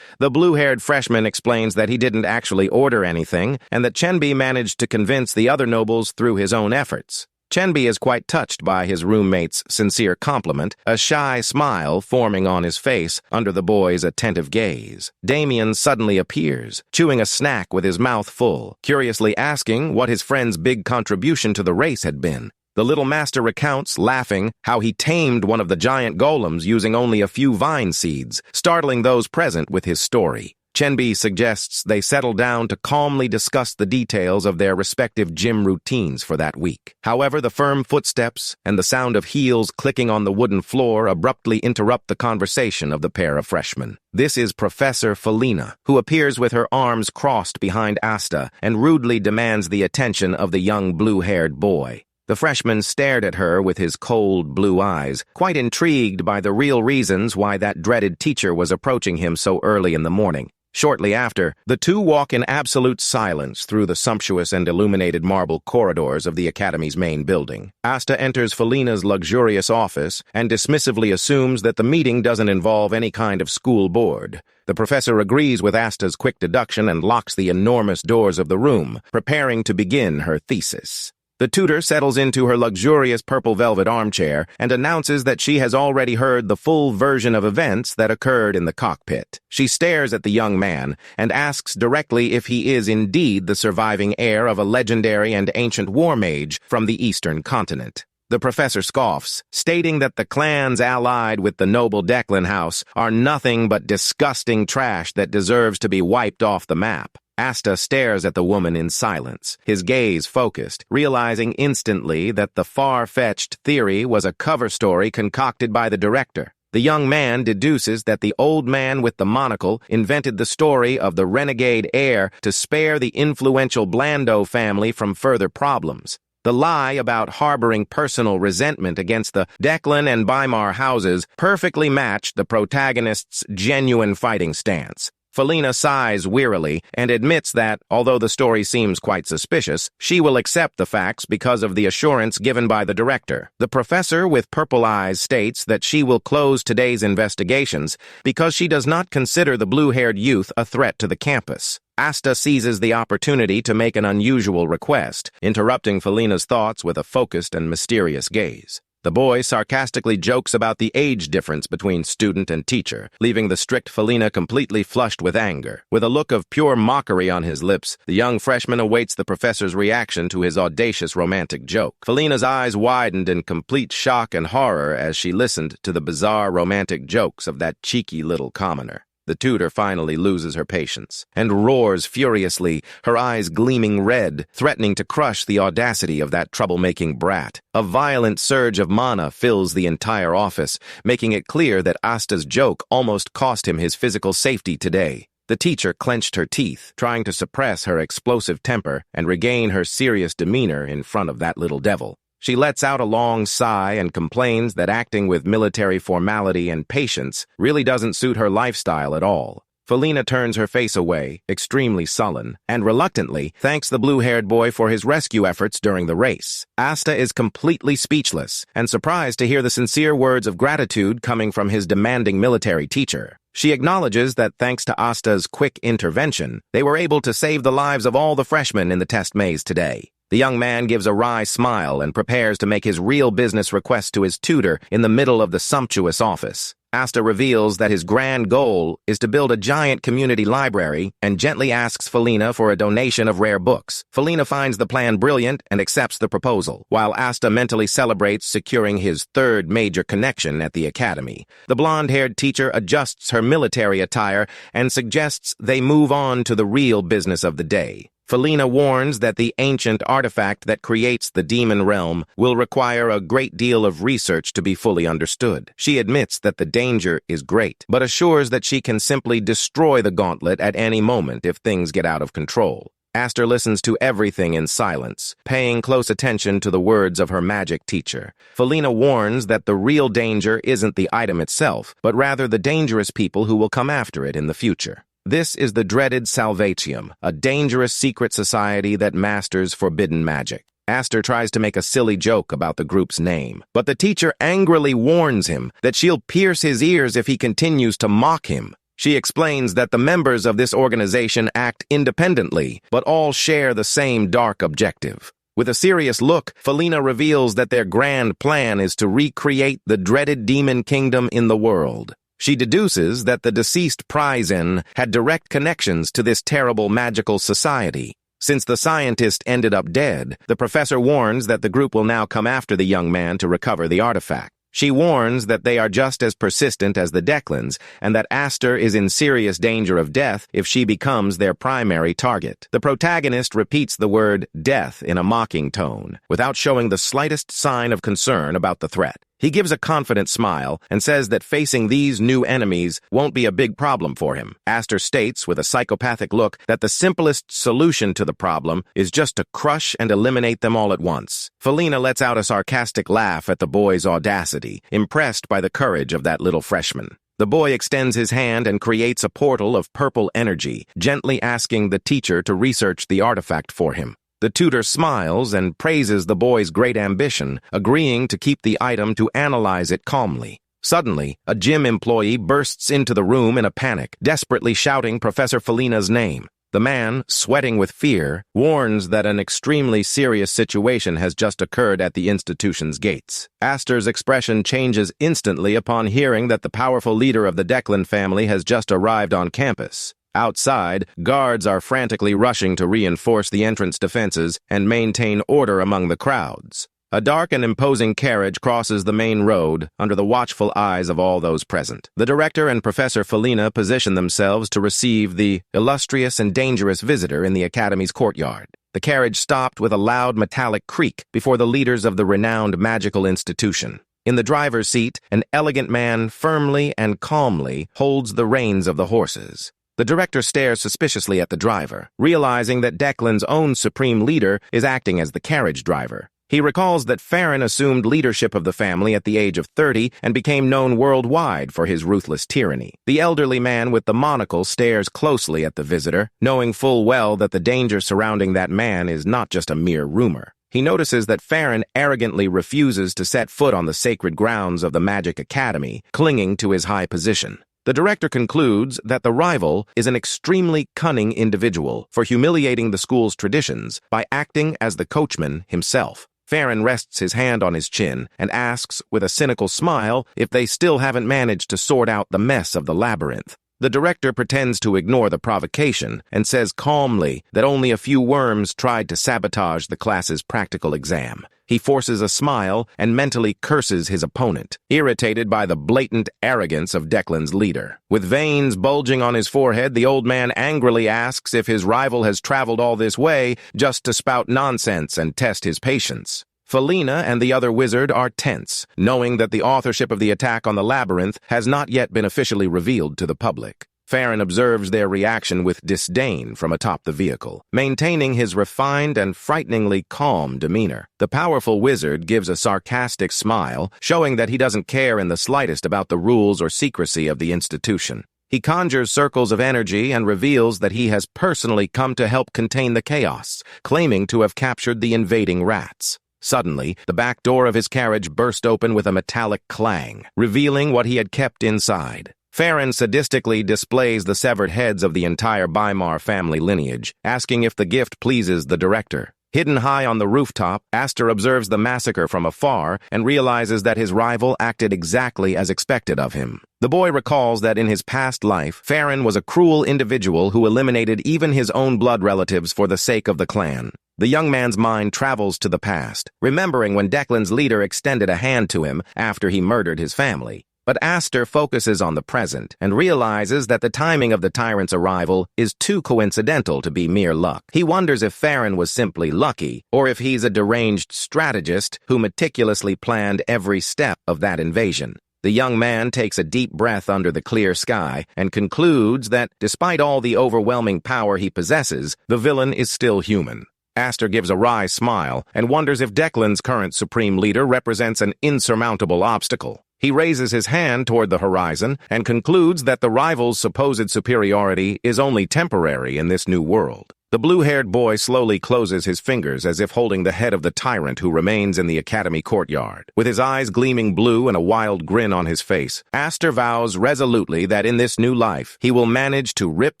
Speaker 1: The blue-haired freshman explains that he didn't actually order anything and that Chenbi managed to convince the other nobles through his own efforts. Chenbi is quite touched by his roommate's sincere compliment, a shy smile forming on his face under the boy's attentive gaze. Damien suddenly appears, chewing a snack with his mouth full, curiously asking what his friend's big contribution to the race had been. The little master recounts, laughing, how he tamed one of the giant golems using only a few vine seeds, startling those present with his story. Chenbi suggests they settle down to calmly discuss the details of their respective gym routines for that week. However, the firm footsteps and the sound of heels clicking on the wooden floor abruptly interrupt the conversation of the pair of freshmen. This is Professor Felina, who appears with her arms crossed behind Asta and rudely demands the attention of the young blue-haired boy. The freshman stared at her with his cold blue eyes, quite intrigued by the real reasons why that dreaded teacher was approaching him so early in the morning. Shortly after, the two walk in absolute silence through the sumptuous and illuminated marble corridors of the Academy's main building. Asta enters Felina's luxurious office and dismissively assumes that the meeting doesn't involve any kind of school board. The professor agrees with Asta's quick deduction and locks the enormous doors of the room, preparing to begin her thesis. The tutor settles into her luxurious purple velvet armchair and announces that she has already heard the full version of events that occurred in the cockpit. She stares at the young man and asks directly if he is indeed the surviving heir of a legendary and ancient war mage from the eastern continent. The professor scoffs, stating that the clans allied with the noble Declan house are nothing but disgusting trash that deserves to be wiped off the map. Asta stares at the woman in silence, his gaze focused, realizing instantly that the far-fetched theory was a cover story concocted by the director. The young man deduces that the old man with the monocle invented the story of the renegade heir to spare the influential Blando family from further problems. The lie about harboring personal resentment against the Declan and Weimar houses perfectly matched the protagonist's genuine fighting stance. Felina sighs wearily and admits that, although the story seems quite suspicious, she will accept the facts because of the assurance given by the director. The professor with purple eyes states that she will close today's investigations because she does not consider the blue-haired youth a threat to the campus. Asta seizes the opportunity to make an unusual request, interrupting Felina's thoughts with a focused and mysterious gaze. The boy sarcastically jokes about the age difference between student and teacher, leaving the strict Felina completely flushed with anger. With a look of pure mockery on his lips, the young freshman awaits the professor's reaction to his audacious romantic joke. Felina's eyes widened in complete shock and horror as she listened to the bizarre romantic jokes of that cheeky little commoner. The tutor finally loses her patience and roars furiously, her eyes gleaming red, threatening to crush the audacity of that troublemaking brat. A violent surge of mana fills the entire office, making it clear that Asta's joke almost cost him his physical safety today. The teacher clenched her teeth, trying to suppress her explosive temper and regain her serious demeanor in front of that little devil. She lets out a long sigh and complains that acting with military formality and patience really doesn't suit her lifestyle at all. Felina turns her face away, extremely sullen, and reluctantly thanks the blue-haired boy for his rescue efforts during the race. Asta is completely speechless and surprised to hear the sincere words of gratitude coming from his demanding military teacher. She acknowledges that thanks to Asta's quick intervention, they were able to save the lives of all the freshmen in the test maze today. The young man gives a wry smile and prepares to make his real business request to his tutor in the middle of the sumptuous office. Asta reveals that his grand goal is to build a giant community library and gently asks Felina for a donation of rare books. Felina finds the plan brilliant and accepts the proposal, while Asta mentally celebrates securing his third major connection at the academy. The blonde-haired teacher adjusts her military attire and suggests they move on to the real business of the day. Felina warns that the ancient artifact that creates the demon realm will require a great deal of research to be fully understood. She admits that the danger is great, but assures that she can simply destroy the gauntlet at any moment if things get out of control. Aster listens to everything in silence, paying close attention to the words of her magic teacher. Felina warns that the real danger isn't the item itself, but rather the dangerous people who will come after it in the future. This is the dreaded Salvatium, a dangerous secret society that masters forbidden magic. Aster tries to make a silly joke about the group's name, but the teacher angrily warns him that she'll pierce his ears if he continues to mock him. She explains that the members of this organization act independently, but all share the same dark objective. With a serious look, Felina reveals that their grand plan is to recreate the dreaded demon kingdom in the world. She deduces that the deceased Pryzen had direct connections to this terrible magical society. Since the scientist ended up dead, the professor warns that the group will now come after the young man to recover the artifact. She warns that they are just as persistent as the Declans, and that Aster is in serious danger of death if she becomes their primary target. The protagonist repeats the word death in a mocking tone, without showing the slightest sign of concern about the threat. He gives a confident smile and says that facing these new enemies won't be a big problem for him. Aster states with a psychopathic look that the simplest solution to the problem is just to crush and eliminate them all at once. Felina lets out a sarcastic laugh at the boy's audacity, impressed by the courage of that little freshman. The boy extends his hand and creates a portal of purple energy, gently asking the teacher to research the artifact for him. The tutor smiles and praises the boy's great ambition, agreeing to keep the item to analyze it calmly. Suddenly, a gym employee bursts into the room in a panic, desperately shouting Professor Felina's name. The man, sweating with fear, warns that an extremely serious situation has just occurred at the institution's gates. Aster's expression changes instantly upon hearing that the powerful leader of the Declan family has just arrived on campus. Outside, guards are frantically rushing to reinforce the entrance defenses and maintain order among the crowds. A dark and imposing carriage crosses the main road under the watchful eyes of all those present. The director and Professor Felina position themselves to receive the illustrious and dangerous visitor in the academy's courtyard. The carriage stopped with a loud metallic creak before the leaders of the renowned magical institution. In the driver's seat, an elegant man firmly and calmly holds the reins of the horses. The director stares suspiciously at the driver, realizing that Declan's own supreme leader is acting as the carriage driver. He recalls that Farron assumed leadership of the family at the age of 30 and became known worldwide for his ruthless tyranny. The elderly man with the monocle stares closely at the visitor, knowing full well that the danger surrounding that man is not just a mere rumor. He notices that Farron arrogantly refuses to set foot on the sacred grounds of the Magic Academy, clinging to his high position. The director concludes that the rival is an extremely cunning individual for humiliating the school's traditions by acting as the coachman himself. Farron rests his hand on his chin and asks with a cynical smile if they still haven't managed to sort out the mess of the labyrinth. The director pretends to ignore the provocation and says calmly that only a few worms tried to sabotage the class's practical exam. He forces a smile and mentally curses his opponent, irritated by the blatant arrogance of Declan's leader. With veins bulging on his forehead, the old man angrily asks if his rival has traveled all this way just to spout nonsense and test his patience. Felina and the other wizard are tense, knowing that the authorship of the attack on the labyrinth has not yet been officially revealed to the public. Farron observes their reaction with disdain from atop the vehicle, maintaining his refined and frighteningly calm demeanor. The powerful wizard gives a sarcastic smile, showing that he doesn't care in the slightest about the rules or secrecy of the institution. He conjures circles of energy and reveals that he has personally come to help contain the chaos, claiming to have captured the invading rats. Suddenly, the back door of his carriage burst open with a metallic clang, revealing what he had kept inside. Farron sadistically displays the severed heads of the entire Weimar family lineage, asking if the gift pleases the director. Hidden high on the rooftop, Aster observes the massacre from afar and realizes that his rival acted exactly as expected of him. The boy recalls that in his past life, Farron was a cruel individual who eliminated even his own blood relatives for the sake of the clan. The young man's mind travels to the past, remembering when Declan's leader extended a hand to him after he murdered his family. But Aster focuses on the present and realizes that the timing of the tyrant's arrival is too coincidental to be mere luck. He wonders if Farron was simply lucky, or if he's a deranged strategist who meticulously planned every step of that invasion. The young man takes a deep breath under the clear sky and concludes that, despite all the overwhelming power he possesses, the villain is still human. Aster gives a wry smile and wonders if Declan's current supreme leader represents an insurmountable obstacle. He raises his hand toward the horizon and concludes that the rival's supposed superiority is only temporary in this new world. The blue-haired boy slowly closes his fingers as if holding the head of the tyrant who remains in the academy courtyard. With his eyes gleaming blue and a wild grin on his face, Aster vows resolutely that in this new life he will manage to rip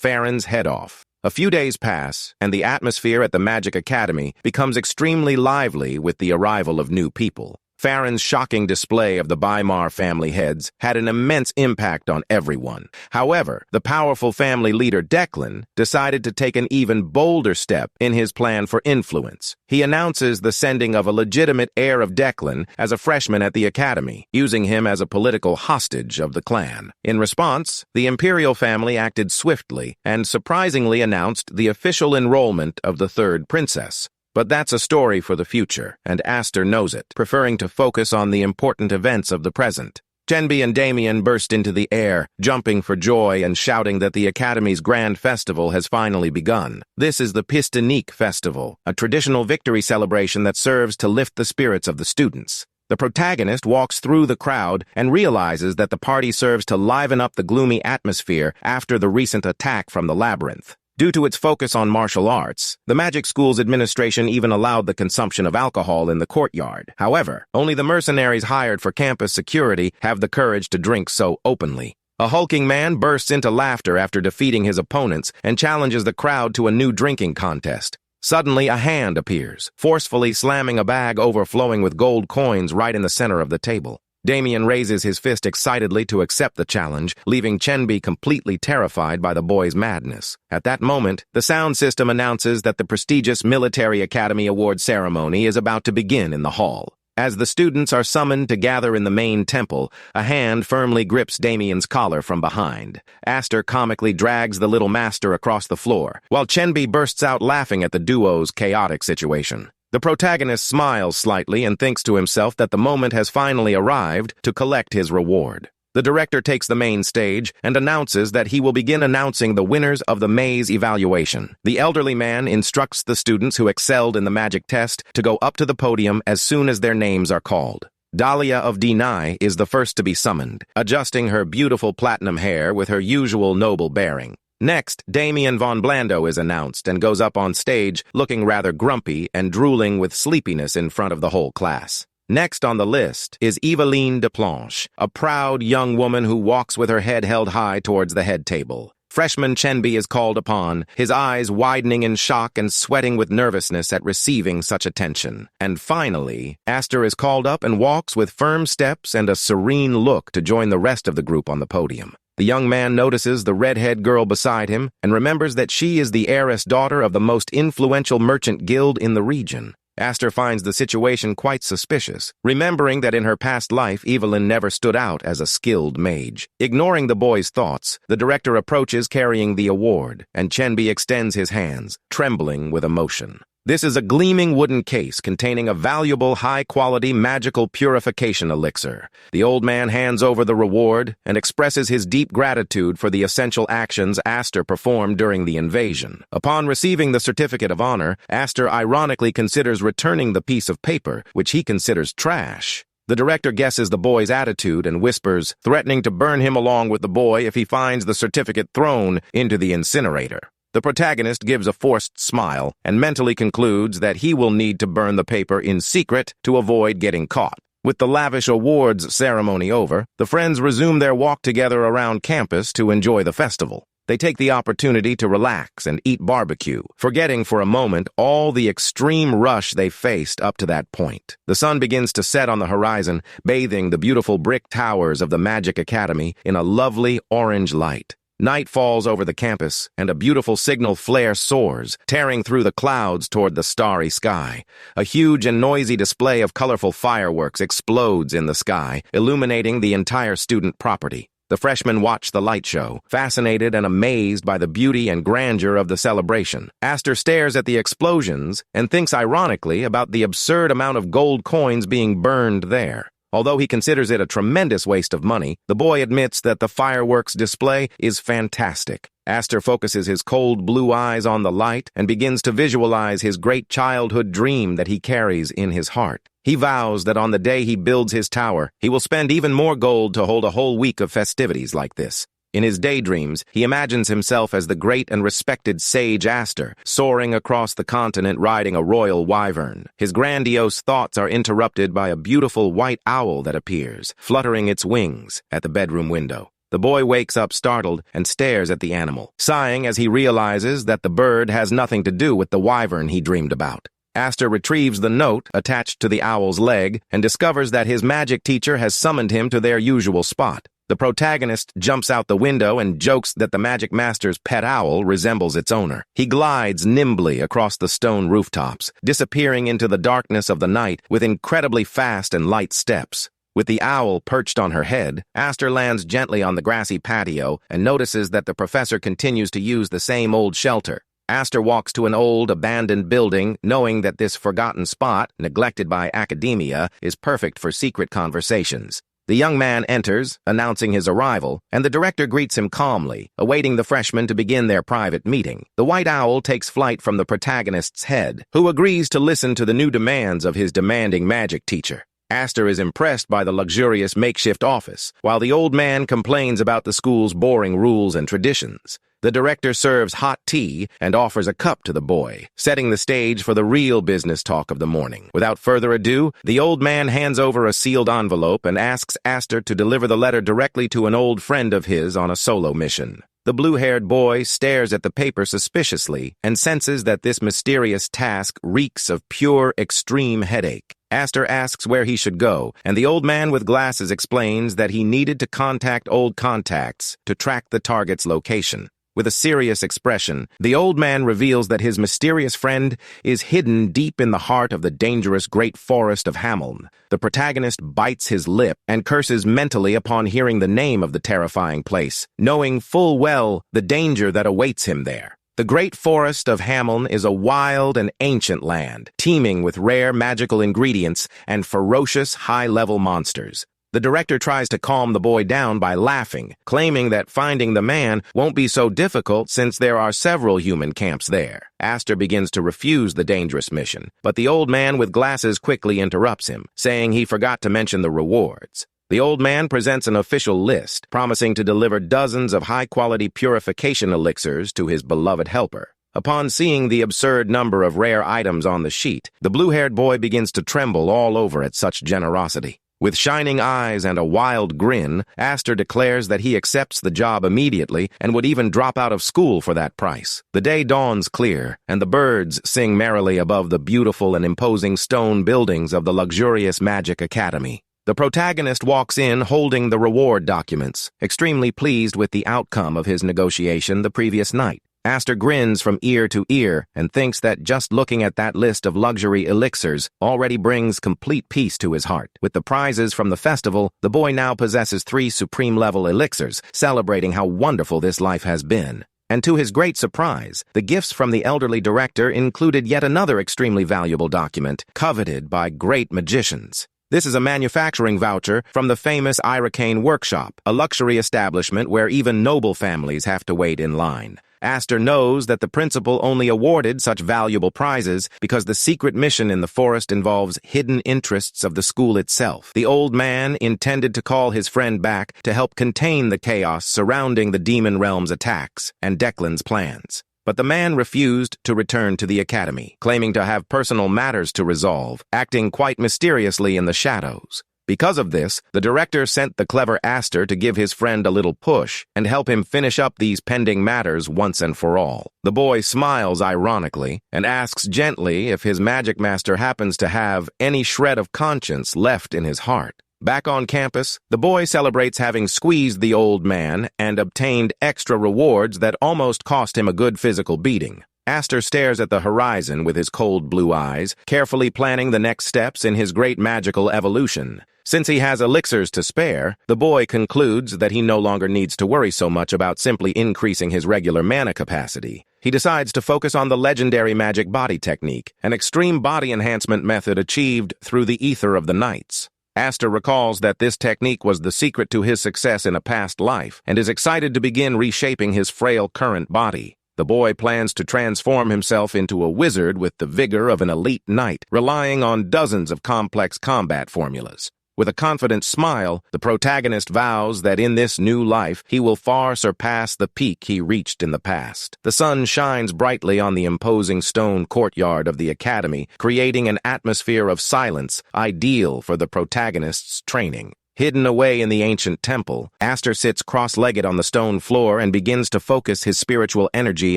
Speaker 1: Farron's head off. A few days pass, and the atmosphere at the Magic Academy becomes extremely lively with the arrival of new people. Farron's shocking display of the Bymar family heads had an immense impact on everyone. However, the powerful family leader Declan decided to take an even bolder step in his plan for influence. He announces the sending of a legitimate heir of Declan as a freshman at the academy, using him as a political hostage of the clan. In response, the imperial family acted swiftly and surprisingly announced the official enrollment of the third princess. But that's a story for the future, and Aster knows it, preferring to focus on the important events of the present. Chenby and Damien burst into the air, jumping for joy and shouting that the Academy's grand festival has finally begun. This is the Pistonique Festival, a traditional victory celebration that serves to lift the spirits of the students. The protagonist walks through the crowd and realizes that the party serves to liven up the gloomy atmosphere after the recent attack from the labyrinth. Due to its focus on martial arts, the magic school's administration even allowed the consumption of alcohol in the courtyard. However, only the mercenaries hired for campus security have the courage to drink so openly. A hulking man bursts into laughter after defeating his opponents and challenges the crowd to a new drinking contest. Suddenly, a hand appears, forcefully slamming a bag overflowing with gold coins right in the center of the table. Damien raises his fist excitedly to accept the challenge, leaving Chenby completely terrified by the boy's madness. At that moment, the sound system announces that the prestigious Military Academy Award ceremony is about to begin in the hall. As the students are summoned to gather in the main temple, a hand firmly grips Damien's collar from behind. Aster comically drags the little master across the floor, while Chenby bursts out laughing at the duo's chaotic situation. The protagonist smiles slightly and thinks to himself that the moment has finally arrived to collect his reward. The director takes the main stage and announces that he will begin announcing the winners of the Maze evaluation. The elderly man instructs the students who excelled in the magic test to go up to the podium as soon as their names are called. Dahlia of Denai is the first to be summoned, adjusting her beautiful platinum hair with her usual noble bearing. Next, Damien von Blando is announced and goes up on stage looking rather grumpy and drooling with sleepiness in front of the whole class. Next on the list is Eveline de Planche, a proud young woman who walks with her head held high towards the head table. Freshman Chenby is called upon, his eyes widening in shock and sweating with nervousness at receiving such attention. And finally, Aster is called up and walks with firm steps and a serene look to join the rest of the group on the podium. The young man notices the redhead girl beside him and remembers that she is the heiress daughter of the most influential merchant guild in the region. Aster finds the situation quite suspicious, remembering that in her past life, Evelyn never stood out as a skilled mage. Ignoring the boy's thoughts, the director approaches carrying the award, and Chenby extends his hands, trembling with emotion. This is a gleaming wooden case containing a valuable, high-quality magical purification elixir. The old man hands over the reward and expresses his deep gratitude for the essential actions Aster performed during the invasion. Upon receiving the certificate of honor, Aster ironically considers returning the piece of paper, which he considers trash. The director guesses the boy's attitude and whispers, threatening to burn him along with the boy if he finds the certificate thrown into the incinerator. The protagonist gives a forced smile and mentally concludes that he will need to burn the paper in secret to avoid getting caught. With the lavish awards ceremony over, the friends resume their walk together around campus to enjoy the festival. They take the opportunity to relax and eat barbecue, forgetting for a moment all the extreme rush they faced up to that point. The sun begins to set on the horizon, bathing the beautiful brick towers of the Magic Academy in a lovely orange light. Night falls over the campus, and a beautiful signal flare soars, tearing through the clouds toward the starry sky. A huge and noisy display of colorful fireworks explodes in the sky, illuminating the entire student property. The freshmen watch the light show, fascinated and amazed by the beauty and grandeur of the celebration. Aster stares at the explosions and thinks ironically about the absurd amount of gold coins being burned there. Although he considers it a tremendous waste of money, the boy admits that the fireworks display is fantastic. Aster focuses his cold blue eyes on the light and begins to visualize his great childhood dream that he carries in his heart. He vows that on the day he builds his tower, he will spend even more gold to hold a whole week of festivities like this. In his daydreams, he imagines himself as the great and respected sage Aster, soaring across the continent riding a royal wyvern. His grandiose thoughts are interrupted by a beautiful white owl that appears, fluttering its wings at the bedroom window. The boy wakes up startled and stares at the animal, sighing as he realizes that the bird has nothing to do with the wyvern he dreamed about. Aster retrieves the note attached to the owl's leg and discovers that his magic teacher has summoned him to their usual spot. The protagonist jumps out the window and jokes that the magic master's pet owl resembles its owner. He glides nimbly across the stone rooftops, disappearing into the darkness of the night with incredibly fast and light steps. With the owl perched on her head, Aster lands gently on the grassy patio and notices that the professor continues to use the same old shelter. Aster walks to an old, abandoned building, knowing that this forgotten spot, neglected by academia, is perfect for secret conversations. The young man enters, announcing his arrival, and the director greets him calmly, awaiting the freshmen to begin their private meeting. The white owl takes flight from the protagonist's head, who agrees to listen to the new demands of his demanding magic teacher. Aster is impressed by the luxurious makeshift office, while the old man complains about the school's boring rules and traditions. The director serves hot tea and offers a cup to the boy, setting the stage for the real business talk of the morning. Without further ado, the old man hands over a sealed envelope and asks Aster to deliver the letter directly to an old friend of his on a solo mission. The blue-haired boy stares at the paper suspiciously and senses that this mysterious task reeks of pure, extreme headache. Aster asks where he should go, and the old man with glasses explains that he needed to contact old contacts to track the target's location. With a serious expression, the old man reveals that his mysterious friend is hidden deep in the heart of the dangerous great forest of Hameln. The protagonist bites his lip and curses mentally upon hearing the name of the terrifying place, knowing full well the danger that awaits him there. The great forest of Hameln is a wild and ancient land, teeming with rare magical ingredients and ferocious high-level monsters. The director tries to calm the boy down by laughing, claiming that finding the man won't be so difficult since there are several human camps there. Aster begins to refuse the dangerous mission, but the old man with glasses quickly interrupts him, saying he forgot to mention the rewards. The old man presents an official list, promising to deliver dozens of high-quality purification elixirs to his beloved helper. Upon seeing the absurd number of rare items on the sheet, the blue-haired boy begins to tremble all over at such generosity. With shining eyes and a wild grin, Aster declares that he accepts the job immediately and would even drop out of school for that price. The day dawns clear, and the birds sing merrily above the beautiful and imposing stone buildings of the luxurious Magic Academy. The protagonist walks in holding the reward documents, extremely pleased with the outcome of his negotiation the previous night. Aster grins from ear to ear and thinks that just looking at that list of luxury elixirs already brings complete peace to his heart. With the prizes from the festival, the boy now possesses 3 supreme-level elixirs, celebrating how wonderful this life has been. And to his great surprise, the gifts from the elderly director included yet another extremely valuable document, coveted by great magicians. This is a manufacturing voucher from the famous HEIR workshop, a luxury establishment where even noble families have to wait in line. Aster knows that the principal only awarded such valuable prizes because the secret mission in the forest involves hidden interests of the school itself. The old man intended to call his friend back to help contain the chaos surrounding the demon realm's attacks and Declan's plans. But the man refused to return to the academy, claiming to have personal matters to resolve, acting quite mysteriously in the shadows. Because of this, the director sent the clever Aster to give his friend a little push and help him finish up these pending matters once and for all. The boy smiles ironically and asks gently if his magic master happens to have any shred of conscience left in his heart. Back on campus, the boy celebrates having squeezed the old man and obtained extra rewards that almost cost him a good physical beating. Aster stares at the horizon with his cold blue eyes, carefully planning the next steps in his great magical evolution. Since he has elixirs to spare, the boy concludes that he no longer needs to worry so much about simply increasing his regular mana capacity. He decides to focus on the legendary magic body technique, an extreme body enhancement method achieved through the ether of the nights. Aster recalls that this technique was the secret to his success in a past life and is excited to begin reshaping his frail current body. The boy plans to transform himself into a wizard with the vigor of an elite knight, relying on dozens of complex combat formulas. With a confident smile, the protagonist vows that in this new life, he will far surpass the peak he reached in the past. The sun shines brightly on the imposing stone courtyard of the academy, creating an atmosphere of silence ideal for the protagonist's training. Hidden away in the ancient temple, Aster sits cross-legged on the stone floor and begins to focus his spiritual energy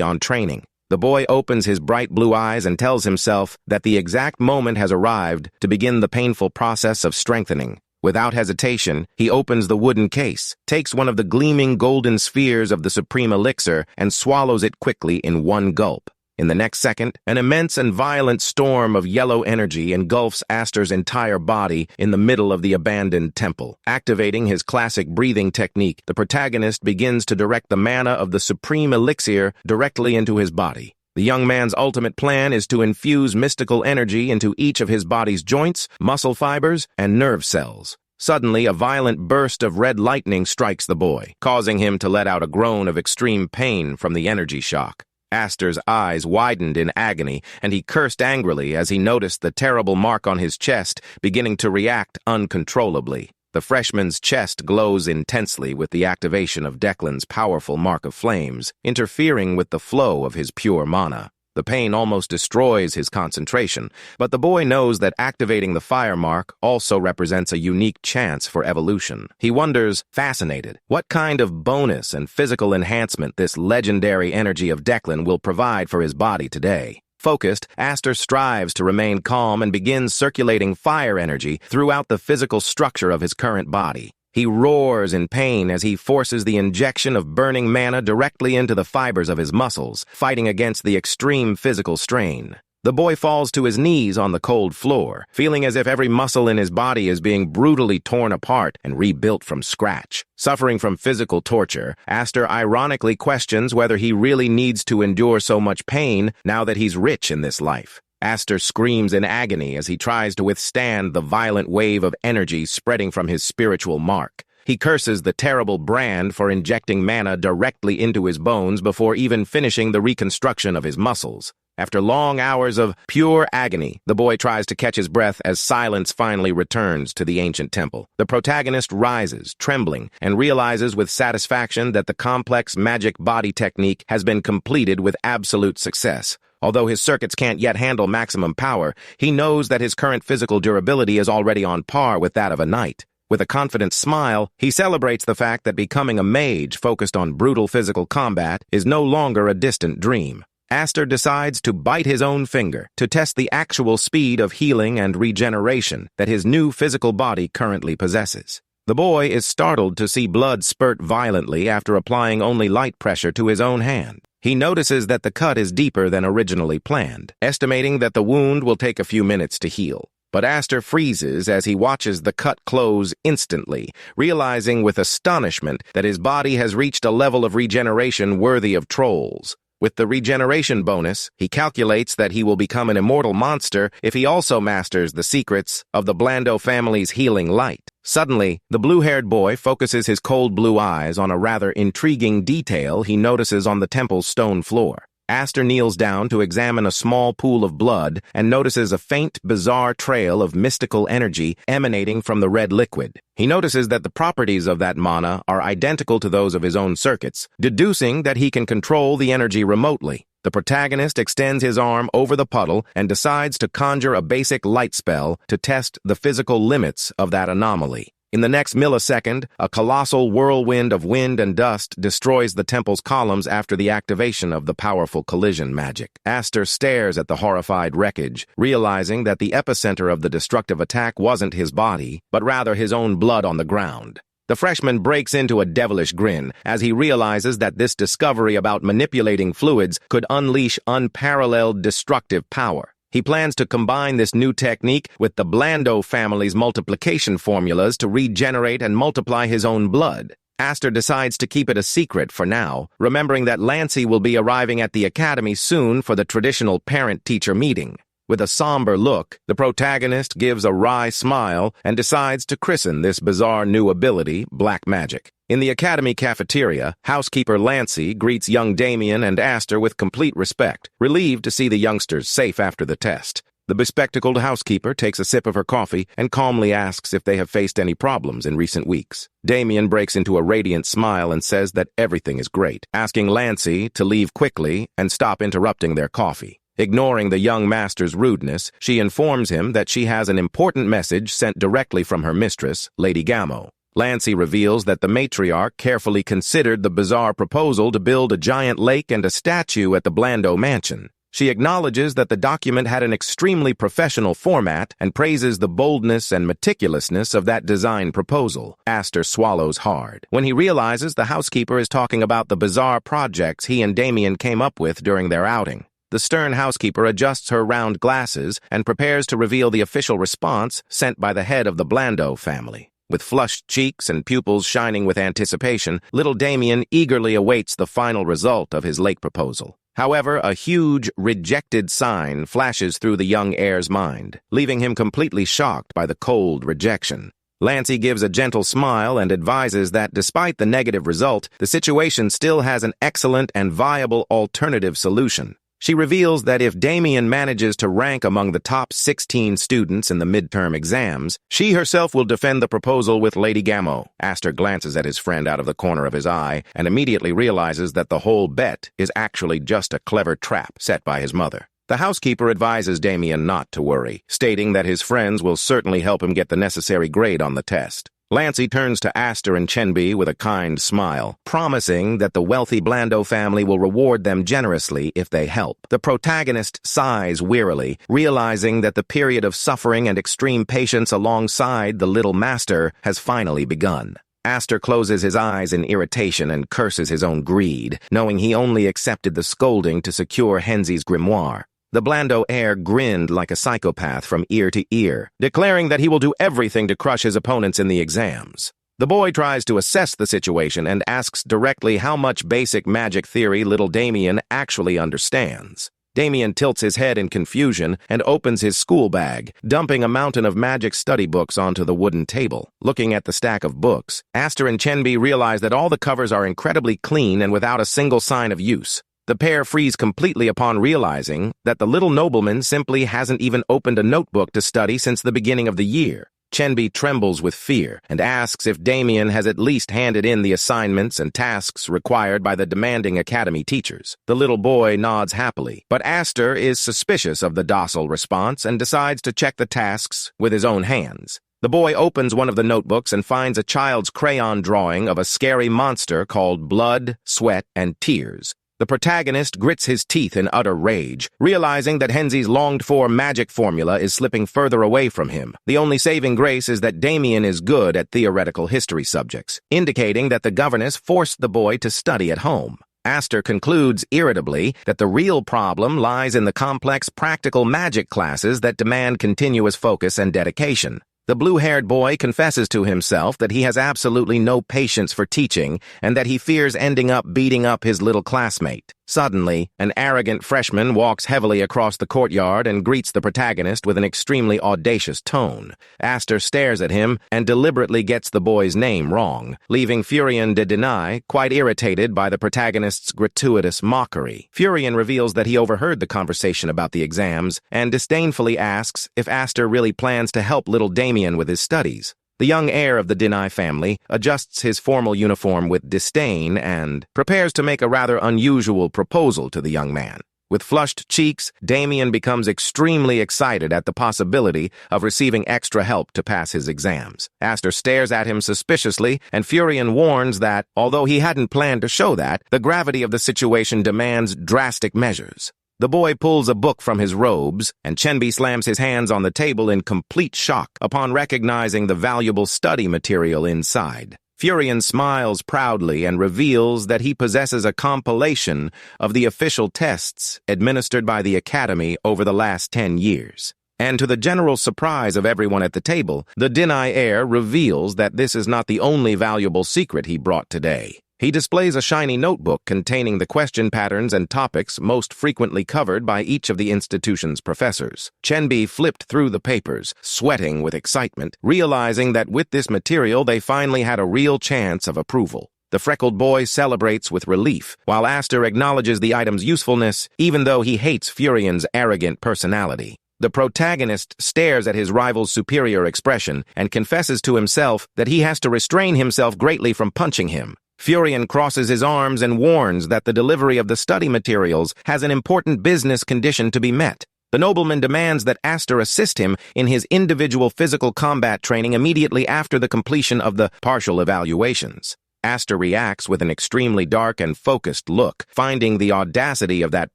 Speaker 1: on training. The boy opens his bright blue eyes and tells himself that the exact moment has arrived to begin the painful process of strengthening. Without hesitation, he opens the wooden case, takes one of the gleaming golden spheres of the supreme elixir, and swallows it quickly in one gulp. In the next second, an immense and violent storm of yellow energy engulfs Aster's entire body in the middle of the abandoned temple. Activating his classic breathing technique, the protagonist begins to direct the mana of the supreme elixir directly into his body. The young man's ultimate plan is to infuse mystical energy into each of his body's joints, muscle fibers, and nerve cells. Suddenly, a violent burst of red lightning strikes the boy, causing him to let out a groan of extreme pain from the energy shock. Aster's eyes widened in agony, and he cursed angrily as he noticed the terrible mark on his chest beginning to react uncontrollably. The freshman's chest glows intensely with the activation of Declan's powerful mark of flames, interfering with the flow of his pure mana. The pain almost destroys his concentration, but the boy knows that activating the fire mark also represents a unique chance for evolution. He wonders, fascinated, what kind of bonus and physical enhancement this legendary energy of Declan will provide for his body today. Focused, Aster strives to remain calm and begins circulating fire energy throughout the physical structure of his current body. He roars in pain as he forces the injection of burning mana directly into the fibers of his muscles, fighting against the extreme physical strain. The boy falls to his knees on the cold floor, feeling as if every muscle in his body is being brutally torn apart and rebuilt from scratch. Suffering from physical torture, Aster ironically questions whether he really needs to endure so much pain now that he's rich in this life. Aster screams in agony as he tries to withstand the violent wave of energy spreading from his spiritual mark. He curses the terrible brand for injecting mana directly into his bones before even finishing the reconstruction of his muscles. After long hours of pure agony, the boy tries to catch his breath as silence finally returns to the ancient temple. The protagonist rises, trembling, and realizes with satisfaction that the complex magic body technique has been completed with absolute success. Although his circuits can't yet handle maximum power, he knows that his current physical durability is already on par with that of a knight. With a confident smile, he celebrates the fact that becoming a mage focused on brutal physical combat is no longer a distant dream. Aster decides to bite his own finger to test the actual speed of healing and regeneration that his new physical body currently possesses. The boy is startled to see blood spurt violently after applying only light pressure to his own hand. He notices that the cut is deeper than originally planned, estimating that the wound will take a few minutes to heal. But Aster freezes as he watches the cut close instantly, realizing with astonishment that his body has reached a level of regeneration worthy of trolls. With the regeneration bonus, he calculates that he will become an immortal monster if he also masters the secrets of the Blando family's healing light. Suddenly, the blue-haired boy focuses his cold blue eyes on a rather intriguing detail he notices on the temple's stone floor. Aster kneels down to examine a small pool of blood and notices a faint, bizarre trail of mystical energy emanating from the red liquid. He notices that the properties of that mana are identical to those of his own circuits, deducing that he can control the energy remotely. The protagonist extends his arm over the puddle and decides to conjure a basic light spell to test the physical limits of that anomaly. In the next millisecond, a colossal whirlwind of wind and dust destroys the temple's columns after the activation of the powerful collision magic. Aster stares at the horrified wreckage, realizing that the epicenter of the destructive attack wasn't his body, but rather his own blood on the ground. The freshman breaks into a devilish grin as he realizes that this discovery about manipulating fluids could unleash unparalleled destructive power. He plans to combine this new technique with the Blando family's multiplication formulas to regenerate and multiply his own blood. Aster decides to keep it a secret for now, remembering that Lancey will be arriving at the academy soon for the traditional parent-teacher meeting. With a somber look, the protagonist gives a wry smile and decides to christen this bizarre new ability Black Magic. In the academy cafeteria, housekeeper Lancy greets young Damien and Aster with complete respect, relieved to see the youngsters safe after the test. The bespectacled housekeeper takes a sip of her coffee and calmly asks if they have faced any problems in recent weeks. Damien breaks into a radiant smile and says that everything is great, asking Lancy to leave quickly and stop interrupting their coffee. Ignoring the young master's rudeness, she informs him that she has an important message sent directly from her mistress, Lady Gammo. Lancy reveals that the matriarch carefully considered the bizarre proposal to build a giant lake and a statue at the Blando mansion. She acknowledges that the document had an extremely professional format and praises the boldness and meticulousness of that design proposal. Aster swallows hard when he realizes the housekeeper is talking about the bizarre projects he and Damien came up with during their outing. The stern housekeeper adjusts her round glasses and prepares to reveal the official response sent by the head of the Blando family. With flushed cheeks and pupils shining with anticipation, little Damien eagerly awaits the final result of his lake proposal. However, a huge, rejected sign flashes through the young heir's mind, leaving him completely shocked by the cold rejection. Lancy gives a gentle smile and advises that despite the negative result, the situation still has an excellent and viable alternative solution. She reveals that if Damien manages to rank among the top 16 students in the midterm exams, she herself will defend the proposal with Lady Gammo. Aster glances at his friend out of the corner of his eye and immediately realizes that the whole bet is actually just a clever trap set by his mother. The housekeeper advises Damien not to worry, stating that his friends will certainly help him get the necessary grade on the test. Lancy turns to Aster and Chenby with a kind smile, promising that the wealthy Blando family will reward them generously if they help. The protagonist sighs wearily, realizing that the period of suffering and extreme patience alongside the little master has finally begun. Aster closes his eyes in irritation and curses his own greed, knowing he only accepted the scolding to secure Henzy's grimoire. The Blando heir grinned like a psychopath from ear to ear, declaring that he will do everything to crush his opponents in the exams. The boy tries to assess the situation and asks directly how much basic magic theory little Damien actually understands. Damien tilts his head in confusion and opens his school bag, dumping a mountain of magic study books onto the wooden table. Looking at the stack of books, Aster and Chenby realize that all the covers are incredibly clean and without a single sign of use. The pair freeze completely upon realizing that the little nobleman simply hasn't even opened a notebook to study since the beginning of the year. Chenby trembles with fear and asks if Damien has at least handed in the assignments and tasks required by the demanding academy teachers. The little boy nods happily, but Aster is suspicious of the docile response and decides to check the tasks with his own hands. The boy opens one of the notebooks and finds a child's crayon drawing of a scary monster called Blood, Sweat, and Tears. The protagonist grits his teeth in utter rage, realizing that Henzy's longed-for magic formula is slipping further away from him. The only saving grace is that Damien is good at theoretical history subjects, indicating that the governess forced the boy to study at home. Aster concludes irritably that the real problem lies in the complex practical magic classes that demand continuous focus and dedication. The blue-haired boy confesses to himself that he has absolutely no patience for teaching and that he fears ending up beating up his little classmate. Suddenly, an arrogant freshman walks heavily across the courtyard and greets the protagonist with an extremely audacious tone. Aster stares at him and deliberately gets the boy's name wrong, leaving Furion de Denai quite irritated by the protagonist's gratuitous mockery. Furion reveals that he overheard the conversation about the exams and disdainfully asks if Aster really plans to help little Damien with his studies. The young heir of the Denai family adjusts his formal uniform with disdain and prepares to make a rather unusual proposal to the young man. With flushed cheeks, Damien becomes extremely excited at the possibility of receiving extra help to pass his exams. Aster stares at him suspiciously, and Furion warns that, although he hadn't planned to show that, the gravity of the situation demands drastic measures. The boy pulls a book from his robes, and Chenby slams his hands on the table in complete shock upon recognizing the valuable study material inside. Furion smiles proudly and reveals that he possesses a compilation of the official tests administered by the Academy over the last 10 years. And to the general surprise of everyone at the table, the Denai heir reveals that this is not the only valuable secret he brought today. He displays a shiny notebook containing the question patterns and topics most frequently covered by each of the institution's professors. Chenbi flipped through the papers, sweating with excitement, realizing that with this material they finally had a real chance of approval. The freckled boy celebrates with relief, while Aster acknowledges the item's usefulness, even though he hates Furion's arrogant personality. The protagonist stares at his rival's superior expression and confesses to himself that he has to restrain himself greatly from punching him. Furion crosses his arms and warns that the delivery of the study materials has an important business condition to be met. The nobleman demands that Aster assist him in his individual physical combat training immediately after the completion of the partial evaluations. Aster reacts with an extremely dark and focused look, finding the audacity of that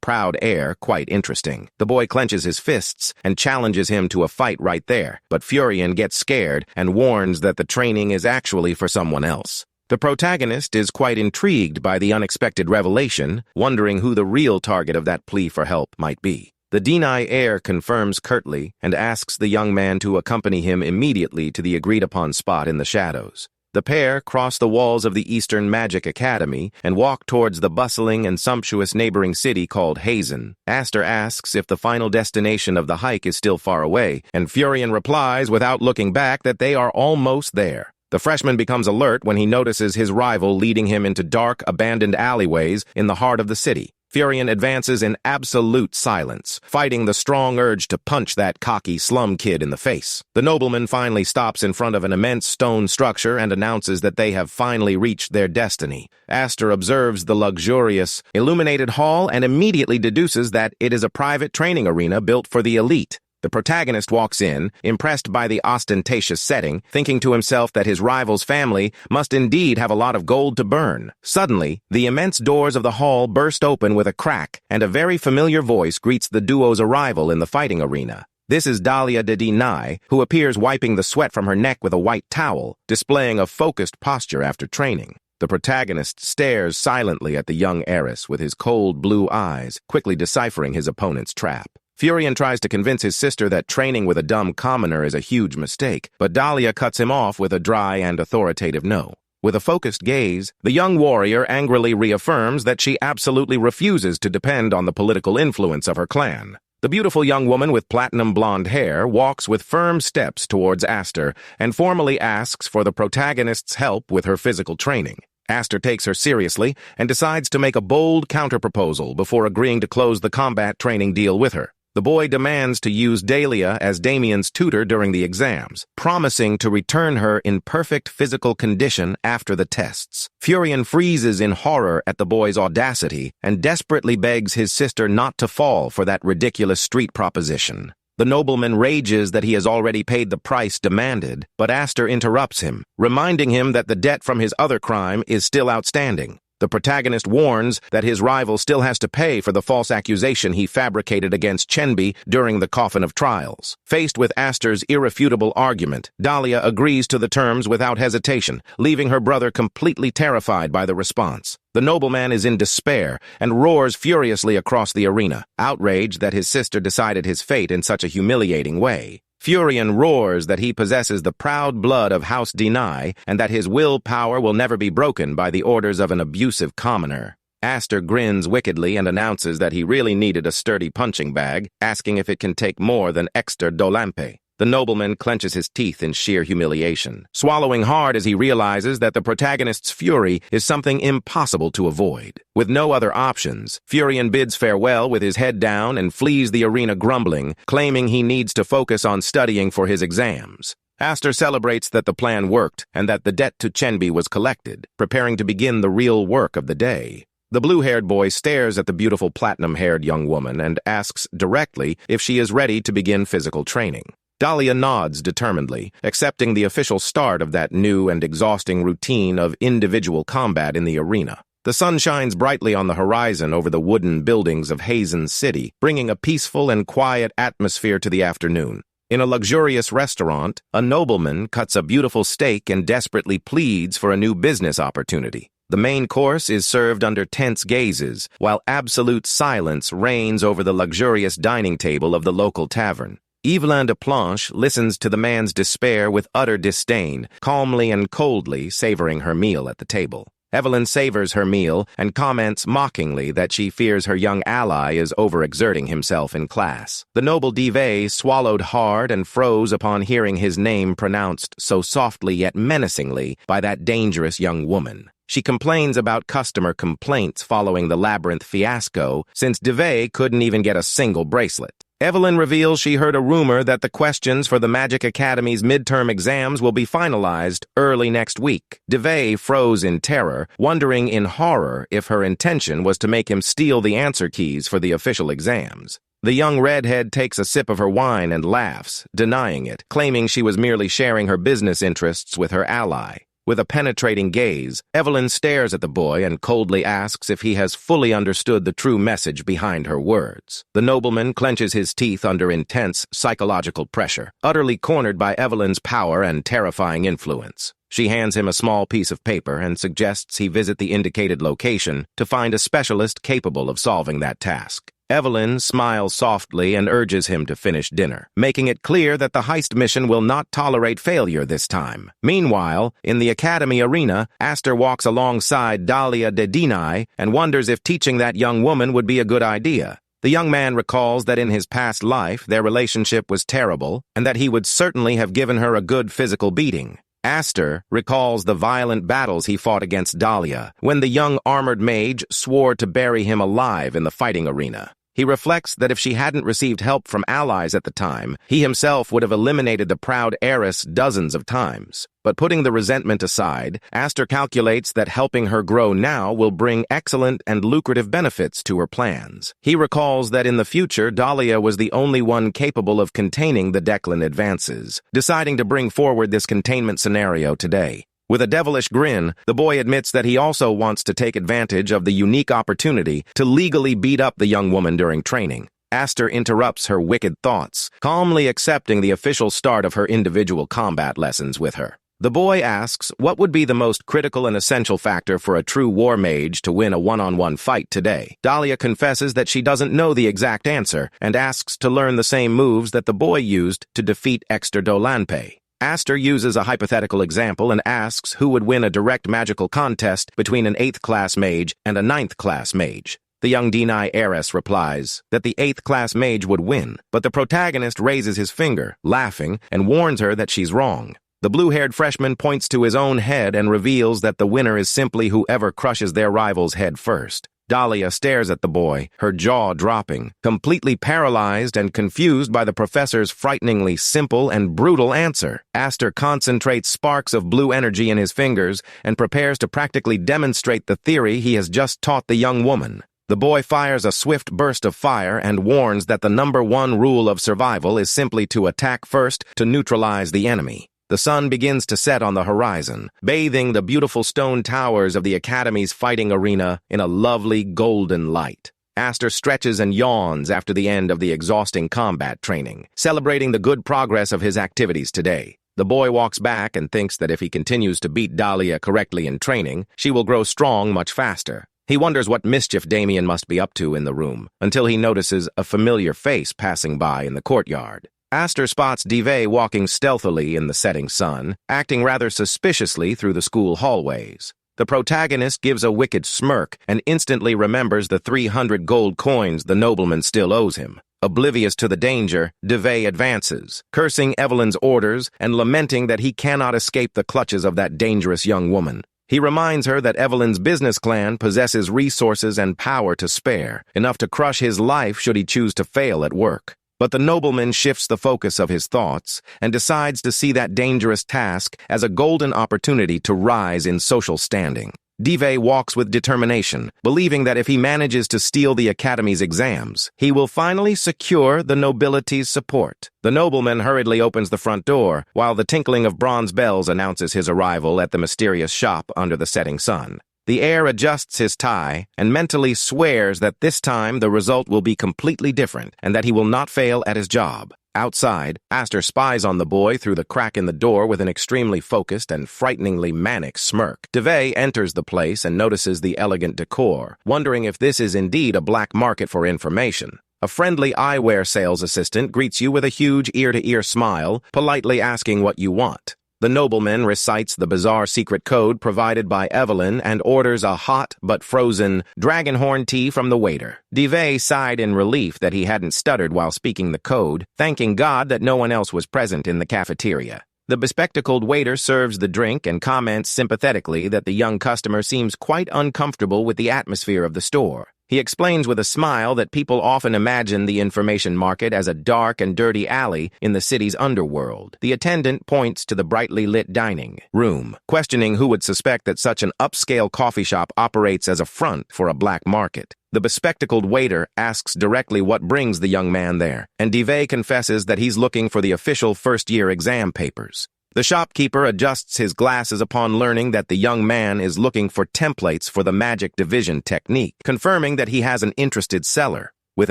Speaker 1: proud air quite interesting. The boy clenches his fists and challenges him to a fight right there, but Furion gets scared and warns that the training is actually for someone else. The protagonist is quite intrigued by the unexpected revelation, wondering who the real target of that plea for help might be. The deny heir confirms curtly and asks the young man to accompany him immediately to the agreed-upon spot in the shadows. The pair cross the walls of the Eastern Magic Academy and walk towards the bustling and sumptuous neighboring city called Hazen. Aster asks if the final destination of the hike is still far away, and Furion replies without looking back that they are almost there. The freshman becomes alert when he notices his rival leading him into dark, abandoned alleyways in the heart of the city. Furion advances in absolute silence, fighting the strong urge to punch that cocky slum kid in the face. The nobleman finally stops in front of an immense stone structure and announces that they have finally reached their destiny. Aster observes the luxurious, illuminated hall and immediately deduces that it is a private training arena built for the elite. The protagonist walks in, impressed by the ostentatious setting, thinking to himself that his rival's family must indeed have a lot of gold to burn. Suddenly, the immense doors of the hall burst open with a crack, and a very familiar voice greets the duo's arrival in the fighting arena. This is Dahlia de Deny, who appears wiping the sweat from her neck with a white towel, displaying a focused posture after training. The protagonist stares silently at the young heiress with his cold blue eyes, quickly deciphering his opponent's trap. Furion tries to convince his sister that training with a dumb commoner is a huge mistake, but Dahlia cuts him off with a dry and authoritative no. With a focused gaze, the young warrior angrily reaffirms that she absolutely refuses to depend on the political influence of her clan. The beautiful young woman with platinum blonde hair walks with firm steps towards Aster and formally asks for the protagonist's help with her physical training. Aster takes her seriously and decides to make a bold counterproposal before agreeing to close the combat training deal with her. The boy demands to use Dahlia as Damien's tutor during the exams, promising to return her in perfect physical condition after the tests. Furion freezes in horror at the boy's audacity and desperately begs his sister not to fall for that ridiculous street proposition. The nobleman rages that he has already paid the price demanded, but Aster interrupts him, reminding him that the debt from his other crime is still outstanding. The protagonist warns that his rival still has to pay for the false accusation he fabricated against Chenbi during the Coffin of Trials. Faced with Aster's irrefutable argument, Dahlia agrees to the terms without hesitation, leaving her brother completely terrified by the response. The nobleman is in despair and roars furiously across the arena, outraged that his sister decided his fate in such a humiliating way. Furion roars that he possesses the proud blood of House Deny and that his willpower will never be broken by the orders of an abusive commoner. Aster grins wickedly and announces that he really needed a sturdy punching bag, asking if it can take more than extra dolampe. The nobleman clenches his teeth in sheer humiliation, swallowing hard as he realizes that the protagonist's fury is something impossible to avoid. With no other options, Furion bids farewell with his head down and flees the arena grumbling, claiming he needs to focus on studying for his exams. Aster celebrates that the plan worked and that the debt to Chenbi was collected, preparing to begin the real work of the day. The blue-haired boy stares at the beautiful platinum-haired young woman and asks directly if she is ready to begin physical training. Dahlia nods determinedly, accepting the official start of that new and exhausting routine of individual combat in the arena. The sun shines brightly on the horizon over the wooden buildings of Hazen City, bringing a peaceful and quiet atmosphere to the afternoon. In a luxurious restaurant, a nobleman cuts a beautiful steak and desperately pleads for a new business opportunity. The main course is served under tense gazes, while absolute silence reigns over the luxurious dining table of the local tavern. Evelyn de Planche listens to the man's despair with utter disdain, calmly and coldly savoring her meal at the table. Evelyn savors her meal and comments mockingly that she fears her young ally is overexerting himself in class. The noble Dive swallowed hard and froze upon hearing his name pronounced so softly yet menacingly by that dangerous young woman. She complains about customer complaints following the labyrinth fiasco, since Dive couldn't even get a single bracelet. Evelyn reveals she heard a rumor that the questions for the Magic Academy's midterm exams will be finalized early next week. Dive froze in terror, wondering in horror if her intention was to make him steal the answer keys for the official exams. The young redhead takes a sip of her wine and laughs, denying it, claiming she was merely sharing her business interests with her ally. With a penetrating gaze, Evelyn stares at the boy and coldly asks if he has fully understood the true message behind her words. The nobleman clenches his teeth under intense psychological pressure, utterly cornered by Evelyn's power and terrifying influence. She hands him a small piece of paper and suggests he visit the indicated location to find a specialist capable of solving that task. Evelyn smiles softly and urges him to finish dinner, making it clear that the heist mission will not tolerate failure this time. Meanwhile, in the academy arena, Aster walks alongside Dahlia de Denai and wonders if teaching that young woman would be a good idea. The young man recalls that in his past life their relationship was terrible and that he would certainly have given her a good physical beating. Aster recalls the violent battles he fought against Dahlia when the young armored mage swore to bury him alive in the fighting arena. He reflects that if she hadn't received help from allies at the time, he himself would have eliminated the proud heiress dozens of times. But putting the resentment aside, Aster calculates that helping her grow now will bring excellent and lucrative benefits to her plans. He recalls that in the future, Dahlia was the only one capable of containing the Declan advances, deciding to bring forward this containment scenario today. With a devilish grin, the boy admits that he also wants to take advantage of the unique opportunity to legally beat up the young woman during training. Aster interrupts her wicked thoughts, calmly accepting the official start of her individual combat lessons with her. The boy asks what would be the most critical and essential factor for a true war mage to win a one-on-one fight today. Dahlia confesses that she doesn't know the exact answer and asks to learn the same moves that the boy used to defeat Exter Dolanpe. Aster uses a hypothetical example and asks who would win a direct magical contest between an 8th-class mage and a 9th-class mage. The young Denai heiress replies that the 8th-class mage would win, but the protagonist raises his finger, laughing, and warns her that she's wrong. The blue-haired freshman points to his own head and reveals that the winner is simply whoever crushes their rival's head first. Dahlia stares at the boy, her jaw dropping, completely paralyzed and confused by the professor's frighteningly simple and brutal answer. Aster concentrates sparks of blue energy in his fingers and prepares to practically demonstrate the theory he has just taught the young woman. The boy fires a swift burst of fire and warns that the #1 rule of survival is simply to attack first to neutralize the enemy. The sun begins to set on the horizon, bathing the beautiful stone towers of the Academy's fighting arena in a lovely golden light. Aster stretches and yawns after the end of the exhausting combat training, celebrating the good progress of his activities today. The boy walks back and thinks that if he continues to beat Dahlia correctly in training, she will grow strong much faster. He wonders what mischief Damien must be up to in the room, until he notices a familiar face passing by in the courtyard. Aster spots Dive walking stealthily in the setting sun, acting rather suspiciously through the school hallways. The protagonist gives a wicked smirk and instantly remembers the 300 gold coins the nobleman still owes him. Oblivious to the danger, Dive advances, cursing Evelyn's orders and lamenting that he cannot escape the clutches of that dangerous young woman. He reminds her that Evelyn's business clan possesses resources and power to spare, enough to crush his life should he choose to fail at work. But the nobleman shifts the focus of his thoughts and decides to see that dangerous task as a golden opportunity to rise in social standing. Dive walks with determination, believing that if he manages to steal the Academy's exams, he will finally secure the nobility's support. The nobleman hurriedly opens the front door, while the tinkling of bronze bells announces his arrival at the mysterious shop under the setting sun. The heir adjusts his tie and mentally swears that this time the result will be completely different and that he will not fail at his job. Outside, Aster spies on the boy through the crack in the door with an extremely focused and frighteningly manic smirk. Dive enters the place and notices the elegant decor, wondering if this is indeed a black market for information. A friendly eyewear sales assistant greets you with a huge ear-to-ear smile, politely asking what you want. The nobleman recites the bizarre secret code provided by Evelyn and orders a hot but frozen dragonhorn tea from the waiter. Divey sighed in relief that he hadn't stuttered while speaking the code, thanking God that no one else was present in the cafeteria. The bespectacled waiter serves the drink and comments sympathetically that the young customer seems quite uncomfortable with the atmosphere of the store. He explains with a smile that people often imagine the information market as a dark and dirty alley in the city's underworld. The attendant points to the brightly lit dining room, questioning who would suspect that such an upscale coffee shop operates as a front for a black market. The bespectacled waiter asks directly what brings the young man there, and Divey confesses that he's looking for the official first-year exam papers. The shopkeeper adjusts his glasses upon learning that the young man is looking for templates for the magic division technique, confirming that he has an interested seller. With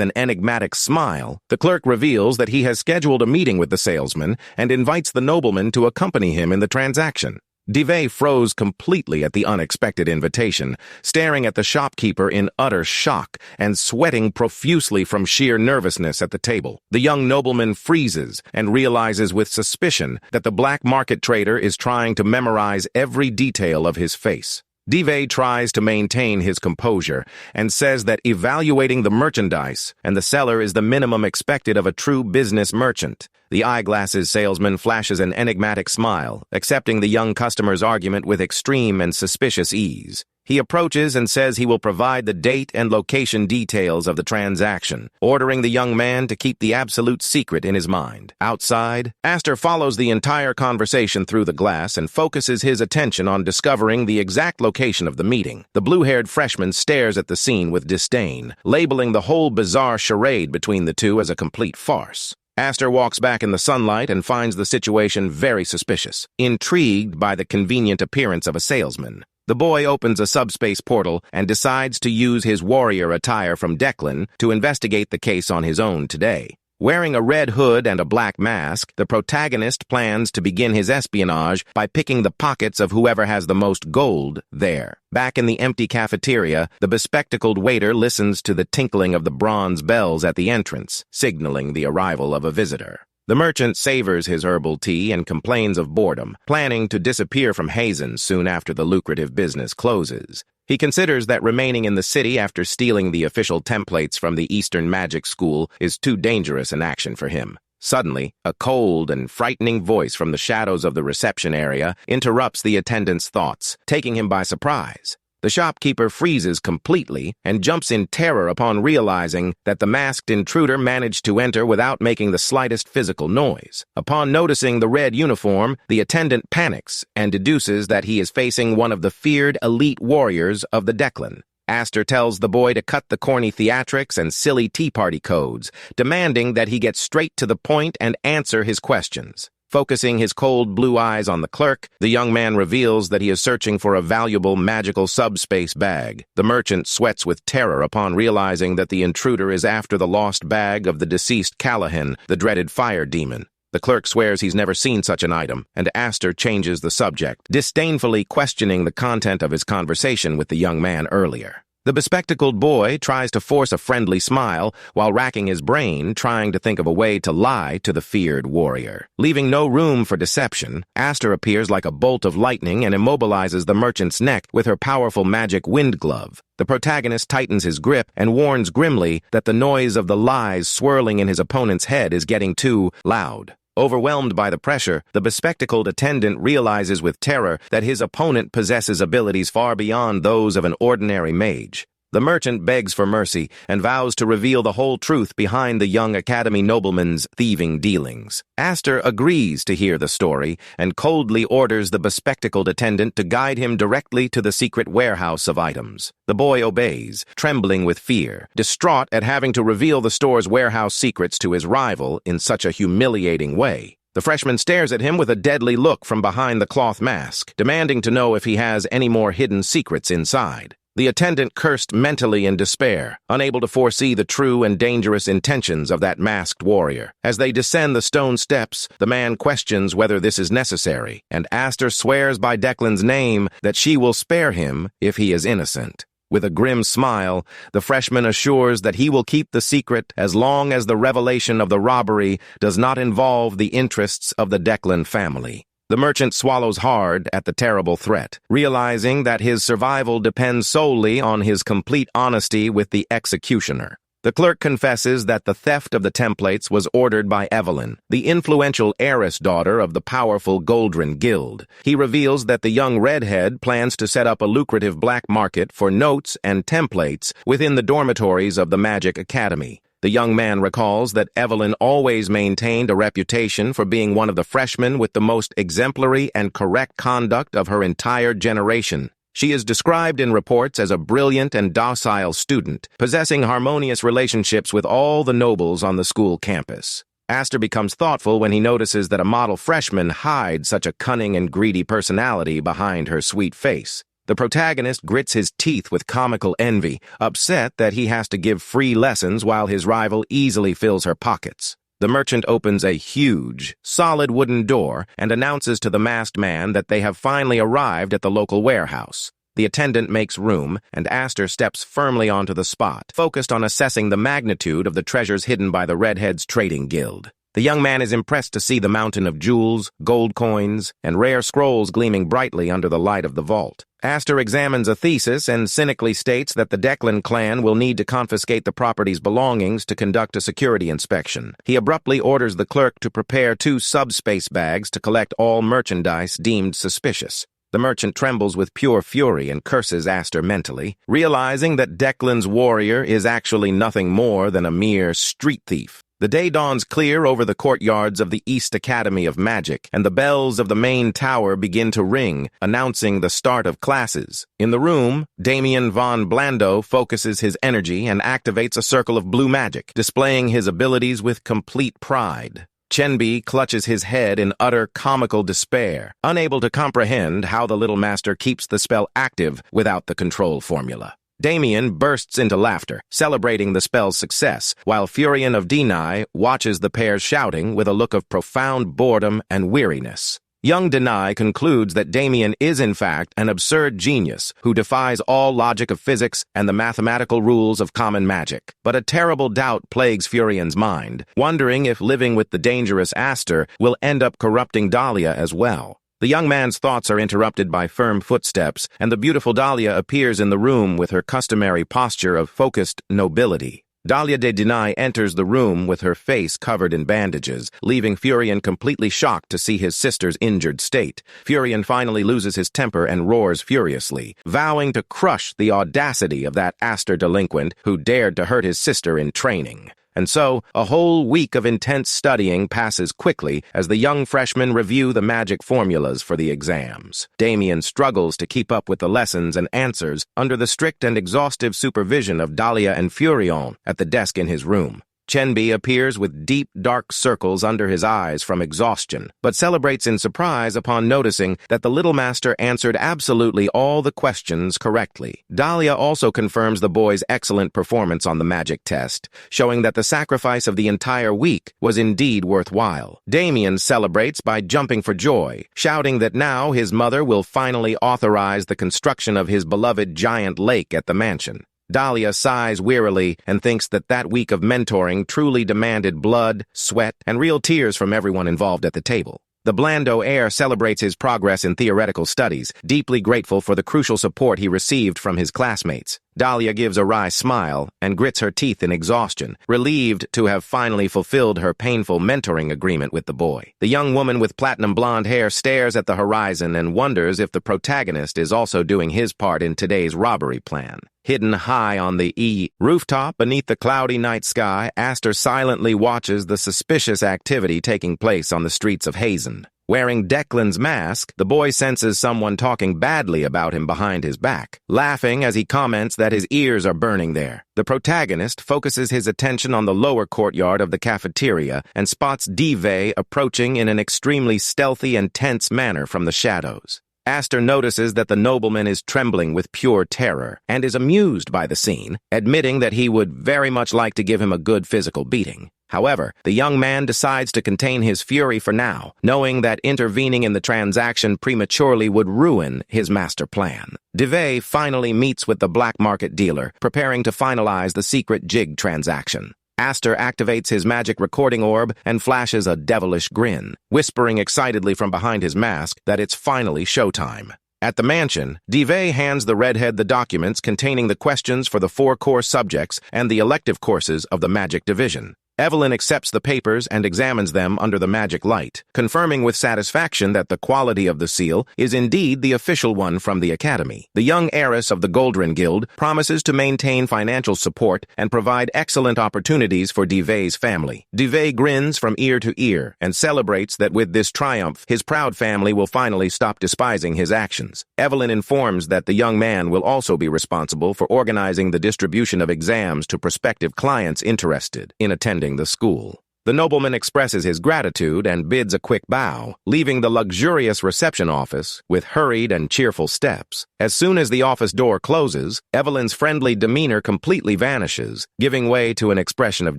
Speaker 1: an enigmatic smile, the clerk reveals that he has scheduled a meeting with the salesman and invites the nobleman to accompany him in the transaction. Divey froze completely at the unexpected invitation, staring at the shopkeeper in utter shock and sweating profusely from sheer nervousness at the table. The young nobleman freezes and realizes with suspicion that the black market trader is trying to memorize every detail of his face. Divey tries to maintain his composure and says that evaluating the merchandise and the seller is the minimum expected of a true business merchant. The eyeglasses salesman flashes an enigmatic smile, accepting the young customer's argument with extreme and suspicious ease. He approaches and says he will provide the date and location details of the transaction, ordering the young man to keep the absolute secret in his mind. Outside, Astor follows the entire conversation through the glass and focuses his attention on discovering the exact location of the meeting. The blue-haired freshman stares at the scene with disdain, labeling the whole bizarre charade between the two as a complete farce. Astor walks back in the sunlight and finds the situation very suspicious, intrigued by the convenient appearance of a salesman. The boy opens a subspace portal and decides to use his warrior attire from Declan to investigate the case on his own today. Wearing a red hood and a black mask, the protagonist plans to begin his espionage by picking the pockets of whoever has the most gold there. Back in the empty cafeteria, the bespectacled waiter listens to the tinkling of the bronze bells at the entrance, signaling the arrival of a visitor. The merchant savors his herbal tea and complains of boredom, planning to disappear from Hazen soon after the lucrative business closes. He considers that remaining in the city after stealing the official templates from the Eastern Magic School is too dangerous an action for him. Suddenly, a cold and frightening voice from the shadows of the reception area interrupts the attendant's thoughts, taking him by surprise. The shopkeeper freezes completely and jumps in terror upon realizing that the masked intruder managed to enter without making the slightest physical noise. Upon noticing the red uniform, the attendant panics and deduces that he is facing one of the feared elite warriors of the Declan. Astor tells the boy to cut the corny theatrics and silly tea party codes, demanding that he get straight to the point and answer his questions. Focusing his cold blue eyes on the clerk, the young man reveals that he is searching for a valuable magical subspace bag. The merchant sweats with terror upon realizing that the intruder is after the lost bag of the deceased Callahan, the dreaded fire demon. The clerk swears he's never seen such an item, and Astor changes the subject, disdainfully questioning the content of his conversation with the young man earlier. The bespectacled boy tries to force a friendly smile while racking his brain trying to think of a way to lie to the feared warrior. Leaving no room for deception, Astor appears like a bolt of lightning and immobilizes the merchant's neck with her powerful magic wind glove. The protagonist tightens his grip and warns grimly that the noise of the lies swirling in his opponent's head is getting too loud. Overwhelmed by the pressure, the bespectacled attendant realizes with terror that his opponent possesses abilities far beyond those of an ordinary mage. The merchant begs for mercy and vows to reveal the whole truth behind the young academy nobleman's thieving dealings. Astor agrees to hear the story and coldly orders the bespectacled attendant to guide him directly to the secret warehouse of items. The boy obeys, trembling with fear, distraught at having to reveal the store's warehouse secrets to his rival in such a humiliating way. The freshman stares at him with a deadly look from behind the cloth mask, demanding to know if he has any more hidden secrets inside. The attendant cursed mentally in despair, unable to foresee the true and dangerous intentions of that masked warrior. As they descend the stone steps, the man questions whether this is necessary, and Astor swears by Declan's name that she will spare him if he is innocent. With a grim smile, the freshman assures that he will keep the secret as long as the revelation of the robbery does not involve the interests of the Declan family. The merchant swallows hard at the terrible threat, realizing that his survival depends solely on his complete honesty with the executioner. The clerk confesses that the theft of the templates was ordered by Evelyn, the influential heiress daughter of the powerful Goldrin Guild. He reveals that the young redhead plans to set up a lucrative black market for notes and templates within the dormitories of the Magic Academy. The young man recalls that Evelyn always maintained a reputation for being one of the freshmen with the most exemplary and correct conduct of her entire generation. She is described in reports as a brilliant and docile student, possessing harmonious relationships with all the nobles on the school campus. Aster becomes thoughtful when he notices that a model freshman hides such a cunning and greedy personality behind her sweet face. The protagonist grits his teeth with comical envy, upset that he has to give free lessons while his rival easily fills her pockets. The merchant opens a huge, solid wooden door and announces to the masked man that they have finally arrived at the local warehouse. The attendant makes room, and Aster steps firmly onto the spot, focused on assessing the magnitude of the treasures hidden by the Redheads Trading Guild. The young man is impressed to see the mountain of jewels, gold coins, and rare scrolls gleaming brightly under the light of the vault. Aster examines a thesis and cynically states that the Declan clan will need to confiscate the property's belongings to conduct a security inspection. He abruptly orders the clerk to prepare 2 subspace bags to collect all merchandise deemed suspicious. The merchant trembles with pure fury and curses Aster mentally, realizing that Declan's warrior is actually nothing more than a mere street thief. The day dawns clear over the courtyards of the East Academy of Magic, and the bells of the main tower begin to ring, announcing the start of classes. In the room, Damien von Blando focuses his energy and activates a circle of blue magic, displaying his abilities with complete pride. Chenbi clutches his head in utter comical despair, unable to comprehend how the little master keeps the spell active without the control formula. Damien bursts into laughter, celebrating the spell's success, while Furion of Denai watches the pair shouting with a look of profound boredom and weariness. Young Denai concludes that Damien is in fact an absurd genius who defies all logic of physics and the mathematical rules of common magic. But a terrible doubt plagues Furion's mind, wondering if living with the dangerous Aster will end up corrupting Dahlia as well. The young man's thoughts are interrupted by firm footsteps, and the beautiful Dahlia appears in the room with her customary posture of focused nobility. Dahlia de Denai enters the room with her face covered in bandages, leaving Furion completely shocked to see his sister's injured state. Furion finally loses his temper and roars furiously, vowing to crush the audacity of that Aster delinquent who dared to hurt his sister in training. And so, a whole week of intense studying passes quickly as the young freshmen review the magic formulas for the exams. Damien struggles to keep up with the lessons and answers under the strict and exhaustive supervision of Dahlia and Furion at the desk in his room. Chenbi appears with deep, dark circles under his eyes from exhaustion, but celebrates in surprise upon noticing that the little master answered absolutely all the questions correctly. Dahlia also confirms the boy's excellent performance on the magic test, showing that the sacrifice of the entire week was indeed worthwhile. Damien celebrates by jumping for joy, shouting that now his mother will finally authorize the construction of his beloved giant lake at the mansion. Dahlia sighs wearily and thinks that that week of mentoring truly demanded blood, sweat, and real tears from everyone involved at the table. The Blando heir celebrates his progress in theoretical studies, deeply grateful for the crucial support he received from his classmates. Dahlia gives a wry smile and grits her teeth in exhaustion, relieved to have finally fulfilled her painful mentoring agreement with the boy. The young woman with platinum blonde hair stares at the horizon and wonders if the protagonist is also doing his part in today's robbery plan. Hidden high on the rooftop beneath the cloudy night sky, Aster silently watches the suspicious activity taking place on the streets of Hazen. Wearing Declan's mask, the boy senses someone talking badly about him behind his back, laughing as he comments that his ears are burning there. The protagonist focuses his attention on the lower courtyard of the cafeteria and spots Dive approaching in an extremely stealthy and tense manner from the shadows. Aster notices that the nobleman is trembling with pure terror and is amused by the scene, admitting that he would very much like to give him a good physical beating. However, the young man decides to contain his fury for now, knowing that intervening in the transaction prematurely would ruin his master plan. Dive finally meets with the black market dealer, preparing to finalize the secret jig transaction. Aster activates his magic recording orb and flashes a devilish grin, whispering excitedly from behind his mask that it's finally showtime. At the mansion, Divey hands the redhead the documents containing the questions for the 4 core subjects and the elective courses of the magic division. Evelyn accepts the papers and examines them under the magic light, confirming with satisfaction that the quality of the seal is indeed the official one from the Academy. The young heiress of the Goldrin Guild promises to maintain financial support and provide excellent opportunities for Divey's family. Divey grins from ear to ear and celebrates that with this triumph, his proud family will finally stop despising his actions. Evelyn informs that the young man will also be responsible for organizing the distribution of exams to prospective clients interested in attending the school. The nobleman expresses his gratitude and bids a quick bow, leaving the luxurious reception office with hurried and cheerful steps. As soon as the office door closes, Evelyn's friendly demeanor completely vanishes, giving way to an expression of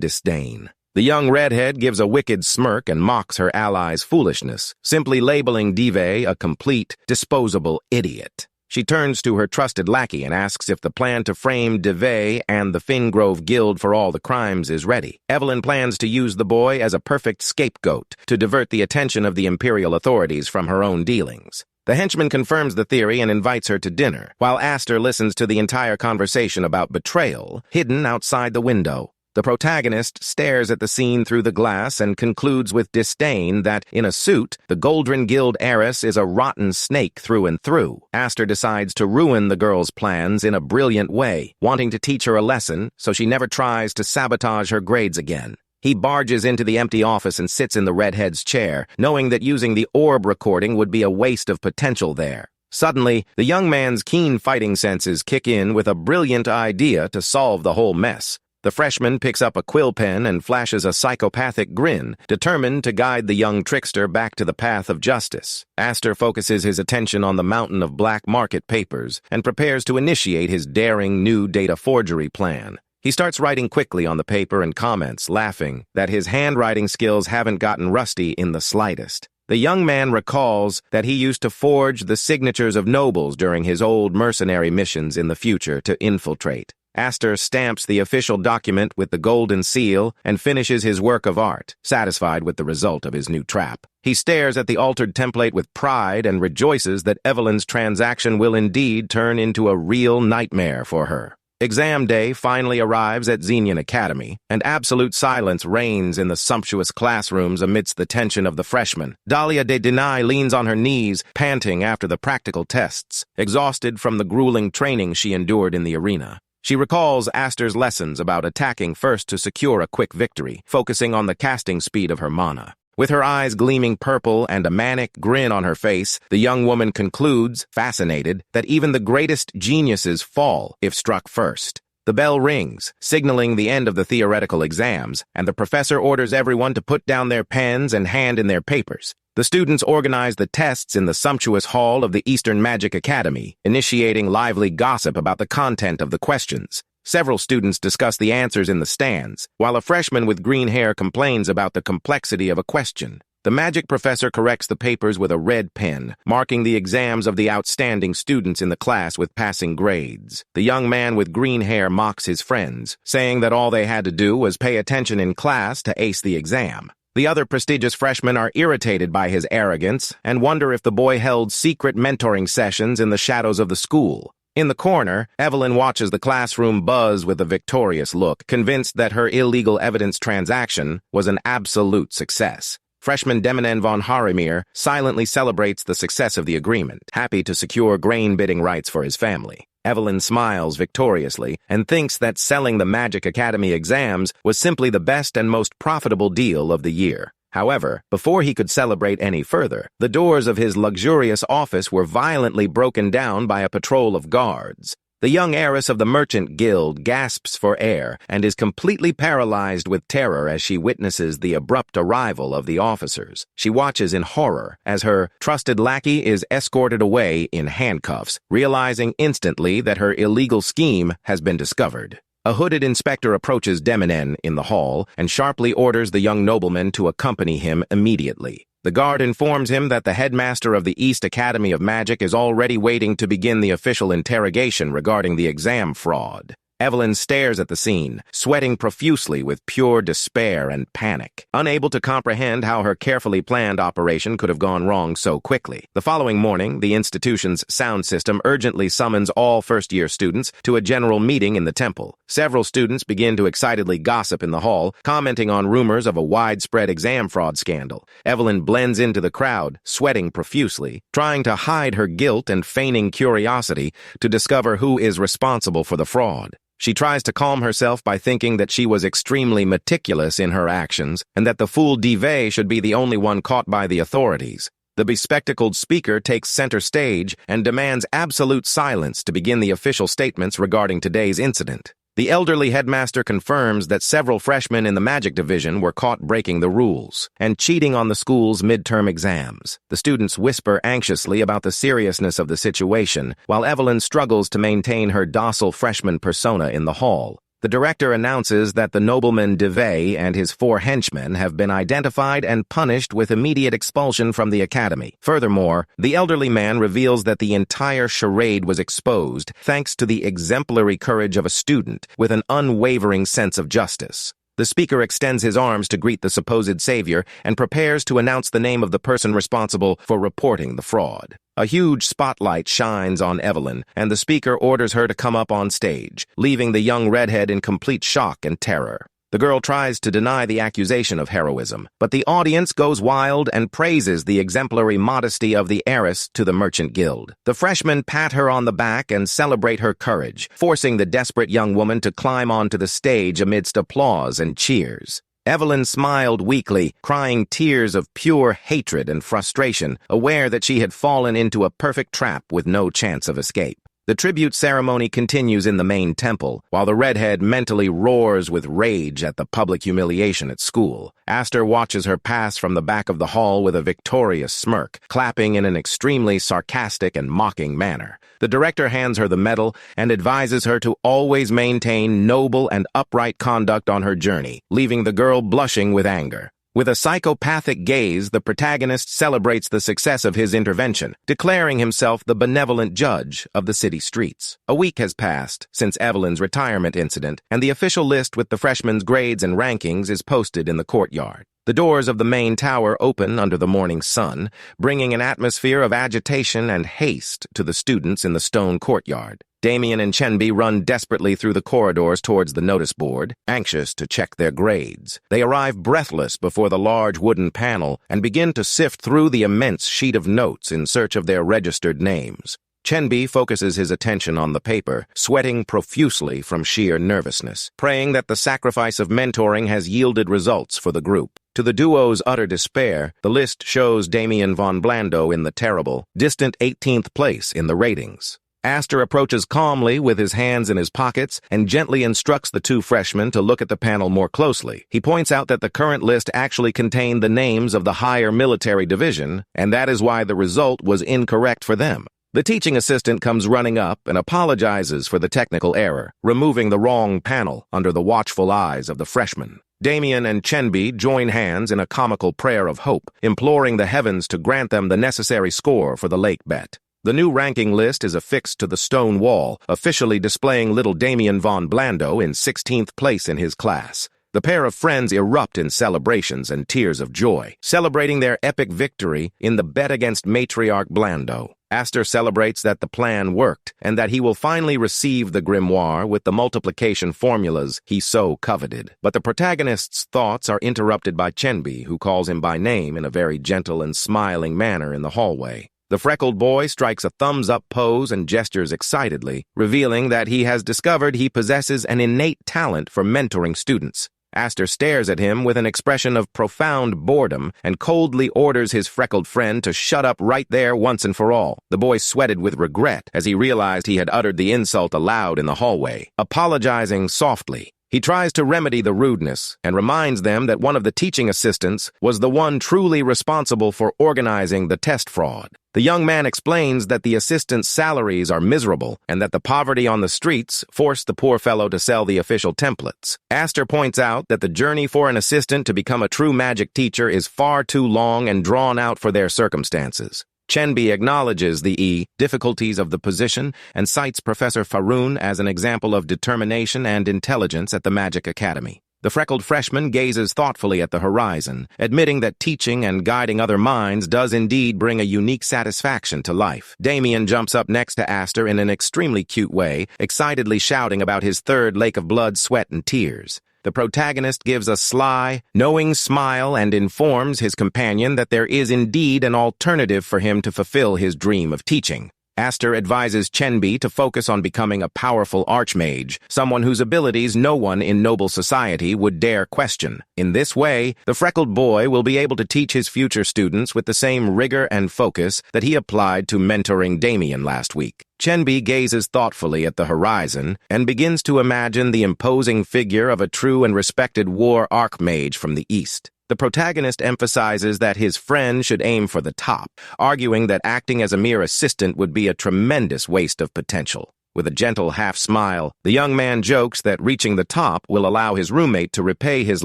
Speaker 1: disdain. The young redhead gives a wicked smirk and mocks her ally's foolishness, simply labeling Divey a complete, disposable idiot. She turns to her trusted lackey and asks if the plan to frame Divey and the Fingrove Guild for all the crimes is ready. Evelyn plans to use the boy as a perfect scapegoat to divert the attention of the imperial authorities from her own dealings. The henchman confirms the theory and invites her to dinner, while Aster listens to the entire conversation about betrayal hidden outside the window. The protagonist stares at the scene through the glass and concludes with disdain that, in a suit, the Goldrin Guild heiress is a rotten snake through and through. Aster decides to ruin the girl's plans in a brilliant way, wanting to teach her a lesson so she never tries to sabotage her grades again. He barges into the empty office and sits in the redhead's chair, knowing that using the orb recording would be a waste of potential there. Suddenly, the young man's keen fighting senses kick in with a brilliant idea to solve the whole mess. The freshman picks up a quill pen and flashes a psychopathic grin, determined to guide the young trickster back to the path of justice. Aster focuses his attention on the mountain of black market papers and prepares to initiate his daring new data forgery plan. He starts writing quickly on the paper and comments, laughing, that his handwriting skills haven't gotten rusty in the slightest. The young man recalls that he used to forge the signatures of nobles during his old mercenary missions in the future to infiltrate. Aster stamps the official document with the golden seal and finishes his work of art, satisfied with the result of his new trap. He stares at the altered template with pride and rejoices that Evelyn's transaction will indeed turn into a real nightmare for her. Exam day finally arrives at Xenian Academy, and absolute silence reigns in the sumptuous classrooms amidst the tension of the freshmen. Dahlia de Denai leans on her knees, panting after the practical tests, exhausted from the grueling training she endured in the arena. She recalls Aster's lessons about attacking first to secure a quick victory, focusing on the casting speed of her mana. With her eyes gleaming purple and a manic grin on her face, the young woman concludes, fascinated, that even the greatest geniuses fall if struck first. The bell rings, signaling the end of the theoretical exams, and the professor orders everyone to put down their pens and hand in their papers. The students organize the tests in the sumptuous hall of the Eastern Magic Academy, initiating lively gossip about the content of the questions. Several students discuss the answers in the stands, while a freshman with green hair complains about the complexity of a question. The magic professor corrects the papers with a red pen, marking the exams of the outstanding students in the class with passing grades. The young man with green hair mocks his friends, saying that all they had to do was pay attention in class to ace the exam. The other prestigious freshmen are irritated by his arrogance and wonder if the boy held secret mentoring sessions in the shadows of the school. In the corner, Evelyn watches the classroom buzz with a victorious look, convinced that her illegal evidence transaction was an absolute success. Freshman Deminen von Harimir silently celebrates the success of the agreement, happy to secure grain bidding rights for his family. Evelyn smiles victoriously and thinks that selling the Magic Academy exams was simply the best and most profitable deal of the year. However, before he could celebrate any further, the doors of his luxurious office were violently broken down by a patrol of guards. The young heiress of the Merchant Guild gasps for air and is completely paralyzed with terror as she witnesses the abrupt arrival of the officers. She watches in horror as her trusted lackey is escorted away in handcuffs, realizing instantly that her illegal scheme has been discovered. A hooded inspector approaches Deminen in the hall and sharply orders the young nobleman to accompany him immediately. The guard informs him that the headmaster of the East Academy of Magic is already waiting to begin the official interrogation regarding the exam fraud. Evelyn stares at the scene, sweating profusely with pure despair and panic, unable to comprehend how her carefully planned operation could have gone wrong so quickly. The following morning, the institution's sound system urgently summons all first-year students to a general meeting in the temple. Several students begin to excitedly gossip in the hall, commenting on rumors of a widespread exam fraud scandal. Evelyn blends into the crowd, sweating profusely, trying to hide her guilt and feigning curiosity to discover who is responsible for the fraud. She tries to calm herself by thinking that she was extremely meticulous in her actions and that the fool Dive should be the only one caught by the authorities. The bespectacled speaker takes center stage and demands absolute silence to begin the official statements regarding today's incident. The elderly headmaster confirms that several freshmen in the magic division were caught breaking the rules and cheating on the school's midterm exams. The students whisper anxiously about the seriousness of the situation, while Evelyn struggles to maintain her docile freshman persona in the hall. The director announces that the nobleman Dive and his 4 henchmen have been identified and punished with immediate expulsion from the academy. Furthermore, the elderly man reveals that the entire charade was exposed thanks to the exemplary courage of a student with an unwavering sense of justice. The speaker extends his arms to greet the supposed savior and prepares to announce the name of the person responsible for reporting the fraud. A huge spotlight shines on Evelyn, and the speaker orders her to come up on stage, leaving the young redhead in complete shock and terror. The girl tries to deny the accusation of heroism, but the audience goes wild and praises the exemplary modesty of the heiress to the merchant guild. The freshmen pat her on the back and celebrate her courage, forcing the desperate young woman to climb onto the stage amidst applause and cheers. Evelyn smiled weakly, crying tears of pure hatred and frustration, aware that she had fallen into a perfect trap with no chance of escape. The tribute ceremony continues in the main temple, while the redhead mentally roars with rage at the public humiliation at school. Aster watches her pass from the back of the hall with a victorious smirk, clapping in an extremely sarcastic and mocking manner. The director hands her the medal and advises her to always maintain noble and upright conduct on her journey, leaving the girl blushing with anger. With a psychopathic gaze, the protagonist celebrates the success of his intervention, declaring himself the benevolent judge of the city streets. A week has passed since Evelyn's retirement incident, and the official list with the freshmen's grades and rankings is posted in the courtyard. The doors of the main tower open under the morning sun, bringing an atmosphere of agitation and haste to the students in the stone courtyard. Damien and Chenbi run desperately through the corridors towards the notice board, anxious to check their grades. They arrive breathless before the large wooden panel and begin to sift through the immense sheet of notes in search of their registered names. Chenbi focuses his attention on the paper, sweating profusely from sheer nervousness, praying that the sacrifice of mentoring has yielded results for the group. To the duo's utter despair, the list shows Damien von Blando in the terrible, distant 18th place in the ratings. Aster approaches calmly with his hands in his pockets and gently instructs the 2 freshmen to look at the panel more closely. He points out that the current list actually contained the names of the HEIR military division, and that is why the result was incorrect for them. The teaching assistant comes running up and apologizes for the technical error, removing the wrong panel under the watchful eyes of the freshmen. Damien and Chenbi join hands in a comical prayer of hope, imploring the heavens to grant them the necessary score for the lake bet. The new ranking list is affixed to the stone wall, officially displaying little Damien von Blando in 16th place in his class. The pair of friends erupt in celebrations and tears of joy, celebrating their epic victory in the bet against matriarch Blando. Aster celebrates that the plan worked and that he will finally receive the grimoire with the multiplication formulas he so coveted. But the protagonist's thoughts are interrupted by Chenbi, who calls him by name in a very gentle and smiling manner in the hallway. The freckled boy strikes a thumbs-up pose and gestures excitedly, revealing that he has discovered he possesses an innate talent for mentoring students. Aster stares at him with an expression of profound boredom and coldly orders his freckled friend to shut up right there once and for all. The boy sweated with regret as he realized he had uttered the insult aloud in the hallway. Apologizing softly, he tries to remedy the rudeness and reminds them that one of the teaching assistants was the one truly responsible for organizing the test fraud. The young man explains that the assistant's salaries are miserable and that the poverty on the streets forced the poor fellow to sell the official templates. Aster points out that the journey for an assistant to become a true magic teacher is far too long and drawn out for their circumstances. Chenbi acknowledges the difficulties of the position and cites Professor Faroon as an example of determination and intelligence at the Magic Academy. The freckled freshman gazes thoughtfully at the horizon, admitting that teaching and guiding other minds does indeed bring a unique satisfaction to life. Damien jumps up next to Aster in an extremely cute way, excitedly shouting about his third lake of blood, sweat, and tears. The protagonist gives a sly, knowing smile and informs his companion that there is indeed an alternative for him to fulfill his dream of teaching. Aster advises Chenbi to focus on becoming a powerful archmage, someone whose abilities no one in noble society would dare question. In this way, the freckled boy will be able to teach his future students with the same rigor and focus that he applied to mentoring Damien last week. Chenbi gazes thoughtfully at the horizon and begins to imagine the imposing figure of a true and respected war archmage from the east. The protagonist emphasizes that his friend should aim for the top, arguing that acting as a mere assistant would be a tremendous waste of potential. With a gentle half-smile, the young man jokes that reaching the top will allow his roommate to repay his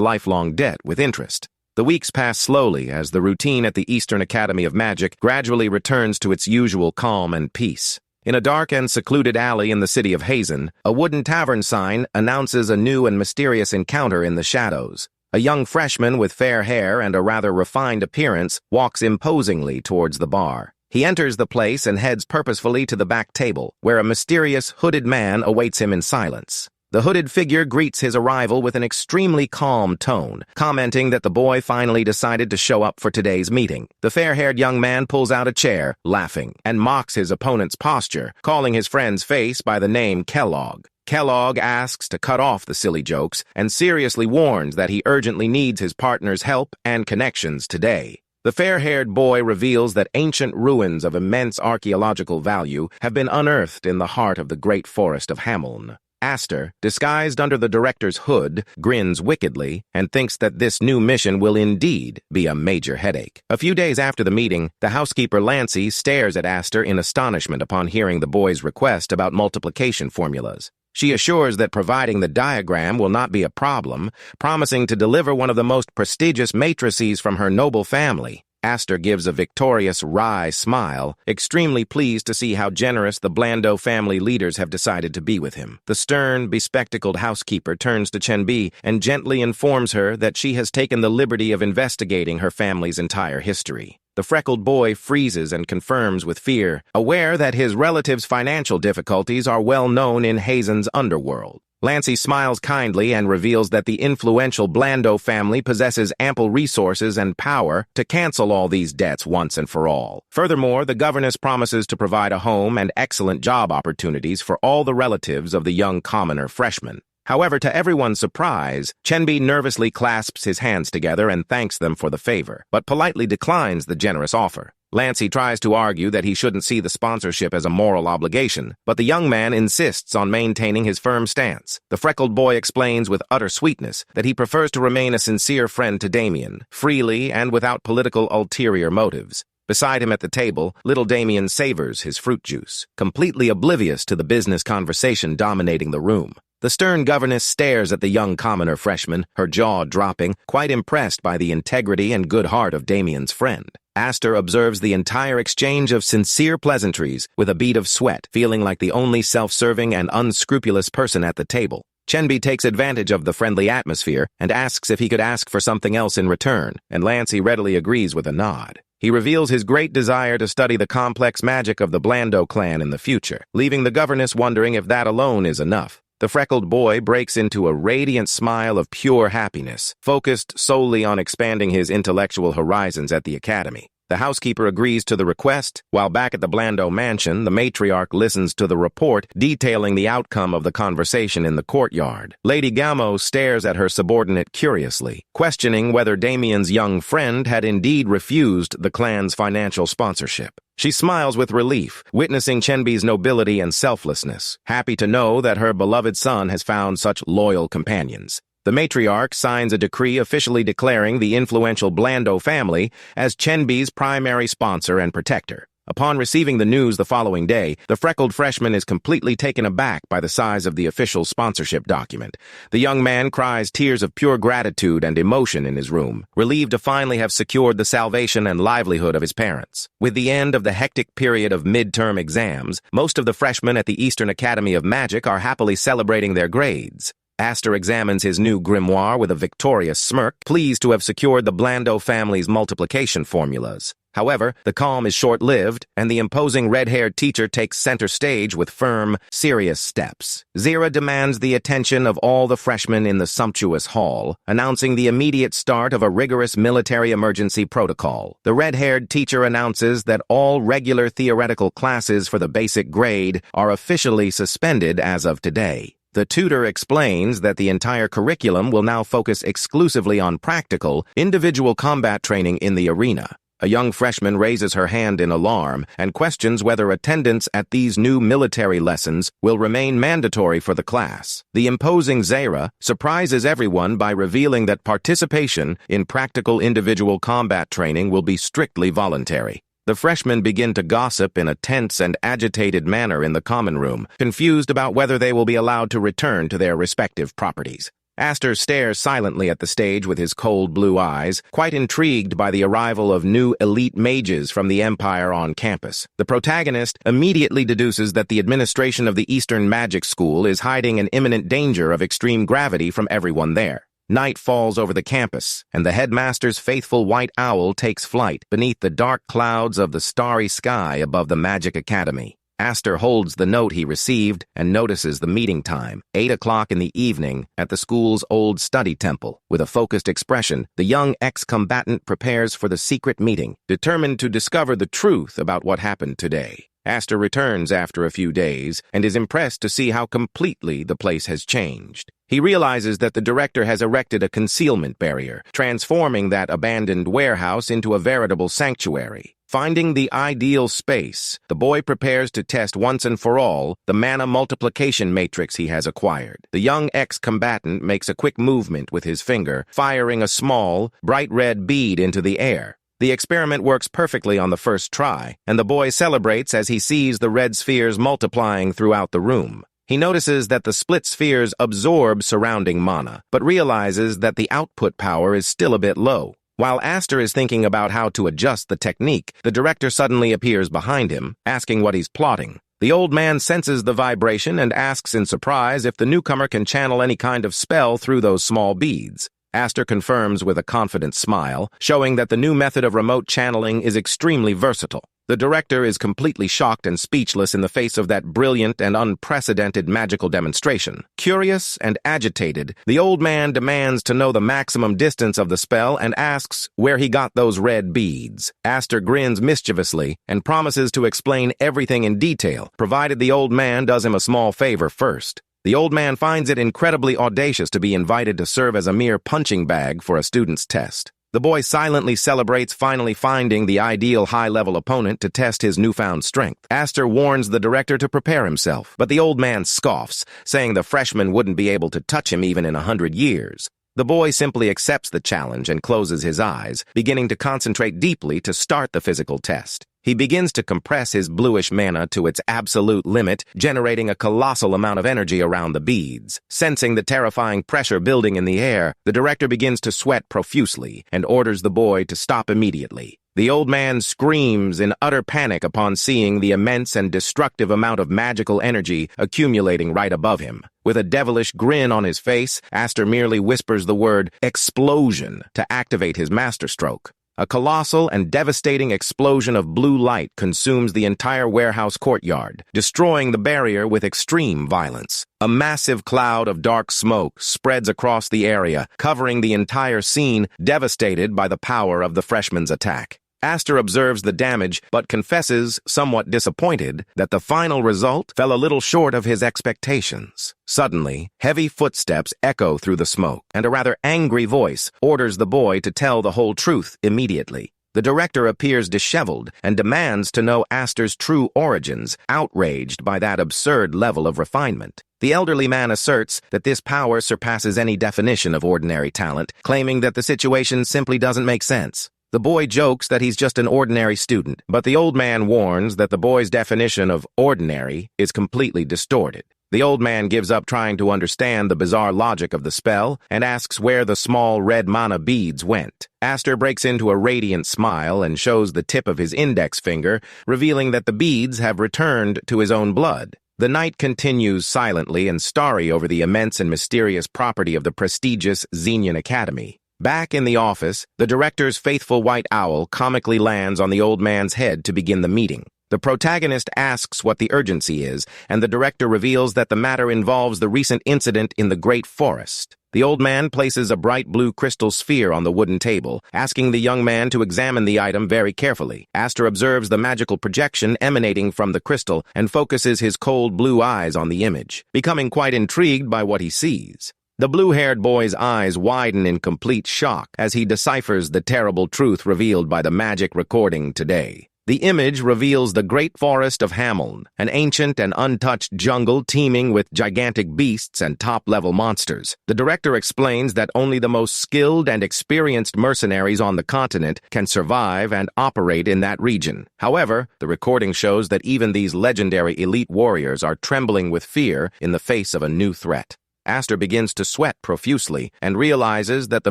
Speaker 1: lifelong debt with interest. The weeks pass slowly as the routine at the Eastern Academy of Magic gradually returns to its usual calm and peace. In a dark and secluded alley in the city of Hazen, a wooden tavern sign announces a new and mysterious encounter in the shadows. A young freshman with fair hair and a rather refined appearance walks imposingly towards the bar. He enters the place and heads purposefully to the back table, where a mysterious hooded man awaits him in silence. The hooded figure greets his arrival with an extremely calm tone, commenting that the boy finally decided to show up for today's meeting. The fair-haired young man pulls out a chair, laughing, and mocks his opponent's posture, calling his friend's face by the name Kellogg. Kellogg asks to cut off the silly jokes and seriously warns that he urgently needs his partner's help and connections today. The fair-haired boy reveals that ancient ruins of immense archaeological value have been unearthed in the heart of the great forest of Hameln. Aster, disguised under the director's hood, grins wickedly and thinks that this new mission will indeed be a major headache. A few days after the meeting, the housekeeper Lancy stares at Aster in astonishment upon hearing the boy's request about multiplication formulas. She assures that providing the diagram will not be a problem, promising to deliver one of the most prestigious matrices from her noble family. Aster gives a victorious, wry smile, extremely pleased to see how generous the Blando family leaders have decided to be with him. The stern, bespectacled housekeeper turns to Chenbi and gently informs her that she has taken the liberty of investigating her family's entire history. The freckled boy freezes and confirms with fear, aware that his relative's financial difficulties are well known in Hazen's underworld. Lancy smiles kindly and reveals that the influential Blando family possesses ample resources and power to cancel all these debts once and for all. Furthermore, the governess promises to provide a home and excellent job opportunities for all the relatives of the young commoner freshman. However, to everyone's surprise, Chenbi nervously clasps his hands together and thanks them for the favor, but politely declines the generous offer. Lancy tries to argue that he shouldn't see the sponsorship as a moral obligation, but the young man insists on maintaining his firm stance. The freckled boy explains with utter sweetness that he prefers to remain a sincere friend to Damien, freely and without political ulterior motives. Beside him at the table, little Damien savors his fruit juice, completely oblivious to the business conversation dominating the room. The stern governess stares at the young commoner freshman, her jaw dropping, quite impressed by the integrity and good heart of Damien's friend. Aster observes the entire exchange of sincere pleasantries with a bead of sweat, feeling like the only self-serving and unscrupulous person at the table. Chenbi takes advantage of the friendly atmosphere and asks if he could ask for something else in return, and Lancy readily agrees with a nod. He reveals his great desire to study the complex magic of the Blando clan in the future, leaving the governess wondering if that alone is enough. The freckled boy breaks into a radiant smile of pure happiness, focused solely on expanding his intellectual horizons at the academy. The housekeeper agrees to the request, while back at the Blando mansion, the matriarch listens to the report detailing the outcome of the conversation in the courtyard. Lady Gamo stares at her subordinate curiously, questioning whether Damien's young friend had indeed refused the clan's financial sponsorship. She smiles with relief, witnessing Chenbi's nobility and selflessness, happy to know that her beloved son has found such loyal companions. The matriarch signs a decree officially declaring the influential Blando family as Chenbi's primary sponsor and protector. Upon receiving the news the following day, the freckled freshman is completely taken aback by the size of the official sponsorship document. The young man cries tears of pure gratitude and emotion in his room, relieved to finally have secured the salvation and livelihood of his parents. With the end of the hectic period of midterm exams, most of the freshmen at the Eastern Academy of Magic are happily celebrating their grades. Aster examines his new grimoire with a victorious smirk, pleased to have secured the Blando family's multiplication formulas. However, the calm is short-lived, and the imposing red-haired teacher takes center stage with firm, serious steps. Zira demands the attention of all the freshmen in the sumptuous hall, announcing the immediate start of a rigorous military emergency protocol. The red-haired teacher announces that all regular theoretical classes for the basic grade are officially suspended as of today. The tutor explains that the entire curriculum will now focus exclusively on practical, individual combat training in the arena. A young freshman raises her hand in alarm and questions whether attendance at these new military lessons will remain mandatory for the class. The imposing Zara surprises everyone by revealing that participation in practical individual combat training will be strictly voluntary. The freshmen begin to gossip in a tense and agitated manner in the common room, confused about whether they will be allowed to return to their respective properties. Aster stares silently at the stage with his cold blue eyes, quite intrigued by the arrival of new elite mages from the Empire on campus. The protagonist immediately deduces that the administration of the Eastern Magic School is hiding an imminent danger of extreme gravity from everyone there. Night falls over the campus, and the headmaster's faithful white owl takes flight beneath the dark clouds of the starry sky above the Magic Academy. Aster holds the note he received and notices the meeting time, 8 o'clock in the evening, at the school's old study temple. With a focused expression, the young ex-combatant prepares for the secret meeting, determined to discover the truth about what happened today. Aster returns after a few days and is impressed to see how completely the place has changed. He realizes that the director has erected a concealment barrier, transforming that abandoned warehouse into a veritable sanctuary. Finding the ideal space, the boy prepares to test once and for all the mana multiplication matrix he has acquired. The young ex-combatant makes a quick movement with his finger, firing a small, bright red bead into the air. The experiment works perfectly on the first try, and the boy celebrates as he sees the red spheres multiplying throughout the room. He notices that the split spheres absorb surrounding mana, but realizes that the output power is still a bit low. While Aster is thinking about how to adjust the technique, the director suddenly appears behind him, asking what he's plotting. The old man senses the vibration and asks in surprise if the newcomer can channel any kind of spell through those small beads. Aster confirms with a confident smile, showing that the new method of remote channeling is extremely versatile. The director is completely shocked and speechless in the face of that brilliant and unprecedented magical demonstration. Curious and agitated, the old man demands to know the maximum distance of the spell and asks where he got those red beads. Aster grins mischievously and promises to explain everything in detail, provided the old man does him a small favor first. The old man finds it incredibly audacious to be invited to serve as a mere punching bag for a student's test. The boy silently celebrates finally finding the ideal high-level opponent to test his newfound strength. Aster warns the director to prepare himself, but the old man scoffs, saying the freshman wouldn't be able to touch him even in 100 years. The boy simply accepts the challenge and closes his eyes, beginning to concentrate deeply to start the physical test. He begins to compress his bluish mana to its absolute limit, generating a colossal amount of energy around the beads. Sensing the terrifying pressure building in the air, the director begins to sweat profusely and orders the boy to stop immediately. The old man screams in utter panic upon seeing the immense and destructive amount of magical energy accumulating right above him. With a devilish grin on his face, Aster merely whispers the word "explosion" to activate his masterstroke. A colossal and devastating explosion of blue light consumes the entire warehouse courtyard, destroying the barrier with extreme violence. A massive cloud of dark smoke spreads across the area, covering the entire scene, devastated by the power of the freshman's attack. Aster observes the damage, but confesses, somewhat disappointed, that the final result fell a little short of his expectations. Suddenly, heavy footsteps echo through the smoke, and a rather angry voice orders the boy to tell the whole truth immediately. The director appears disheveled and demands to know Aster's true origins, outraged by that absurd level of refinement. The elderly man asserts that this power surpasses any definition of ordinary talent, claiming that the situation simply doesn't make sense. The boy jokes that he's just an ordinary student, but the old man warns that the boy's definition of ordinary is completely distorted. The old man gives up trying to understand the bizarre logic of the spell and asks where the small red mana beads went. Aster breaks into a radiant smile and shows the tip of his index finger, revealing that the beads have returned to his own blood. The night continues silently and starry over the immense and mysterious property of the prestigious Xenian Academy. Back in the office, the director's faithful white owl comically lands on the old man's head to begin the meeting. The protagonist asks what the urgency is, and the director reveals that the matter involves the recent incident in the Great Forest. The old man places a bright blue crystal sphere on the wooden table, asking the young man to examine the item very carefully. Aster observes the magical projection emanating from the crystal and focuses his cold blue eyes on the image, becoming quite intrigued by what he sees. The blue-haired boy's eyes widen in complete shock as he deciphers the terrible truth revealed by the magic recording today. The image reveals the Great Forest of Hameln, an ancient and untouched jungle teeming with gigantic beasts and top-level monsters. The director explains that only the most skilled and experienced mercenaries on the continent can survive and operate in that region. However, the recording shows that even these legendary elite warriors are trembling with fear in the face of a new threat. Aster begins to sweat profusely and realizes that the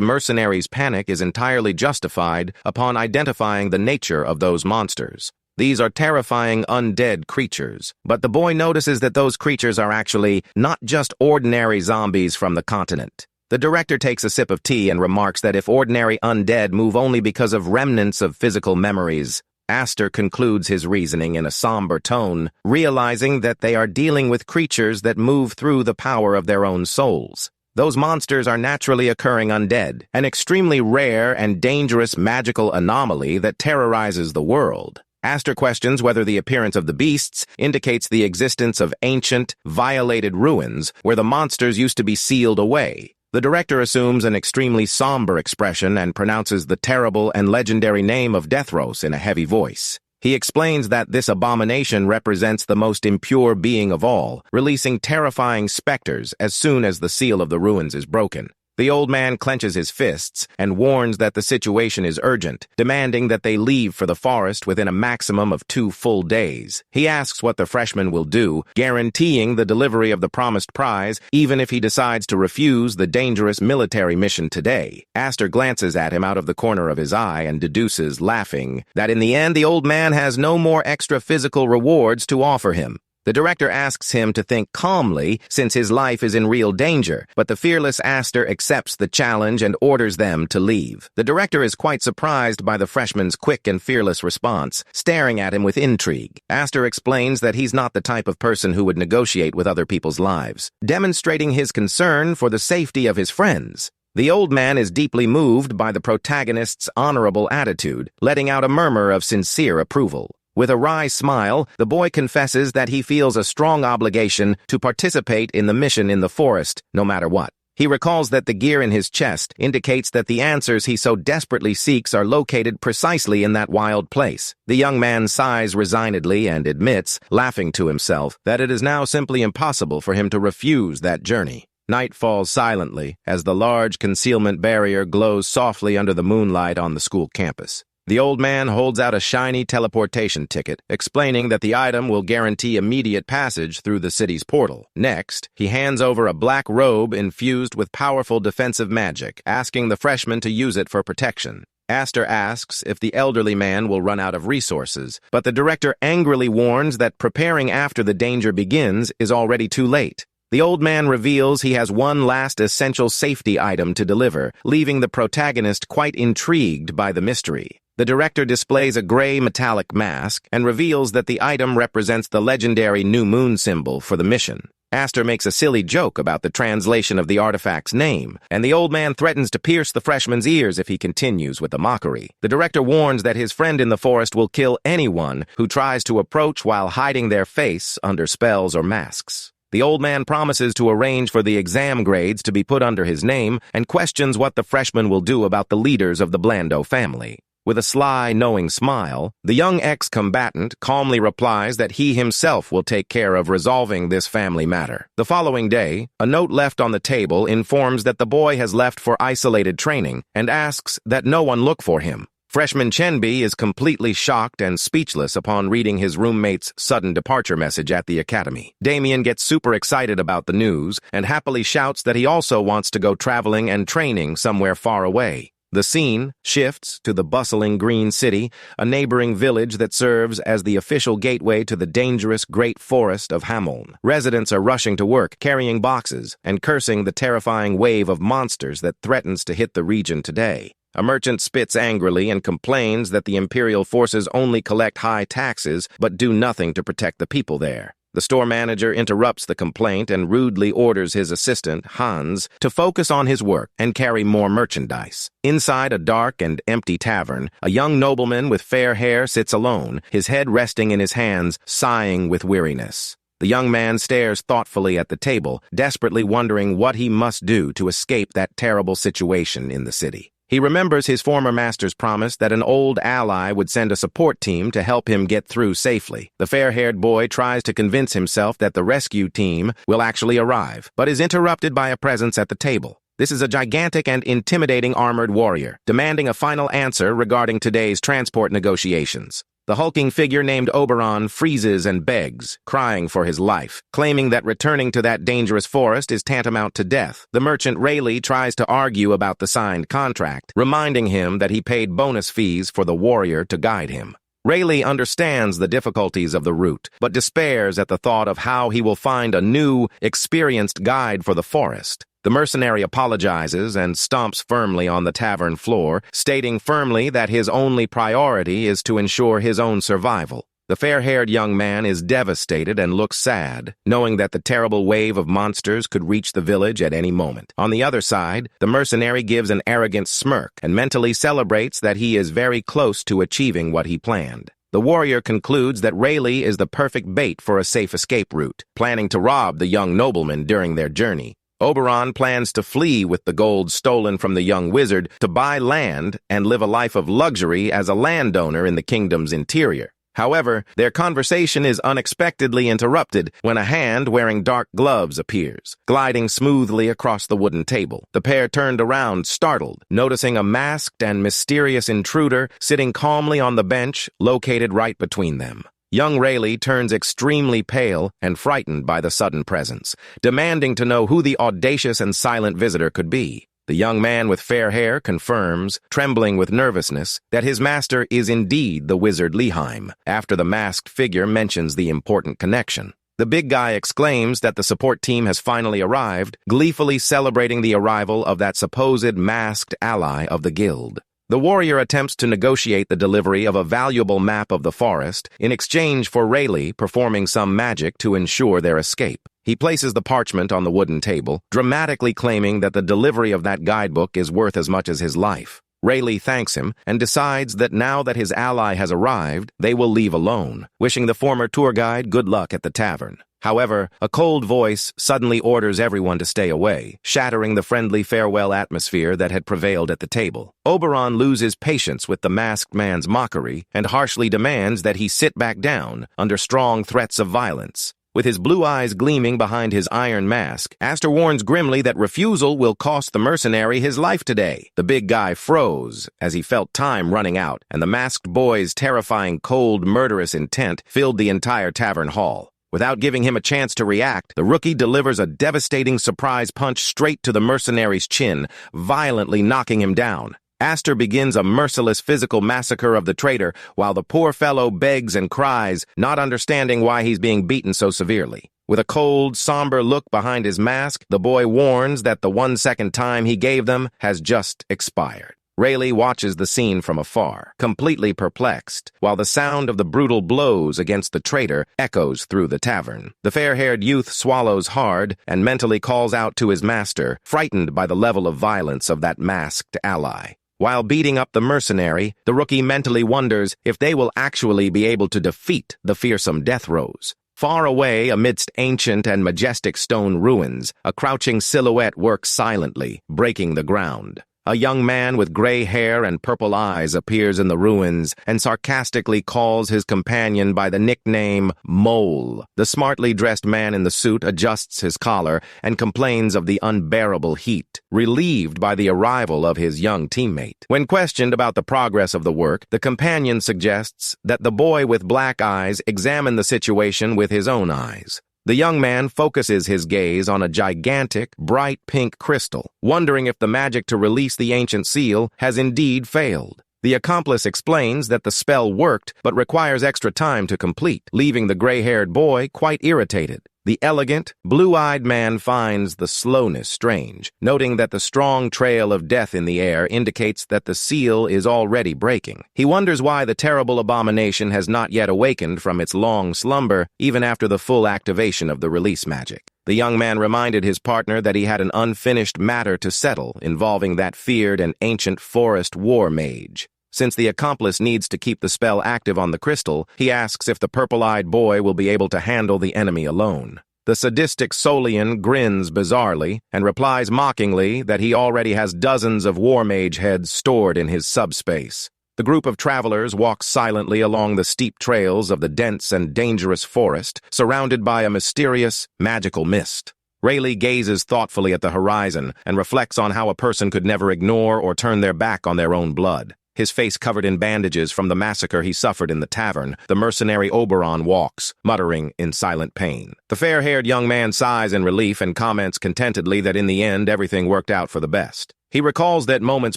Speaker 1: mercenaries' panic is entirely justified upon identifying the nature of those monsters. These are terrifying undead creatures, but the boy notices that those creatures are actually not just ordinary zombies from the continent. The director takes a sip of tea and remarks that if ordinary undead move only because of remnants of physical memories, Aster concludes his reasoning in a somber tone, realizing that they are dealing with creatures that move through the power of their own souls. Those monsters are naturally occurring undead, an extremely rare and dangerous magical anomaly that terrorizes the world. Aster questions whether the appearance of the beasts indicates the existence of ancient, violated ruins where the monsters used to be sealed away. The director assumes an extremely somber expression and pronounces the terrible and legendary name of Deathros in a heavy voice. He explains that this abomination represents the most impure being of all, releasing terrifying specters as soon as the seal of the ruins is broken. The old man clenches his fists and warns that the situation is urgent, demanding that they leave for the forest within a maximum of 2 full days. He asks what the freshman will do, guaranteeing the delivery of the promised prize, even if he decides to refuse the dangerous military mission today. Aster glances at him out of the corner of his eye and deduces, laughing, that in the end the old man has no more extra physical rewards to offer him. The director asks him to think calmly since his life is in real danger, but the fearless Aster accepts the challenge and orders them to leave. The director is quite surprised by the freshman's quick and fearless response, staring at him with intrigue. Aster explains that he's not the type of person who would negotiate with other people's lives, demonstrating his concern for the safety of his friends. The old man is deeply moved by the protagonist's honorable attitude, letting out a murmur of sincere approval. With a wry smile, the boy confesses that he feels a strong obligation to participate in the mission in the forest, no matter what. He recalls that the gear in his chest indicates that the answers he so desperately seeks are located precisely in that wild place. The young man sighs resignedly and admits, laughing to himself, that it is now simply impossible for him to refuse that journey. Night falls silently as the large concealment barrier glows softly under the moonlight on the school campus. The old man holds out a shiny teleportation ticket, explaining that the item will guarantee immediate passage through the city's portal. Next, he hands over a black robe infused with powerful defensive magic, asking the freshman to use it for protection. Aster asks if the elderly man will run out of resources, but the director angrily warns that preparing after the danger begins is already too late. The old man reveals he has one last essential safety item to deliver, leaving the protagonist quite intrigued by the mystery. The director displays a gray metallic mask and reveals that the item represents the legendary new moon symbol for the mission. Aster makes a silly joke about the translation of the artifact's name, and the old man threatens to pierce the freshman's ears if he continues with the mockery. The director warns that his friend in the forest will kill anyone who tries to approach while hiding their face under spells or masks. The old man promises to arrange for the exam grades to be put under his name and questions what the freshman will do about the leaders of the Blando family. With a sly, knowing smile, the young ex-combatant calmly replies that he himself will take care of resolving this family matter. The following day, a note left on the table informs that the boy has left for isolated training and asks that no one look for him. Freshman Chenbi is completely shocked and speechless upon reading his roommate's sudden departure message at the academy. Damien gets super excited about the news and happily shouts that he also wants to go traveling and training somewhere far away. The scene shifts to the bustling Green City, a neighboring village that serves as the official gateway to the dangerous Great Forest of Hamon. Residents are rushing to work, carrying boxes, and cursing the terrifying wave of monsters that threatens to hit the region today. A merchant spits angrily and complains that the Imperial forces only collect high taxes but do nothing to protect the people there. The store manager interrupts the complaint and rudely orders his assistant, Hans, to focus on his work and carry more merchandise. Inside a dark and empty tavern, a young nobleman with fair hair sits alone, his head resting in his hands, sighing with weariness. The young man stares thoughtfully at the table, desperately wondering what he must do to escape that terrible situation in the city. He remembers his former master's promise that an old ally would send a support team to help him get through safely. The fair-haired boy tries to convince himself that the rescue team will actually arrive, but is interrupted by a presence at the table. This is a gigantic and intimidating armored warrior, demanding a final answer regarding today's transport negotiations. The hulking figure named Oberon freezes and begs, crying for his life, claiming that returning to that dangerous forest is tantamount to death. The merchant Rayleigh tries to argue about the signed contract, reminding him that he paid bonus fees for the warrior to guide him. Rayleigh understands the difficulties of the route, but despairs at the thought of how he will find a new, experienced guide for the forest. The mercenary apologizes and stomps firmly on the tavern floor, stating firmly that his only priority is to ensure his own survival. The fair-haired young man is devastated and looks sad, knowing that the terrible wave of monsters could reach the village at any moment. On the other side, the mercenary gives an arrogant smirk and mentally celebrates that he is very close to achieving what he planned. The warrior concludes that Rayleigh is the perfect bait for a safe escape route, planning to rob the young nobleman during their journey. Oberon plans to flee with the gold stolen from the young wizard to buy land and live a life of luxury as a landowner in the kingdom's interior. However, their conversation is unexpectedly interrupted when a hand wearing dark gloves appears, gliding smoothly across the wooden table. The pair turned around, startled, noticing a masked and mysterious intruder sitting calmly on the bench located right between them. Young Rayleigh turns extremely pale and frightened by the sudden presence, demanding to know who the audacious and silent visitor could be. The young man with fair hair confirms, trembling with nervousness, that his master is indeed the wizard Leheim, after the masked figure mentions the important connection. The big guy exclaims that the support team has finally arrived, gleefully celebrating the arrival of that supposed masked ally of the guild. The warrior attempts to negotiate the delivery of a valuable map of the forest in exchange for Rayleigh performing some magic to ensure their escape. He places the parchment on the wooden table, dramatically claiming that the delivery of that guidebook is worth as much as his life. Rayleigh thanks him and decides that now that his ally has arrived, they will leave alone, wishing the former tour guide good luck at the tavern. However, a cold voice suddenly orders everyone to stay away, shattering the friendly farewell atmosphere that had prevailed at the table. Oberon loses patience with the masked man's mockery and harshly demands that he sit back down under strong threats of violence. With his blue eyes gleaming behind his iron mask, Aster warns grimly that refusal will cost the mercenary his life today. The big guy froze as he felt time running out, and the masked boy's terrifying, cold, murderous intent filled the entire tavern hall. Without giving him a chance to react, the rookie delivers a devastating surprise punch straight to the mercenary's chin, violently knocking him down. Aster begins a merciless physical massacre of the traitor, while the poor fellow begs and cries, not understanding why he's being beaten so severely. With a cold, somber look behind his mask, the boy warns that the 1 second time he gave them has just expired. Rayleigh watches the scene from afar, completely perplexed, while the sound of the brutal blows against the traitor echoes through the tavern. The fair-haired youth swallows hard and mentally calls out to his master, frightened by the level of violence of that masked ally. While beating up the mercenary, the rookie mentally wonders if they will actually be able to defeat the fearsome Death Rose. Far away, amidst ancient and majestic stone ruins, a crouching silhouette works silently, breaking the ground. A young man with gray hair and purple eyes appears in the ruins and sarcastically calls his companion by the nickname Mole. The smartly dressed man in the suit adjusts his collar and complains of the unbearable heat, relieved by the arrival of his young teammate. When questioned about the progress of the work, the companion suggests that the boy with black eyes examine the situation with his own eyes. The young man focuses his gaze on a gigantic, bright pink crystal, wondering if the magic to release the ancient seal has indeed failed. The accomplice explains that the spell worked but requires extra time to complete, leaving the gray-haired boy quite irritated. The elegant, blue-eyed man finds the slowness strange, noting that the strong trail of death in the air indicates that the seal is already breaking. He wonders why the terrible abomination has not yet awakened from its long slumber, even after the full activation of the release magic. The young man reminded his partner that he had an unfinished matter to settle involving that feared and ancient forest war mage. Since the accomplice needs to keep the spell active on the crystal, he asks if the purple-eyed boy will be able to handle the enemy alone. The sadistic Solian grins bizarrely and replies mockingly that he already has dozens of war mage heads stored in his subspace. The group of travelers walks silently along the steep trails of the dense and dangerous forest, surrounded by a mysterious, magical mist. Rayleigh gazes thoughtfully at the horizon and reflects on how a person could never ignore or turn their back on their own blood. His face covered in bandages from the massacre he suffered in the tavern, the mercenary Oberon walks, muttering in silent pain. The fair-haired young man sighs in relief and comments contentedly that in the end everything worked out for the best. He recalls that moments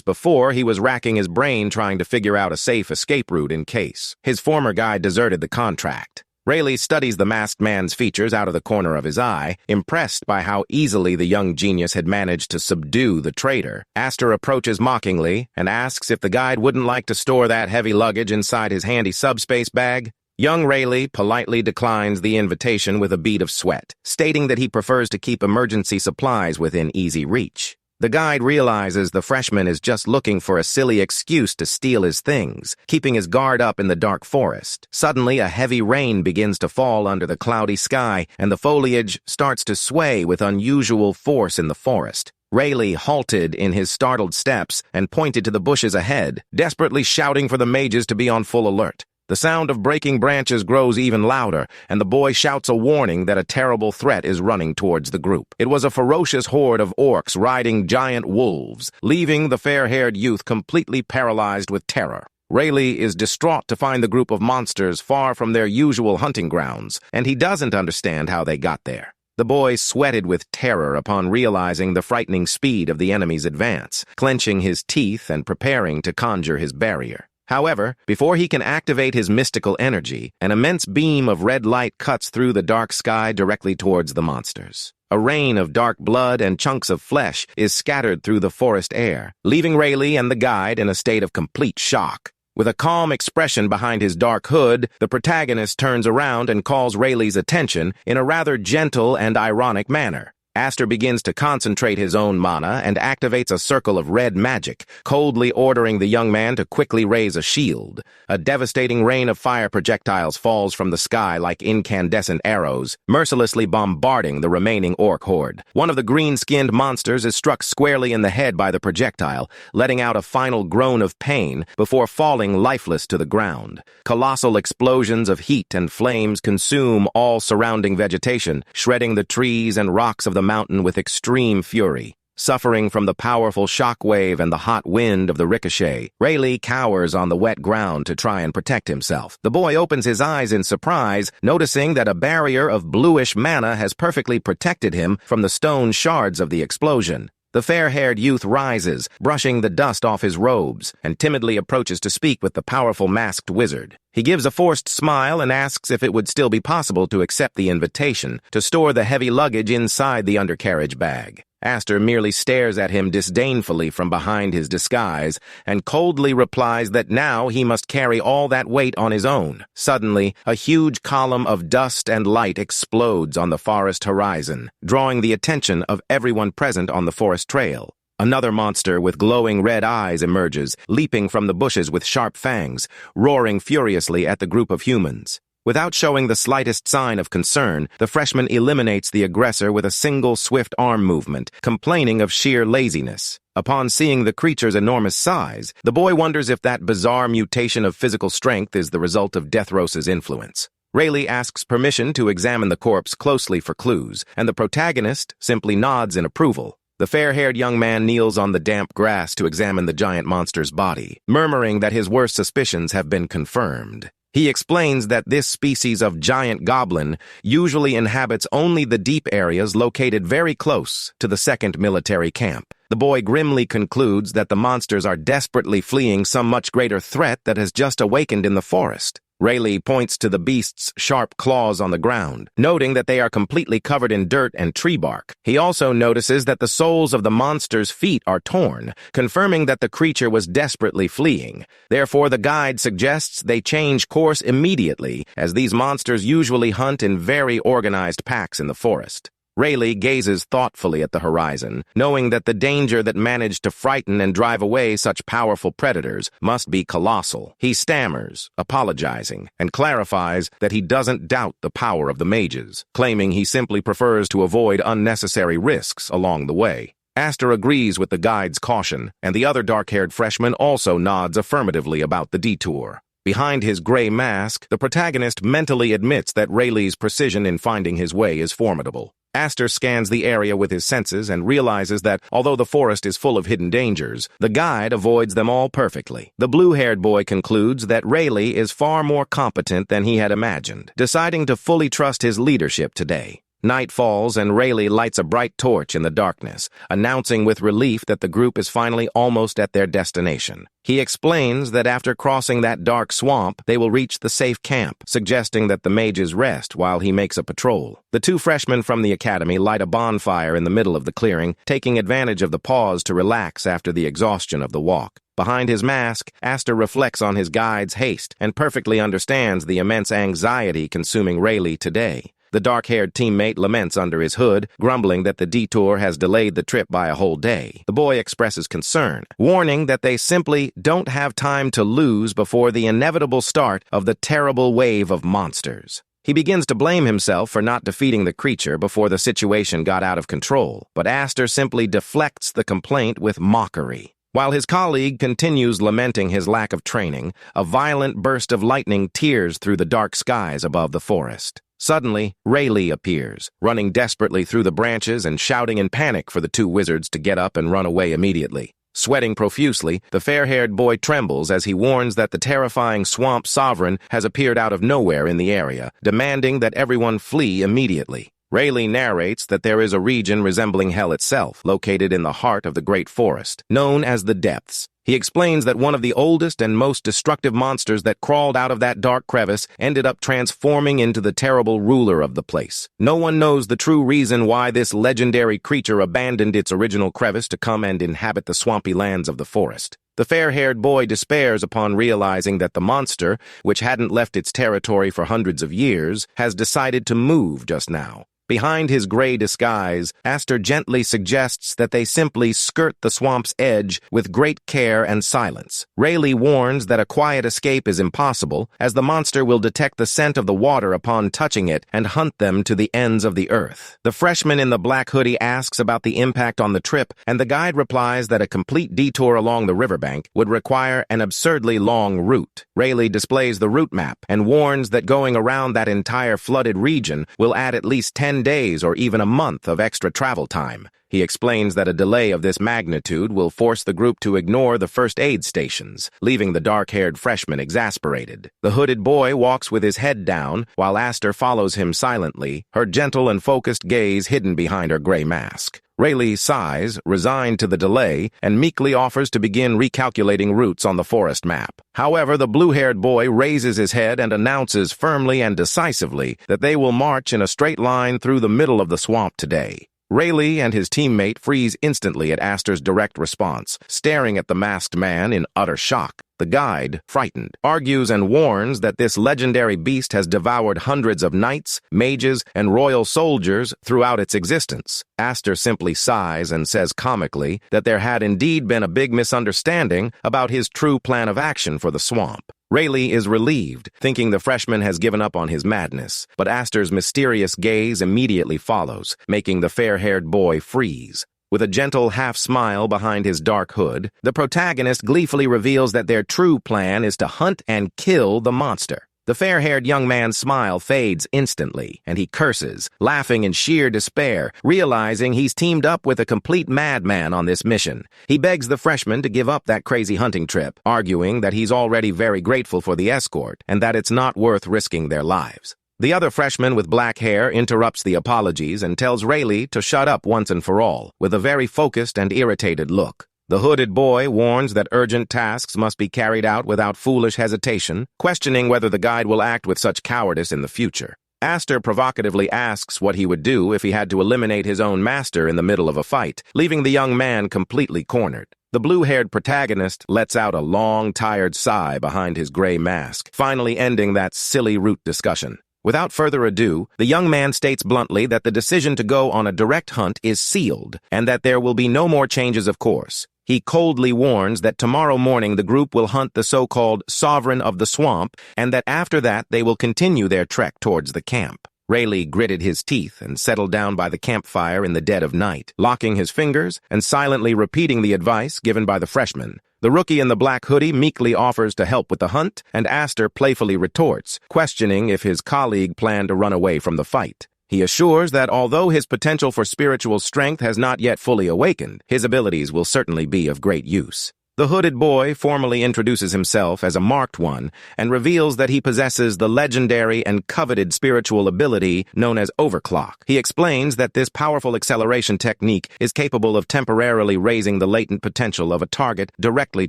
Speaker 1: before he was racking his brain trying to figure out a safe escape route in case his former guide deserted the contract. Rayleigh studies the masked man's features out of the corner of his eye, impressed by how easily the young genius had managed to subdue the traitor. Astor approaches mockingly and asks if the guide wouldn't like to store that heavy luggage inside his handy subspace bag. Young Rayleigh politely declines the invitation with a bead of sweat, stating that he prefers to keep emergency supplies within easy reach. The guide realizes the freshman is just looking for a silly excuse to steal his things, keeping his guard up in the dark forest. Suddenly, a heavy rain begins to fall under the cloudy sky, and the foliage starts to sway with unusual force in the forest. Rayleigh halted in his startled steps and pointed to the bushes ahead, desperately shouting for the mages to be on full alert. The sound of breaking branches grows even louder, and the boy shouts a warning that a terrible threat is running towards the group. It was a ferocious horde of orcs riding giant wolves, leaving the fair-haired youth completely paralyzed with terror. Rayleigh is distraught to find the group of monsters far from their usual hunting grounds, and he doesn't understand how they got there. The boy sweated with terror upon realizing the frightening speed of the enemy's advance, clenching his teeth and preparing to conjure his barrier. However, before he can activate his mystical energy, an immense beam of red light cuts through the dark sky directly towards the monsters. A rain of dark blood and chunks of flesh is scattered through the forest air, leaving Rayleigh and the guide in a state of complete shock. With a calm expression behind his dark hood, the protagonist turns around and calls Rayleigh's attention in a rather gentle and ironic manner. Astor begins to concentrate his own mana and activates a circle of red magic, coldly ordering the young man to quickly raise a shield. A devastating rain of fire projectiles falls from the sky like incandescent arrows, mercilessly bombarding the remaining orc horde. One of the green-skinned monsters is struck squarely in the head by the projectile, letting out a final groan of pain before falling lifeless to the ground. Colossal explosions of heat and flames consume all surrounding vegetation, shredding the trees and rocks of the mountain with extreme fury. Suffering from the powerful shockwave and the hot wind of the ricochet, Rayleigh cowers on the wet ground to try and protect himself. The boy opens his eyes in surprise, noticing that a barrier of bluish mana has perfectly protected him from the stone shards of the explosion. The fair-haired youth rises, brushing the dust off his robes, and timidly approaches to speak with the powerful masked wizard. He gives a forced smile and asks if it would still be possible to accept the invitation to store the heavy luggage inside the undercarriage bag. Astor merely stares at him disdainfully from behind his disguise and coldly replies that now he must carry all that weight on his own. Suddenly, a huge column of dust and light explodes on the forest horizon, drawing the attention of everyone present on the forest trail. Another monster with glowing red eyes emerges, leaping from the bushes with sharp fangs, roaring furiously at the group of humans. Without showing the slightest sign of concern, the freshman eliminates the aggressor with a single swift arm movement, complaining of sheer laziness. Upon seeing the creature's enormous size, the boy wonders if that bizarre mutation of physical strength is the result of Deathrose's influence. Rayleigh asks permission to examine the corpse closely for clues, and the protagonist simply nods in approval. The fair-haired young man kneels on the damp grass to examine the giant monster's body, murmuring that his worst suspicions have been confirmed. He explains that this species of giant goblin usually inhabits only the deep areas located very close to the second military camp. The boy grimly concludes that the monsters are desperately fleeing some much greater threat that has just awakened in the forest. Rayleigh points to the beast's sharp claws on the ground, noting that they are completely covered in dirt and tree bark. He also notices that the soles of the monster's feet are torn, confirming that the creature was desperately fleeing. Therefore, the guide suggests they change course immediately, as these monsters usually hunt in very organized packs in the forest. Rayleigh gazes thoughtfully at the horizon, knowing that the danger that managed to frighten and drive away such powerful predators must be colossal. He stammers, apologizing, and clarifies that he doesn't doubt the power of the mages, claiming he simply prefers to avoid unnecessary risks along the way. Aster agrees with the guide's caution, and the other dark-haired freshman also nods affirmatively about the detour. Behind his gray mask, the protagonist mentally admits that Rayleigh's precision in finding his way is formidable. Aster scans the area with his senses and realizes that, although the forest is full of hidden dangers, the guide avoids them all perfectly. The blue-haired boy concludes that Rayleigh is far more competent than he had imagined, deciding to fully trust his leadership today. Night falls and Rayleigh lights a bright torch in the darkness, announcing with relief that the group is finally almost at their destination. He explains that after crossing that dark swamp, they will reach the safe camp, suggesting that the mages rest while he makes a patrol. The two freshmen from the academy light a bonfire in the middle of the clearing, taking advantage of the pause to relax after the exhaustion of the walk. Behind his mask, Aster reflects on his guide's haste and perfectly understands the immense anxiety consuming Rayleigh today. The dark-haired teammate laments under his hood, grumbling that the detour has delayed the trip by a whole day. The boy expresses concern, warning that they simply don't have time to lose before the inevitable start of the terrible wave of monsters. He begins to blame himself for not defeating the creature before the situation got out of control, but Aster simply deflects the complaint with mockery. While his colleague continues lamenting his lack of training, a violent burst of lightning tears through the dark skies above the forest. Suddenly, Rayleigh appears, running desperately through the branches and shouting in panic for the two wizards to get up and run away immediately. Sweating profusely, the fair-haired boy trembles as he warns that the terrifying swamp sovereign has appeared out of nowhere in the area, demanding that everyone flee immediately. Rayleigh narrates that there is a region resembling hell itself, located in the heart of the great forest, known as the Depths. He explains that one of the oldest and most destructive monsters that crawled out of that dark crevice ended up transforming into the terrible ruler of the place. No one knows the true reason why this legendary creature abandoned its original crevice to come and inhabit the swampy lands of the forest. The fair-haired boy despairs upon realizing that the monster, which hadn't left its territory for hundreds of years, has decided to move just now. Behind his gray disguise, Aster gently suggests that they simply skirt the swamp's edge with great care and silence. Rayleigh warns that a quiet escape is impossible, as the monster will detect the scent of the water upon touching it and hunt them to the ends of the earth. The freshman in the black hoodie asks about the impact on the trip, and the guide replies that a complete detour along the riverbank would require an absurdly long route. Rayleigh displays the route map and warns that going around that entire flooded region will add at least 10 days or even a month of extra travel time. He explains that a delay of this magnitude will force the group to ignore the first aid stations, leaving the dark-haired freshman exasperated. The hooded boy walks with his head down, while Aster follows him silently, her gentle and focused gaze hidden behind her gray mask. Rayleigh sighs, resigned to the delay, and meekly offers to begin recalculating routes on the forest map. However, the blue-haired boy raises his head and announces firmly and decisively that they will march in a straight line through the middle of the swamp today. Rayleigh and his teammate freeze instantly at Aster's direct response, staring at the masked man in utter shock. The guide, frightened, argues and warns that this legendary beast has devoured hundreds of knights, mages, and royal soldiers throughout its existence. Aster simply sighs and says comically that there had indeed been a big misunderstanding about his true plan of action for the swamp. Rayleigh is relieved, thinking the freshman has given up on his madness, but Aster's mysterious gaze immediately follows, making the fair-haired boy freeze. With a gentle half-smile behind his dark hood, the protagonist gleefully reveals that their true plan is to hunt and kill the monster. The fair-haired young man's smile fades instantly, and he curses, laughing in sheer despair, realizing he's teamed up with a complete madman on this mission. He begs the freshman to give up that crazy hunting trip, arguing that he's already very grateful for the escort and that it's not worth risking their lives. The other freshman with black hair interrupts the apologies and tells Rayleigh to shut up once and for all, with a very focused and irritated look. The hooded boy warns that urgent tasks must be carried out without foolish hesitation, questioning whether the guide will act with such cowardice in the future. Aster provocatively asks what he would do if he had to eliminate his own master in the middle of a fight, leaving the young man completely cornered. The blue-haired protagonist lets out a long, tired sigh behind his gray mask, finally ending that silly route discussion. Without further ado, the young man states bluntly that the decision to go on a direct hunt is sealed, and that there will be no more changes of course. He coldly warns that tomorrow morning the group will hunt the so-called Sovereign of the Swamp, and that after that they will continue their trek towards the camp. Rayleigh gritted his teeth and settled down by the campfire in the dead of night, locking his fingers and silently repeating the advice given by the freshman. The rookie in the black hoodie meekly offers to help with the hunt, and Aster playfully retorts, questioning if his colleague planned to run away from the fight. He assures that although his potential for spiritual strength has not yet fully awakened, his abilities will certainly be of great use. The hooded boy formally introduces himself as a marked one and reveals that he possesses the legendary and coveted spiritual ability known as overclock. He explains that this powerful acceleration technique is capable of temporarily raising the latent potential of a target directly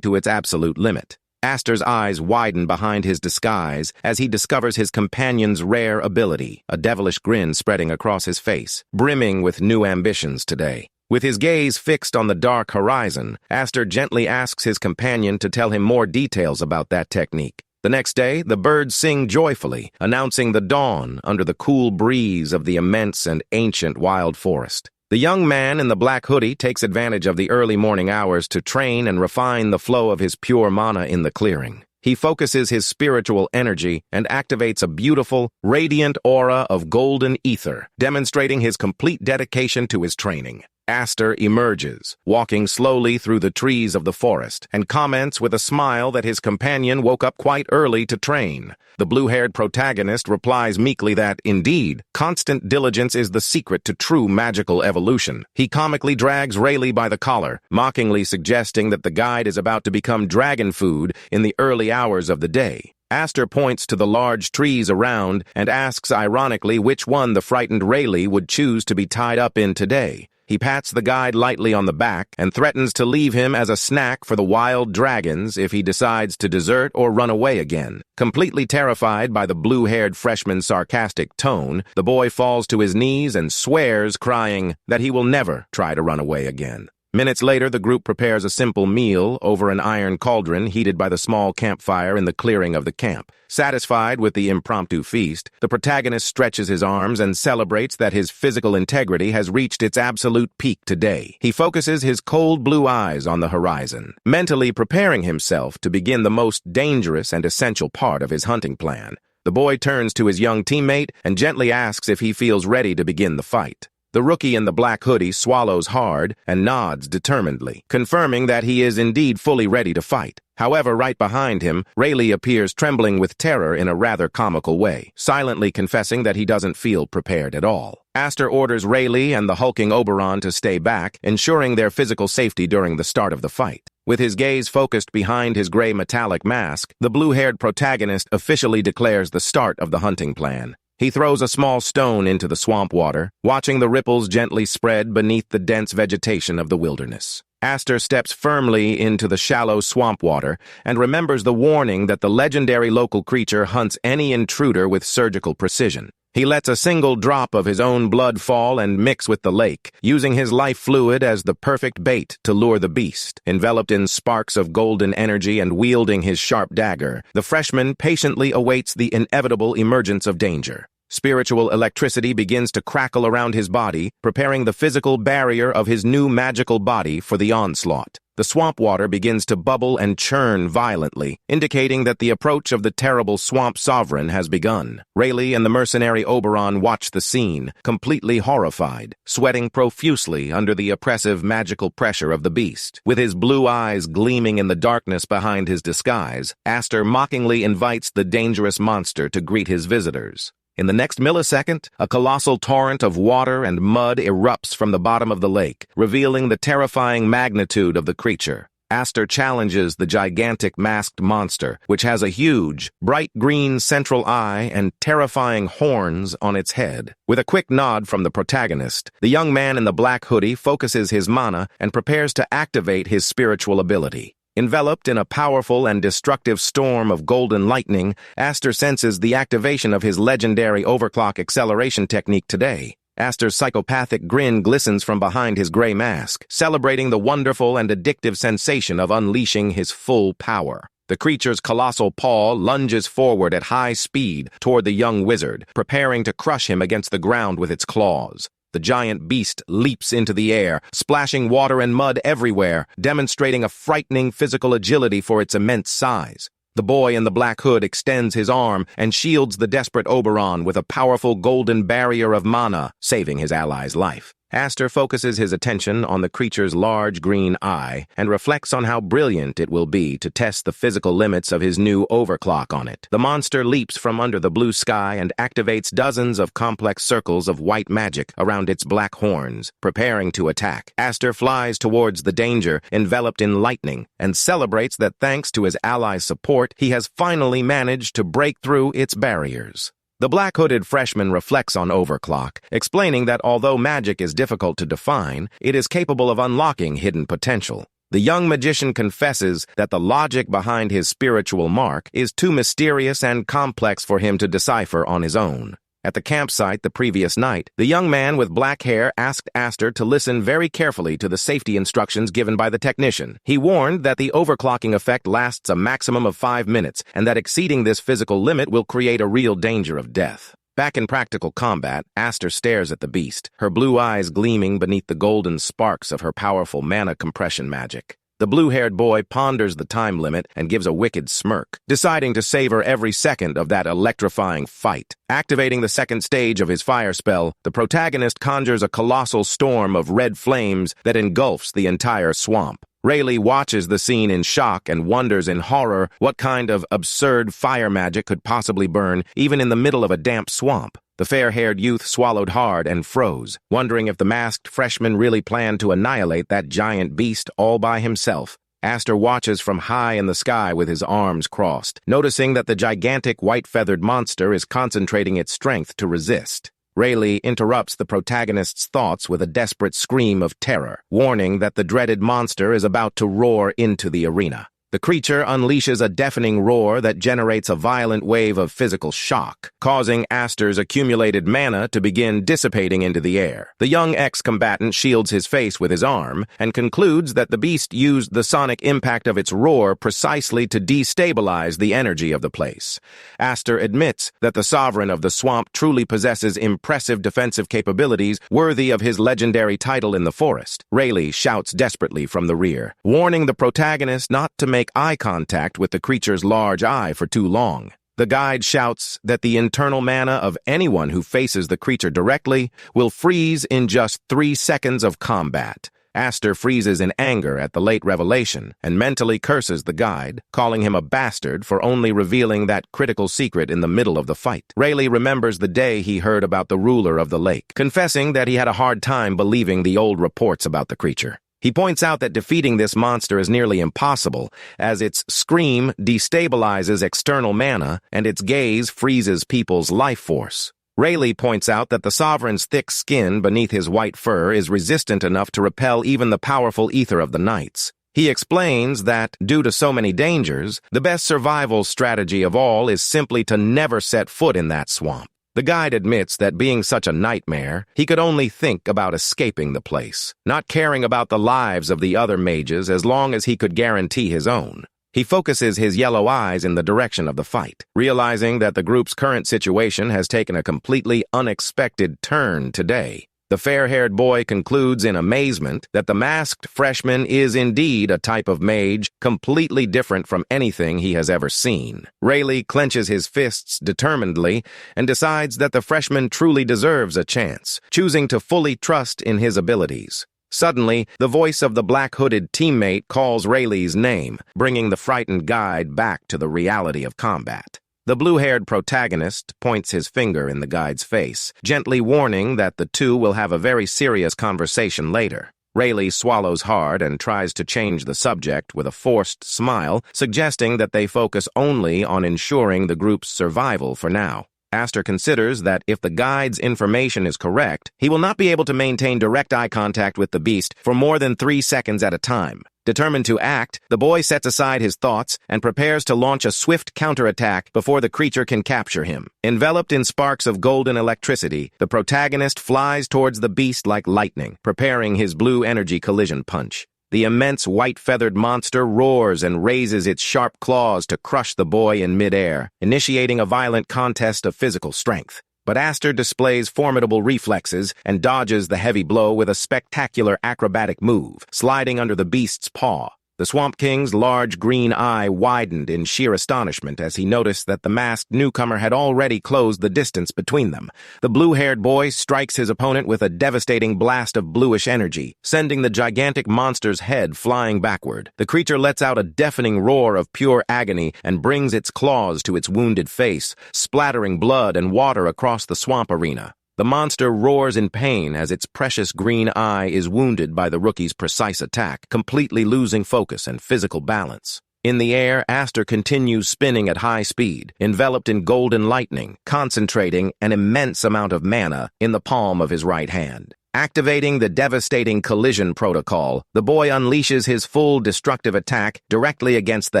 Speaker 1: to its absolute limit. Aster's eyes widen behind his disguise as he discovers his companion's rare ability, a devilish grin spreading across his face, brimming with new ambitions today. With his gaze fixed on the dark horizon, Aster gently asks his companion to tell him more details about that technique. The next day, the birds sing joyfully, announcing the dawn under the cool breeze of the immense and ancient wild forest. The young man in the black hoodie takes advantage of the early morning hours to train and refine the flow of his pure mana in the clearing. He focuses his spiritual energy and activates a beautiful, radiant aura of golden ether, demonstrating his complete dedication to his training. Aster emerges, walking slowly through the trees of the forest, and comments with a smile that his companion woke up quite early to train. The blue-haired protagonist replies meekly that, indeed, constant diligence is the secret to true magical evolution. He comically drags Rayleigh by the collar, mockingly suggesting that the guide is about to become dragon food in the early hours of the day. Aster points to the large trees around and asks ironically which one the frightened Rayleigh would choose to be tied up in today. He pats the guide lightly on the back and threatens to leave him as a snack for the wild dragons if he decides to desert or run away again. Completely terrified by the blue-haired freshman's sarcastic tone, the boy falls to his knees and swears, crying that he will never try to run away again. Minutes later, the group prepares a simple meal over an iron cauldron heated by the small campfire in the clearing of the camp. Satisfied with the impromptu feast, the protagonist stretches his arms and celebrates that his physical integrity has reached its absolute peak today. He focuses his cold blue eyes on the horizon, mentally preparing himself to begin the most dangerous and essential part of his hunting plan. The boy turns to his young teammate and gently asks if he feels ready to begin the fight. The rookie in the black hoodie swallows hard and nods determinedly, confirming that he is indeed fully ready to fight. However, right behind him, Rayleigh appears trembling with terror in a rather comical way, silently confessing that he doesn't feel prepared at all. Aster orders Rayleigh and the hulking Oberon to stay back, ensuring their physical safety during the start of the fight. With his gaze focused behind his gray metallic mask, the blue-haired protagonist officially declares the start of the hunting plan. He throws a small stone into the swamp water, watching the ripples gently spread beneath the dense vegetation of the wilderness. Aster steps firmly into the shallow swamp water and remembers the warning that the legendary local creature hunts any intruder with surgical precision. He lets a single drop of his own blood fall and mix with the lake, using his life fluid as the perfect bait to lure the beast. Enveloped in sparks of golden energy and wielding his sharp dagger, the freshman patiently awaits the inevitable emergence of danger. Spiritual electricity begins to crackle around his body, preparing the physical barrier of his new magical body for the onslaught. The swamp water begins to bubble and churn violently, indicating that the approach of the terrible swamp sovereign has begun. Rayleigh and the mercenary Oberon watch the scene, completely horrified, sweating profusely under the oppressive magical pressure of the beast. With his blue eyes gleaming in the darkness behind his disguise, Aster mockingly invites the dangerous monster to greet his visitors. In the next millisecond, a colossal torrent of water and mud erupts from the bottom of the lake, revealing the terrifying magnitude of the creature. Aster challenges the gigantic masked monster, which has a huge, bright green central eye and terrifying horns on its head. With a quick nod from the protagonist, the young man in the black hoodie focuses his mana and prepares to activate his spiritual ability. Enveloped in a powerful and destructive storm of golden lightning, Aster senses the activation of his legendary overclock acceleration technique today. Aster's psychopathic grin glistens from behind his gray mask, celebrating the wonderful and addictive sensation of unleashing his full power. The creature's colossal paw lunges forward at high speed toward the young wizard, preparing to crush him against the ground with its claws. The giant beast leaps into the air, splashing water and mud everywhere, demonstrating a frightening physical agility for its immense size. The boy in the black hood extends his arm and shields the desperate Oberon with a powerful golden barrier of mana, saving his ally's life. Aster focuses his attention on the creature's large green eye and reflects on how brilliant it will be to test the physical limits of his new overclock on it. The monster leaps from under the blue sky and activates dozens of complex circles of white magic around its black horns, preparing to attack. Aster flies towards the danger, enveloped in lightning, and celebrates that thanks to his ally's support, he has finally managed to break through its barriers. The black-hooded freshman reflects on overclock, explaining that although magic is difficult to define, it is capable of unlocking hidden potential. The young magician confesses that the logic behind his spiritual mark is too mysterious and complex for him to decipher on his own. At the campsite the previous night, the young man with black hair asked Aster to listen very carefully to the safety instructions given by the technician. He warned that the overclocking effect lasts a maximum of 5 minutes, and that exceeding this physical limit will create a real danger of death. Back in practical combat, Aster stares at the beast, her blue eyes gleaming beneath the golden sparks of her powerful mana compression magic. The blue-haired boy ponders the time limit and gives a wicked smirk, deciding to savor every second of that electrifying fight. Activating the second stage of his fire spell, the protagonist conjures a colossal storm of red flames that engulfs the entire swamp. Rayleigh watches the scene in shock and wonders in horror what kind of absurd fire magic could possibly burn even in the middle of a damp swamp. The fair-haired youth swallowed hard and froze, wondering if the masked freshman really planned to annihilate that giant beast all by himself. Aster watches from high in the sky with his arms crossed, noticing that the gigantic white-feathered monster is concentrating its strength to resist. Rayleigh interrupts the protagonist's thoughts with a desperate scream of terror, warning that the dreaded monster is about to roar into the arena. The creature unleashes a deafening roar that generates a violent wave of physical shock, causing Aster's accumulated mana to begin dissipating into the air. The young ex-combatant shields his face with his arm and concludes that the beast used the sonic impact of its roar precisely to destabilize the energy of the place. Aster admits that the sovereign of the swamp truly possesses impressive defensive capabilities worthy of his legendary title in the forest. Rayleigh shouts desperately from the rear, warning the protagonist not to make eye contact with the creature's large eye for too long. The guide shouts that the internal mana of anyone who faces the creature directly will freeze in just 3 seconds of combat. Aster freezes in anger at the late revelation and mentally curses the guide, calling him a bastard for only revealing that critical secret in the middle of the fight. Rayleigh remembers the day he heard about the ruler of the lake, confessing that he had a hard time believing the old reports about the creature. He points out that defeating this monster is nearly impossible, as its scream destabilizes external mana and its gaze freezes people's life force. Rayleigh points out that the sovereign's thick skin beneath his white fur is resistant enough to repel even the powerful ether of the knights. He explains that, due to so many dangers, the best survival strategy of all is simply to never set foot in that swamp. The guide admits that being such a nightmare, he could only think about escaping the place, not caring about the lives of the other mages as long as he could guarantee his own. He focuses his yellow eyes in the direction of the fight, realizing that the group's current situation has taken a completely unexpected turn today. The fair-haired boy concludes in amazement that the masked freshman is indeed a type of mage completely different from anything he has ever seen. Rayleigh clenches his fists determinedly and decides that the freshman truly deserves a chance, choosing to fully trust in his abilities. Suddenly, the voice of the black-hooded teammate calls Rayleigh's name, bringing the frightened guide back to the reality of combat. The blue-haired protagonist points his finger in the guide's face, gently warning that the two will have a very serious conversation later. Rayleigh swallows hard and tries to change the subject with a forced smile, suggesting that they focus only on ensuring the group's survival for now. Aster considers that if the guide's information is correct, he will not be able to maintain direct eye contact with the beast for more than 3 seconds at a time. Determined to act, the boy sets aside his thoughts and prepares to launch a swift counterattack before the creature can capture him. Enveloped in sparks of golden electricity, the protagonist flies towards the beast like lightning, preparing his blue energy collision punch. The immense white-feathered monster roars and raises its sharp claws to crush the boy in midair, initiating a violent contest of physical strength. But Aster displays formidable reflexes and dodges the heavy blow with a spectacular acrobatic move, sliding under the beast's paw. The Swamp King's large green eye widened in sheer astonishment as he noticed that the masked newcomer had already closed the distance between them. The blue-haired boy strikes his opponent with a devastating blast of bluish energy, sending the gigantic monster's head flying backward. The creature lets out a deafening roar of pure agony and brings its claws to its wounded face, splattering blood and water across the swamp arena. The monster roars in pain as its precious green eye is wounded by the rookie's precise attack, completely losing focus and physical balance. In the air, Aster continues spinning at high speed, enveloped in golden lightning, concentrating an immense amount of mana in the palm of his right hand. Activating the devastating collision protocol, the boy unleashes his full destructive attack directly against the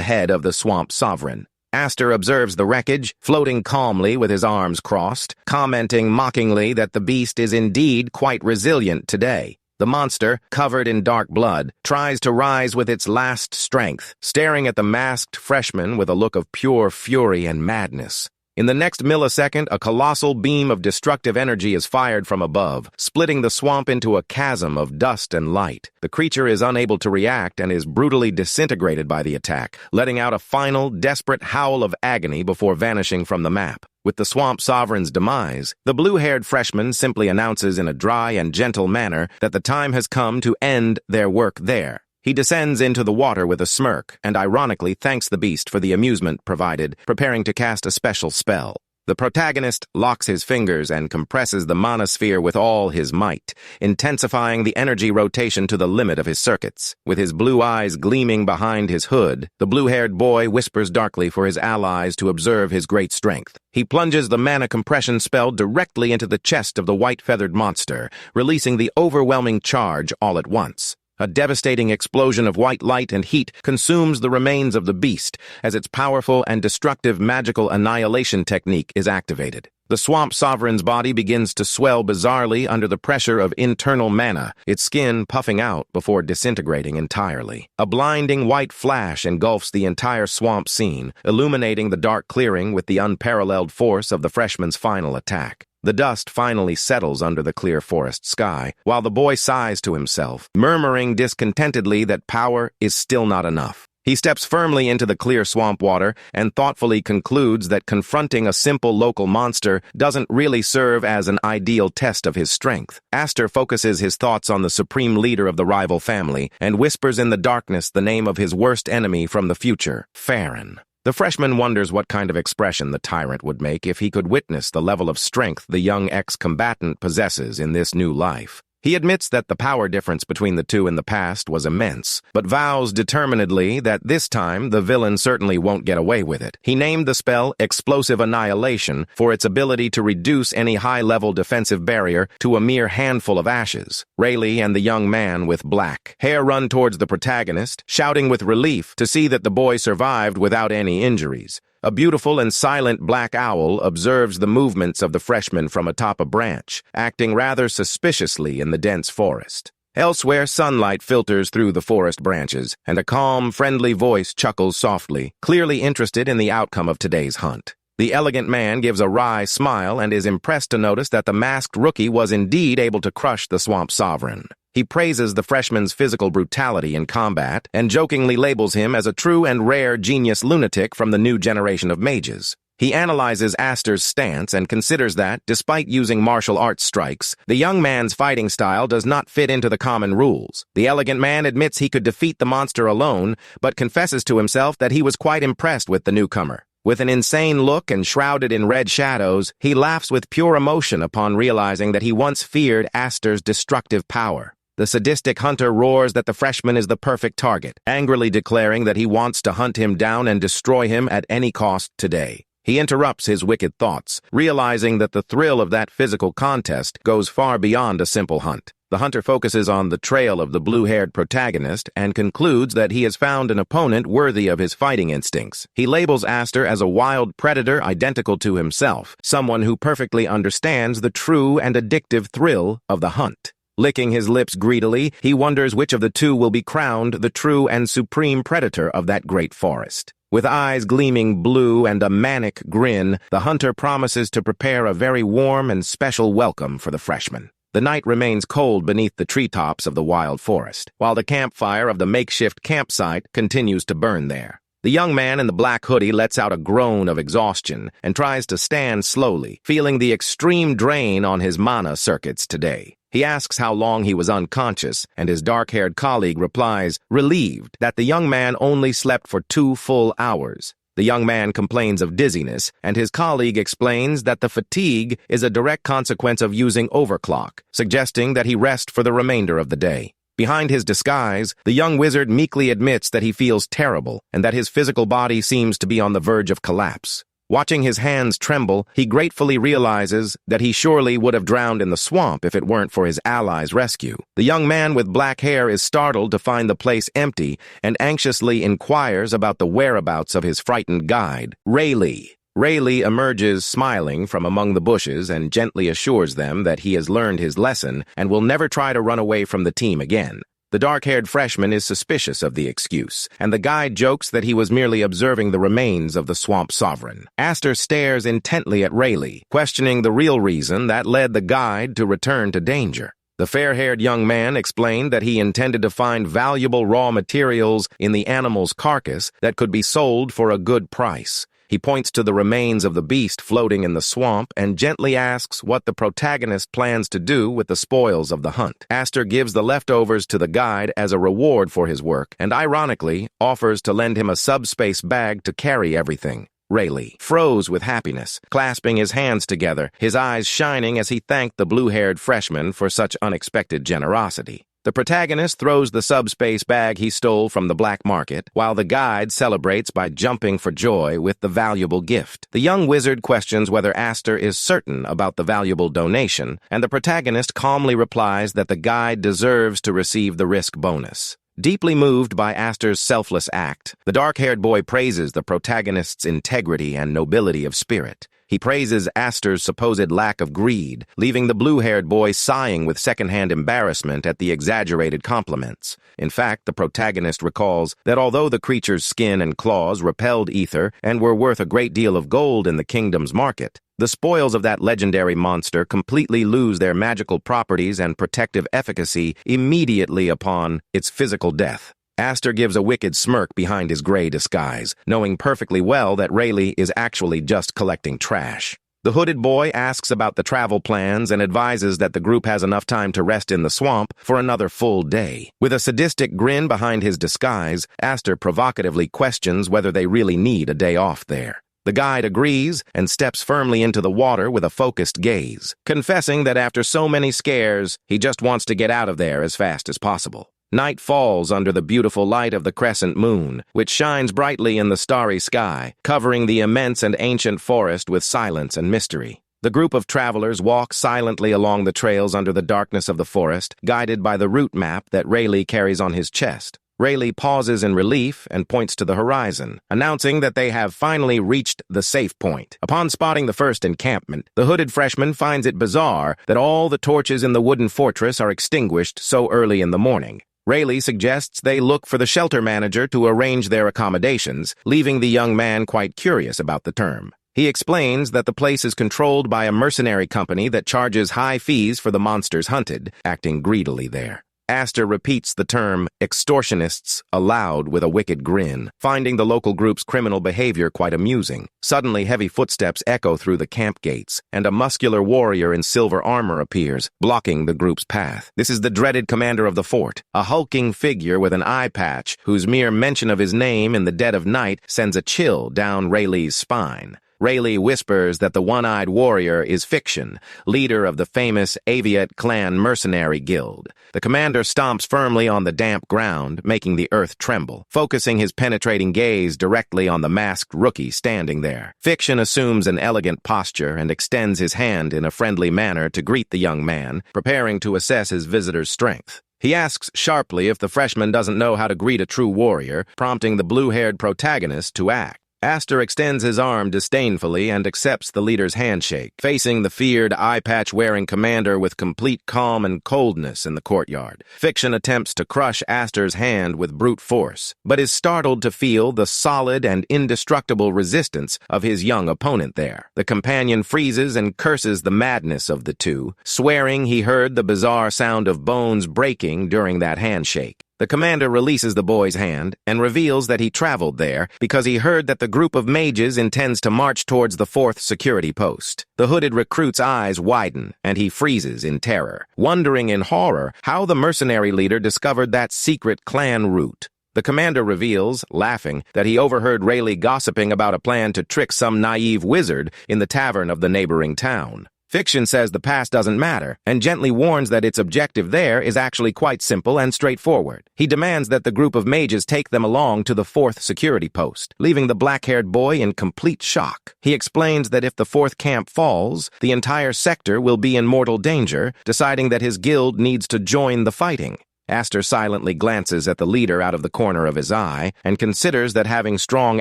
Speaker 1: head of the swamp sovereign. Aster observes the wreckage, floating calmly with his arms crossed, commenting mockingly that the beast is indeed quite resilient today. The monster, covered in dark blood, tries to rise with its last strength, staring at the masked freshman with a look of pure fury and madness. In the next millisecond, a colossal beam of destructive energy is fired from above, splitting the swamp into a chasm of dust and light. The creature is unable to react and is brutally disintegrated by the attack, letting out a final, desperate howl of agony before vanishing from the map. With the swamp sovereign's demise, the blue-haired freshman simply announces in a dry and gentle manner that the time has come to end their work there. He descends into the water with a smirk and ironically thanks the beast for the amusement provided, preparing to cast a special spell. The protagonist locks his fingers and compresses the manosphere with all his might, intensifying the energy rotation to the limit of his circuits. With his blue eyes gleaming behind his hood, the blue-haired boy whispers darkly for his allies to observe his great strength. He plunges the mana compression spell directly into the chest of the white-feathered monster, releasing the overwhelming charge all at once. A devastating explosion of white light and heat consumes the remains of the beast as its powerful and destructive magical annihilation technique is activated. The swamp sovereign's body begins to swell bizarrely under the pressure of internal mana, its skin puffing out before disintegrating entirely. A blinding white flash engulfs the entire swamp scene, illuminating the dark clearing with the unparalleled force of the freshman's final attack. The dust finally settles under the clear forest sky, while the boy sighs to himself, murmuring discontentedly that power is still not enough. He steps firmly into the clear swamp water and thoughtfully concludes that confronting a simple local monster doesn't really serve as an ideal test of his strength. Aster focuses his thoughts on the supreme leader of the rival family and whispers in the darkness the name of his worst enemy from the future, Farron. The freshman wonders what kind of expression the tyrant would make if he could witness the level of strength the young ex-combatant possesses in this new life. He admits that the power difference between the two in the past was immense, but vows determinedly that this time the villain certainly won't get away with it. He named the spell Explosive Annihilation for its ability to reduce any high-level defensive barrier to a mere handful of ashes. Rayleigh and the young man with black hair run towards the protagonist, shouting with relief to see that the boy survived without any injuries. A beautiful and silent black owl observes the movements of the freshman from atop a branch, acting rather suspiciously in the dense forest. Elsewhere, sunlight filters through the forest branches, and a calm, friendly voice chuckles softly, clearly interested in the outcome of today's hunt. The elegant man gives a wry smile and is impressed to notice that the masked rookie was indeed able to crush the swamp sovereign. He praises the freshman's physical brutality in combat and jokingly labels him as a true and rare genius lunatic from the new generation of mages. He analyzes Aster's stance and considers that, despite using martial arts strikes, the young man's fighting style does not fit into the common rules. The elegant man admits he could defeat the monster alone, but confesses to himself that he was quite impressed with the newcomer. With an insane look and shrouded in red shadows, he laughs with pure emotion upon realizing that he once feared Aster's destructive power. The sadistic hunter roars that the freshman is the perfect target, angrily declaring that he wants to hunt him down and destroy him at any cost today. He interrupts his wicked thoughts, realizing that the thrill of that physical contest goes far beyond a simple hunt. The hunter focuses on the trail of the blue-haired protagonist and concludes that he has found an opponent worthy of his fighting instincts. He labels Aster as a wild predator identical to himself, someone who perfectly understands the true and addictive thrill of the hunt. Licking his lips greedily, he wonders which of the two will be crowned the true and supreme predator of that great forest. With eyes gleaming blue and a manic grin, the hunter promises to prepare a very warm and special welcome for the freshman. The night remains cold beneath the treetops of the wild forest, while the campfire of the makeshift campsite continues to burn there. The young man in the black hoodie lets out a groan of exhaustion and tries to stand slowly, feeling the extreme drain on his mana circuits today. He asks how long he was unconscious, and his dark-haired colleague replies, relieved, that the young man only slept for 2 full hours. The young man complains of dizziness, and his colleague explains that the fatigue is a direct consequence of using overclock, suggesting that he rest for the remainder of the day. Behind his disguise, the young wizard meekly admits that he feels terrible and that his physical body seems to be on the verge of collapse. Watching his hands tremble, he gratefully realizes that he surely would have drowned in the swamp if it weren't for his allies' rescue. The young man with black hair is startled to find the place empty and anxiously inquires about the whereabouts of his frightened guide, Rayleigh. Rayleigh emerges smiling from among the bushes and gently assures them that he has learned his lesson and will never try to run away from the team again. The dark-haired freshman is suspicious of the excuse, and the guide jokes that he was merely observing the remains of the swamp sovereign. Aster stares intently at Rayleigh, questioning the real reason that led the guide to return to danger. The fair-haired young man explained that he intended to find valuable raw materials in the animal's carcass that could be sold for a good price. He points to the remains of the beast floating in the swamp and gently asks what the protagonist plans to do with the spoils of the hunt. Aster gives the leftovers to the guide as a reward for his work and, ironically, offers to lend him a subspace bag to carry everything. Rayleigh froze with happiness, clasping his hands together, his eyes shining as he thanked the blue-haired freshman for such unexpected generosity. The protagonist throws the subspace bag he stole from the black market, while the guide celebrates by jumping for joy with the valuable gift. The young wizard questions whether Aster is certain about the valuable donation, and the protagonist calmly replies that the guide deserves to receive the risk bonus. Deeply moved by Aster's selfless act, the dark-haired boy praises the protagonist's integrity and nobility of spirit. He praises Aster's supposed lack of greed, leaving the blue-haired boy sighing with second-hand embarrassment at the exaggerated compliments. In fact, the protagonist recalls that although the creature's skin and claws repelled ether and were worth a great deal of gold in the kingdom's market, the spoils of that legendary monster completely lose their magical properties and protective efficacy immediately upon its physical death. Aster gives a wicked smirk behind his gray disguise, knowing perfectly well that Rayleigh is actually just collecting trash. The hooded boy asks about the travel plans and advises that the group has enough time to rest in the swamp for another full day. With a sadistic grin behind his disguise, Aster provocatively questions whether they really need a day off there. The guide agrees and steps firmly into the water with a focused gaze, confessing that after so many scares, he just wants to get out of there as fast as possible. Night falls under the beautiful light of the crescent moon, which shines brightly in the starry sky, covering the immense and ancient forest with silence and mystery. The group of travelers walk silently along the trails under the darkness of the forest, guided by the route map that Rayleigh carries on his chest. Rayleigh pauses in relief and points to the horizon, announcing that they have finally reached the safe point. Upon spotting the first encampment, the hooded freshman finds it bizarre that all the torches in the wooden fortress are extinguished so early in the morning. Rayleigh suggests they look for the shelter manager to arrange their accommodations, leaving the young man quite curious about the term. He explains that the place is controlled by a mercenary company that charges high fees for the monsters hunted, acting greedily there. Aster repeats the term extortionists aloud with a wicked grin, finding the local group's criminal behavior quite amusing. Suddenly, heavy footsteps echo through the camp gates, and a muscular warrior in silver armor appears, blocking the group's path. This is the dreaded commander of the fort, a hulking figure with an eye patch, whose mere mention of his name in the dead of night sends a chill down Rayleigh's spine. Rayleigh whispers that the one-eyed warrior is Fiction, leader of the famous Aviat clan mercenary guild. The commander stomps firmly on the damp ground, making the earth tremble, focusing his penetrating gaze directly on the masked rookie standing there. Fiction assumes an elegant posture and extends his hand in a friendly manner to greet the young man, preparing to assess his visitor's strength. He asks sharply if the freshman doesn't know how to greet a true warrior, prompting the blue-haired protagonist to act. Aster extends his arm disdainfully and accepts the leader's handshake, facing the feared eye-patch-wearing commander with complete calm and coldness in the courtyard. Fiction attempts to crush Aster's hand with brute force, but is startled to feel the solid and indestructible resistance of his young opponent there. The companion freezes and curses the madness of the two, swearing he heard the bizarre sound of bones breaking during that handshake. The commander releases the boy's hand and reveals that he traveled there because he heard that the group of mages intends to march towards the 4th security post. The hooded recruit's eyes widen, and he freezes in terror, wondering in horror how the mercenary leader discovered that secret clan route. The commander reveals, laughing, that he overheard Rayleigh gossiping about a plan to trick some naive wizard in the tavern of the neighboring town. Fiction says the past doesn't matter, and gently warns that its objective there is actually quite simple and straightforward. He demands that the group of mages take them along to the 4th security post, leaving the black-haired boy in complete shock. He explains that if the 4th camp falls, the entire sector will be in mortal danger, deciding that his guild needs to join the fighting. Aster silently glances at the leader out of the corner of his eye and considers that having strong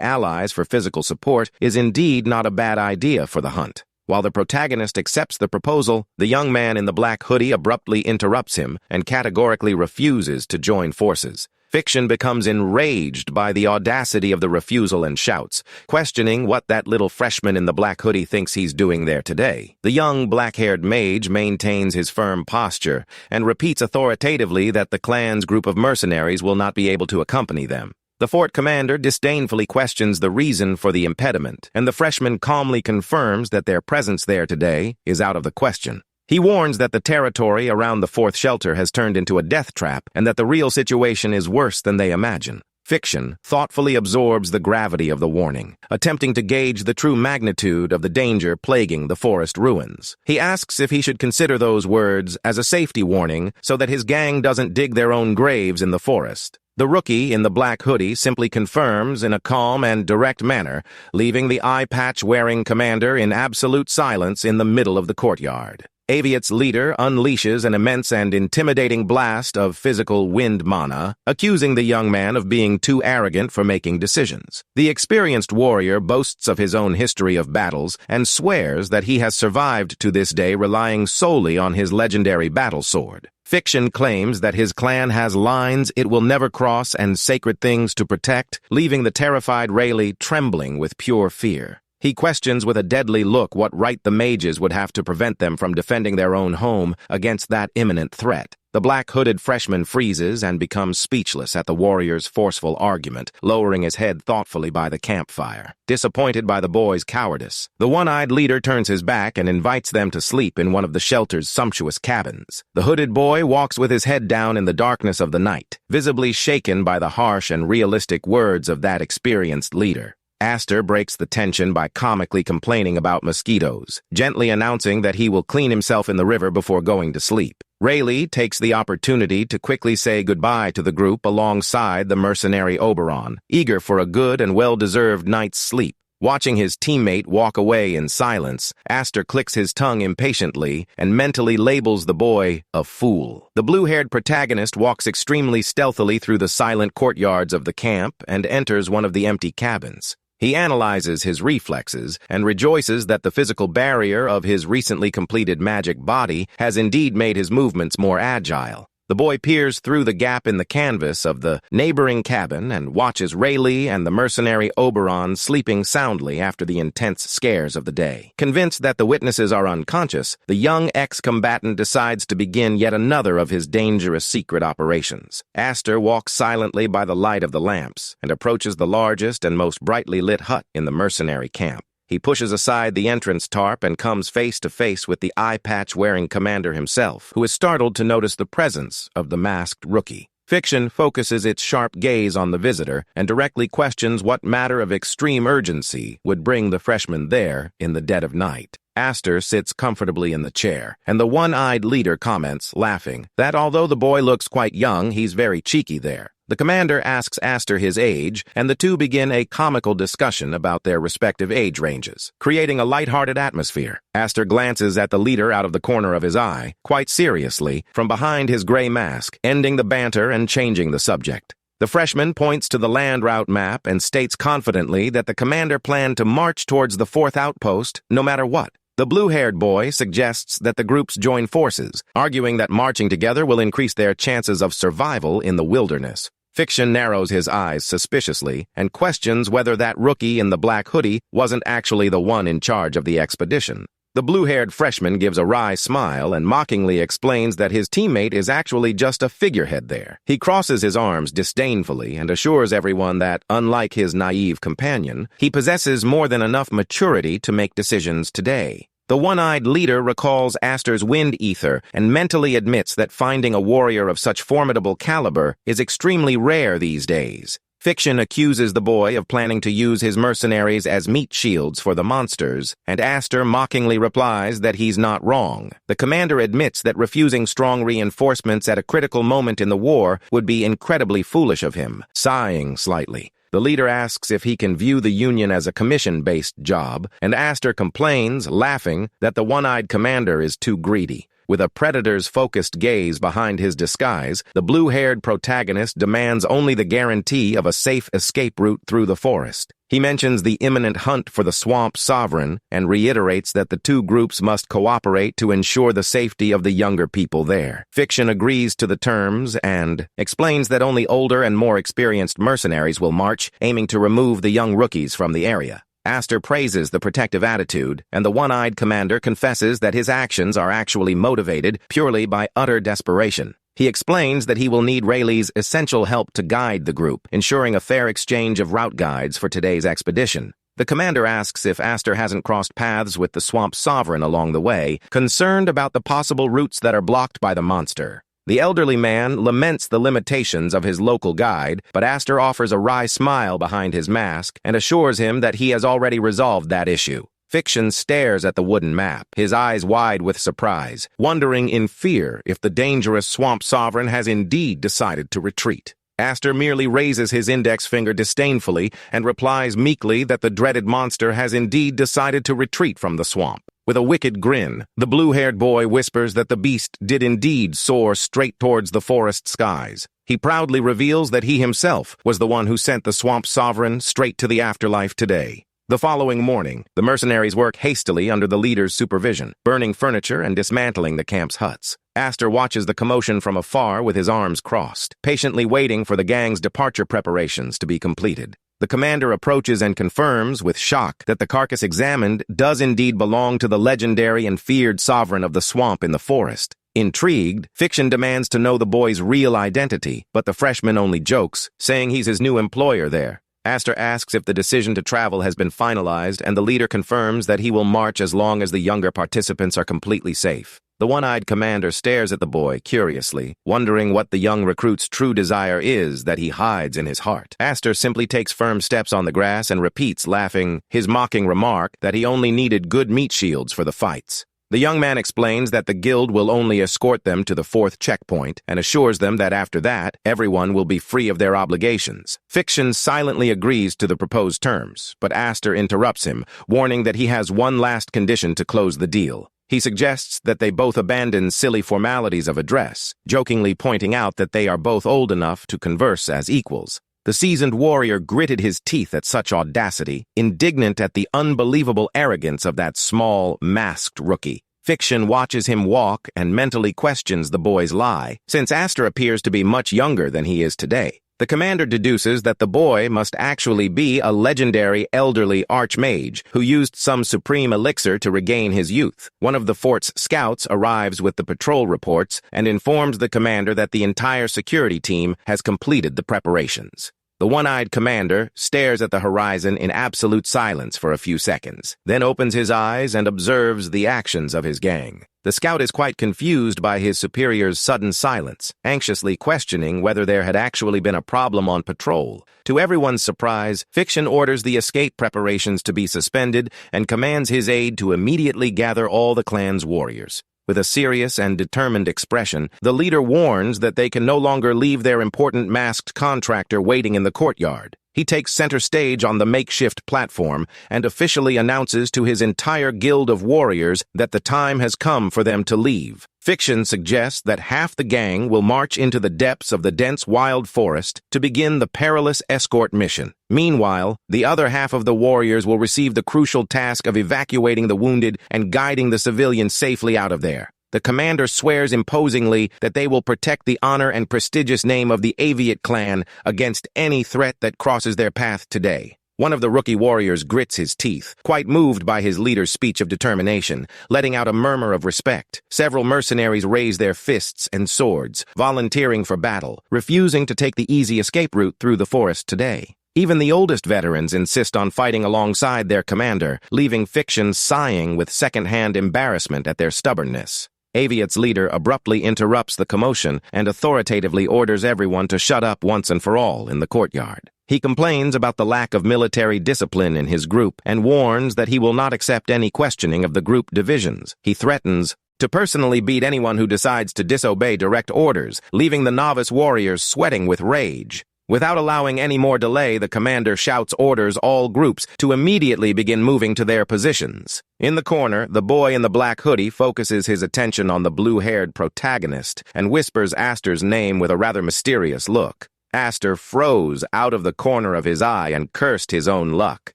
Speaker 1: allies for physical support is indeed not a bad idea for the hunt. While the protagonist accepts the proposal, the young man in the black hoodie abruptly interrupts him and categorically refuses to join forces. Fiction becomes enraged by the audacity of the refusal and shouts, questioning what that little freshman in the black hoodie thinks he's doing there today. The young black-haired mage maintains his firm posture and repeats authoritatively that the clan's group of mercenaries will not be able to accompany them. The fort commander disdainfully questions the reason for the impediment, and the freshman calmly confirms that their presence there today is out of the question. He warns that the territory around the 4th shelter has turned into a death trap and that the real situation is worse than they imagine. Fiction thoughtfully absorbs the gravity of the warning, attempting to gauge the true magnitude of the danger plaguing the forest ruins. He asks if he should consider those words as a safety warning so that his gang doesn't dig their own graves in the forest. The rookie in the black hoodie simply confirms in a calm and direct manner, leaving the eye-patch-wearing commander in absolute silence in the middle of the courtyard. Aviat's leader unleashes an immense and intimidating blast of physical wind mana, accusing the young man of being too arrogant for making decisions. The experienced warrior boasts of his own history of battles and swears that he has survived to this day relying solely on his legendary battle sword. Fiction claims that his clan has lines it will never cross and sacred things to protect, leaving the terrified Rayleigh trembling with pure fear. He questions with a deadly look what right the mages would have to prevent them from defending their own home against that imminent threat. The black-hooded freshman freezes and becomes speechless at the warrior's forceful argument, lowering his head thoughtfully by the campfire. Disappointed by the boy's cowardice, the one-eyed leader turns his back and invites them to sleep in one of the shelter's sumptuous cabins. The hooded boy walks with his head down in the darkness of the night, visibly shaken by the harsh and realistic words of that experienced leader. Aster breaks the tension by comically complaining about mosquitoes, gently announcing that he will clean himself in the river before going to sleep. Rayleigh takes the opportunity to quickly say goodbye to the group alongside the mercenary Oberon, eager for a good and well-deserved night's sleep. Watching his teammate walk away in silence, Aster clicks his tongue impatiently and mentally labels the boy a fool. The blue-haired protagonist walks extremely stealthily through the silent courtyards of the camp and enters one of the empty cabins. He analyzes his reflexes and rejoices that the physical barrier of his recently completed magic body has indeed made his movements more agile. The boy peers through the gap in the canvas of the neighboring cabin and watches Rayleigh and the mercenary Oberon sleeping soundly after the intense scares of the day. Convinced that the witnesses are unconscious, the young ex-combatant decides to begin yet another of his dangerous secret operations. Aster walks silently by the light of the lamps and approaches the largest and most brightly lit hut in the mercenary camp. He pushes aside the entrance tarp and comes face to face with the eye-patch-wearing commander himself, who is startled to notice the presence of the masked rookie. Fiction focuses its sharp gaze on the visitor and directly questions what matter of extreme urgency would bring the freshman there in the dead of night. Aster sits comfortably in the chair, and the one-eyed leader comments, laughing, that although the boy looks quite young, he's very cheeky there. The commander asks Aster his age, and the two begin a comical discussion about their respective age ranges, creating a light-hearted atmosphere. Aster glances at the leader out of the corner of his eye, quite seriously, from behind his gray mask, ending the banter and changing the subject. The freshman points to the land route map and states confidently that the commander planned to march towards the 4th outpost no matter what. The blue-haired boy suggests that the groups join forces, arguing that marching together will increase their chances of survival in the wilderness. Fiction narrows his eyes suspiciously and questions whether that rookie in the black hoodie wasn't actually the one in charge of the expedition. The blue-haired freshman gives a wry smile and mockingly explains that his teammate is actually just a figurehead there. He crosses his arms disdainfully and assures everyone that, unlike his naive companion, he possesses more than enough maturity to make decisions today. The one-eyed leader recalls Aster's wind ether and mentally admits that finding a warrior of such formidable caliber is extremely rare these days. Fiction accuses the boy of planning to use his mercenaries as meat shields for the monsters, and Aster mockingly replies that he's not wrong. The commander admits that refusing strong reinforcements at a critical moment in the war would be incredibly foolish of him, sighing slightly. The leader asks if he can view the Union as a commission-based job, and Aster complains, laughing, that the one-eyed commander is too greedy. With a predator's focused gaze behind his disguise, the blue-haired protagonist demands only the guarantee of a safe escape route through the forest. He mentions the imminent hunt for the swamp sovereign and reiterates that the two groups must cooperate to ensure the safety of the younger people there. Fiction agrees to the terms and explains that only older and more experienced mercenaries will march, aiming to remove the young rookies from the area. Aster praises the protective attitude, and the one-eyed commander confesses that his actions are actually motivated purely by utter desperation. He explains that he will need Rayleigh's essential help to guide the group, ensuring a fair exchange of route guides for today's expedition. The commander asks if Aster hasn't crossed paths with the swamp sovereign along the way, concerned about the possible routes that are blocked by the monster. The elderly man laments the limitations of his local guide, but Aster offers a wry smile behind his mask and assures him that he has already resolved that issue. Fiction stares at the wooden map, his eyes wide with surprise, wondering in fear if the dangerous swamp sovereign has indeed decided to retreat. Aster merely raises his index finger disdainfully and replies meekly that the dreaded monster has indeed decided to retreat from the swamp. With a wicked grin, the blue-haired boy whispers that the beast did indeed soar straight towards the forest skies. He proudly reveals that he himself was the one who sent the swamp sovereign straight to the afterlife today. The following morning, the mercenaries work hastily under the leader's supervision, burning furniture and dismantling the camp's huts. Aster watches the commotion from afar with his arms crossed, patiently waiting for the gang's departure preparations to be completed. The commander approaches and confirms, with shock, that the carcass examined does indeed belong to the legendary and feared sovereign of the swamp in the forest. Intrigued, Fiction demands to know the boy's real identity, but the freshman only jokes, saying he's his new employer there. Aster asks if the decision to travel has been finalized, and the leader confirms that he will march as long as the younger participants are completely safe. The one-eyed commander stares at the boy curiously, wondering what the young recruit's true desire is that he hides in his heart. Aster simply takes firm steps on the grass and repeats, laughing, his mocking remark that he only needed good meat shields for the fights. The young man explains that the guild will only escort them to the 4th checkpoint and assures them that after that, everyone will be free of their obligations. Fiction silently agrees to the proposed terms, but Aster interrupts him, warning that he has one last condition to close the deal. He suggests that they both abandon silly formalities of address, jokingly pointing out that they are both old enough to converse as equals. The seasoned warrior gritted his teeth at such audacity, indignant at the unbelievable arrogance of that small, masked rookie. Fiction watches him walk and mentally questions the boy's lie, since Aster appears to be much younger than he is today. The commander deduces that the boy must actually be a legendary elderly archmage who used some supreme elixir to regain his youth. One of the fort's scouts arrives with the patrol reports and informs the commander that the entire security team has completed the preparations. The one-eyed commander stares at the horizon in absolute silence for a few seconds, then opens his eyes and observes the actions of his gang. The scout is quite confused by his superior's sudden silence, anxiously questioning whether there had actually been a problem on patrol. To everyone's surprise, Fiction orders the escape preparations to be suspended and commands his aide to immediately gather all the clan's warriors. With a serious and determined expression, the leader warns that they can no longer leave their important masked contractor waiting in the courtyard. He takes center stage on the makeshift platform and officially announces to his entire guild of warriors that the time has come for them to leave. Fiction suggests that half the gang will march into the depths of the dense wild forest to begin the perilous escort mission. Meanwhile, the other half of the warriors will receive the crucial task of evacuating the wounded and guiding the civilians safely out of there. The commander swears imposingly that they will protect the honor and prestigious name of the Aviate clan against any threat that crosses their path today. One of the rookie warriors grits his teeth, quite moved by his leader's speech of determination, letting out a murmur of respect. Several mercenaries raise their fists and swords, volunteering for battle, refusing to take the easy escape route through the forest today. Even the oldest veterans insist on fighting alongside their commander, leaving Fiction sighing with second-hand embarrassment at their stubbornness. Aviate's leader abruptly interrupts the commotion and authoritatively orders everyone to shut up once and for all in the courtyard. He complains about the lack of military discipline in his group and warns that he will not accept any questioning of the group divisions. He threatens to personally beat anyone who decides to disobey direct orders, leaving the novice warriors sweating with rage. Without allowing any more delay, the commander shouts orders all groups to immediately begin moving to their positions. In the corner, the boy in the black hoodie focuses his attention on the blue-haired protagonist and whispers Aster's name with a rather mysterious look. Aster froze out of the corner of his eye and cursed his own luck,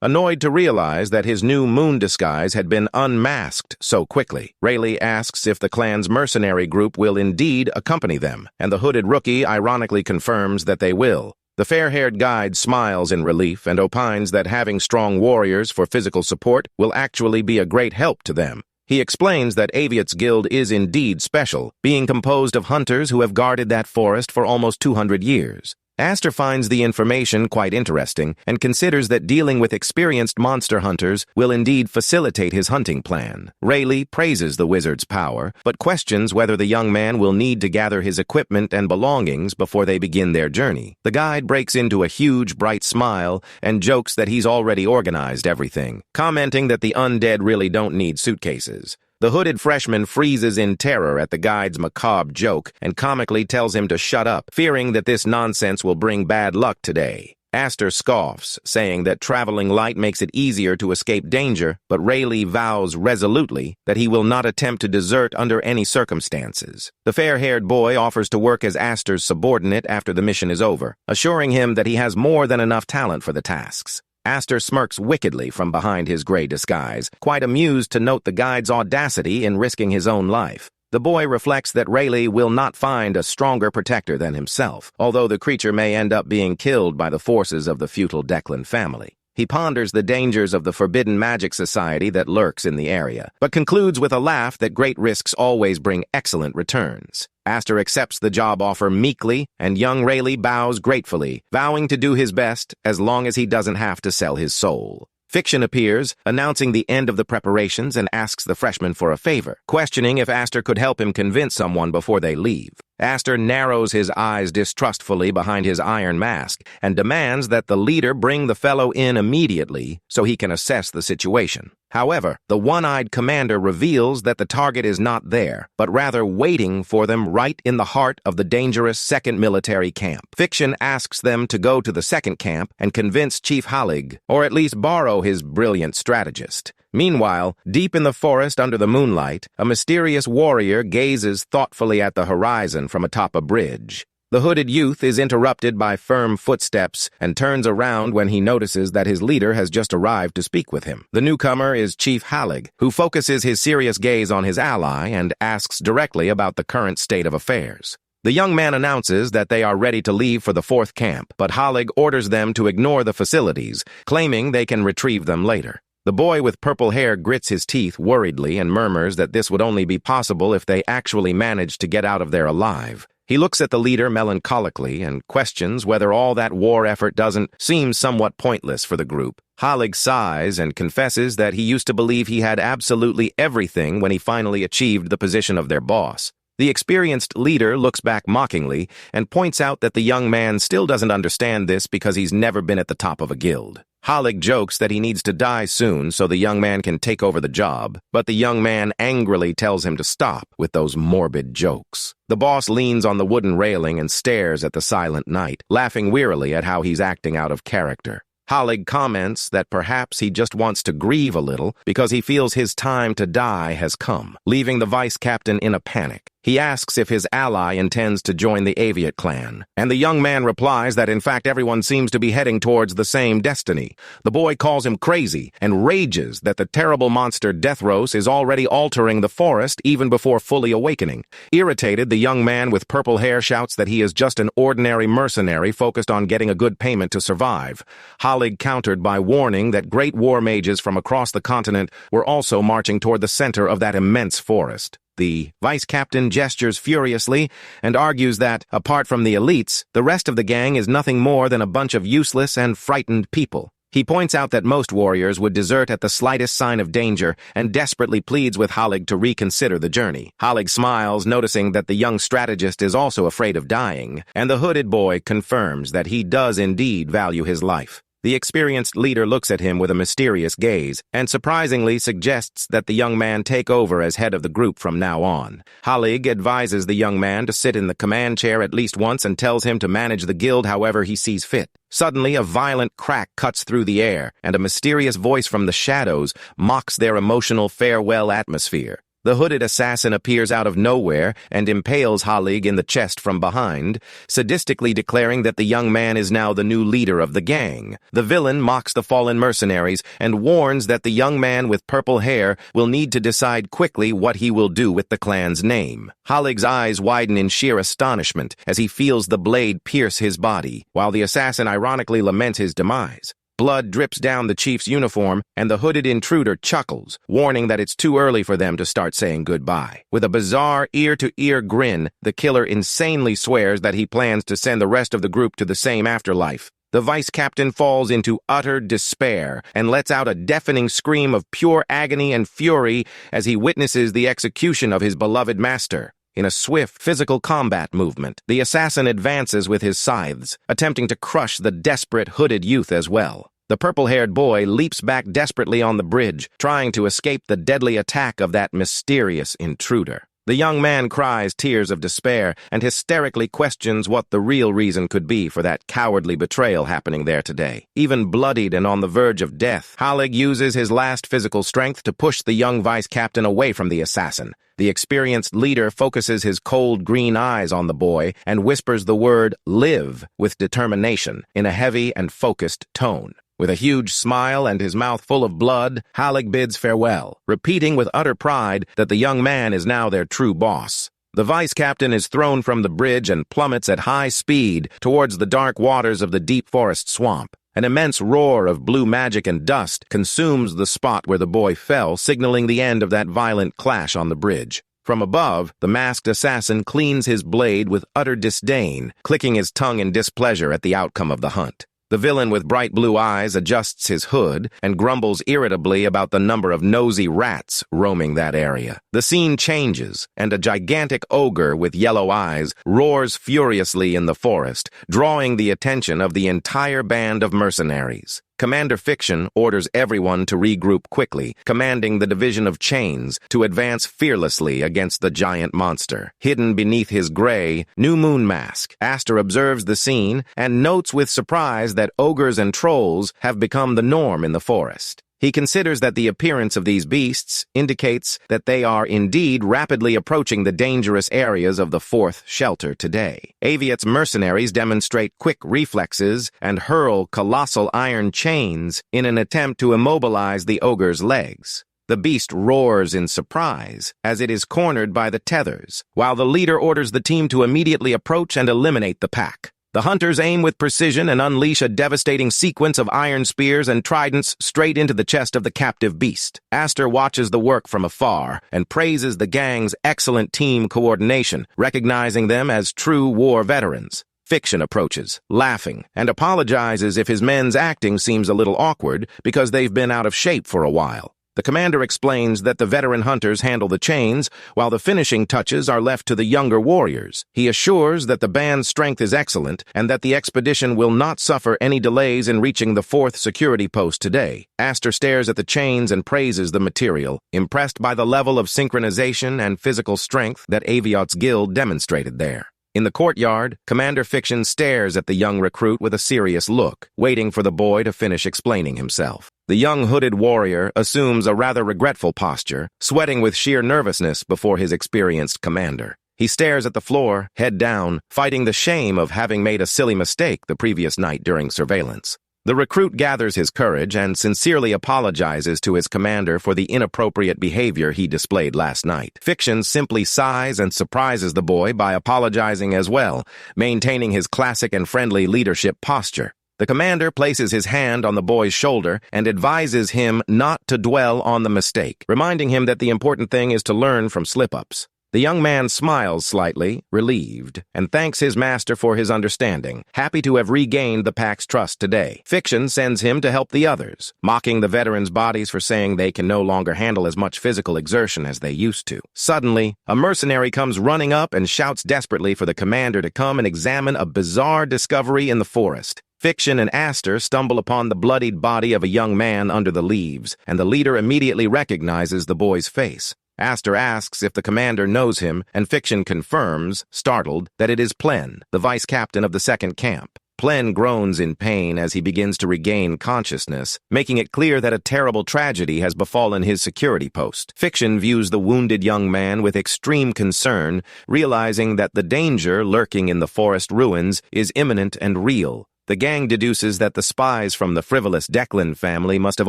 Speaker 1: annoyed to realize that his new moon disguise had been unmasked so quickly. Rayleigh asks if the clan's mercenary group will indeed accompany them, and the hooded rookie ironically confirms that they will. The fair-haired guide smiles in relief and opines that having strong warriors for physical support will actually be a great help to them. He explains that Aviate's guild is indeed special, being composed of hunters who have guarded that forest for almost 200 years. Aster finds the information quite interesting and considers that dealing with experienced monster hunters will indeed facilitate his hunting plan. Rayleigh praises the wizard's power, but questions whether the young man will need to gather his equipment and belongings before they begin their journey. The guide breaks into a huge, bright smile and jokes that he's already organized everything, commenting that the undead really don't need suitcases. The hooded freshman freezes in terror at the guide's macabre joke and comically tells him to shut up, fearing that this nonsense will bring bad luck today. Aster scoffs, saying that traveling light makes it easier to escape danger, but Rayleigh vows resolutely that he will not attempt to desert under any circumstances. The fair-haired boy offers to work as Aster's subordinate after the mission is over, assuring him that he has more than enough talent for the tasks. Aster smirks wickedly from behind his gray disguise, quite amused to note the guide's audacity in risking his own life. The boy reflects that Rayleigh will not find a stronger protector than himself, although the creature may end up being killed by the forces of the futile Declan family. He ponders the dangers of the forbidden magic society that lurks in the area, but concludes with a laugh that great risks always bring excellent returns. Aster accepts the job offer meekly, and young Rayleigh bows gratefully, vowing to do his best as long as he doesn't have to sell his soul. Fiction appears, announcing the end of the preparations and asks the freshman for a favor, questioning if Aster could help him convince someone before they leave. Aster narrows his eyes distrustfully behind his iron mask and demands that the leader bring the fellow in immediately so he can assess the situation. However, the one-eyed commander reveals that the target is not there, but rather waiting for them right in the heart of the dangerous second military camp. Fiction asks them to go to the second camp and convince Chief Halig, or at least borrow his brilliant strategist. Meanwhile, deep in the forest under the moonlight, a mysterious warrior gazes thoughtfully at the horizon from atop a bridge. The hooded youth is interrupted by firm footsteps and turns around when he notices that his leader has just arrived to speak with him. The newcomer is Chief Halig, who focuses his serious gaze on his ally and asks directly about the current state of affairs. The young man announces that they are ready to leave for the fourth camp, but Halig orders them to ignore the facilities, claiming they can retrieve them later. The boy with purple hair grits his teeth worriedly and murmurs that this would only be possible if they actually managed to get out of there alive. He looks at the leader melancholically and questions whether all that war effort doesn't seem somewhat pointless for the group. Halig sighs and confesses that he used to believe he had absolutely everything when he finally achieved the position of their boss. The experienced leader looks back mockingly and points out that the young man still doesn't understand this because he's never been at the top of a guild. Halig jokes that he needs to die soon so the young man can take over the job, but the young man angrily tells him to stop with those morbid jokes. The boss leans on the wooden railing and stares at the silent night, laughing wearily at how he's acting out of character. Halig comments that perhaps he just wants to grieve a little because he feels his time to die has come, leaving the vice captain in a panic. He asks if his ally intends to join the Aviate clan, and the young man replies that in fact everyone seems to be heading towards the same destiny. The boy calls him crazy and rages that the terrible monster Deathros is already altering the forest even before fully awakening. Irritated, the young man with purple hair shouts that he is just an ordinary mercenary focused on getting a good payment to survive. Halig countered by warning that great war mages from across the continent were also marching toward the center of that immense forest. The vice captain gestures furiously and argues that, apart from the elites, the rest of the gang is nothing more than a bunch of useless and frightened people. He points out that most warriors would desert at the slightest sign of danger and desperately pleads with Halig to reconsider the journey. Halig smiles, noticing that the young strategist is also afraid of dying, and the hooded boy confirms that he does indeed value his life. The experienced leader looks at him with a mysterious gaze and surprisingly suggests that the young man take over as head of the group from now on. Halig advises the young man to sit in the command chair at least once and tells him to manage the guild however he sees fit. Suddenly, a violent crack cuts through the air, and a mysterious voice from the shadows mocks their emotional farewell atmosphere. The hooded assassin appears out of nowhere and impales Halig in the chest from behind, sadistically declaring that the young man is now the new leader of the gang. The villain mocks the fallen mercenaries and warns that the young man with purple hair will need to decide quickly what he will do with the clan's name. Halig's eyes widen in sheer astonishment as he feels the blade pierce his body, while the assassin ironically laments his demise. Blood drips down the chief's uniform, and the hooded intruder chuckles, warning that it's too early for them to start saying goodbye. With a bizarre ear-to-ear grin, the killer insanely swears that he plans to send the rest of the group to the same afterlife. The vice captain falls into utter despair and lets out a deafening scream of pure agony and fury as he witnesses the execution of his beloved master. In a swift, physical combat movement, the assassin advances with his scythes, attempting to crush the desperate hooded youth as well. The purple-haired boy leaps back desperately on the bridge, trying to escape the deadly attack of that mysterious intruder. The young man cries tears of despair and hysterically questions what the real reason could be for that cowardly betrayal happening there today. Even bloodied and on the verge of death, Halig uses his last physical strength to push the young vice captain away from the assassin. The experienced leader focuses his cold green eyes on the boy and whispers the word "live" with determination in a heavy and focused tone. With a huge smile and his mouth full of blood, Halig bids farewell, repeating with utter pride that the young man is now their true boss. The vice captain is thrown from the bridge and plummets at high speed towards the dark waters of the deep forest swamp. An immense roar of blue magic and dust consumes the spot where the boy fell, signaling the end of that violent clash on the bridge. From above, the masked assassin cleans his blade with utter disdain, clicking his tongue in displeasure at the outcome of the hunt. The villain with bright blue eyes adjusts his hood and grumbles irritably about the number of nosy rats roaming that area. The scene changes, and a gigantic ogre with yellow eyes roars furiously in the forest, drawing the attention of the entire band of mercenaries. Commander Fiction orders everyone to regroup quickly, commanding the division of Chains to advance fearlessly against the giant monster. Hidden beneath his gray, new moon mask, Aster observes the scene and notes with surprise that ogres and trolls have become the norm in the forest. He considers that the appearance of these beasts indicates that they are indeed rapidly approaching the dangerous areas of the fourth shelter today. Aviat's mercenaries demonstrate quick reflexes and hurl colossal iron chains in an attempt to immobilize the ogre's legs. The beast roars in surprise as it is cornered by the tethers, while the leader orders the team to immediately approach and eliminate the pack. The hunters aim with precision and unleash a devastating sequence of iron spears and tridents straight into the chest of the captive beast. Aster watches the work from afar and praises the gang's excellent team coordination, recognizing them as true war veterans. Fiction approaches, laughing, and apologizes if his men's acting seems a little awkward because they've been out of shape for a while. The commander explains that the veteran hunters handle the chains, while the finishing touches are left to the younger warriors. He assures that the band's strength is excellent and that the expedition will not suffer any delays in reaching the fourth security post today. Aster stares at the chains and praises the material, impressed by the level of synchronization and physical strength that Aviat's guild demonstrated there. In the courtyard, Commander Fiction stares at the young recruit with a serious look, waiting for the boy to finish explaining himself. The young hooded warrior assumes a rather regretful posture, sweating with sheer nervousness before his experienced commander. He stares at the floor, head down, fighting the shame of having made a silly mistake the previous night during surveillance. The recruit gathers his courage and sincerely apologizes to his commander for the inappropriate behavior he displayed last night. Fiction simply sighs and surprises the boy by apologizing as well, maintaining his classic and friendly leadership posture. The commander places his hand on the boy's shoulder and advises him not to dwell on the mistake, reminding him that the important thing is to learn from slip-ups. The young man smiles slightly, relieved, and thanks his master for his understanding, happy to have regained the pack's trust today. Fiction sends him to help the others, mocking the veterans' bodies for saying they can no longer handle as much physical exertion as they used to. Suddenly, a mercenary comes running up and shouts desperately for the commander to come and examine a bizarre discovery in the forest. Fiction and Aster stumble upon the bloodied body of a young man under the leaves, and the leader immediately recognizes the boy's face. Aster asks if the commander knows him, and Fiction confirms, startled, that it is Plen, the vice captain of the second camp. Plen groans in pain as he begins to regain consciousness, making it clear that a terrible tragedy has befallen his security post. Fiction views the wounded young man with extreme concern, realizing that the danger lurking in the forest ruins is imminent and real. The gang deduces that the spies from the frivolous Declan family must have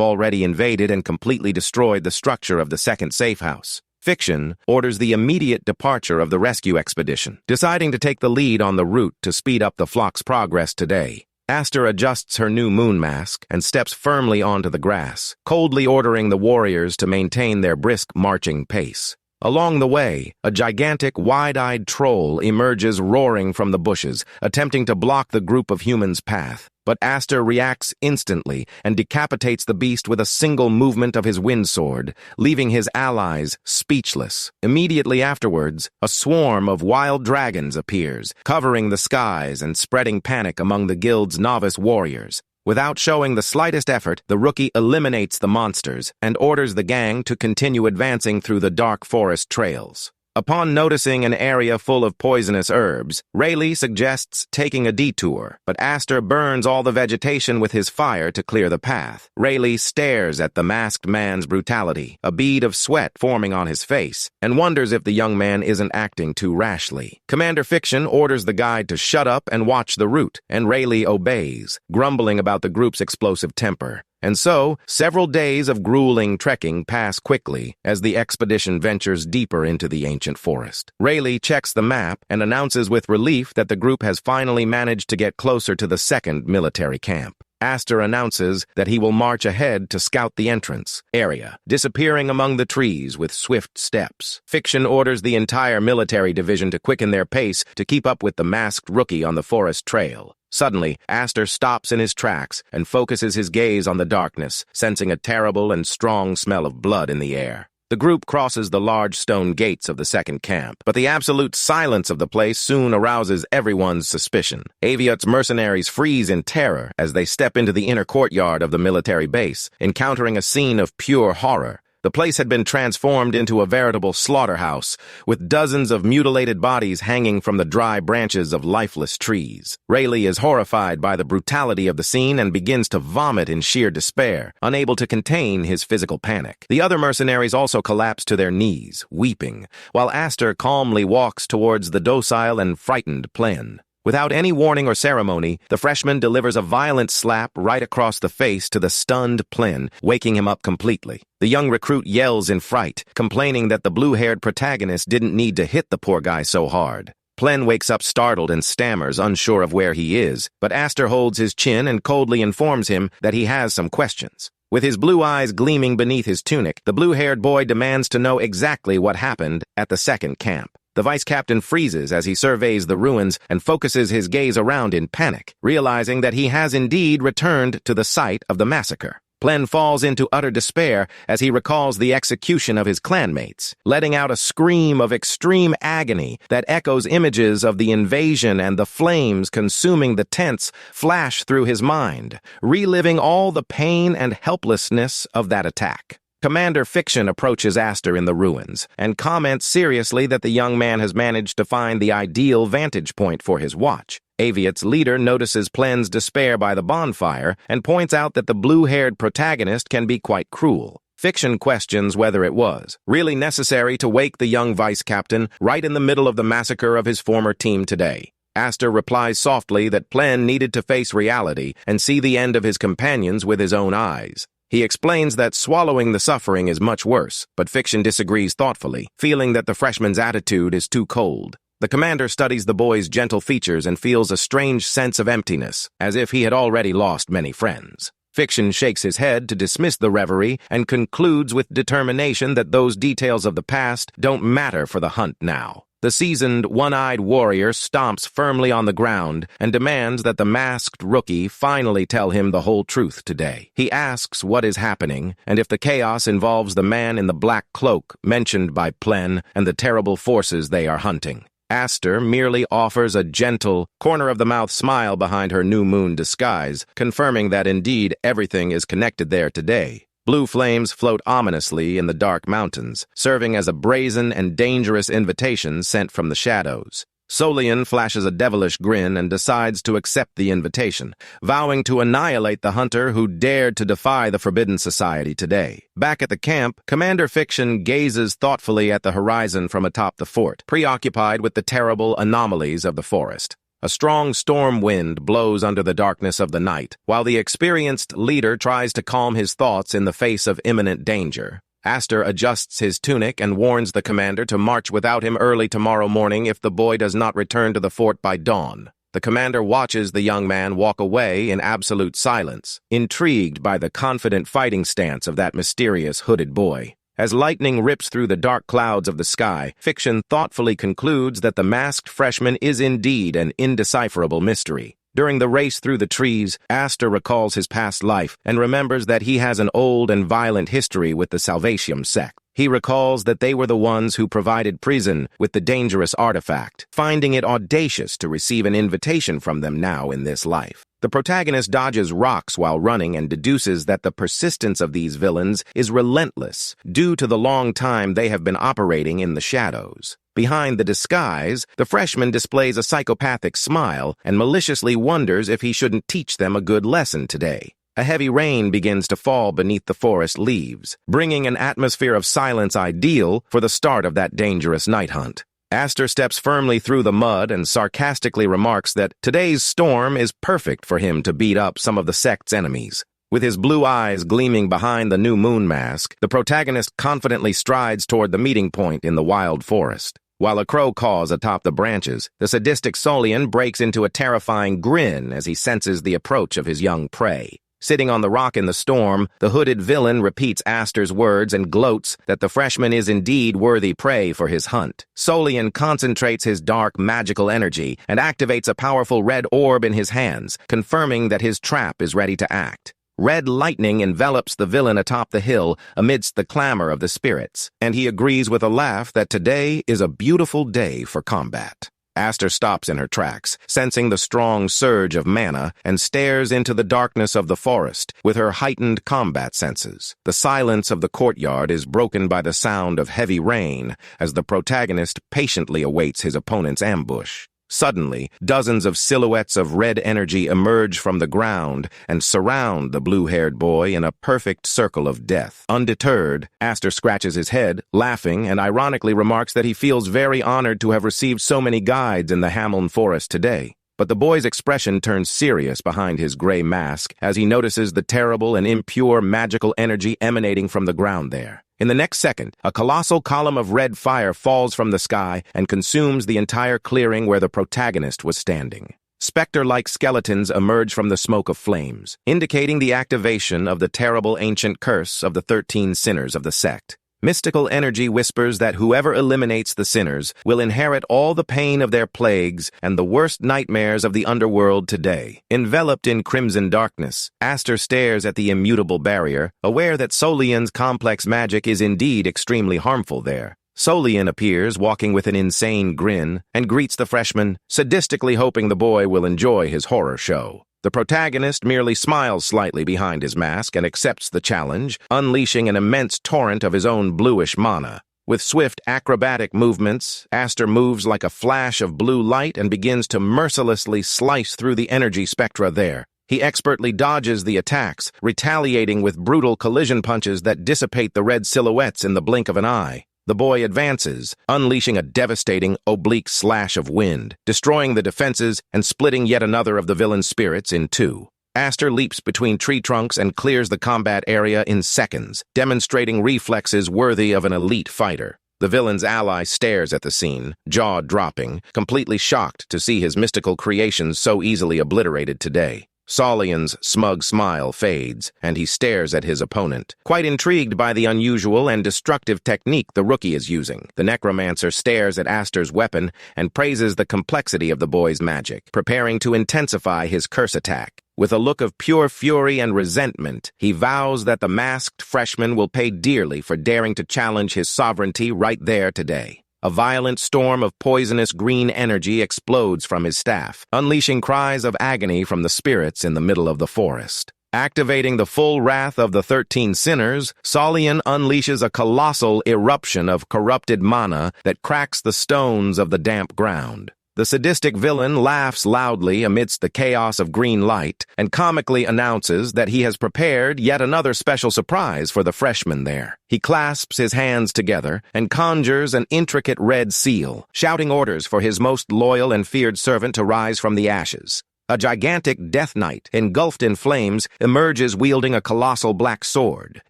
Speaker 1: already invaded and completely destroyed the structure of the second safe house. Fiction orders the immediate departure of the rescue expedition, deciding to take the lead on the route to speed up the flock's progress today. Aster adjusts her new moon mask and steps firmly onto the grass, coldly ordering the warriors to maintain their brisk marching pace. Along the way, a gigantic, wide-eyed troll emerges roaring from the bushes, attempting to block the group of humans' path. But Aster reacts instantly and decapitates the beast with a single movement of his windsword, leaving his allies speechless. Immediately afterwards, a swarm of wild dragons appears, covering the skies and spreading panic among the guild's novice warriors. Without showing the slightest effort, the rookie eliminates the monsters and orders the gang to continue advancing through the dark forest trails. Upon noticing an area full of poisonous herbs, Rayleigh suggests taking a detour, but Aster burns all the vegetation with his fire to clear the path. Rayleigh stares at the masked man's brutality, a bead of sweat forming on his face, and wonders if the young man isn't acting too rashly. Commander Fiction orders the guide to shut up and watch the route, and Rayleigh obeys, grumbling about the group's explosive temper. And so, several days of grueling trekking pass quickly as the expedition ventures deeper into the ancient forest. Rayleigh checks the map and announces with relief that the group has finally managed to get closer to the second military camp. Aster announces that he will march ahead to scout the entrance area, disappearing among the trees with swift steps. Fiction orders the entire military division to quicken their pace to keep up with the masked rookie on the forest trail. Suddenly, Aster stops in his tracks and focuses his gaze on the darkness, sensing a terrible and strong smell of blood in the air. The group crosses the large stone gates of the second camp, but the absolute silence of the place soon arouses everyone's suspicion. Aviot's mercenaries freeze in terror as they step into the inner courtyard of the military base, encountering a scene of pure horror. The place had been transformed into a veritable slaughterhouse, with dozens of mutilated bodies hanging from the dry branches of lifeless trees. Rayleigh is horrified by the brutality of the scene and begins to vomit in sheer despair, unable to contain his physical panic. The other mercenaries also collapse to their knees, weeping, while Aster calmly walks towards the docile and frightened Plen. Without any warning or ceremony, the freshman delivers a violent slap right across the face to the stunned Plen, waking him up completely. The young recruit yells in fright, complaining that the blue-haired protagonist didn't need to hit the poor guy so hard. Plen wakes up startled and stammers, unsure of where he is, but Aster holds his chin and coldly informs him that he has some questions. With his blue eyes gleaming beneath his tunic, the blue-haired boy demands to know exactly what happened at the second camp. The vice captain freezes as he surveys the ruins and focuses his gaze around in panic, realizing that he has indeed returned to the site of the massacre. Plen falls into utter despair as he recalls the execution of his clanmates, letting out a scream of extreme agony that echoes images of the invasion and the flames consuming the tents flash through his mind, reliving all the pain and helplessness of that attack. Commander Fiction approaches Aster in the ruins and comments seriously that the young man has managed to find the ideal vantage point for his watch. Aviot's leader notices Plen's despair by the bonfire and points out that the blue-haired protagonist can be quite cruel. Fiction questions whether it was really necessary to wake the young vice captain right in the middle of the massacre of his former team today. Aster replies softly that Plen needed to face reality and see the end of his companions with his own eyes. He explains that swallowing the suffering is much worse, but Fiction disagrees thoughtfully, feeling that the freshman's attitude is too cold. The commander studies the boy's gentle features and feels a strange sense of emptiness, as if he had already lost many friends. Fiction shakes his head to dismiss the reverie and concludes with determination that those details of the past don't matter for the hunt now. The seasoned, one-eyed warrior stomps firmly on the ground and demands that the masked rookie finally tell him the whole truth today. He asks what is happening and if the chaos involves the man in the black cloak mentioned by Plen and the terrible forces they are hunting. Aster merely offers a gentle, corner-of-the-mouth smile behind her new moon disguise, confirming that indeed everything is connected there today. Blue flames float ominously in the dark mountains, serving as a brazen and dangerous invitation sent from the shadows. Solian flashes a devilish grin and decides to accept the invitation, vowing to annihilate the hunter who dared to defy the Forbidden Society today. Back at the camp, Commander Fiction gazes thoughtfully at the horizon from atop the fort, preoccupied with the terrible anomalies of the forest. A strong storm wind blows under the darkness of the night, while the experienced leader tries to calm his thoughts in the face of imminent danger. Aster adjusts his tunic and warns the commander to march without him early tomorrow morning if the boy does not return to the fort by dawn. The commander watches the young man walk away in absolute silence, intrigued by the confident fighting stance of that mysterious hooded boy. As lightning rips through the dark clouds of the sky, Fiction thoughtfully concludes that the masked freshman is indeed an indecipherable mystery. During the race through the trees, Aster recalls his past life and remembers that he has an old and violent history with the Salvatium sect. He recalls that they were the ones who provided prison with the dangerous artifact, finding it audacious to receive an invitation from them now in this life. The protagonist dodges rocks while running and deduces that the persistence of these villains is relentless due to the long time they have been operating in the shadows. Behind the disguise, the freshman displays a psychopathic smile and maliciously wonders if he shouldn't teach them a good lesson today. A heavy rain begins to fall beneath the forest leaves, bringing an atmosphere of silence ideal for the start of that dangerous night hunt. Aster steps firmly through the mud and sarcastically remarks that today's storm is perfect for him to beat up some of the sect's enemies. With his blue eyes gleaming behind the new moon mask, the protagonist confidently strides toward the meeting point in the wild forest. While a crow caws atop the branches, the sadistic Solian breaks into a terrifying grin as he senses the approach of his young prey. Sitting on the rock in the storm, the hooded villain repeats Aster's words and gloats that the freshman is indeed worthy prey for his hunt. Solian concentrates his dark, magical energy and activates a powerful red orb in his hands, confirming that his trap is ready to act. Red lightning envelops the villain atop the hill amidst the clamor of the spirits, and he agrees with a laugh that today is a beautiful day for combat. Aster stops in her tracks, sensing the strong surge of mana, and stares into the darkness of the forest with her heightened combat senses. The silence of the courtyard is broken by the sound of heavy rain as the protagonist patiently awaits his opponent's ambush. Suddenly, dozens of silhouettes of red energy emerge from the ground and surround the blue-haired boy in a perfect circle of death. Undeterred, Aster scratches his head, laughing, and ironically remarks that he feels very honored to have received so many guides in the Hameln forest today. But the boy's expression turns serious behind his gray mask as he notices the terrible and impure magical energy emanating from the ground there. In the next second, a colossal column of red fire falls from the sky and consumes the entire clearing where the protagonist was standing. Spectre-like skeletons emerge from the smoke of flames, indicating the activation of the terrible ancient curse of the 13 sinners of the sect. Mystical energy whispers that whoever eliminates the sinners will inherit all the pain of their plagues and the worst nightmares of the underworld today. Enveloped in crimson darkness, Aster stares at the immutable barrier, aware that Solian's complex magic is indeed extremely harmful there. Solian appears, walking with an insane grin, and greets the freshman, sadistically hoping the boy will enjoy his horror show. The protagonist merely smiles slightly behind his mask and accepts the challenge, unleashing an immense torrent of his own bluish mana. With swift, acrobatic movements, Aster moves like a flash of blue light and begins to mercilessly slice through the energy spectra there. He expertly dodges the attacks, retaliating with brutal collision punches that dissipate the red silhouettes in the blink of an eye. The boy advances, unleashing a devastating, oblique slash of wind, destroying the defenses and splitting yet another of the villain's spirits in two. Aster leaps between tree trunks and clears the combat area in seconds, demonstrating reflexes worthy of an elite fighter. The villain's ally stares at the scene, jaw dropping, completely shocked to see his mystical creations so easily obliterated today. Solian's smug smile fades, and he stares at his opponent, quite intrigued by the unusual and destructive technique the rookie is using. The necromancer stares at Aster's weapon and praises the complexity of the boy's magic, preparing to intensify his curse attack. With a look of pure fury and resentment, he vows that the masked freshman will pay dearly for daring to challenge his sovereignty right there today. A violent storm of poisonous green energy explodes from his staff, unleashing cries of agony from the spirits in the middle of the forest. Activating the full wrath of the 13 sinners, Solian unleashes a colossal eruption of corrupted mana that cracks the stones of the damp ground. The sadistic villain laughs loudly amidst the chaos of green light and comically announces that he has prepared yet another special surprise for the freshman there. He clasps his hands together and conjures an intricate red seal, shouting orders for his most loyal and feared servant to rise from the ashes. A gigantic death knight, engulfed in flames, emerges wielding a colossal black sword,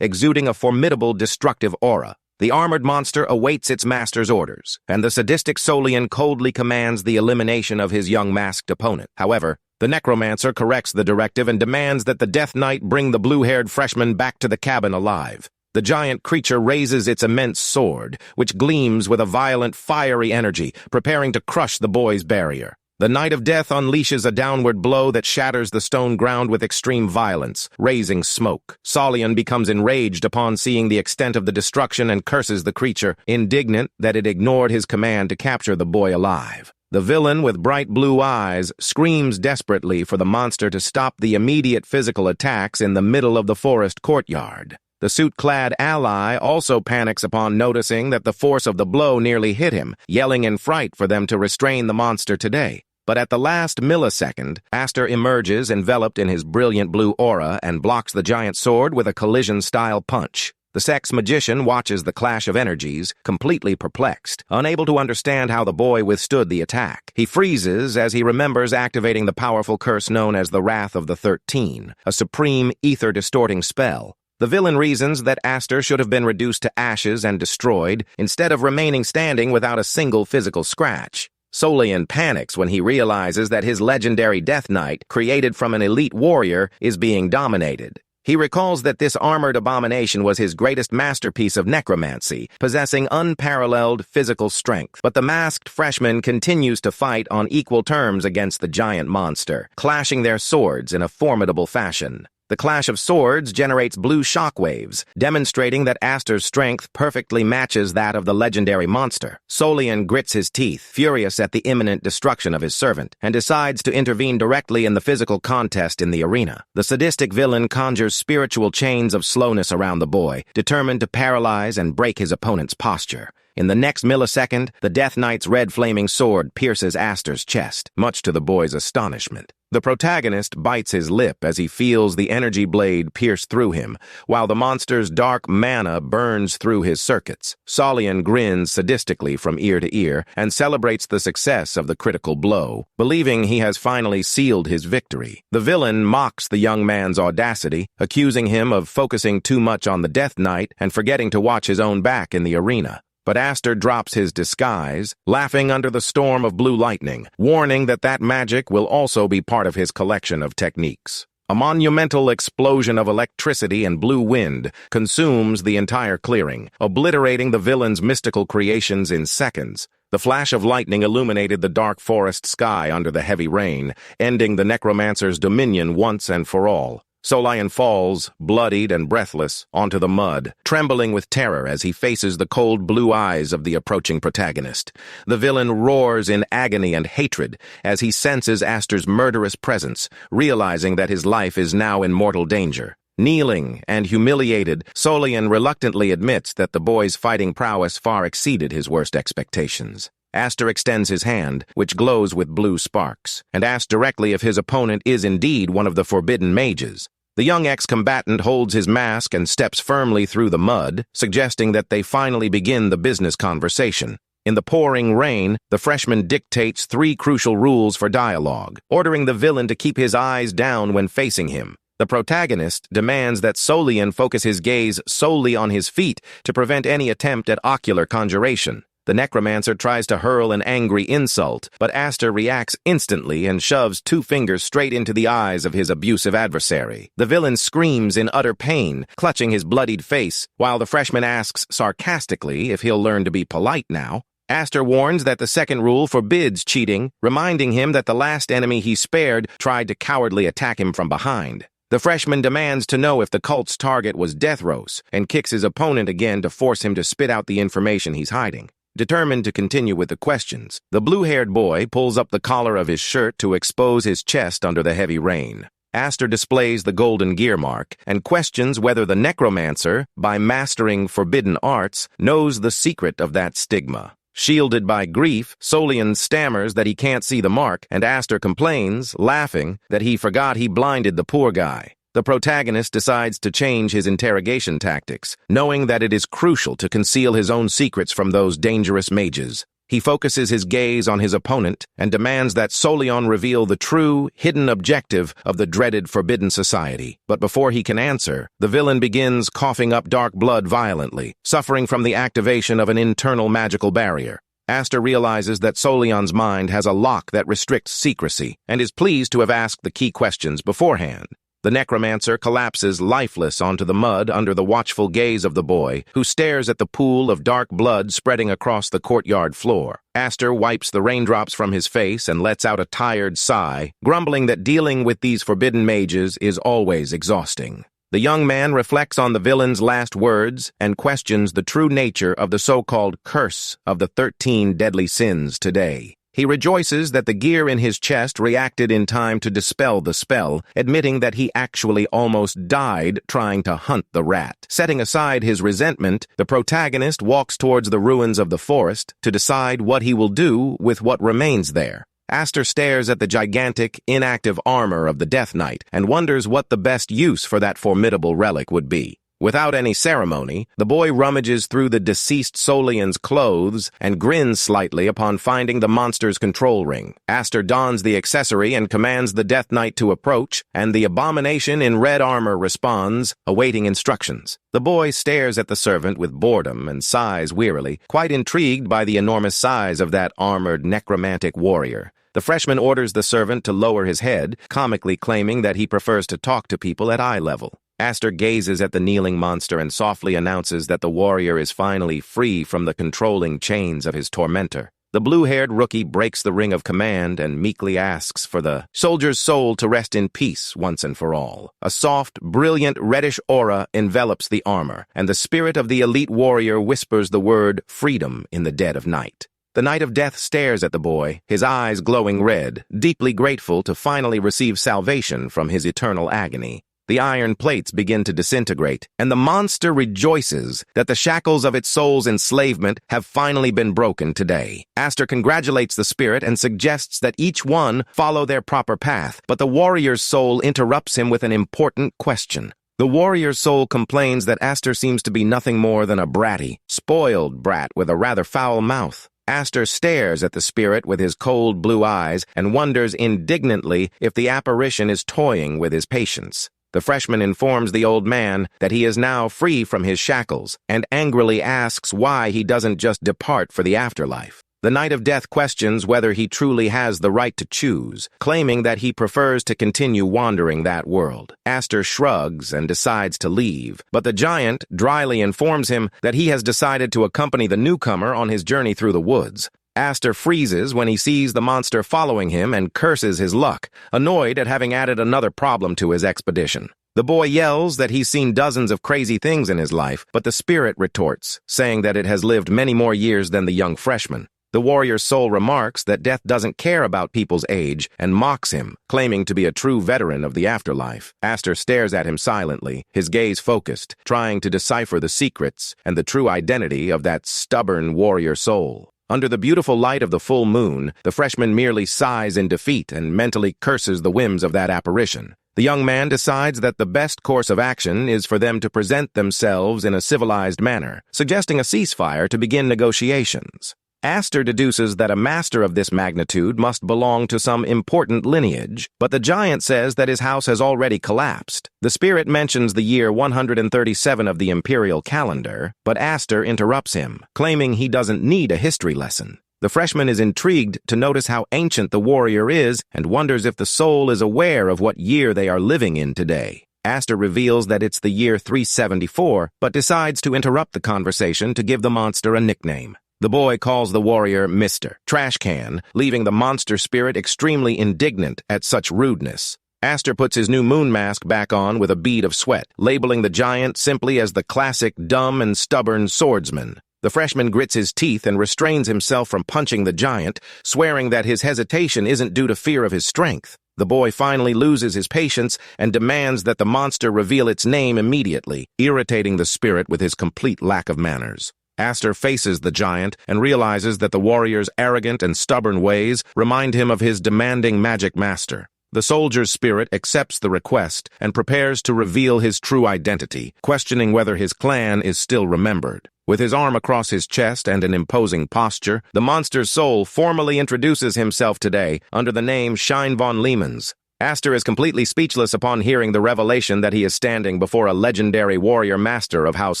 Speaker 1: exuding a formidable destructive aura. The armored monster awaits its master's orders, and the sadistic Solian coldly commands the elimination of his young masked opponent. However, the necromancer corrects the directive and demands that the Death Knight bring the blue-haired freshman back to the cabin alive. The giant creature raises its immense sword, which gleams with a violent, fiery energy, preparing to crush the boy's barrier. The Knight of Death unleashes a downward blow that shatters the stone ground with extreme violence, raising smoke. Solian becomes enraged upon seeing the extent of the destruction and curses the creature, indignant that it ignored his command to capture the boy alive. The villain with bright blue eyes screams desperately for the monster to stop the immediate physical attacks in the middle of the forest courtyard. The suit-clad ally also panics upon noticing that the force of the blow nearly hit him, yelling in fright for them to restrain the monster today. But at the last millisecond, Aster emerges enveloped in his brilliant blue aura and blocks the giant sword with a collision-style punch. The sex magician watches the clash of energies, completely perplexed, unable to understand how the boy withstood the attack. He freezes as he remembers activating the powerful curse known as the Wrath of the 13, a supreme, ether-distorting spell. The villain reasons that Aster should have been reduced to ashes and destroyed, instead of remaining standing without a single physical scratch. Solian panics when he realizes that his legendary Death Knight, created from an elite warrior, is being dominated. He recalls that this armored abomination was his greatest masterpiece of necromancy, possessing unparalleled physical strength. But the masked freshman continues to fight on equal terms against the giant monster, clashing their swords in a formidable fashion. The clash of swords generates blue shockwaves, demonstrating that Aster's strength perfectly matches that of the legendary monster. Solian grits his teeth, furious at the imminent destruction of his servant, and decides to intervene directly in the physical contest in the arena. The sadistic villain conjures spiritual chains of slowness around the boy, determined to paralyze and break his opponent's posture. In the next millisecond, the Death Knight's red flaming sword pierces Aster's chest, much to the boy's astonishment. The protagonist bites his lip as he feels the energy blade pierce through him, while the monster's dark mana burns through his circuits. Solian grins sadistically from ear to ear and celebrates the success of the critical blow, believing he has finally sealed his victory. The villain mocks the young man's audacity, accusing him of focusing too much on the Death Knight and forgetting to watch his own back in the arena. But Aster drops his disguise, laughing under the storm of blue lightning, warning that magic will also be part of his collection of techniques. A monumental explosion of electricity and blue wind consumes the entire clearing, obliterating the villain's mystical creations in seconds. The flash of lightning illuminated the dark forest sky under the heavy rain, ending the necromancer's dominion once and for all. Solian falls, bloodied and breathless, onto the mud, trembling with terror as he faces the cold blue eyes of the approaching protagonist. The villain roars in agony and hatred as he senses Aster's murderous presence, realizing that his life is now in mortal danger. Kneeling and humiliated, Solian reluctantly admits that the boy's fighting prowess far exceeded his worst expectations. Aster extends his hand, which glows with blue sparks, and asks directly if his opponent is indeed one of the forbidden mages. The young ex-combatant holds his mask and steps firmly through the mud, suggesting that they finally begin the business conversation. In the pouring rain, the freshman dictates 3 crucial rules for dialogue, ordering the villain to keep his eyes down when facing him. The protagonist demands that Solian focus his gaze solely on his feet to prevent any attempt at ocular conjuration. The necromancer tries to hurl an angry insult, but Aster reacts instantly and shoves 2 fingers straight into the eyes of his abusive adversary. The villain screams in utter pain, clutching his bloodied face, while the freshman asks sarcastically if he'll learn to be polite now. Aster warns that the second rule forbids cheating, reminding him that the last enemy he spared tried to cowardly attack him from behind. The freshman demands to know if the cult's target was Deathros, and kicks his opponent again to force him to spit out the information he's hiding. Determined to continue with the questions, the blue-haired boy pulls up the collar of his shirt to expose his chest under the heavy rain. Aster displays the golden gear mark and questions whether the necromancer, by mastering forbidden arts, knows the secret of that stigma. Shielded by grief, Solian stammers that he can't see the mark, and Aster complains, laughing, that he forgot he blinded the poor guy. The protagonist decides to change his interrogation tactics, knowing that it is crucial to conceal his own secrets from those dangerous mages. He focuses his gaze on his opponent and demands that Solian reveal the true, hidden objective of the dreaded Forbidden Society. But before he can answer, the villain begins coughing up dark blood violently, suffering from the activation of an internal magical barrier. Aster realizes that Solian's mind has a lock that restricts secrecy, and is pleased to have asked the key questions beforehand. The necromancer collapses lifeless onto the mud under the watchful gaze of the boy, who stares at the pool of dark blood spreading across the courtyard floor. Aster wipes the raindrops from his face and lets out a tired sigh, grumbling that dealing with these forbidden mages is always exhausting. The young man reflects on the villain's last words and questions the true nature of the so-called curse of the 13 deadly sins today. He rejoices that the gear in his chest reacted in time to dispel the spell, admitting that he actually almost died trying to hunt the rat. Setting aside his resentment, the protagonist walks towards the ruins of the forest to decide what he will do with what remains there. Aster stares at the gigantic, inactive armor of the Death Knight and wonders what the best use for that formidable relic would be. Without any ceremony, the boy rummages through the deceased Solian's clothes and grins slightly upon finding the monster's control ring. Aster dons the accessory and commands the Death Knight to approach, and the abomination in red armor responds, awaiting instructions. The boy stares at the servant with boredom and sighs wearily, quite intrigued by the enormous size of that armored necromantic warrior. The freshman orders the servant to lower his head, comically claiming that he prefers to talk to people at eye level. Aster gazes at the kneeling monster and softly announces that the warrior is finally free from the controlling chains of his tormentor. The blue-haired rookie breaks the ring of command and meekly asks for the soldier's soul to rest in peace once and for all. A soft, brilliant reddish aura envelops the armor, and the spirit of the elite warrior whispers the word freedom in the dead of night. The Knight of Death stares at the boy, his eyes glowing red, deeply grateful to finally receive salvation from his eternal agony. The iron plates begin to disintegrate, and the monster rejoices that the shackles of its soul's enslavement have finally been broken today. Aster congratulates the spirit and suggests that each one follow their proper path, but the warrior's soul interrupts him with an important question. The warrior's soul complains that Aster seems to be nothing more than a bratty, spoiled brat with a rather foul mouth. Aster stares at the spirit with his cold blue eyes and wonders indignantly if the apparition is toying with his patience. The freshman informs the old man that he is now free from his shackles and angrily asks why he doesn't just depart for the afterlife. The Knight of Death questions whether he truly has the right to choose, claiming that he prefers to continue wandering that world. Aster shrugs and decides to leave, but the giant dryly informs him that he has decided to accompany the newcomer on his journey through the woods. Aster freezes when he sees the monster following him and curses his luck, annoyed at having added another problem to his expedition. The boy yells that he's seen dozens of crazy things in his life, but the spirit retorts, saying that it has lived many more years than the young freshman. The warrior's soul remarks that death doesn't care about people's age and mocks him, claiming to be a true veteran of the afterlife. Aster stares at him silently, his gaze focused, trying to decipher the secrets and the true identity of that stubborn warrior soul. Under the beautiful light of the full moon, the freshman merely sighs in defeat and mentally curses the whims of that apparition. The young man decides that the best course of action is for them to present themselves in a civilized manner, suggesting a ceasefire to begin negotiations. Aster deduces that a master of this magnitude must belong to some important lineage, but the giant says that his house has already collapsed. The spirit mentions the year 137 of the imperial calendar, but Aster interrupts him, claiming he doesn't need a history lesson. The freshman is intrigued to notice how ancient the warrior is and wonders if the soul is aware of what year they are living in today. Aster reveals that it's the year 374, but decides to interrupt the conversation to give the monster a nickname. The boy calls the warrior Mr. Trashcan, leaving the monster spirit extremely indignant at such rudeness. Aster puts his new moon mask back on with a bead of sweat, labeling the giant simply as the classic dumb and stubborn swordsman. The freshman grits his teeth and restrains himself from punching the giant, swearing that his hesitation isn't due to fear of his strength. The boy finally loses his patience and demands that the monster reveal its name immediately, irritating the spirit with his complete lack of manners. Aster faces the giant and realizes that the warrior's arrogant and stubborn ways remind him of his demanding magic master. The soldier's spirit accepts the request and prepares to reveal his true identity, questioning whether his clan is still remembered. With his arm across his chest and an imposing posture, the monster's soul formally introduces himself today under the name Shine von Lehmans. Aster is completely speechless upon hearing the revelation that he is standing before a legendary warrior master of House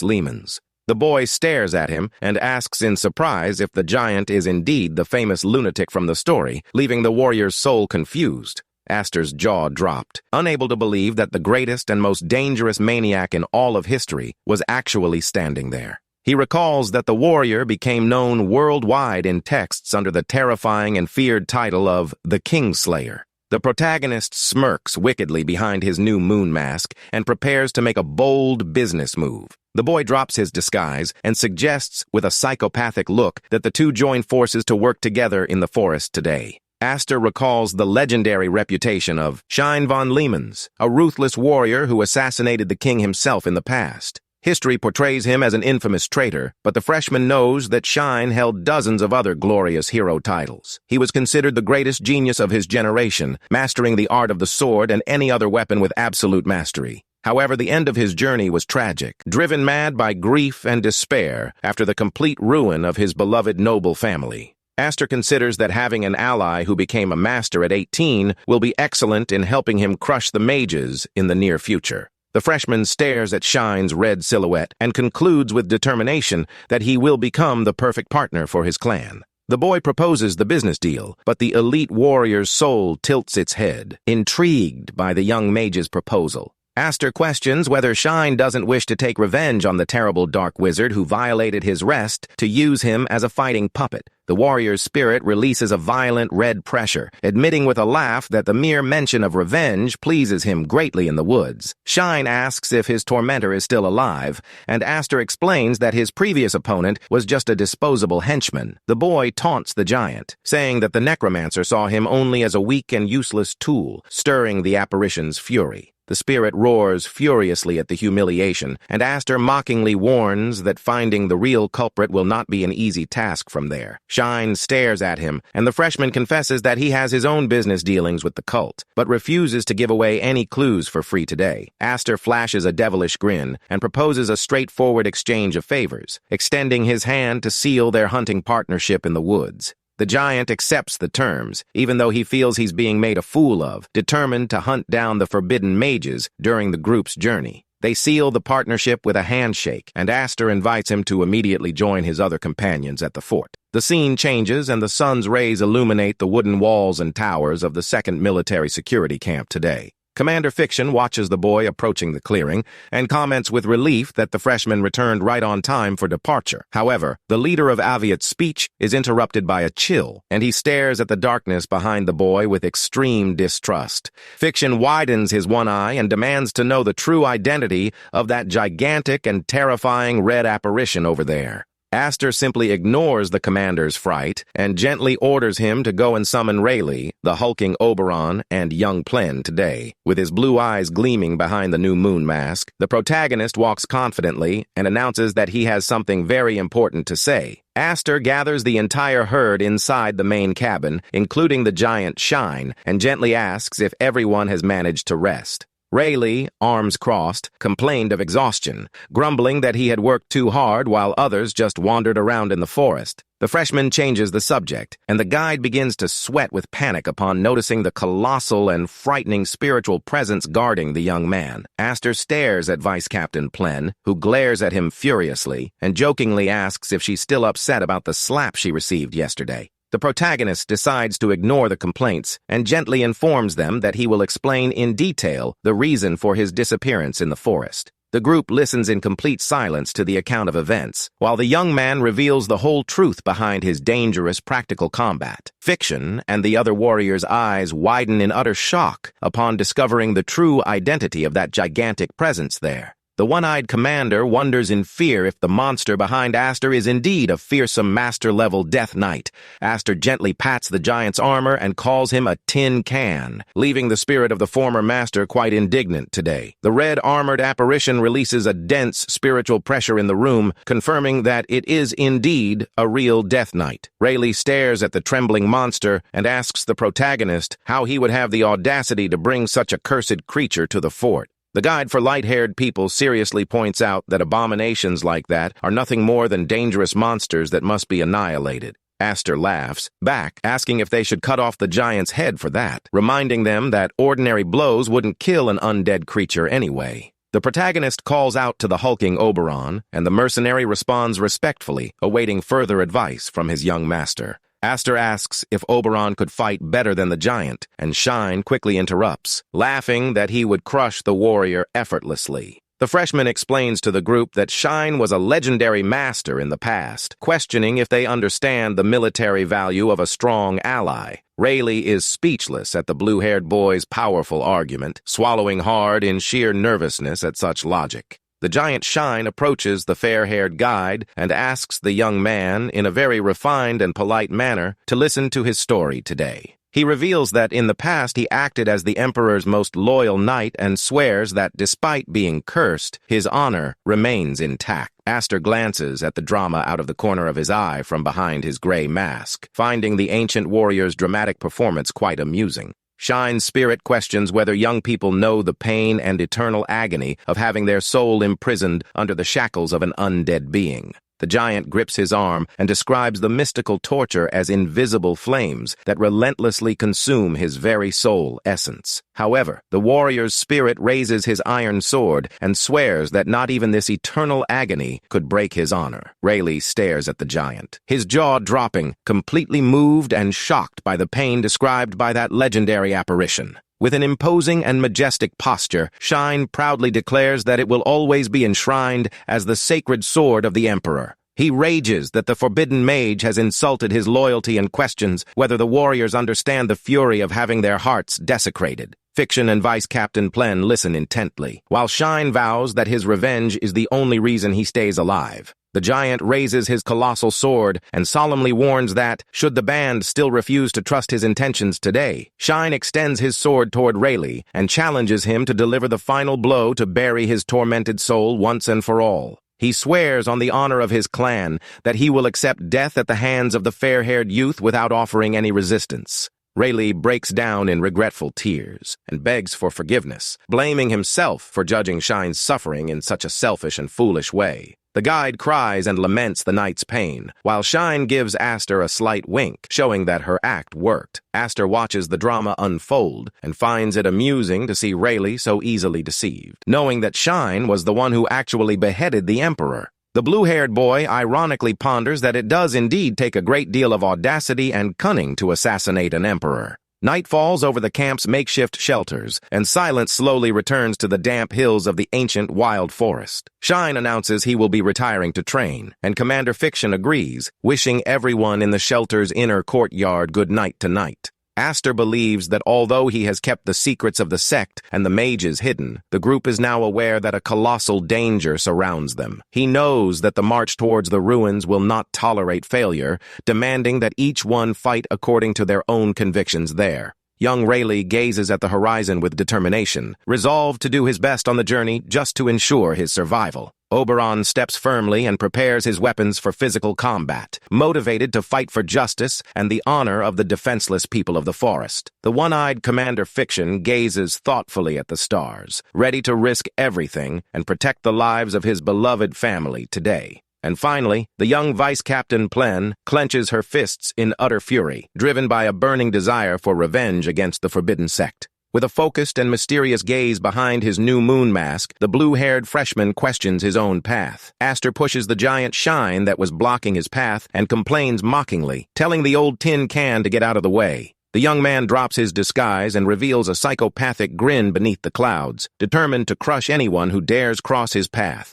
Speaker 1: Lehmans. The boy stares at him and asks in surprise if the giant is indeed the famous lunatic from the story, leaving the warrior's soul confused. Aster's jaw dropped, unable to believe that the greatest and most dangerous maniac in all of history was actually standing there. He recalls that the warrior became known worldwide in texts under the terrifying and feared title of the Kingslayer. The protagonist smirks wickedly behind his new moon mask and prepares to make a bold business move. The boy drops his disguise and suggests with a psychopathic look that the two join forces to work together in the forest today. Aster recalls the legendary reputation of Shine von Lehmans, a ruthless warrior who assassinated the king himself in the past. History portrays him as an infamous traitor, but the freshman knows that Shine held dozens of other glorious hero titles. He was considered the greatest genius of his generation, mastering the art of the sword and any other weapon with absolute mastery. However, the end of his journey was tragic, driven mad by grief and despair after the complete ruin of his beloved noble family. Aster considers that having an ally who became a master at 18 will be excellent in helping him crush the mages in the near future. The freshman stares at Shine's red silhouette and concludes with determination that he will become the perfect partner for his clan. The boy proposes the business deal, but the elite warrior's soul tilts its head, intrigued by the young mage's proposal. Aster questions whether Shine doesn't wish to take revenge on the terrible dark wizard who violated his rest to use him as a fighting puppet. The warrior's spirit releases a violent red pressure, admitting with a laugh that the mere mention of revenge pleases him greatly in the woods. Shine asks if his tormentor is still alive, and Aster explains that his previous opponent was just a disposable henchman. The boy taunts the giant, saying that the necromancer saw him only as a weak and useless tool, stirring the apparition's fury. The spirit roars furiously at the humiliation, and Aster mockingly warns that finding the real culprit will not be an easy task from there. Shine stares at him, and the freshman confesses that he has his own business dealings with the cult, but refuses to give away any clues for free today. Aster flashes a devilish grin and proposes a straightforward exchange of favors, extending his hand to seal their hunting partnership in the woods. The giant accepts the terms, even though he feels he's being made a fool of, determined to hunt down the forbidden mages during the group's journey. They seal the partnership with a handshake, and Aster invites him to immediately join his other companions at the fort. The scene changes, and the sun's rays illuminate the wooden walls and towers of the 2nd Military Security Camp today. Commander Fiction watches the boy approaching the clearing and comments with relief that the freshman returned right on time for departure. However, the leader of Aviat's speech is interrupted by a chill, and he stares at the darkness behind the boy with extreme distrust. Fiction widens his one eye and demands to know the true identity of that gigantic and terrifying red apparition over there. Aster simply ignores the commander's fright and gently orders him to go and summon Rayleigh, the hulking Oberon, and young Plen today. With his blue eyes gleaming behind the new moon mask, the protagonist walks confidently and announces that he has something very important to say. Aster gathers the entire herd inside the main cabin, including the giant Shine, and gently asks if everyone has managed to rest. Rayleigh, arms crossed, complained of exhaustion, grumbling that he had worked too hard while others just wandered around in the forest. The freshman changes the subject, and the guide begins to sweat with panic upon noticing the colossal and frightening spiritual presence guarding the young man. Aster stares at Vice Captain Plen, who glares at him furiously, and jokingly asks if she's still upset about the slap she received yesterday. The protagonist decides to ignore the complaints and gently informs them that he will explain in detail the reason for his disappearance in the forest. The group listens in complete silence to the account of events, while the young man reveals the whole truth behind his dangerous practical combat. Fiction and the other warriors' eyes widen in utter shock upon discovering the true identity of that gigantic presence there. The one-eyed commander wonders in fear if the monster behind Aster is indeed a fearsome master-level Death Knight. Aster gently pats the giant's armor and calls him a tin can, leaving the spirit of the former master quite indignant today. The red-armored apparition releases a dense spiritual pressure in the room, confirming that it is indeed a real Death Knight. Rayleigh stares at the trembling monster and asks the protagonist how he would have the audacity to bring such a cursed creature to the fort. The Guide for Light-Haired People seriously points out that abominations like that are nothing more than dangerous monsters that must be annihilated. Aster laughs back, asking if they should cut off the giant's head for that, reminding them that ordinary blows wouldn't kill an undead creature anyway. The protagonist calls out to the hulking Oberon, and the mercenary responds respectfully, awaiting further advice from his young master. Aster asks if Oberon could fight better than the giant, and Shine quickly interrupts, laughing that he would crush the warrior effortlessly. The freshman explains to the group that Shine was a legendary master in the past, questioning if they understand the military value of a strong ally. Rayleigh is speechless at the blue-haired boy's powerful argument, swallowing hard in sheer nervousness at such logic. The giant Shine approaches the fair-haired guide and asks the young man, in a very refined and polite manner, to listen to his story today. He reveals that in the past he acted as the Emperor's most loyal knight and swears that despite being cursed, his honor remains intact. Aster glances at the drama out of the corner of his eye from behind his gray mask, finding the ancient warrior's dramatic performance quite amusing. Shine's spirit questions whether young people know the pain and eternal agony of having their soul imprisoned under the shackles of an undead being. The giant grips his arm and describes the mystical torture as invisible flames that relentlessly consume his very soul essence. However, the warrior's spirit raises his iron sword and swears that not even this eternal agony could break his honor. Rayleigh stares at the giant, his jaw dropping, completely moved and shocked by the pain described by that legendary apparition. With an imposing and majestic posture, Shine proudly declares that it will always be enshrined as the sacred sword of the Emperor. He rages that the forbidden mage has insulted his loyalty and questions whether the warriors understand the fury of having their hearts desecrated. Fiction and Vice Captain Plen listen intently, while Shine vows that his revenge is the only reason he stays alive. The giant raises his colossal sword and solemnly warns that, should the band still refuse to trust his intentions today, Shine extends his sword toward Rayleigh and challenges him to deliver the final blow to bury his tormented soul once and for all. He swears on the honor of his clan that he will accept death at the hands of the fair-haired youth without offering any resistance. Rayleigh breaks down in regretful tears and begs for forgiveness, blaming himself for judging Shine's suffering in such a selfish and foolish way. The guide cries and laments the knight's pain, while Shine gives Aster a slight wink, showing that her act worked. Aster watches the drama unfold and finds it amusing to see Rayleigh so easily deceived, knowing that Shine was the one who actually beheaded the Emperor. The blue-haired boy ironically ponders that it does indeed take a great deal of audacity and cunning to assassinate an emperor. Night falls over the camp's makeshift shelters, and silence slowly returns to the damp hills of the ancient wild forest. Shine announces he will be retiring to train, and Commander Fiction agrees, wishing everyone in the shelter's inner courtyard good night tonight. Aster believes that although he has kept the secrets of the sect and the mages hidden, the group is now aware that a colossal danger surrounds them. He knows that the march towards the ruins will not tolerate failure, demanding that each one fight according to their own convictions there. Young Rayleigh gazes at the horizon with determination, resolved to do his best on the journey just to ensure his survival. Oberon steps firmly and prepares his weapons for physical combat, motivated to fight for justice and the honor of the defenseless people of the forest. The one-eyed Commander Fiction gazes thoughtfully at the stars, ready to risk everything and protect the lives of his beloved family today. And finally, the young Vice Captain Plen clenches her fists in utter fury, driven by a burning desire for revenge against the forbidden sect. With a focused and mysterious gaze behind his new moon mask, the blue-haired freshman questions his own path. Aster pushes the giant Shine that was blocking his path and complains mockingly, telling the old tin can to get out of the way. The young man drops his disguise and reveals a psychopathic grin beneath the clouds, determined to crush anyone who dares cross his path.